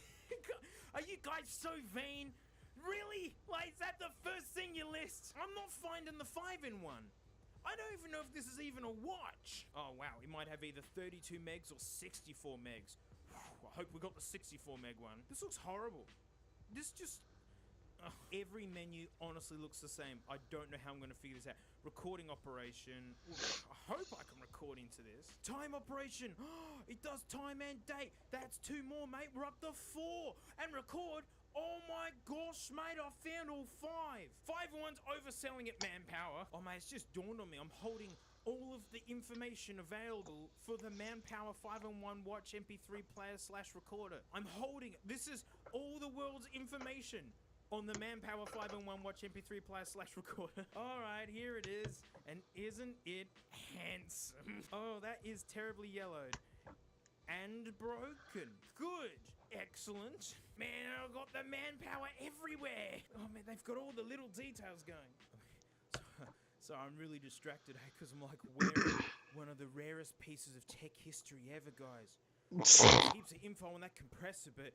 Are you guys so vain? Really? Like, is that the first thing you list? I'm not finding the 5-in-1. I don't even know if this is even a watch. Oh, wow, it might have either 32 megs or 64 megs. I hope we got the 64 meg one. This looks horrible. This just... every menu honestly looks the same. I don't know how I'm going to figure this out. Recording operation. I hope I can record into this. Time operation. It does time and date. That's 2 more, mate. We're up to 4. And record. Oh my gosh, mate. I found all 5. 5-in-1's overselling it, Manpower. Oh, mate, it's just dawned on me. I'm holding all of the information available for the Manpower 5-in-1 watch MP3 player / recorder. I'm holding it. This is all the world's information on the Manpower 5-in-1 watch MP3 player / recorder. Alright, here it is. And isn't it handsome? Oh, that is terribly yellowed. And broken. Good. Excellent. Man, I've got the Manpower everywhere. Oh man, they've got all the little details going. So I'm really distracted because I'm like wearing one of the rarest pieces of tech history ever, guys. Heaps of info on that compressor, but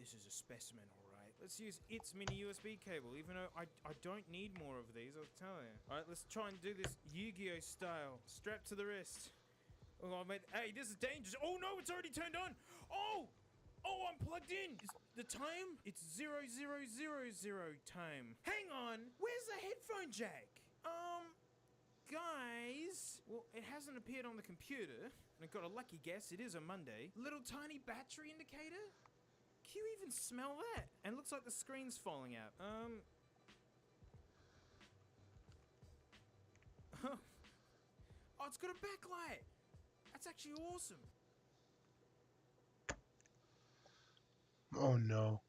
this is a specimen, alright. Let's use its mini USB cable, even though I don't need more of these, I'll tell you. Alright, let's try and do this Yu-Gi-Oh style. Strapped to the wrist. Oh, mate. Hey, this is dangerous. Oh, no, it's already turned on. Oh! Oh, I'm plugged in. Is the time? It's 0000 time. Hang on. Where's the headphone jack? guys, well, it hasn't appeared on the computer, and I got a lucky guess, it is a Monday. Little tiny battery indicator? Can you even smell that? And looks like the screen's falling out. Oh, it's got a backlight. That's actually awesome. Oh no.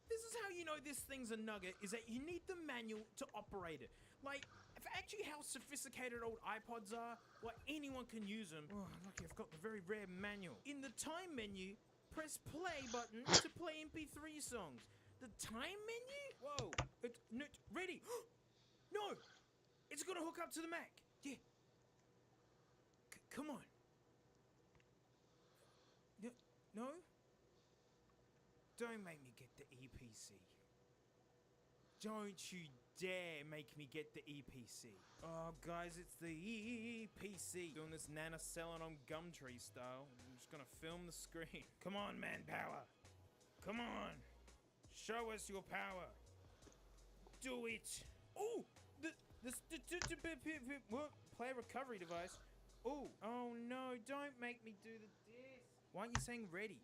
This is how you know this thing's a nugget, is that you need the manual to operate it. Like, for actually how sophisticated old iPods are, like anyone can use them. Oh, lucky I've got the very rare manual. In the time menu, press play button to play MP3 songs. The time menu? Whoa, it's ready. No, it's gonna hook up to the Mac. Yeah. Come on. No? Don't make me get the EPC. Don't you dare make me get the EPC. Oh, guys, it's the EPC. Doing this Nana selling on Gumtree style. I'm just gonna film the screen. Come on, manpower. Come on. Show us your power. Do it. Oh, what? Player recovery device. Oh no, don't make me do this. Why aren't you saying ready?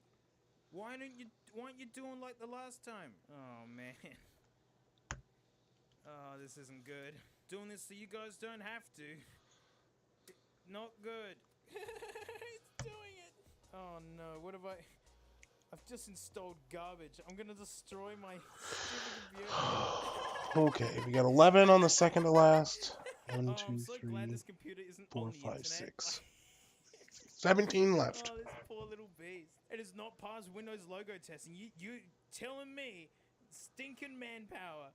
Why aren't you doing like the last time? Oh man. Oh, this isn't good. Doing this so you guys don't have to. Not good. It's doing it. Oh no, what have I've just installed garbage. I'm gonna destroy my stupid computer. Okay, we got 11 on the second to last. 1, 2, I'm so 3, glad this computer isn't 4, on the 5, internet. 6. 17 left. Oh, this poor little beast. It has not passed Windows logo testing. You telling me stinking manpower.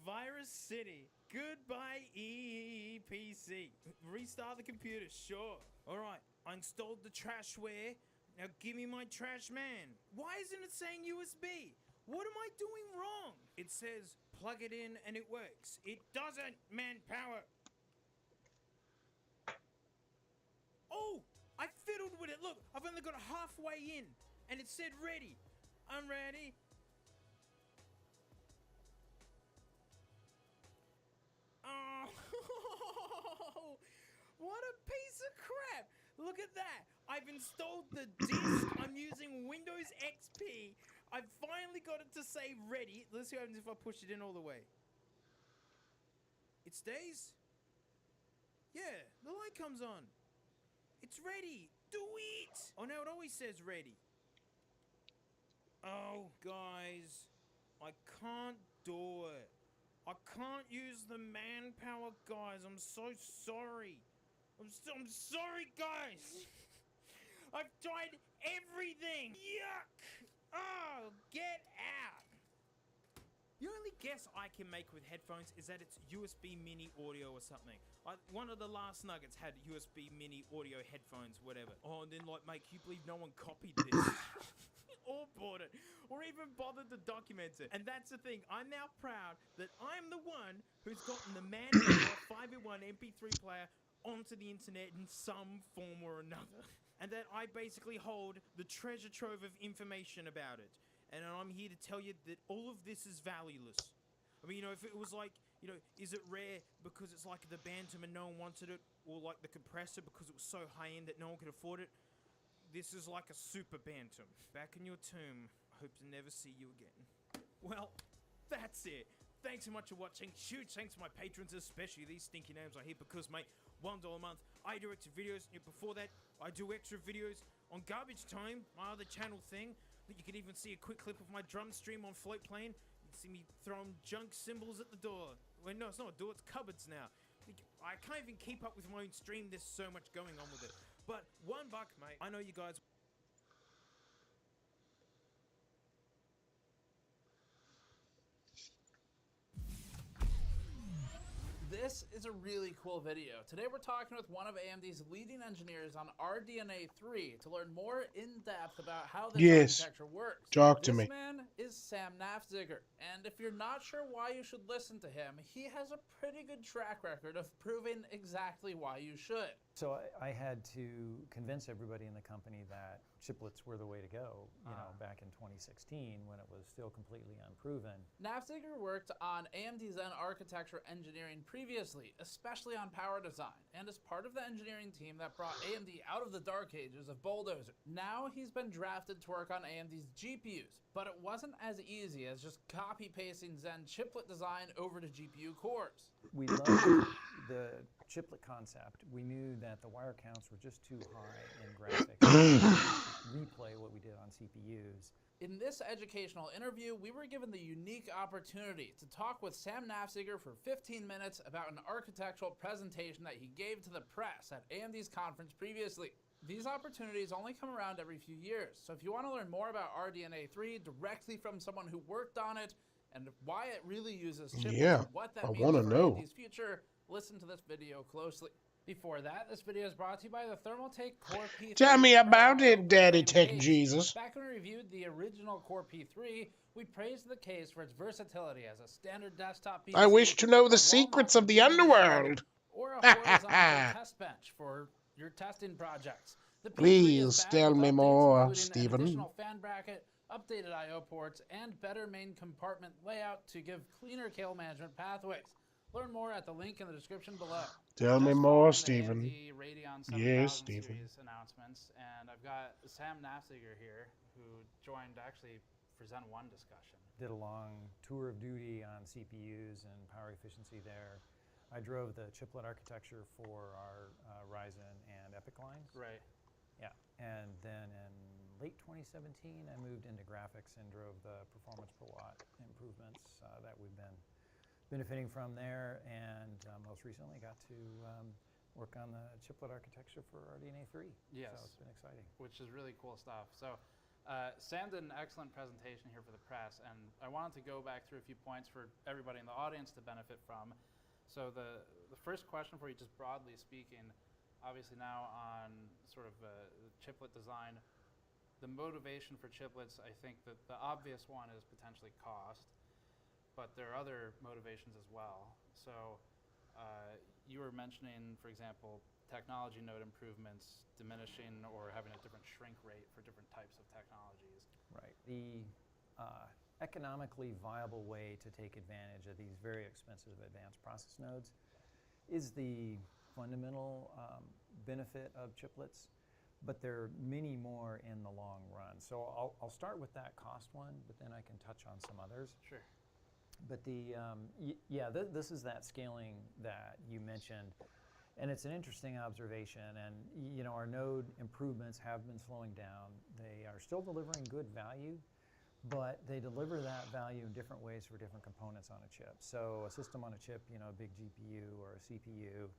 Virus City. Goodbye EPC. Restart the computer, sure. Alright, I installed the trashware. Now give me my trash man. Why isn't it saying USB? What am I doing wrong? It says plug it in and it works. It doesn't, manpower. Oh, I fiddled with it. Look, I've only got halfway in and it said ready. I'm ready. Oh, what a piece of crap. Look at that. I've installed the disk. I'm using Windows XP. I've finally got it to say ready. Let's see what happens if I push it in all the way. It stays? Yeah, the light comes on. It's ready. Do it. Oh, no, it always says ready. Oh, guys. I can't do it. I can't use the manpower, guys. I'm so sorry. I'm sorry, guys. I've tried everything. Yuck. Oh, get out. The only guess I can make with headphones is that it's USB mini audio or something. One of the last nuggets had USB mini audio headphones, whatever. Oh, and then like, mate, can you believe no one copied this? Or bought it, or even bothered to document it. And that's the thing, I'm now proud that I'm the one who's gotten the manpower 5-in-1 MP3 player onto the internet in some form or another. And that I basically hold the treasure trove of information about it. And I'm here to tell you that all of this is valueless. I mean, you know, if it was like, you know, is it rare because it's like the Bantam and no one wanted it, or like the compressor because it was so high-end that no one could afford it? This is like a super Bantam. Back in your tomb. I hope to never see you again. Well, that's it. Thanks so much for watching. Huge thanks to my patrons, especially these stinky names I here, because, mate, $1 a month. I do extra videos. Before that, I do extra videos on Garbage Time, my other channel thing. You can even see a quick clip of my drum stream on Float Plane. You can see me throwing junk cymbals at the door. Well, no, it's not a door, it's cupboards now. I can't even keep up with my own stream. There's so much going on with it. But $1, mate. I know you guys. This is a really cool video. Today we're talking with one of AMD's leading engineers on RDNA 3 to learn more in depth about how this Yes. architecture works. Talk to this me. man is Sam Nafziger, and if you're not sure why you should listen to him, he has a pretty good track record of proving exactly why you should. So I had to convince everybody in the company that chiplets were the way to go, back in 2016 when it was still completely unproven. Nafziger worked on AMD Zen architecture engineering previously, especially on power design, and is part of the engineering team that brought AMD out of the dark ages of Bulldozer. Now he's been drafted to work on AMD's GPUs, but it wasn't as easy as just copy-pasting Zen chiplet design over to GPU cores. We loved the chiplet concept. We knew that the wire counts were just too high in graphics to replay what we did on CPUs. In this educational interview, we were given the unique opportunity to talk with Sam Nafziger for 15 minutes about an architectural presentation that he gave to the press at AMD's conference previously. These opportunities only come around every few years, so if you want to learn more about RDNA 3 directly from someone who worked on it and why it really uses chiplets and what that means for AMD's future, listen to this video closely. Before that, this video is brought to you by the Thermaltake Core P3. Tell me about it, Daddy Tech Jesus. Back when we reviewed the original Core P3, we praised the case for its versatility as a standard desktop PC. I wish to know the secrets of the underworld. Or a horizontal test bench for your testing projects. The P3 Please tell me more, Stephen. An additional fan bracket, updated I/O ports, and better main compartment layout to give cleaner cable management pathways. Learn more at the link in the description below. Tell me more, Stephen. Radeon 7000 Yes, Stephen. series announcements, and I've got Sam Nafziger here, who joined actually for Zen 1 discussion. Did a long tour of duty on CPUs and power efficiency there. I drove the chiplet architecture for our Ryzen and EPYC lines. Right. Yeah, and then in late 2017, I moved into graphics and drove the performance per watt improvements that we've been benefiting from there, and most recently got to work on the chiplet architecture for RDNA 3. Yes. So it's been exciting. Which is really cool stuff. So Sam did an excellent presentation here for the press, and I wanted to go back through a few points for everybody in the audience to benefit from. So the first question for you, just broadly speaking, obviously now on sort of chiplet design, the motivation for chiplets, I think that the obvious one is potentially cost, but there are other motivations as well. So you were mentioning, for example, technology node improvements diminishing or having a different shrink rate for different types of technologies. Right. The economically viable way to take advantage of these very expensive advanced process nodes is the fundamental benefit of chiplets, but there are many more in the long run. So I'll start with that cost one, but then I can touch on some others. Sure. But this is that scaling that you mentioned, and it's an interesting observation. And our node improvements have been slowing down. They are still delivering good value, but they deliver that value in different ways for different components on a chip. So a system on a chip, a big GPU or a CPU,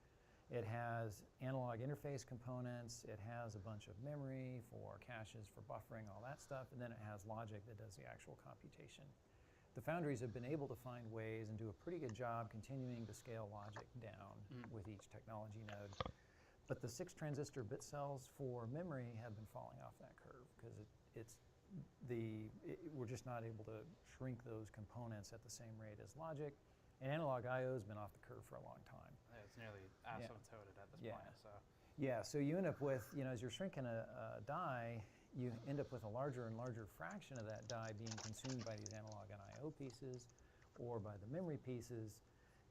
it has analog interface components, it has a bunch of memory for caches, for buffering, all that stuff, and then it has logic that does the actual computation. The foundries have been able to find ways and do a pretty good job continuing to scale logic down with each technology node. But the 6 transistor bit cells for memory have been falling off that curve because we're just not able to shrink those components at the same rate as logic. And analog I/O has been off the curve for a long time. Yeah, it's nearly asymptoted at this point. So. Yeah, so you end up with, as you're shrinking a die, you end up with a larger and larger fraction of that die being consumed by these analog and I/O pieces or by the memory pieces.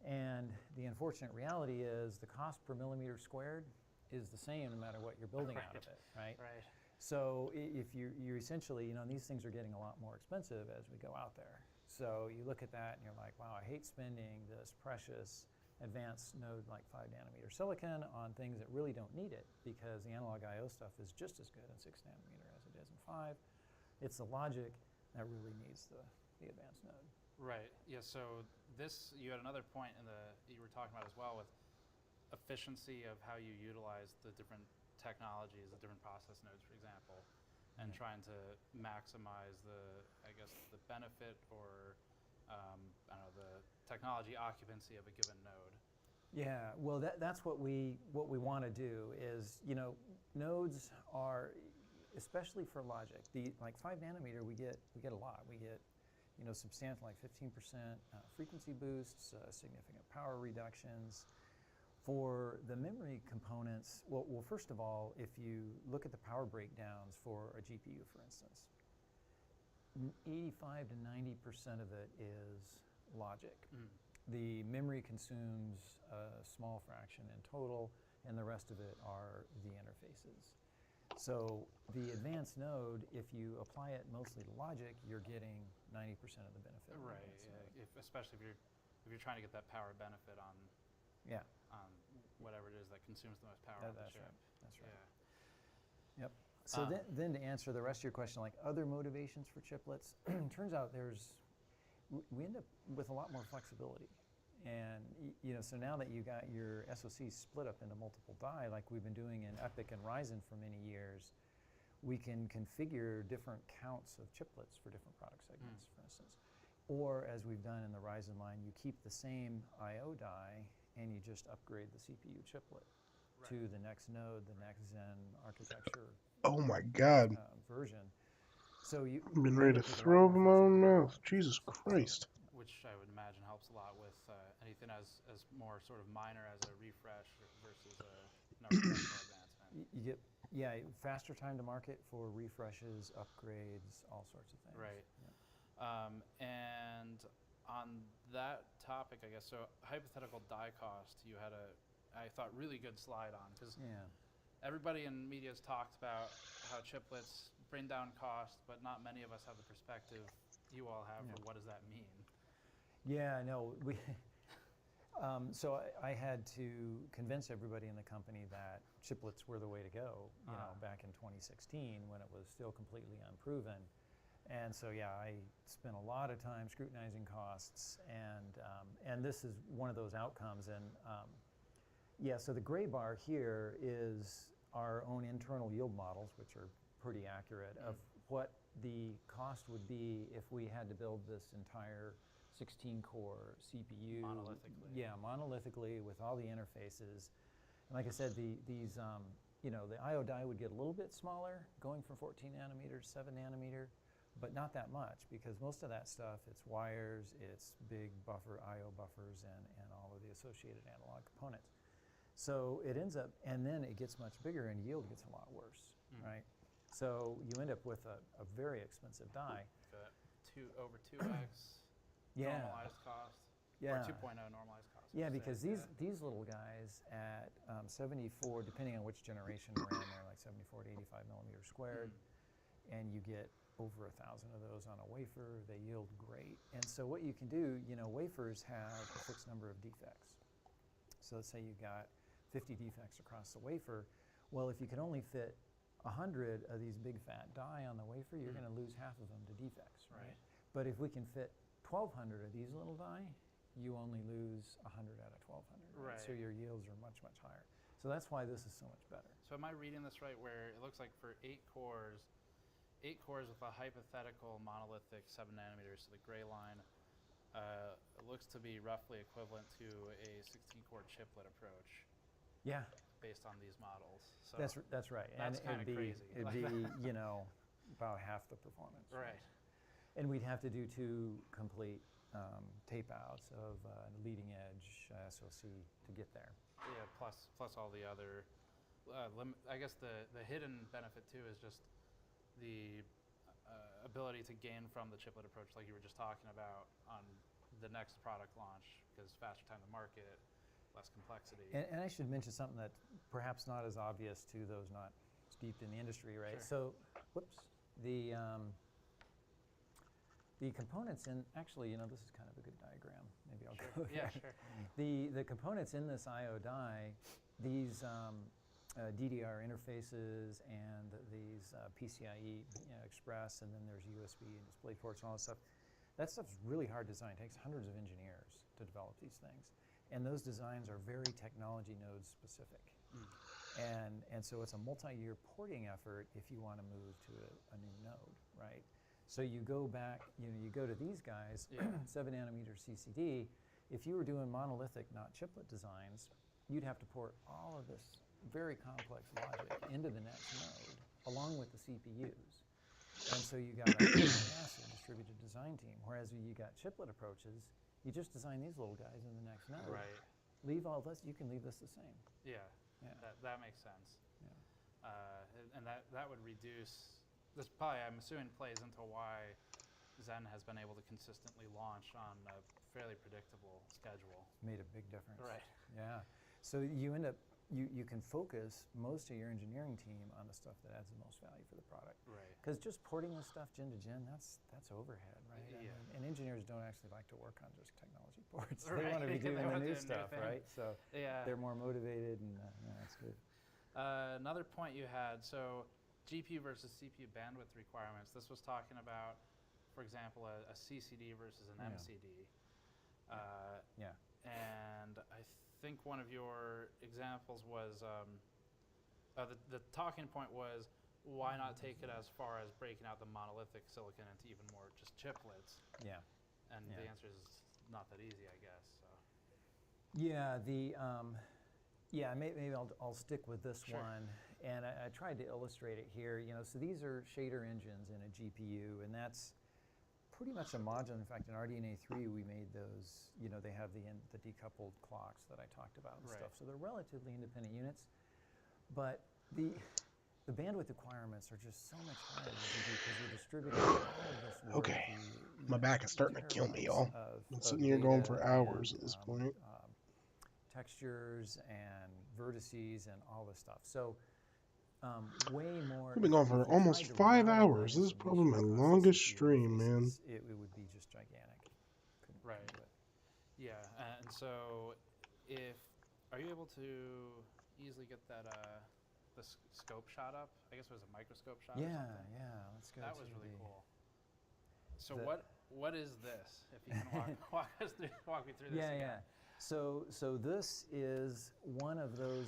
And the unfortunate reality is the cost per millimeter squared is the same no matter what you're building out of it, right? Right. So if you're essentially, these things are getting a lot more expensive as we go out there. So you look at that and you're like, wow, I hate spending this precious advanced node like 5 nanometer silicon on things that really don't need it, because the analog I/O stuff is just as good in 6 nanometer as it is in 5. It's the logic that really needs the advanced node. Right. Yeah. So you had another point you were talking about as well with efficiency of how you utilize the different technologies, the different process nodes, for example, and trying to maximize the benefit or the technology occupancy of a given node. Yeah, well, that's what we want to do is, nodes are, especially for logic, like 5 nanometer, we get a lot. We get, substantial, like 15% frequency boosts, significant power reductions. For the memory components, well, first of all, if you look at the power breakdowns for a GPU, for instance, 85 to 90% of it is logic. The memory consumes a small fraction in total, and the rest of it are the interfaces. So the advanced node, if you apply it mostly to logic, you're getting 90% of the benefit. Right, especially if you're trying to get that power benefit on whatever it is that consumes the most power on the chip. That's right. Yep. So then to answer the rest of your question, like other motivations for chiplets, turns out we end up with a lot more flexibility. And so now that you got your SoCs split up into multiple die, like we've been doing in EPYC and Ryzen for many years, we can configure different counts of chiplets for different product segments, for instance. Or as we've done in the Ryzen line, you keep the same I/O die and you just upgrade the CPU chiplet to the next node, the next Zen architecture. Oh my God. Version. So I've been ready to throw them on now. Jesus Christ. Which I would imagine helps a lot with anything as more sort of minor as a refresh versus an architectural advancement. You get faster time to market for refreshes, upgrades, all sorts of things. Right. And on that topic, I guess, so hypothetical die cost, you had I thought, really good slide on, because everybody in media has talked about how chiplets bring down cost, but not many of us have the perspective you all have for what does that mean. Yeah, no, so I had to convince everybody in the company that chiplets were the way to go, back in 2016 when it was still completely unproven. And so, I spent a lot of time scrutinizing costs, and this is one of those outcomes. And so the gray bar here is our own internal yield models, which are pretty accurate, of what the cost would be if we had to build this entire 16-core CPU. Monolithically. Yeah, monolithically with all the interfaces. And like I said, these the I/O die would get a little bit smaller, going from 14 nanometer to 7 nanometer, but not that much, because most of that stuff, it's wires, it's big buffer, I/O buffers, and all of the associated analog components. So it ends up, and then it gets much bigger and yield gets a lot worse, right? So you end up with a very expensive die. Over 2x normalized cost, or 2.0 normalized cost. Yeah, because these little guys at 74, depending on which generation we're in, they're like 74 to 85 millimeters squared, and you get over 1,000 of those on a wafer. They yield great. And so what you can do, wafers have a fixed number of defects. So let's say you got 50 defects across the wafer. Well, if you can only fit 100 of these big fat die on the wafer, you're going to lose half of them to defects, right? But if we can fit 1,200 of these little die, you only lose 100 out of 1,200. Right? So your yields are much, much higher. So that's why this is so much better. So am I reading this right, where it looks like for 8 cores with a hypothetical monolithic 7 nanometers, so the gray line, it looks to be roughly equivalent to a 16-core chiplet approach. Yeah. Based on these models. So that's right. That's kind of crazy. It'd be about half the performance. Right. And we'd have to do 2 complete tape outs of leading edge SoC to get there. Yeah. Plus all the other. I guess the hidden benefit too is just the ability to gain from the chiplet approach, like you were just talking about, on the next product launch, because faster time to market, less complexity. And I should mention something that's perhaps not as obvious to those not steeped in the industry, right? Sure. So, the components in, actually, this is kind of a good diagram. Maybe I'll go there. Yeah, sure. The components in this I/O die, these DDR interfaces and these PCIe Express, and then there's USB and display ports and all that stuff. That stuff's really hard to design. It takes hundreds of engineers to develop these things. And those designs are very technology node specific. And so it's a multi-year porting effort if you want to move to a new node, right? So you go back, you go to these guys, 7 nanometer CCD, If you were doing monolithic, not chiplet designs, you'd have to port all of this very complex logic into the next node, along with the CPUs. And so you got a massive distributed design team, whereas you got chiplet approaches, you just design these little guys in the next node. Right. Leave all this, you can leave this the same. Yeah. Yeah. That makes sense. Yeah. And that would reduce, this probably, I'm assuming, plays into why Zen has been able to consistently launch on a fairly predictable schedule. Made a big difference. Right. Yeah. So you end up, you can focus most of your engineering team on the stuff that adds the most value for the product. Right. Because just porting this stuff gen to gen, that's overhead, right? Yeah. And engineers don't actually like to work on just technology ports. Right. They want to be doing They the wanna new do stuff, thing. right? So yeah. they're more motivated, and yeah, that's good. Another point you had, so GPU versus CPU bandwidth requirements. This was talking about, for example, a CCD versus an MCD. Yeah. And I think one of your examples was, the talking point was, why not take it as far as breaking out the monolithic silicon into even more just chiplets? Yeah. And Yeah. the answer is not that easy, I guess. So. Yeah, maybe I'll stick with this Sure. one, and I tried to illustrate it here. So these are shader engines in a GPU, and that's pretty much a module. In fact, in RDNA 3, we made those. They have the decoupled clocks that I talked about and Right. stuff. So they're relatively independent units, but the bandwidth requirements are just so much higher because we're distributing all of this work. Okay. My back is starting to kill me, y'all. Of Been sitting here going for hours and, at this point. Textures and vertices and all this stuff. So way more. We've been going for almost 5 hours. This is probably my longest stream, man. It would be just gigantic. Couldn't Right. do it. Yeah, and so are you able to easily get that the scope shot up? I guess it was a microscope shot. Or Yeah, something? yeah. Let's go. That to was really the- cool. So the- what is this? If you can walk me through this. Yeah, again. yeah. So this is one of those.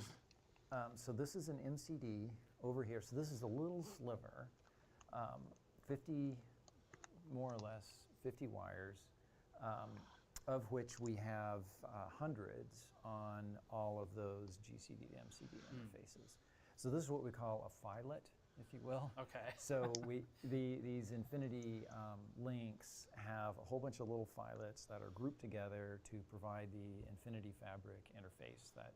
So this is an MCD over here. So this is a little sliver, 50, more or less, 50 wires, of which we have hundreds on all of those GCD to MCD interfaces. So this is what we call a filet, if you will. Okay. So these Infinity links have a whole bunch of little filets that are grouped together to provide the Infinity Fabric interface that,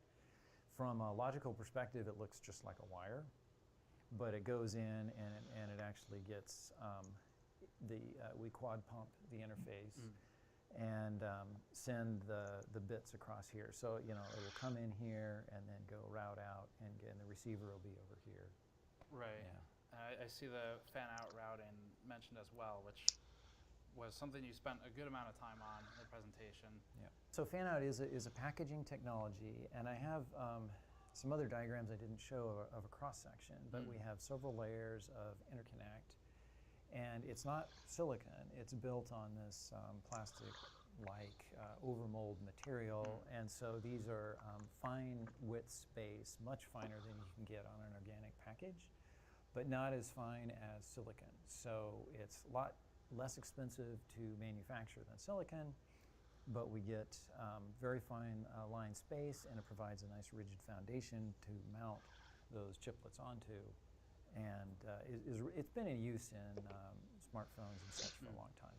from a logical perspective, it looks just like a wire, but it goes in and it actually gets, we quad pump the interface and send the bits across here. So, it will come in here and then go route out, and the receiver will be over here. Right. Yeah. I see the fan-out routing mentioned as well, which was something you spent a good amount of time on in the presentation. Yeah. So fan-out is a packaging technology, and I have some other diagrams I didn't show of a cross-section, but we have several layers of interconnect, and it's not silicon. It's built on this plastic-like overmold material, and so these are fine width space, much finer than you can get on an organic package, but not as fine as silicon. So it's a lot less expensive to manufacture than silicon, but we get very fine line space, and it provides a nice rigid foundation to mount those chiplets onto. And it's been in use in smartphones and such for a long time.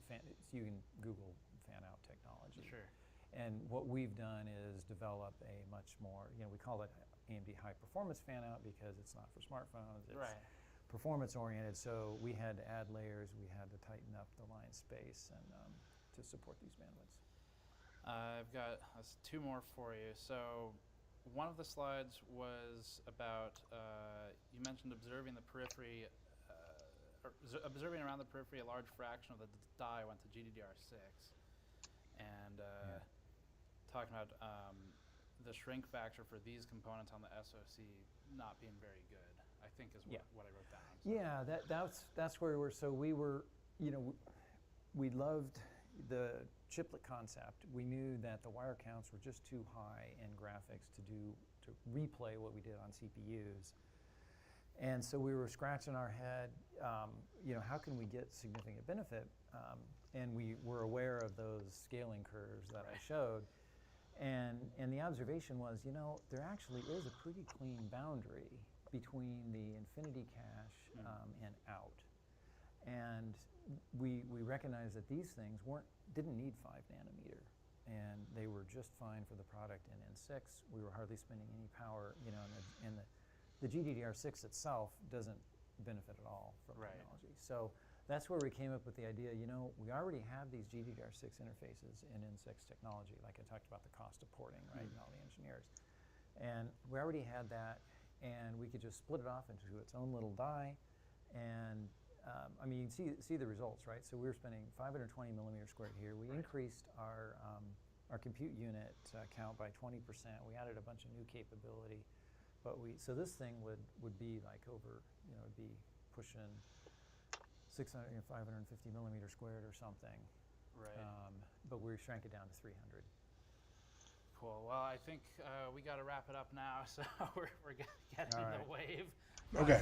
You can Google fan-out technology. Sure. And what we've done is develop a much more, we call it AMD high performance fan-out because it's not for smartphones. It's Right. performance oriented. So we had to add layers. We had to tighten up the line space and to support these bandwidths. I've got two more for you. So one of the slides was about, you mentioned observing the periphery, observing around the periphery a large fraction of the die went to GDDR6. And talking about the shrink factor for these components on the SoC not being very good, I think is what I wrote down. So. Yeah, that's where we were. So we were, we loved the chiplet concept. We knew that the wire counts were just too high in graphics to replay what we did on CPUs. And so we were scratching our head, how can we get significant benefit? And we were aware of those scaling curves that I showed. And the observation was, there actually is a pretty clean boundary between the infinity cache and out. And we recognized that these things didn't need 5 nanometer, and they were just fine for the product in N6. We were hardly spending any power, and the GDDR6 itself doesn't benefit at all from technology. So that's where we came up with the idea, we already have these GDDR6 interfaces in N6 technology, like I talked about the cost of porting, right, and all the engineers. And we already had that, and we could just split it off into its own little die, and you can see the results, right? So we were spending 520 millimeters squared here. We increased our compute unit count by 20%. We added a bunch of new capability, so this thing would be like over, it'd be pushing 550 millimeters squared or something. Right. But we shrank it down to 300. Cool. Well, I think we got to wrap it up now, so we're getting the wave. Okay.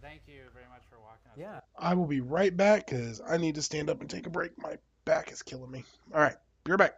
Thank you very much for walking us. Yeah. I will be right back because I need to stand up and take a break. My back is killing me. All right. Be right back.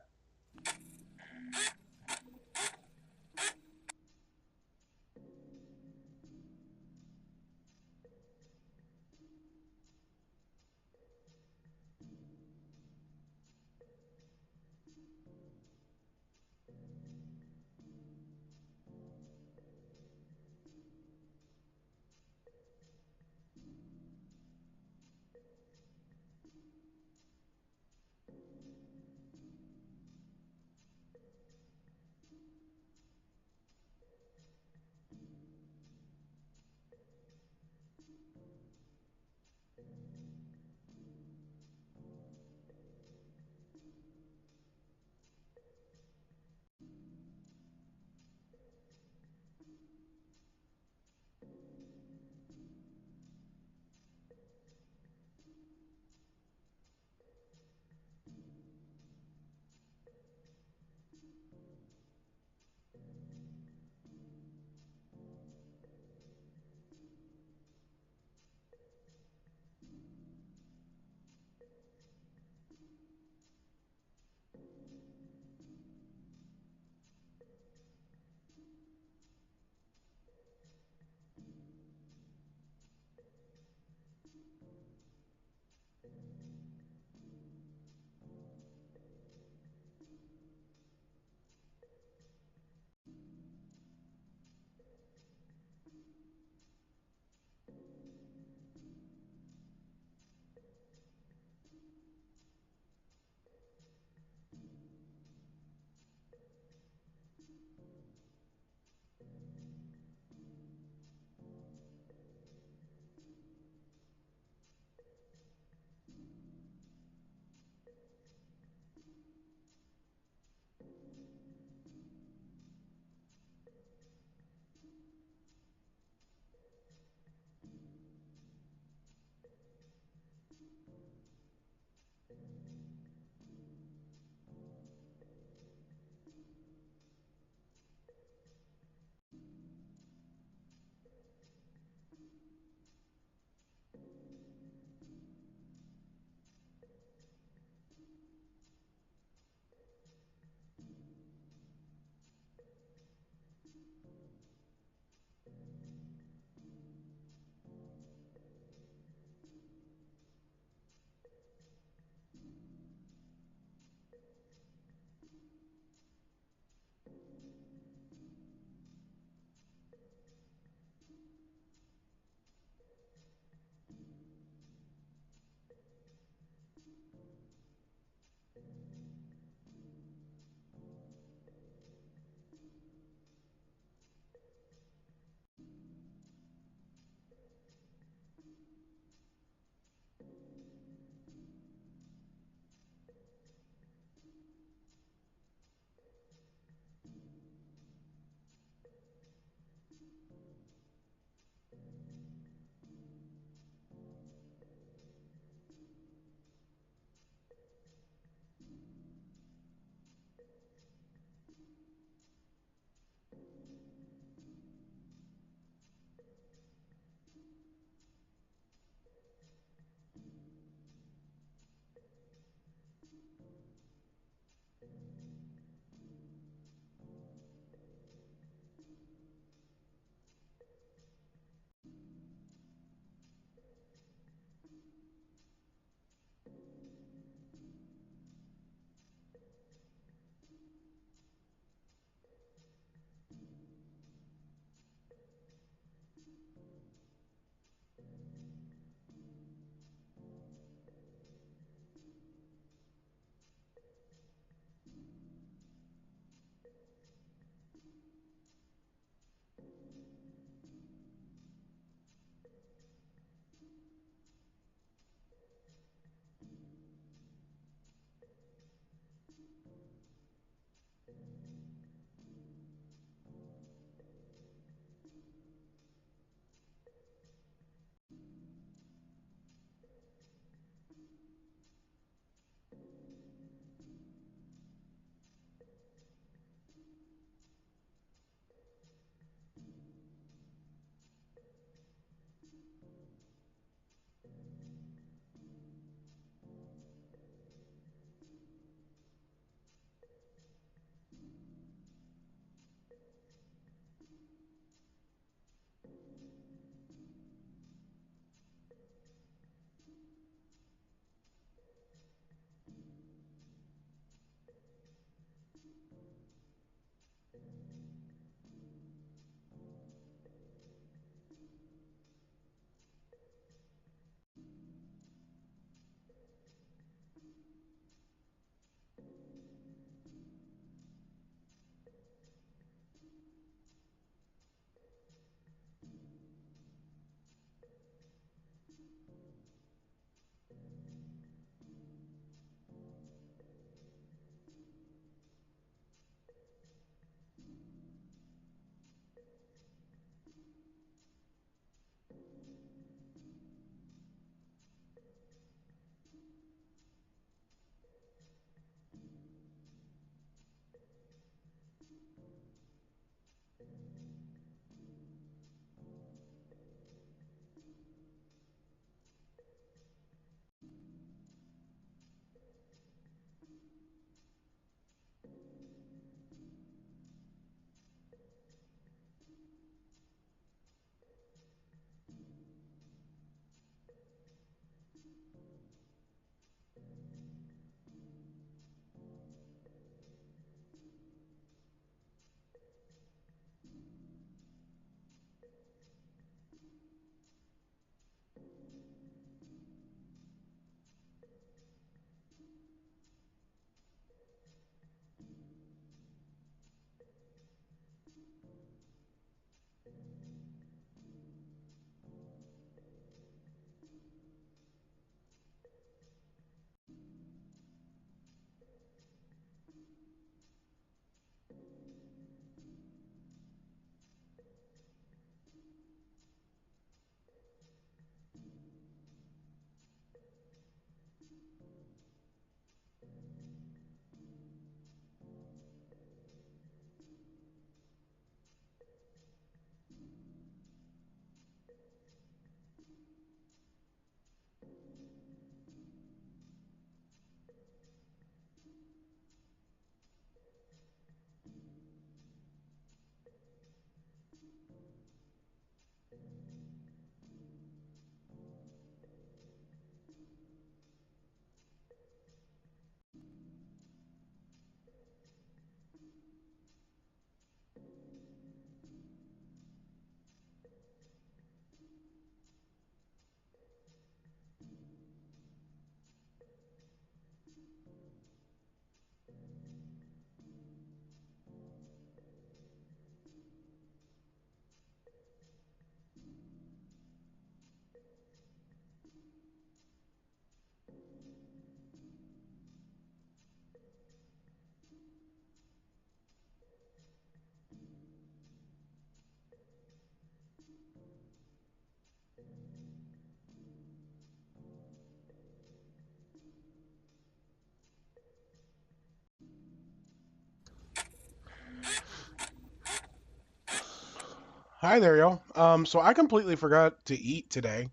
Hi there, y'all. So I completely forgot to eat today.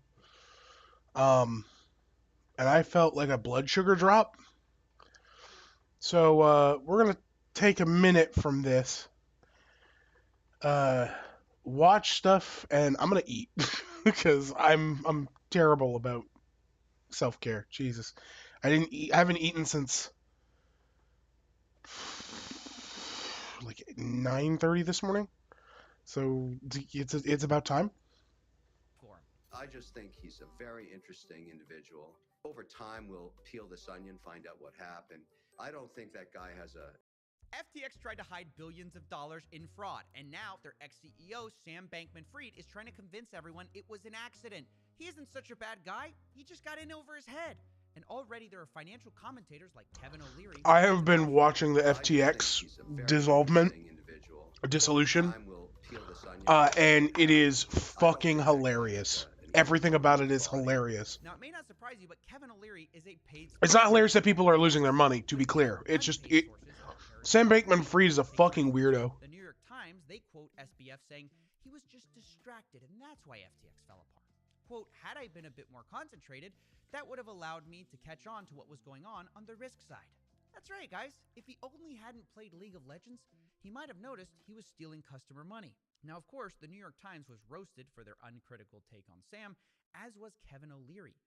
Um, and I felt like a blood sugar drop. So we're gonna take a minute from this, uh, watch stuff, and I'm gonna eat because I'm terrible about self care. Jesus, I didn't eat. I haven't eaten since like 9:30 this morning. So it's about time. I just think he's a very interesting individual. Over time, we'll peel this onion, find out what happened. I don't think that guy has a. FTX tried to hide billions of dollars in fraud, and now their ex-CEO, Sam Bankman-Fried, is trying to convince everyone it was an accident. He isn't such a bad guy. He just got in over his head. And already there are financial commentators like Kevin O'Leary. I have been watching the FTX dissolution, and it is fucking hilarious. Everything about it is hilarious. Now, it may not surprise you, but Kevin O'Leary is a paid. It's not hilarious that people are losing their money, to be clear. It's just, Sam Bankman-Fried is a fucking weirdo. The New York Times, they quote SBF saying he was just distracted, and that's why FTX fell apart. Quote, had I been a bit more concentrated, that would have allowed me to catch on to what was going on the risk side. That's right, guys. If he only hadn't played League of Legends, he might have noticed he was stealing customer money. Now, of course, the New York Times was roasted for their uncritical take on Sam, as was Kevin O'Leary.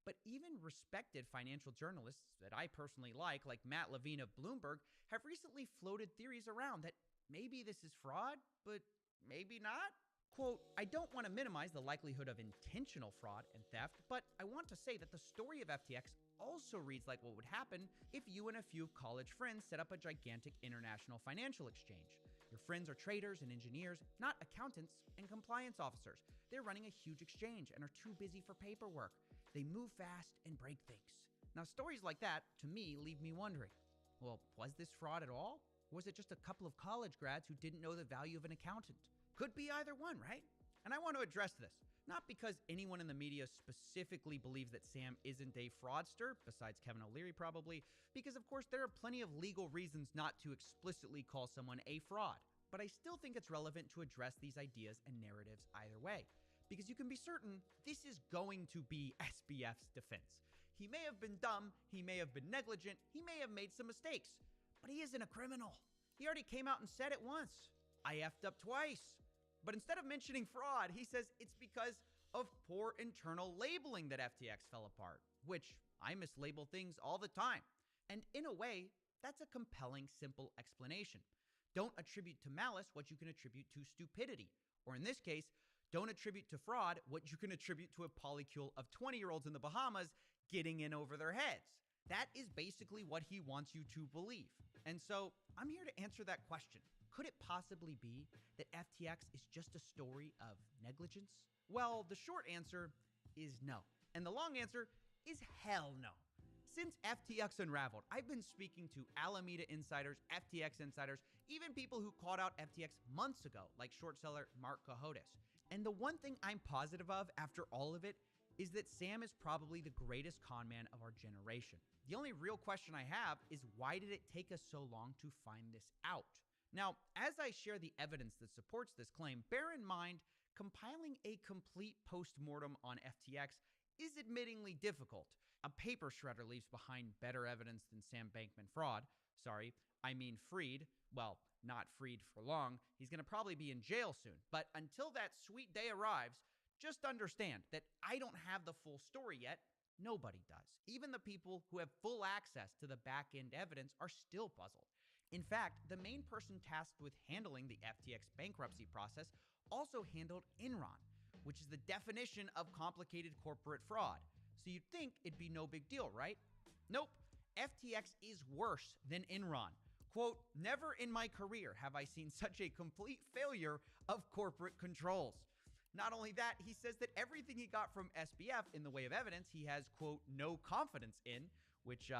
But even respected financial journalists that I personally like Matt Levine of Bloomberg, have recently floated theories around that maybe this is fraud, but maybe not. Quote, I don't want to minimize the likelihood of intentional fraud and theft, but I want to say that the story of FTX also reads like what would happen if you and a few college friends set up a gigantic international financial exchange. Your friends are traders and engineers, not accountants and compliance officers. They're running a huge exchange and are too busy for paperwork. They move fast and break things. Now, stories like that, to me, leave me wondering, well, was this fraud at all? Or was it just a couple of college grads who didn't know the value of an accountant? Could be either one, right? And I want to address this, not because anyone in the media specifically believes that Sam isn't a fraudster, besides Kevin O'Leary probably, because of course there are plenty of legal reasons not to explicitly call someone a fraud. But I still think it's relevant to address these ideas and narratives either way, because you can be certain this is going to be SBF's defense. He may have been dumb, he may have been negligent, he may have made some mistakes, but he isn't a criminal. He already came out and said it once. I effed up twice. But instead of mentioning fraud, he says it's because of poor internal labeling that FTX fell apart, which I mislabel things all the time. And in a way, that's a compelling, simple explanation. Don't attribute to malice what you can attribute to stupidity. Or in this case, don't attribute to fraud what you can attribute to a polycule of 20-year-olds in the Bahamas getting in over their heads. That is basically what he wants you to believe. And so I'm here to answer that question. Could it possibly be that FTX is just a story of negligence? Well, the short answer is no. And the long answer is hell no. Since FTX unraveled, I've been speaking to Alameda insiders, FTX insiders, even people who called out FTX months ago, like short seller Mark Cohodes. And the one thing I'm positive of after all of it is that Sam is probably the greatest con man of our generation. The only real question I have is why did it take us so long to find this out? Now, as I share the evidence that supports this claim, bear in mind, compiling a complete post-mortem on FTX is admittingly difficult. A paper shredder leaves behind better evidence than Sam Bankman-Fried. Fried. Well, not freed for long. He's going to probably be in jail soon. But until that sweet day arrives, just understand that I don't have the full story yet. Nobody does. Even the people who have full access to the back-end evidence are still puzzled. In fact, the main person tasked with handling the FTX bankruptcy process also handled Enron, which is the definition of complicated corporate fraud. So you'd think it'd be no big deal, right? Nope. FTX is worse than Enron. Quote, never in my career have I seen such a complete failure of corporate controls. Not only that, he says that everything he got from SBF in the way of evidence, he has, quote, no confidence in, which,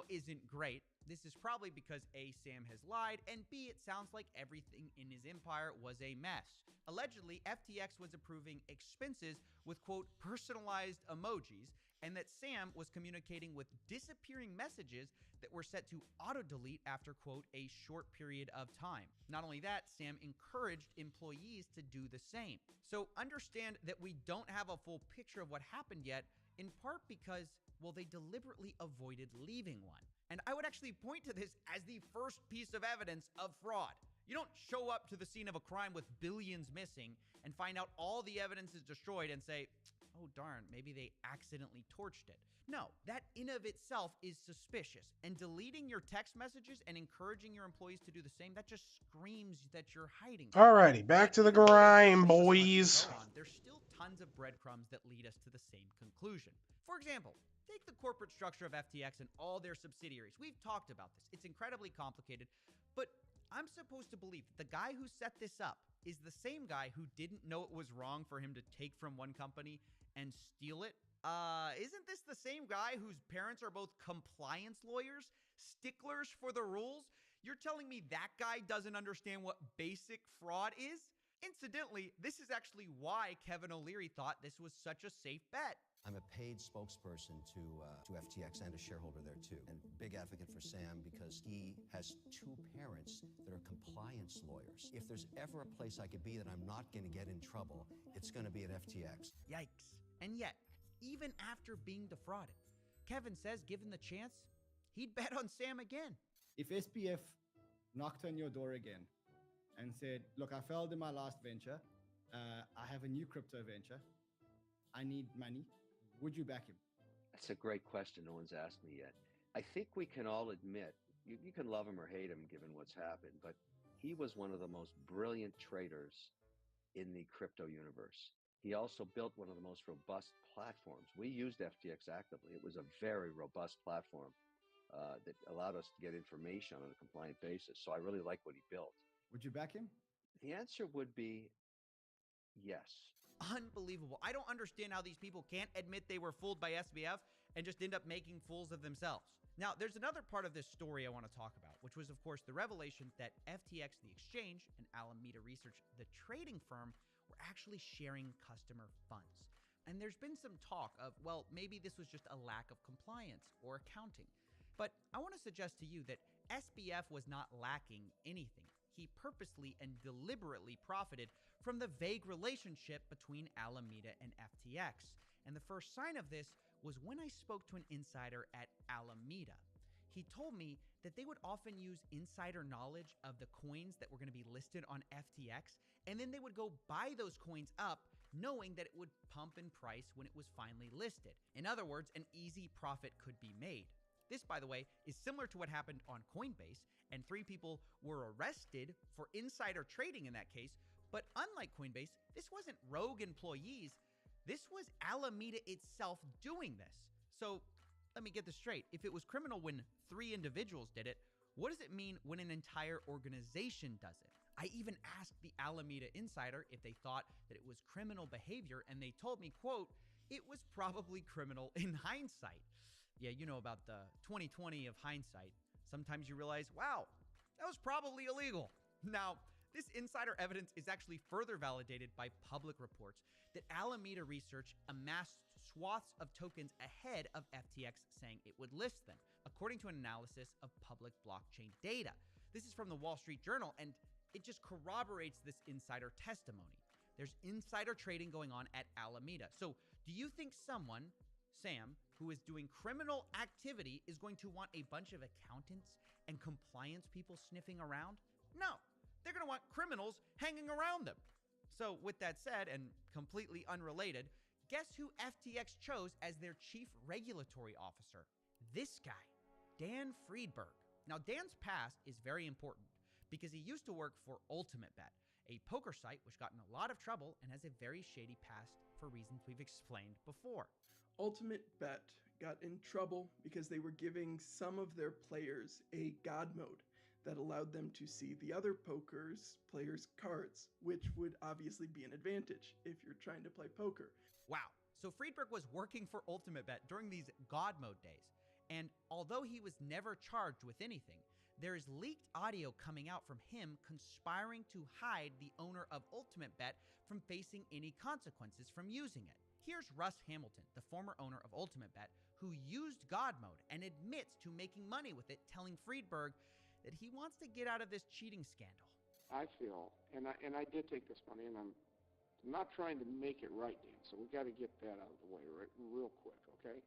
isn't great. This is probably because A, Sam has lied, and B, it sounds like everything in his empire was a mess. Allegedly, FTX was approving expenses with, quote, personalized emojis, and that Sam was communicating with disappearing messages that were set to auto-delete after, quote, a short period of time. Not only that, Sam encouraged employees to do the same. So understand that we don't have a full picture of what happened yet, in part because, well, they deliberately avoided leaving one. And I would actually point to this as the first piece of evidence of fraud. You don't show up to the scene of a crime with billions missing and find out all the evidence is destroyed and say, oh darn, maybe they accidentally torched it. No, that in of itself is suspicious. And deleting your text messages and encouraging your employees to do the same, that just screams that you're hiding. Alrighty, back to the grind, boys. There's still tons of breadcrumbs that lead us to the same conclusion. For example, take the corporate structure of FTX and all their subsidiaries. We've talked about this. It's incredibly complicated, but I'm supposed to believe that the guy who set this up is the same guy who didn't know it was wrong for him to take from one company and steal it. Isn't this the same guy whose parents are both compliance lawyers, sticklers for the rules? You're telling me that guy doesn't understand what basic fraud is? Incidentally, this is actually why Kevin O'Leary thought this was such a safe bet. I'm a paid spokesperson to FTX and a shareholder there too, and big advocate for Sam because he has two parents that are compliance lawyers. If there's ever a place I could be that I'm not going to get in trouble, it's going to be at FTX. Yikes. And yet, even after being defrauded, Kevin says given the chance, he'd bet on Sam again. If SPF knocked on your door again and said, look, I failed in my last venture, I have a new crypto venture, I need money, would you back him? That's a great question. No one's asked me yet. I think we can all admit, you can love him or hate him given what's happened, but he was one of the most brilliant traders in the crypto universe. He also built one of the most robust platforms. We used FTX actively. It was a very robust platform that allowed us to get information on a compliant basis. So I really like what he built. Would you back him? The answer would be yes. Unbelievable. I don't understand how these people can't admit they were fooled by SBF and just end up making fools of themselves. Now, there's another part of this story I want to talk about, which was, of course, the revelation that FTX, the exchange, and Alameda Research, the trading firm, were actually sharing customer funds. And there's been some talk of, well, maybe this was just a lack of compliance or accounting. But I want to suggest to you that SBF was not lacking anything. He purposely and deliberately profited from the vague relationship between Alameda and FTX. And the first sign of this was when I spoke to an insider at Alameda. He told me that they would often use insider knowledge of the coins that were going to be listed on FTX, and then they would go buy those coins up knowing that it would pump in price when it was finally listed. In other words, an easy profit could be made. This, by the way, is similar to what happened on Coinbase, and 3 people were arrested for insider trading in that case. But unlike Coinbase, this wasn't rogue employees. This was Alameda itself doing this. So let me get this straight. If it was criminal when 3 individuals did it, what does it mean when an entire organization does it? I even asked the Alameda insider if they thought that it was criminal behavior, and they told me, quote, it was probably criminal in hindsight. Yeah, you know about the 2020 of hindsight. Sometimes you realize, wow, that was probably illegal. Now, this insider evidence is actually further validated by public reports that Alameda Research amassed swaths of tokens ahead of FTX saying it would list them, according to an analysis of public blockchain data. This is from the Wall Street Journal, and it just corroborates this insider testimony. There's insider trading going on at Alameda. So do you think someone, Sam, who is doing criminal activity is going to want a bunch of accountants and compliance people sniffing around? No, they're going to want criminals hanging around them. So with that said, and completely unrelated, guess who FTX chose as their chief regulatory officer? This guy, Dan Friedberg. Now, Dan's past is very important because he used to work for Ultimate Bet, a poker site which got in a lot of trouble and has a very shady past for reasons we've explained before. Ultimate Bet got in trouble because they were giving some of their players a God mode that allowed them to see the other players' cards, which would obviously be an advantage if you're trying to play poker. Wow. So Friedberg was working for Ultimate Bet during these God mode days. And although he was never charged with anything, there is leaked audio coming out from him conspiring to hide the owner of Ultimate Bet from facing any consequences from using it. Here's Russ Hamilton, the former owner of Ultimate Bet, who used God Mode and admits to making money with it, telling Friedberg that he wants to get out of this cheating scandal. I feel, and I did take this money, and I'm not trying to make it right, Dan, so we got to get that out of the way real quick, okay?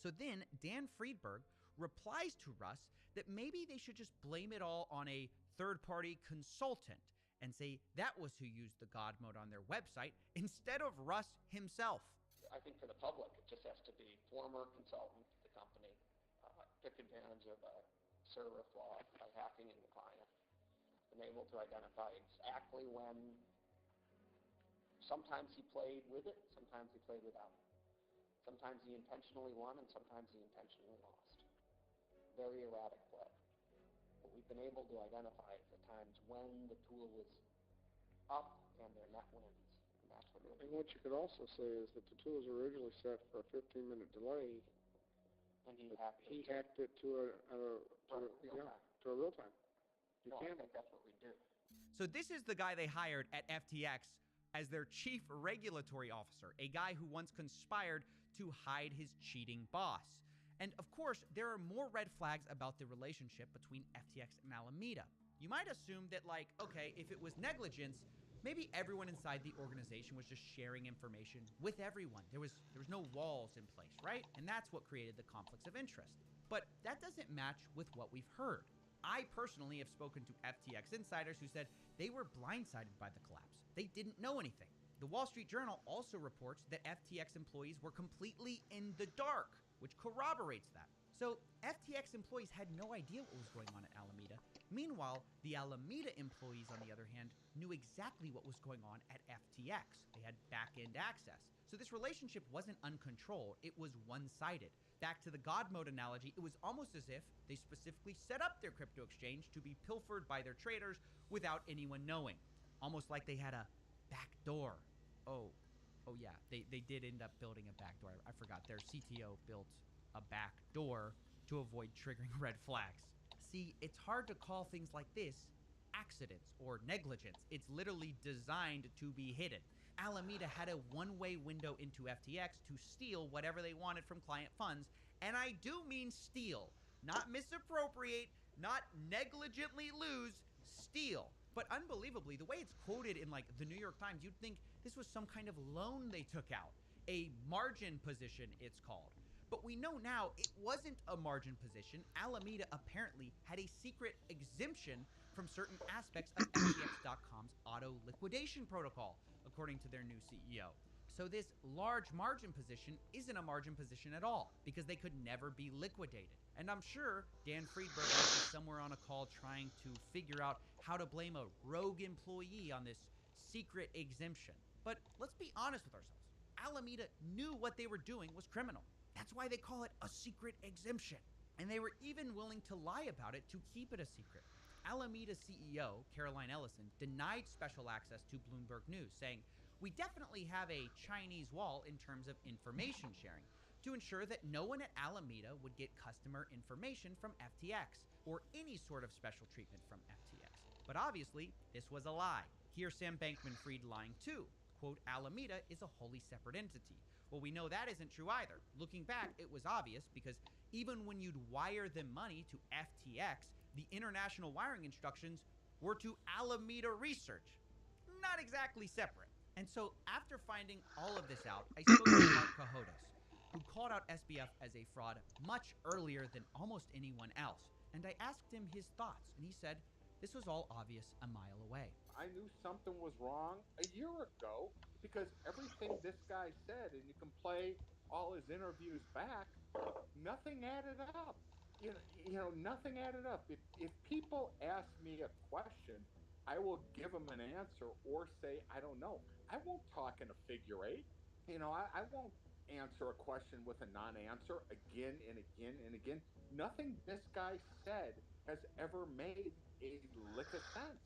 So then Dan Friedberg replies to Russ that maybe they should just blame it all on a third-party consultant and say that was who used the God Mode on their website instead of Russ himself. I think for the public, it just has to be former consultant to the company, took advantage of a server flaw by hacking in the client, been able to identify exactly when. Sometimes he played with it, sometimes he played without it. Sometimes he intentionally won, and sometimes he intentionally lost. Very erratic play. But we've been able to identify the times when the tool was up and their net wins. And that's what really. And what you could also say is that the tool was originally set for a 15-minute delay. And he hacked it. He hacked it to a real time. I think that's what we do. So this is the guy they hired at FTX as their chief regulatory officer, a guy who once conspired to hide his cheating boss. And of course, there are more red flags about the relationship between FTX and Alameda. You might assume that, like, okay, if it was negligence, maybe everyone inside the organization was just sharing information with everyone. There was no walls in place, right? And that's what created the conflicts of interest. But that doesn't match with what we've heard. I personally have spoken to FTX insiders who said they were blindsided by the collapse. They didn't know anything. The Wall Street Journal also reports that FTX employees were completely in the dark, which corroborates that. So FTX employees had no idea what was going on at Alameda. Meanwhile, the Alameda employees, on the other hand, knew exactly what was going on at FTX. They had back-end access. So this relationship wasn't uncontrolled, it was one-sided. Back to the God Mode analogy, it was almost as if they specifically set up their crypto exchange to be pilfered by their traders without anyone knowing. Almost like they had a back door. Oh yeah, they did end up building a back door. I forgot, their CTO built a back door to avoid triggering red flags. See, it's hard to call things like this accidents or negligence. It's literally designed to be hidden. Alameda had a one-way window into FTX to steal whatever they wanted from client funds, and I do mean steal, not misappropriate, not negligently lose, steal. But unbelievably, the way it's quoted in like the New York Times, you'd think this was some kind of loan they took out. A margin position, it's called. But we know now it wasn't a margin position. Alameda apparently had a secret exemption from certain aspects of FTX.com's auto liquidation protocol, according to their new CEO. So this large margin position isn't a margin position at all, because they could never be liquidated. And I'm sure Dan Friedberg is somewhere on a call trying to figure out how to blame a rogue employee on this secret exemption. But let's be honest with ourselves. Alameda knew what they were doing was criminal. That's why they call it a secret exemption. And they were even willing to lie about it to keep it a secret. Alameda CEO, Caroline Ellison, denied special access to Bloomberg News, saying, "We definitely have a Chinese wall in terms of information sharing to ensure that no one at Alameda would get customer information from FTX or any sort of special treatment from FTX." But obviously, this was a lie. Here's Sam Bankman-Fried lying too. Quote, "Alameda is a wholly separate entity." Well, we know that isn't true either. Looking back, it was obvious because even when you'd wire them money to FTX, the international wiring instructions were to Alameda Research. Not exactly separate. And so after finding all of this out, I spoke to Mark Cahodas, who called out SBF as a fraud much earlier than almost anyone else. And I asked him his thoughts, and he said this was all obvious a mile away. I knew something was wrong a year ago because everything this guy said, and you can play all his interviews back, nothing added up. You know, nothing added up. If people ask me a question, I will give them an answer or say, I don't know. I won't talk in a figure eight. You know, I won't answer a question with a non-answer again and again and again. Nothing this guy said has ever made a lick of sense.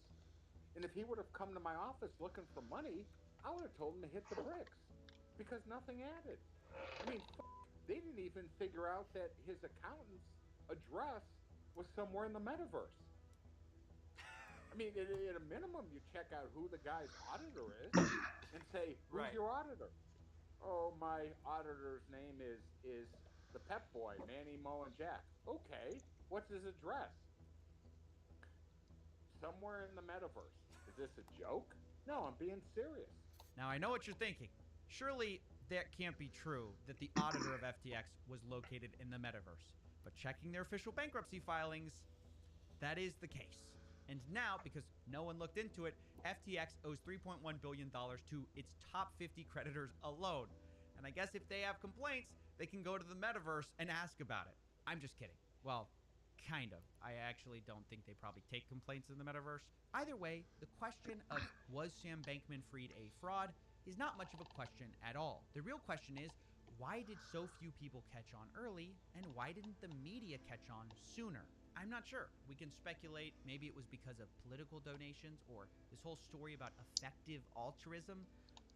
And if he would have come to my office looking for money, I would have told him to hit the bricks because nothing added. I mean, They didn't even figure out that his accountant's address was somewhere in the metaverse. I mean, at a minimum, you check out who the guy's auditor is and say, "Who's your auditor?" "Oh, my auditor's name is the Pep Boy, Manny, Mo, and Jack." "Okay, what's his address?" "Somewhere in the metaverse." Is this a joke? No, I'm being serious. Now, I know what you're thinking. Surely that can't be true that the auditor of FTX was located in the metaverse. But checking their official bankruptcy filings, that is the case. And now, because no one looked into it, FTX owes $3.1 billion to its top 50 creditors alone. And I guess if they have complaints, they can go to the metaverse and ask about it. I'm just kidding. Well, kind of. I actually don't think they probably take complaints in the metaverse. Either way, the question of was Sam Bankman-Fried a fraud is not much of a question at all. The real question is, why did so few people catch on early, and why didn't the media catch on sooner? I'm not sure. We can speculate maybe it was because of political donations or this whole story about effective altruism.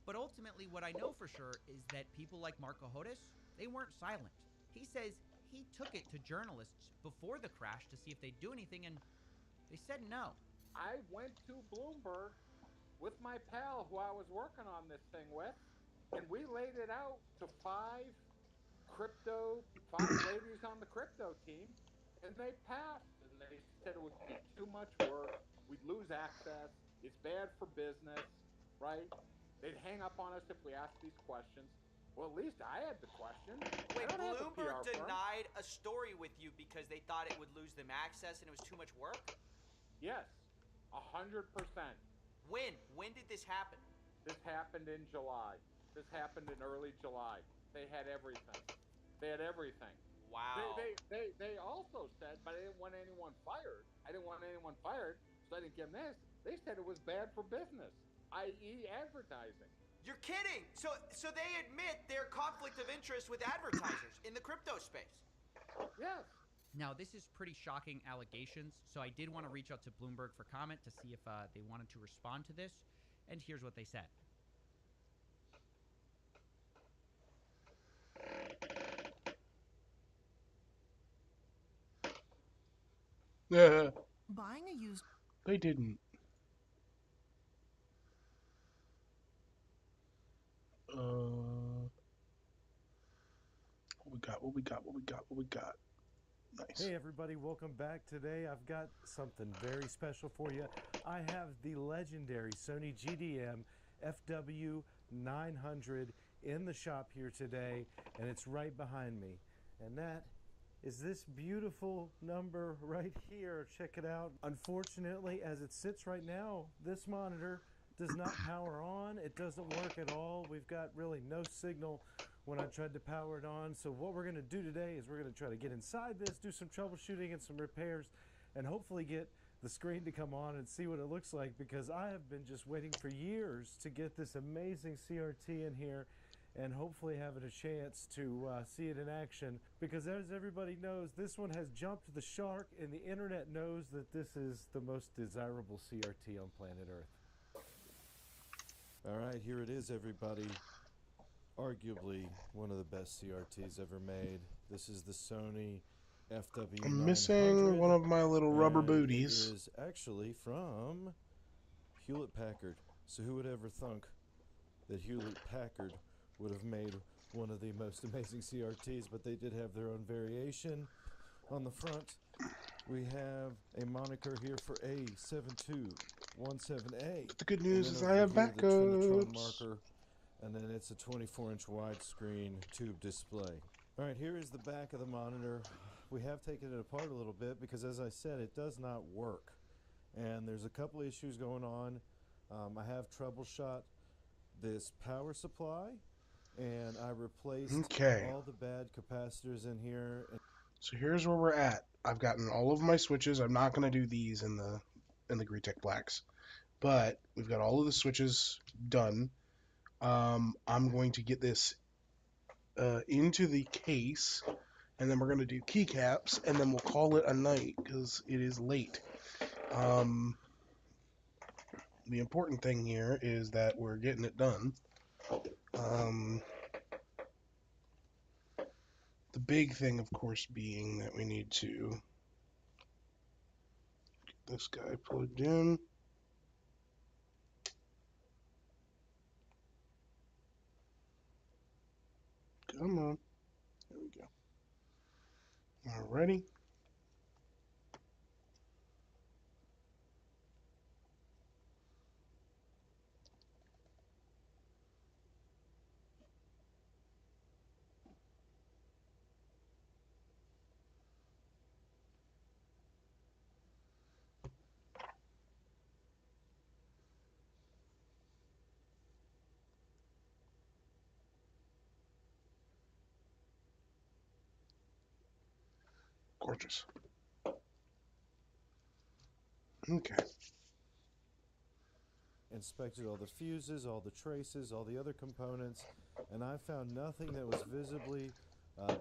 But ultimately, what I know for sure is that people like Marco Hodes, they weren't silent. He says he took it to journalists before the crash to see if they'd do anything, and they said no. I went to Bloomberg with my pal who I was working on this thing with, and we laid it out to five ladies on the crypto team, and they passed. And they said it would be too much work. We'd lose access. It's bad for business, right? They'd hang up on us if we asked these questions. Well, at least I had the questions. Wait, I don't have a Bloomberg PR firm. denied a story with you because they thought it would lose them access and it was too much work? Yes, 100%. When? When did this happen? This happened in July. This happened in early July. They had everything. They had everything. Wow. They also said, but I didn't want anyone fired. I didn't want anyone fired, so I didn't give them this. They said it was bad for business, i.e. advertising. You're kidding! So they admit their conflict of interest with advertisers in the crypto space. Yes. Now, this is pretty shocking allegations, so I did want to reach out to Bloomberg for comment to see if they wanted to respond to this, and here's what they said. Yeah. Buying a used... They didn't. What we got? Nice. Hey everybody, welcome back. Today I've got something very special for you. I have the legendary Sony GDM FW900 in the shop here today, and it's right behind me. And that is this beautiful number right here. Check it out. Unfortunately, as it sits right now, this monitor does not power on. It doesn't work at all. We've got really no signal when I tried to power it on. So what we're going to do today is we're going to try to get inside this, do some troubleshooting and some repairs, and hopefully get the screen to come on and see what it looks like, because I have been just waiting for years to get this amazing CRT in here and hopefully having a chance to see it in action, because as everybody knows, this one has jumped the shark, and the internet knows that this is the most desirable CRT on planet Earth. All right, here it is, everybody. Arguably one of the best CRTs ever made. This is the Sony FW900. I'm missing one of my little rubber booties. It is actually from Hewlett Packard. So who would ever thunk that Hewlett Packard would have made one of the most amazing CRTs, but they did have their own variation. On the front, we have a moniker here for A7217A. The good news is I have backups. Marker, and then it's a 24-inch widescreen tube display. All right, here is the back of the monitor. We have taken it apart a little bit because, as I said, it does not work. And there's a couple issues going on. I have troubleshot this power supply, and I replaced all the bad capacitors in here. So here's where we're at. I've gotten all of my switches. I'm not going to do these in the Greetech Blacks, but we've got all of the switches done. I'm going to get this into the case, and then we're going to do keycaps, and then we'll call it a night because it is late. The important thing here is that we're getting it done. big thing, of course, being that we need to get this guy plugged in. Come on. There we go. Alrighty. Gorgeous. Okay. Inspected all the fuses, all the traces, all the other components, and I found nothing that was visibly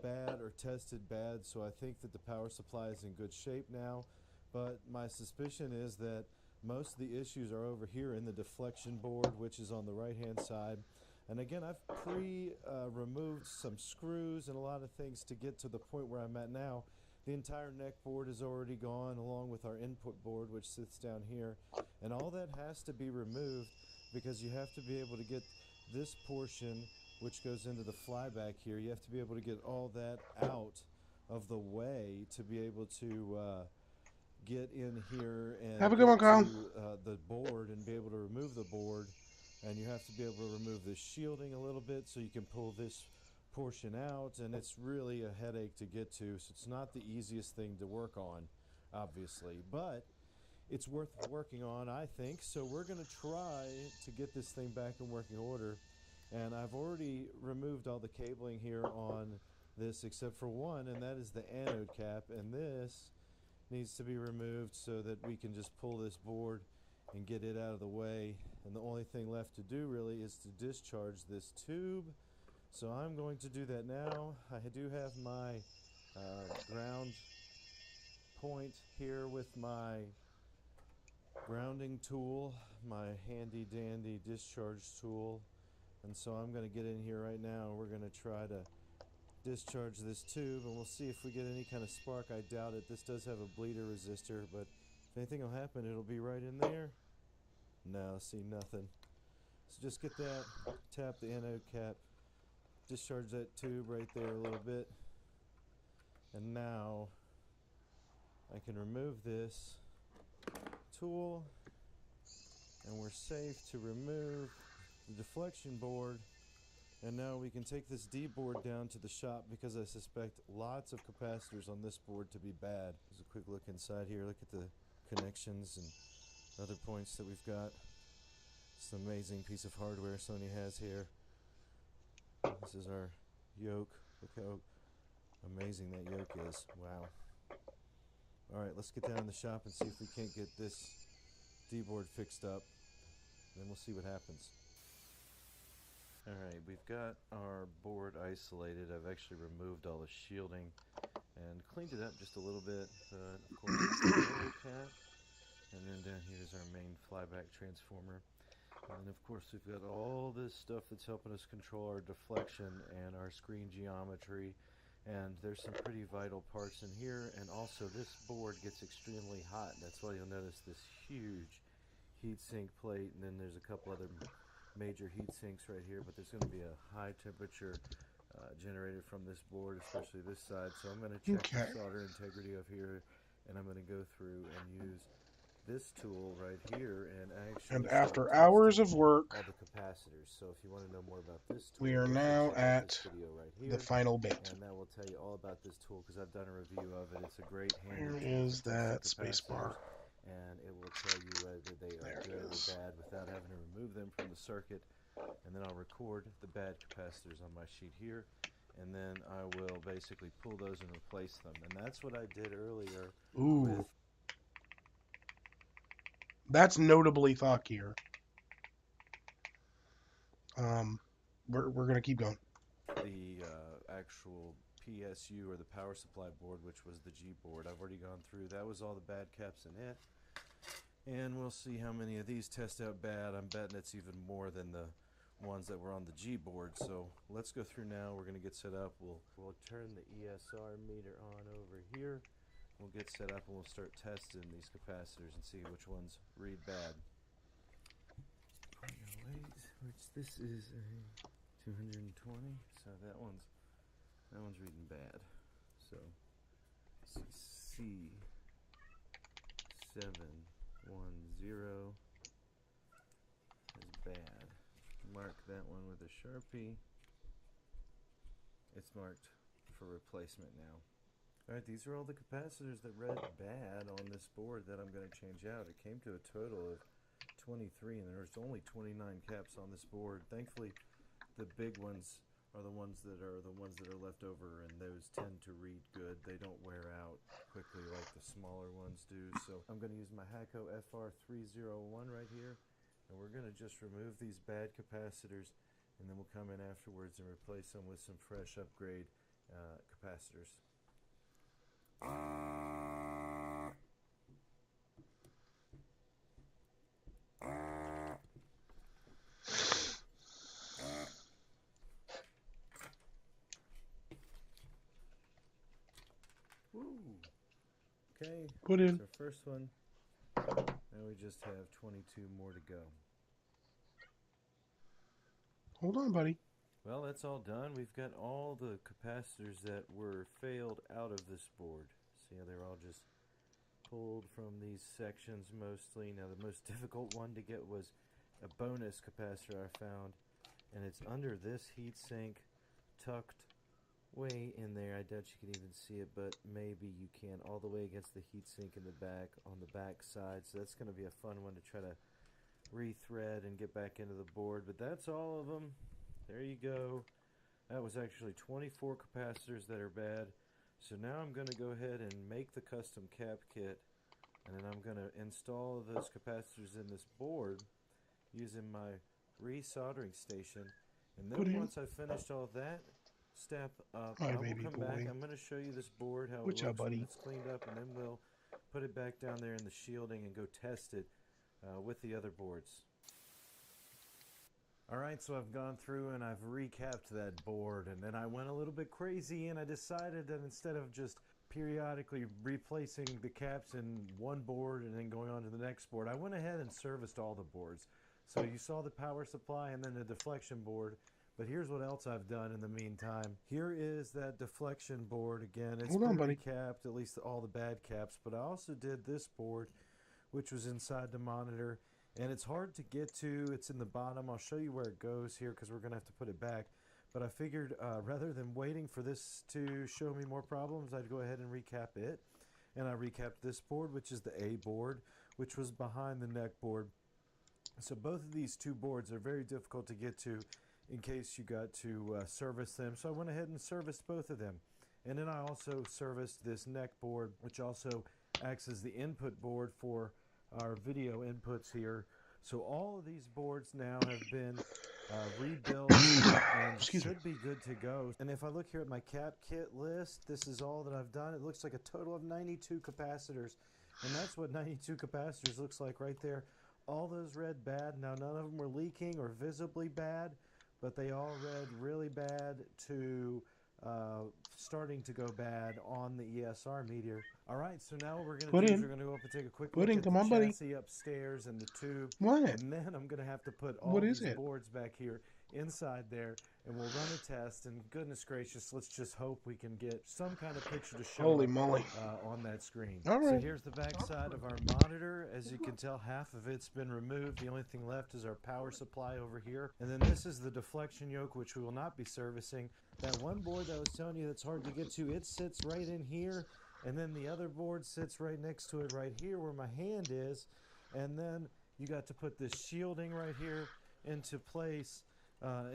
bad or tested bad, so I think that the power supply is in good shape now. But my suspicion is that most of the issues are over here in the deflection board, which is on the right-hand side. And again, I've removed some screws and a lot of things to get to the point where I'm at now. The entire neck board is already gone, along with our input board, which sits down here. And all that has to be removed because you have to be able to get this portion, which goes into the flyback here, you have to be able to get all that out of the way to be able to get in here and have a good one, Kyle. to the board and be able to remove the board. And you have to be able to remove this shielding a little bit so you can pull this portion out, and it's really a headache to get to, so it's not the easiest thing to work on, obviously, but it's worth working on, I think. So we're going to try to get this thing back in working order, and I've already removed all the cabling here on this except for one, and that is the anode cap, and this needs to be removed so that we can just pull this board and get it out of the way. And the only thing left to do really is to discharge this tube. So I'm going to do that now. I do have my ground point here with my grounding tool, my handy dandy discharge tool. And so I'm going to get in here right now. We're going to try to discharge this tube, and we'll see if we get any kind of spark. I doubt it. This does have a bleeder resistor, but if anything will happen, it'll be right in there. No, see, nothing. So just get that, tap the anode cap, discharge that tube right there a little bit, and now I can remove this tool, and we're safe to remove the deflection board. And now we can take this D board down to the shop because I suspect lots of capacitors on this board to be bad. There's a quick look inside here. Look at the connections and other points that we've got. It's an amazing piece of hardware Sony has here. This is our yoke. Look how amazing that yoke is. Wow. Alright, let's get down in the shop and see if we can't get this D-board fixed up. Then we'll see what happens. Alright, we've got our board isolated. I've actually removed all the shielding and cleaned it up just a little bit. But of course, it's the anode cap. And then down here is our main flyback transformer. And of course, we've got all this stuff that's helping us control our deflection and our screen geometry. And there's some pretty vital parts in here. And also, this board gets extremely hot. That's why you'll notice this huge heatsink plate. And then there's a couple other major heat sinks right here, but there's going to be a high temperature generated from this board, especially this side. So I'm going to check the solder integrity of here, and I'm going to go through and use this tool right here and actually. And after hours of work, all the capacitors. So if you want to know more about this tool, we are now at the final bit. and that will tell you all about this tool because I've done a review of it. It's a great Where handy is that space bar? And it will tell you whether they are good or bad without having to remove them from the circuit. And then I'll record the bad capacitors on my sheet here, and then I will basically pull those and replace them. And that's what I did earlier. Ooh. That's notably thockier. We're gonna keep going. The actual PSU or the power supply board, which was the G board, I've already gone through. That was all the bad caps in it. And we'll see how many of these test out bad. I'm betting it's even more than the ones that were on the G board. So let's go through now. We're going to get set up. We'll turn the ESR meter on over here. We'll get set up and we'll start testing these capacitors and see which ones read bad. 0.08, which this is a 220, so that one's reading bad. So C710 is bad. Mark that one with a Sharpie. It's marked for replacement now. Alright, these are all the capacitors that read bad on this board that I'm going to change out. It came to a total of 23, and there's only 29 caps on this board. Thankfully, the big ones are the ones that are left over, and those tend to read good. They don't wear out quickly like the smaller ones do. So I'm going to use my Hacko FR301 right here, and we're going to just remove these bad capacitors, and then we'll come in afterwards and replace them with some fresh upgrade capacitors. Woo. Okay, Put in. that's our first one. Now we just have 22 more to go. Hold on, buddy. Well, that's all done. We've got all the capacitors that were failed out of this board. See how they're all just pulled from these sections mostly. Now the most difficult one to get was a bonus capacitor I found, and it's under this heatsink, tucked way in there. I doubt you can even see it, but maybe you can, all the way against the heatsink in the back, on the back side. So that's going to be a fun one to try to rethread and get back into the board. But that's all of them. There you go. That was actually 24 capacitors that are bad. So now I'm going to go ahead and make the custom cap kit, and then I'm going to install those capacitors in this board using my resoldering station. And then once I've finished all that step up, I will come back. I'm going to show you this board, how it looks when it's cleaned up, and then we'll put it back down there in the shielding and go test it with the other boards. Alright, so I've gone through and I've recapped that board, and then I went a little bit crazy and I decided that instead of just periodically replacing the caps in one board and then going on to the next board, I went ahead and serviced all the boards. So you saw the power supply and then the deflection board, but here's what else I've done in the meantime. Here is that deflection board again. It's been recapped, at least all the bad caps, but I also did this board, which was inside the monitor. And it's hard to get to. It's in the bottom. I'll show you where it goes here because we're going to have to put it back. But I figured rather than waiting for this to show me more problems, I'd go ahead and recap it. And I recapped this board, which is the A board, which was behind the neck board. So both of these two boards are very difficult to get to in case you got to service them. So I went ahead and serviced both of them. And then I also serviced this neck board, which also acts as the input board for our video inputs here. So all of these boards now have been rebuilt and should be good to go. And if I look here at my cap kit list, this is all that I've done. It looks like a total of 92 capacitors, and that's what 92 capacitors looks like right there. All those read bad. Now none of them were leaking or visibly bad, but they all read really bad to starting to go bad on the ESR meter. All right, so now what we're going to do is we're going to go up and take a quick look at the chassis upstairs and the tube. And then I'm going to have to put all these boards back here inside there, and we'll run a test, and goodness gracious, let's just hope we can get some kind of picture to show on that screen. So here's the back side of our monitor. As you can tell, half of it's been removed. The only thing left is our power supply over here. And then this is the deflection yoke, which we will not be servicing. That one board that I was telling you that's hard to get to, it sits right in here, and then the other board sits right next to it right here where my hand is. And then you got to put this shielding right here into place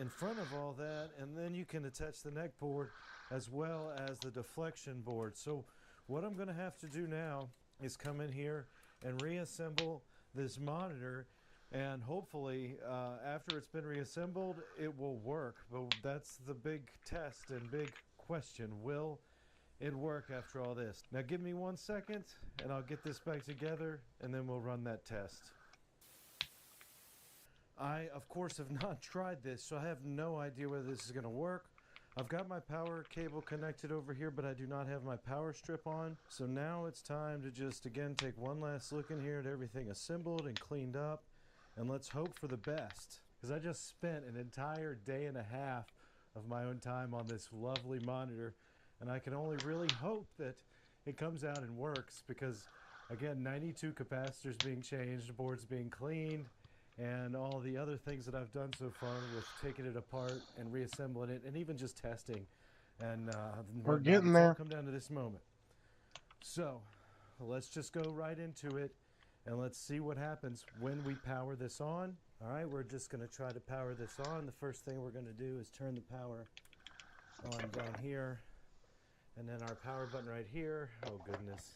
in front of all that, and then you can attach the neck board as well as the deflection board. So what I'm going to have to do now is come in here and reassemble this monitor, and hopefully after it's been reassembled it will work. But that's the big test and big question: will it work after all this? Now give me 1 second and I'll get this back together, and then we'll run that test. I, of course, have not tried this, so I have no idea whether this is going to work. I've got my power cable connected over here, but I do not have my power strip on. So now it's time to just, again, take one last look in here at everything assembled and cleaned up. And let's hope for the best. Because I just spent an entire day and a half of my own time on this lovely monitor. And I can only really hope that it comes out and works. Because, again, 92 capacitors being changed, boards being cleaned, and all the other things that I've done so far with taking it apart and reassembling it, and even just testing and We're whatnot. getting It's all there. come down to this moment. So let's just go right into it, and let's see what happens when we power this on. All right, we're just going to try to power this on. The first thing we're going to do is turn the power on down here, and then our power button right here. Oh goodness,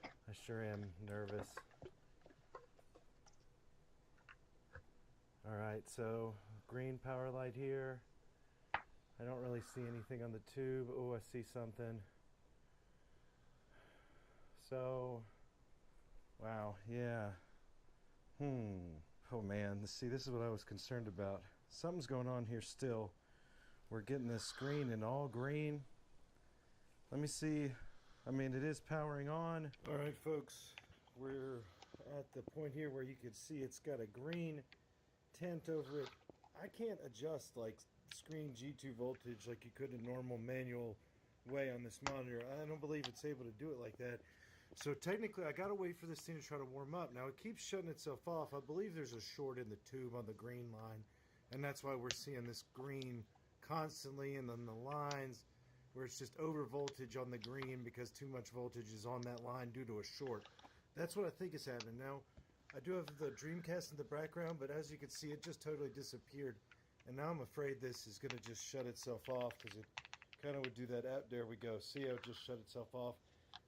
I sure am nervous. All right, so green power light here. I don't really see anything on the tube. Oh, I see something. So, wow, yeah. Oh man, see, this is what I was concerned about. Something's going on here still. We're getting this screen in all green. Let me see. I mean, it is powering on. All right, folks, we're at the point here where you can see it's got a green tint over it. I can't adjust like screen G2 voltage like you could in a normal manual way on this monitor. I don't believe it's able to do it like that. So technically I gotta wait for this thing to try to warm up. Now it keeps shutting itself off. I believe there's a short in the tube on the green line, and that's why we're seeing this green constantly, and then the lines where it's just over voltage on the green because too much voltage is on that line due to a short. That's what I think is happening. Now I do have the Dreamcast in the background, but as you can see, it just totally disappeared. And now I'm afraid this is going to just shut itself off, because it kind of would do that. There we go. See how it just shut itself off?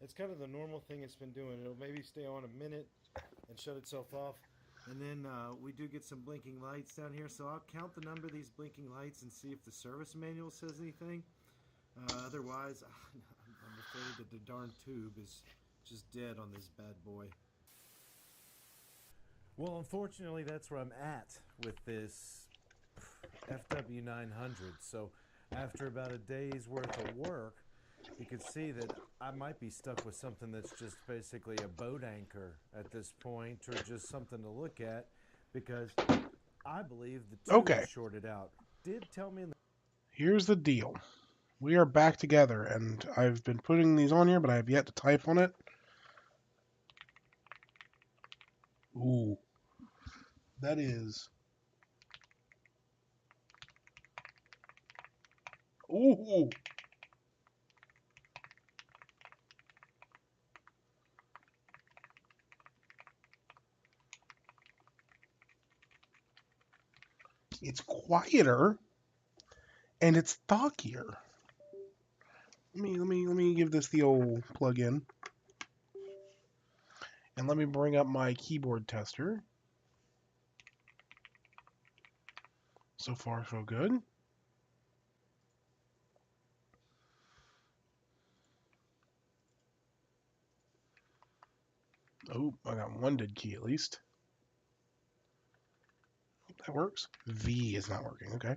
It's kind of the normal thing it's been doing. It'll maybe stay on a minute and shut itself off. And then we do get some blinking lights down here. So I'll count the number of these blinking lights and see if the service manual says anything. Otherwise, I'm afraid that the darn tube is just dead on this bad boy. Well, unfortunately, that's where I'm at with this FW900. So after about a day's worth of work, you can see that I might be stuck with something that's just basically a boat anchor at this point, or just something to look at, because I believe the tube Okay. is shorted out. Did tell me in the Here's the deal. We are back together, and I've been putting these on here, but I have yet to type on it. Ooh. That is... Ooh. It's quieter, and it's stockier. Let me give this the old plug-in. And let me bring up my keyboard tester. So far, so good. Oh, I got one dead key at least. That works. V is not working. Okay.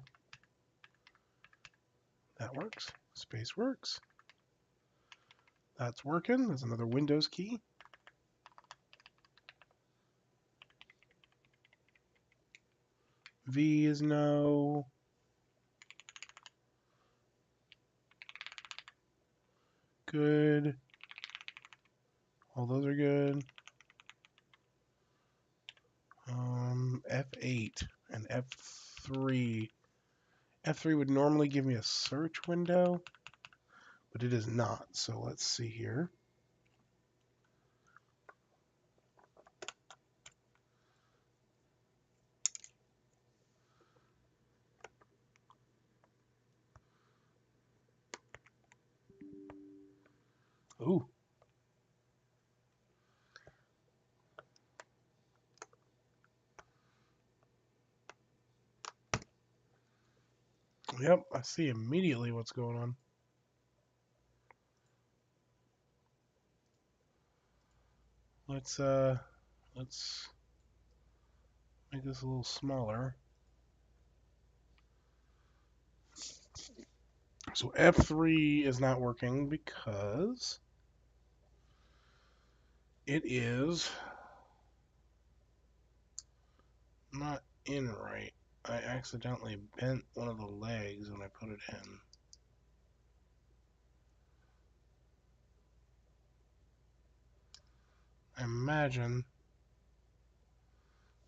That works. Space works. That's working. There's another Windows key. V is no. Good. All those are good. F8 and F3. F3 would normally give me a search window, but it is not. So let's see here. Ooh. Yep, I see immediately what's going on. Let's make this a little smaller. So F3 is not working because it is not in right. I accidentally bent one of the legs when I put it in. I imagine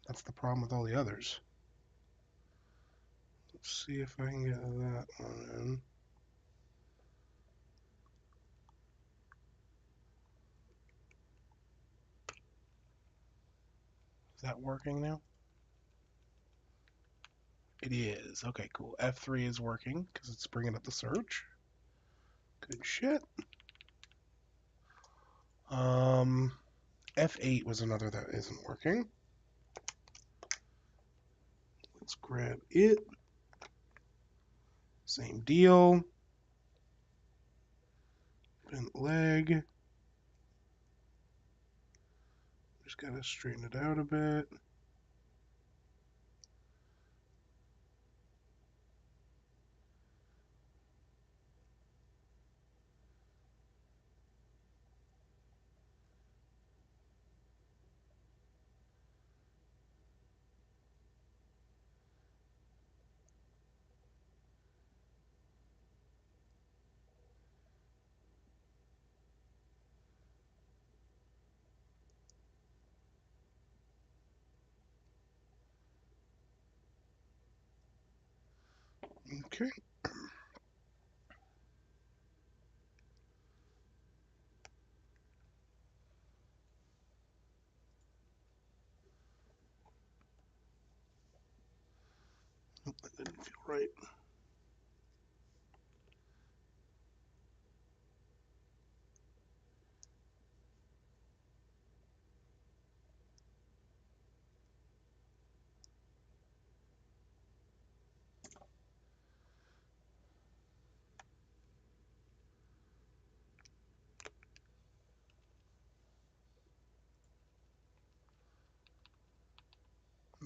that's the problem with all the others. Let's see if I can get that one in. Is that working now? It is. Okay, cool. F3 is working because it's bringing up the search. Good shit. F8 was another that isn't working. Let's grab it. Same deal. Bent leg. Just gotta straighten it out a bit. Okay. Nope, that didn't feel right.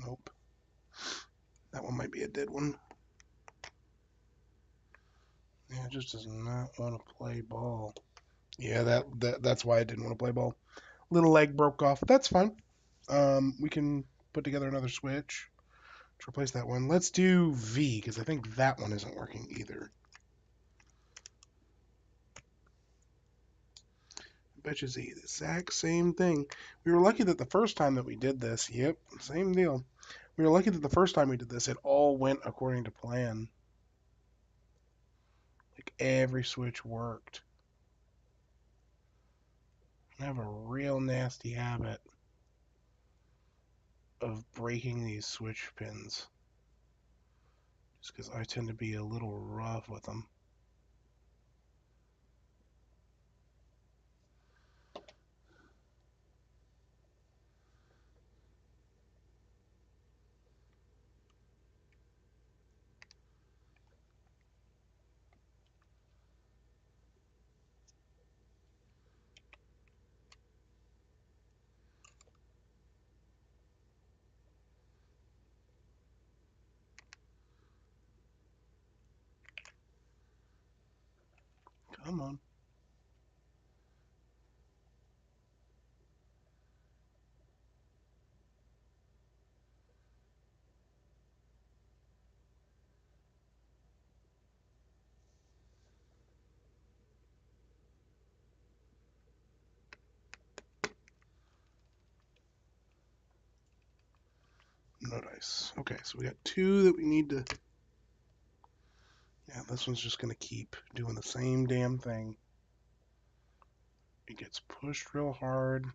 Nope. That one might be a dead one. Yeah, it just does not want to play ball. Yeah, that's why I didn't want to play ball. Little leg broke off. That's fine. We can put together another switch to replace that one. Let's do V, because I think that one isn't working either. Bet you Z, the exact same thing. We were lucky that the first time that we did this, yep, same deal. We were lucky that the first time we did this, it all went according to plan. Like every switch worked. I have a real nasty habit of breaking these switch pins. Just because I tend to be a little rough with them. Come on. No dice. Okay, so we got two that we need to... Yeah, this one's just going to keep doing the same damn thing. It gets pushed real hard.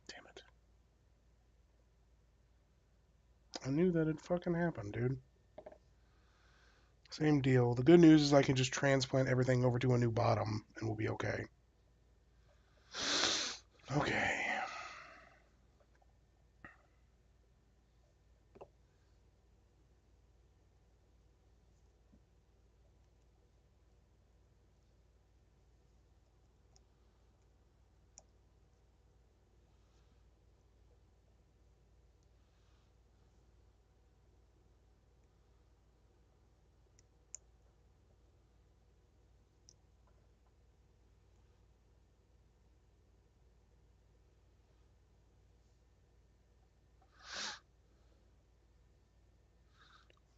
Damn it. I knew that'd fucking happen, dude. Same deal. The good news is I can just transplant everything over to a new bottom and we'll be okay. Okay.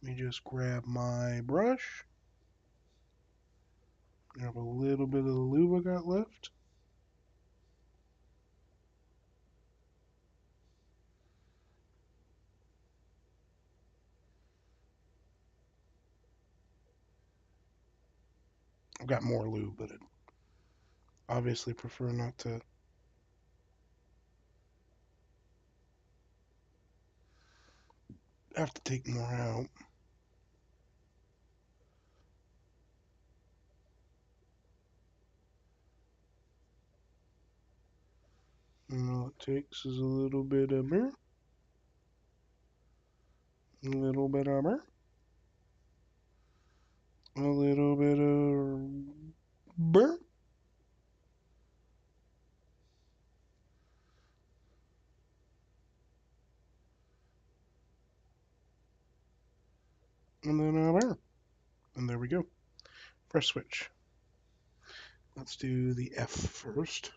Let me just grab my brush. Grab a little bit of the lube I got left. I've got more lube, but I'd obviously prefer not to. Have to take more out. And all it takes is a little bit of burr. A little bit of burr. A little bit of burr. And then a burr. And there we go. Fresh switch. Let's do the F first.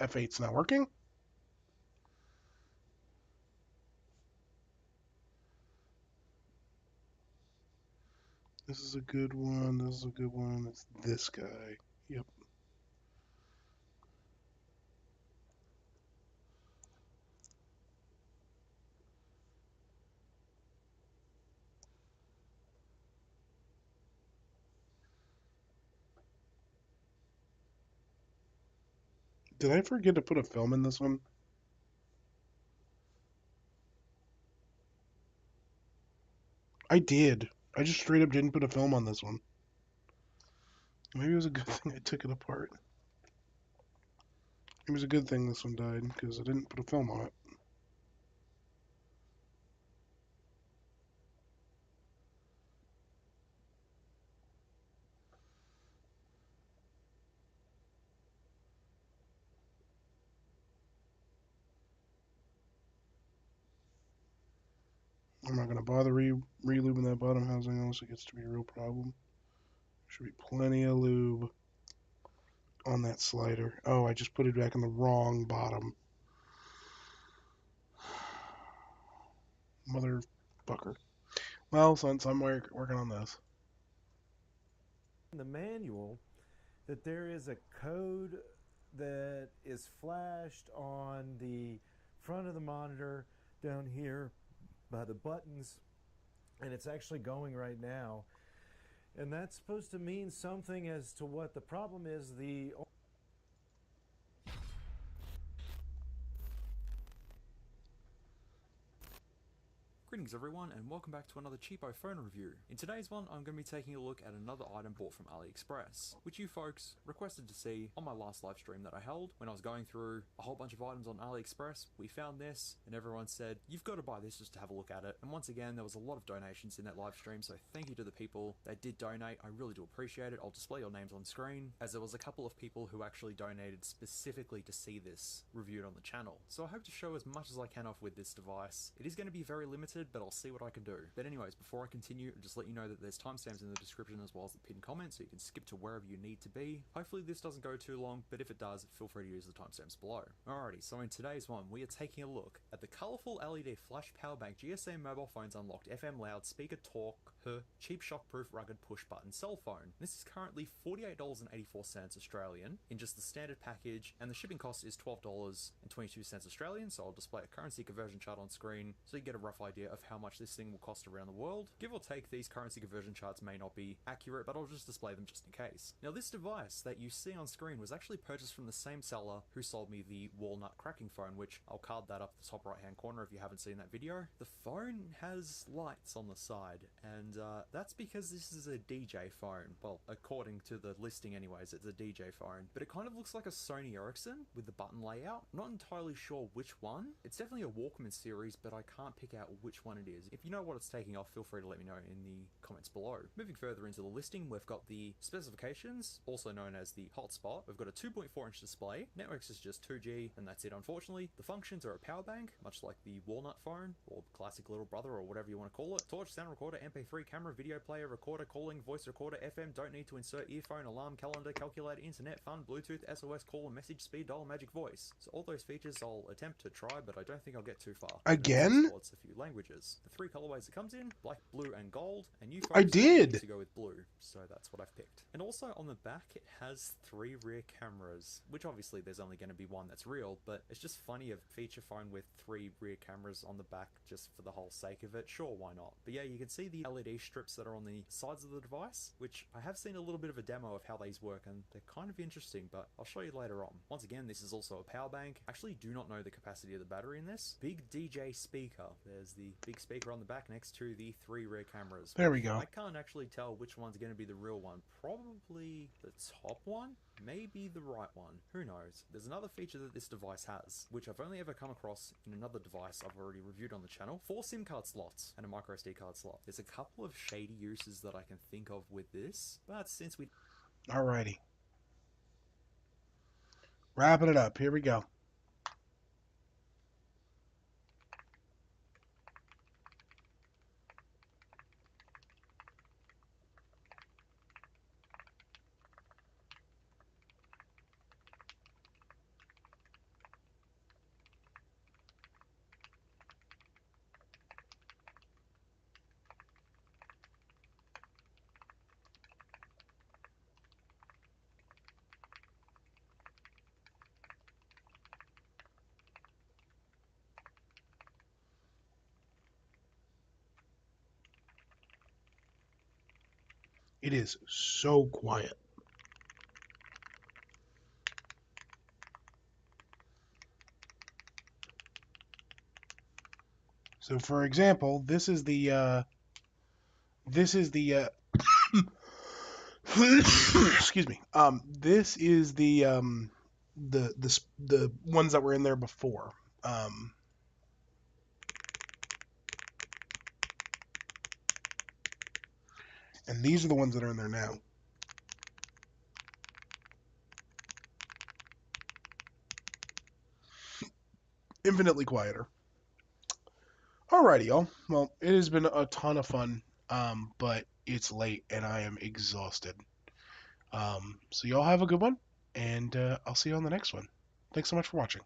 F8's not working. This is a good one. This is a good one. It's this guy. Yep. Did I forget to put a film in this one? I did. I just straight up didn't put a film on this one. Maybe it was a good thing I took it apart. It was a good thing this one died, because I didn't put a film on it. I'm not going to bother re-lubing that bottom housing unless it gets to be a real problem. Should be plenty of lube on that slider. Oh, I just put it back in the wrong bottom. Motherfucker. Well, since I'm working on this. In the manual that there is a code that is flashed on the front of the monitor down here by the buttons, and it's actually going right now, and that's supposed to mean something as to what the problem is. Greetings everyone, and welcome back to another cheapo phone review. In today's one, I'm going to be taking a look at another item bought from AliExpress, which you folks requested to see on my last live stream that I held. When I was going through a whole bunch of items on AliExpress, we found this, and everyone said, you've got to buy this just to have a look at it. And once again, there was a lot of donations in that live stream, so thank you to the people that did donate. I really do appreciate it. I'll display your names on screen, as there was a couple of people who actually donated specifically to see this reviewed on the channel. So I hope to show as much as I can off with this device. It is going to be very limited, but I'll see what I can do. But anyways, before I continue, just let you know that there's timestamps in the description as well as the pinned comment, so you can skip to wherever you need to be. Hopefully this doesn't go too long, but if it does, feel free to use the timestamps below. Alrighty, so in today's one, we are taking a look at the colourful LED flash power bank GSM mobile phones unlocked FM loudspeaker talk cheap shockproof rugged push button cell phone. This is currently $48.84 Australian in just the standard package, and the shipping cost is $12.22 Australian, so I'll display a currency conversion chart on screen so you get a rough idea of how much this thing will cost around the world. Give or take, these currency conversion charts may not be accurate, but I'll just display them just in case. Now this device that you see on screen was actually purchased from the same seller who sold me the walnut cracking phone, which I'll card that up the top right hand corner if you haven't seen that video. The phone has lights on the side, and that's because this is a DJ phone. Well, according to the listing anyways, it's a DJ phone. But it kind of looks like a Sony Ericsson with the button layout. I'm not entirely sure which one. It's definitely a Walkman series, but I can't pick out which one one it is. If you know what it's taking off, feel free to let me know in the comments below. Moving further into the listing, we've got the specifications, also known as the hotspot. We've got a 2.4-inch display, networks is just 2G, and that's it unfortunately. The functions are a power bank, much like the Walnut phone, or classic little brother, or whatever you want to call it. Torch, sound recorder, MP3, camera, video player, recorder, calling, voice recorder, FM, don't need to insert earphone, alarm, calendar, calculator, internet, fun, Bluetooth, SOS, call, and message, speed dial, magic voice. So all those features I'll attempt to try, but I don't think I'll get too far. Again? It supports a few languages. The 3 colorways it comes in, black, blue, and gold, and you folks I did! to go with blue, so that's what I've picked. And also on the back it has 3 rear cameras, which obviously there's only going to be one that's real, but it's just funny a feature phone with 3 rear cameras on the back just for the whole sake of it. Sure, why not? But yeah, you can see the LED strips that are on the sides of the device, which I have seen a little bit of a demo of how these work, and they're kind of interesting, but I'll show you later on. Once again, this is also a power bank. I actually do not know the capacity of the battery in this. Big DJ speaker. There's the big speaker on the back next to the 3 rear cameras. There we go. I can't actually tell which one's going to be the real one. Probably the top one? Maybe the right one. Who knows? There's another feature that this device has, which I've only ever come across in another device I've already reviewed on the channel. 4 SIM card slots and a micro SD card slot. There's a couple of shady uses that I can think of with this, but since we... Alrighty. Wrapping it up. Here we go. It is so quiet. So for example, this is the excuse me. This is the ones that were in there before. And these are the ones that are in there now. Infinitely quieter. Alrighty, y'all. Well, it has been a ton of fun, but it's late and I am exhausted. So y'all have a good one, and I'll see you on the next one. Thanks so much for watching.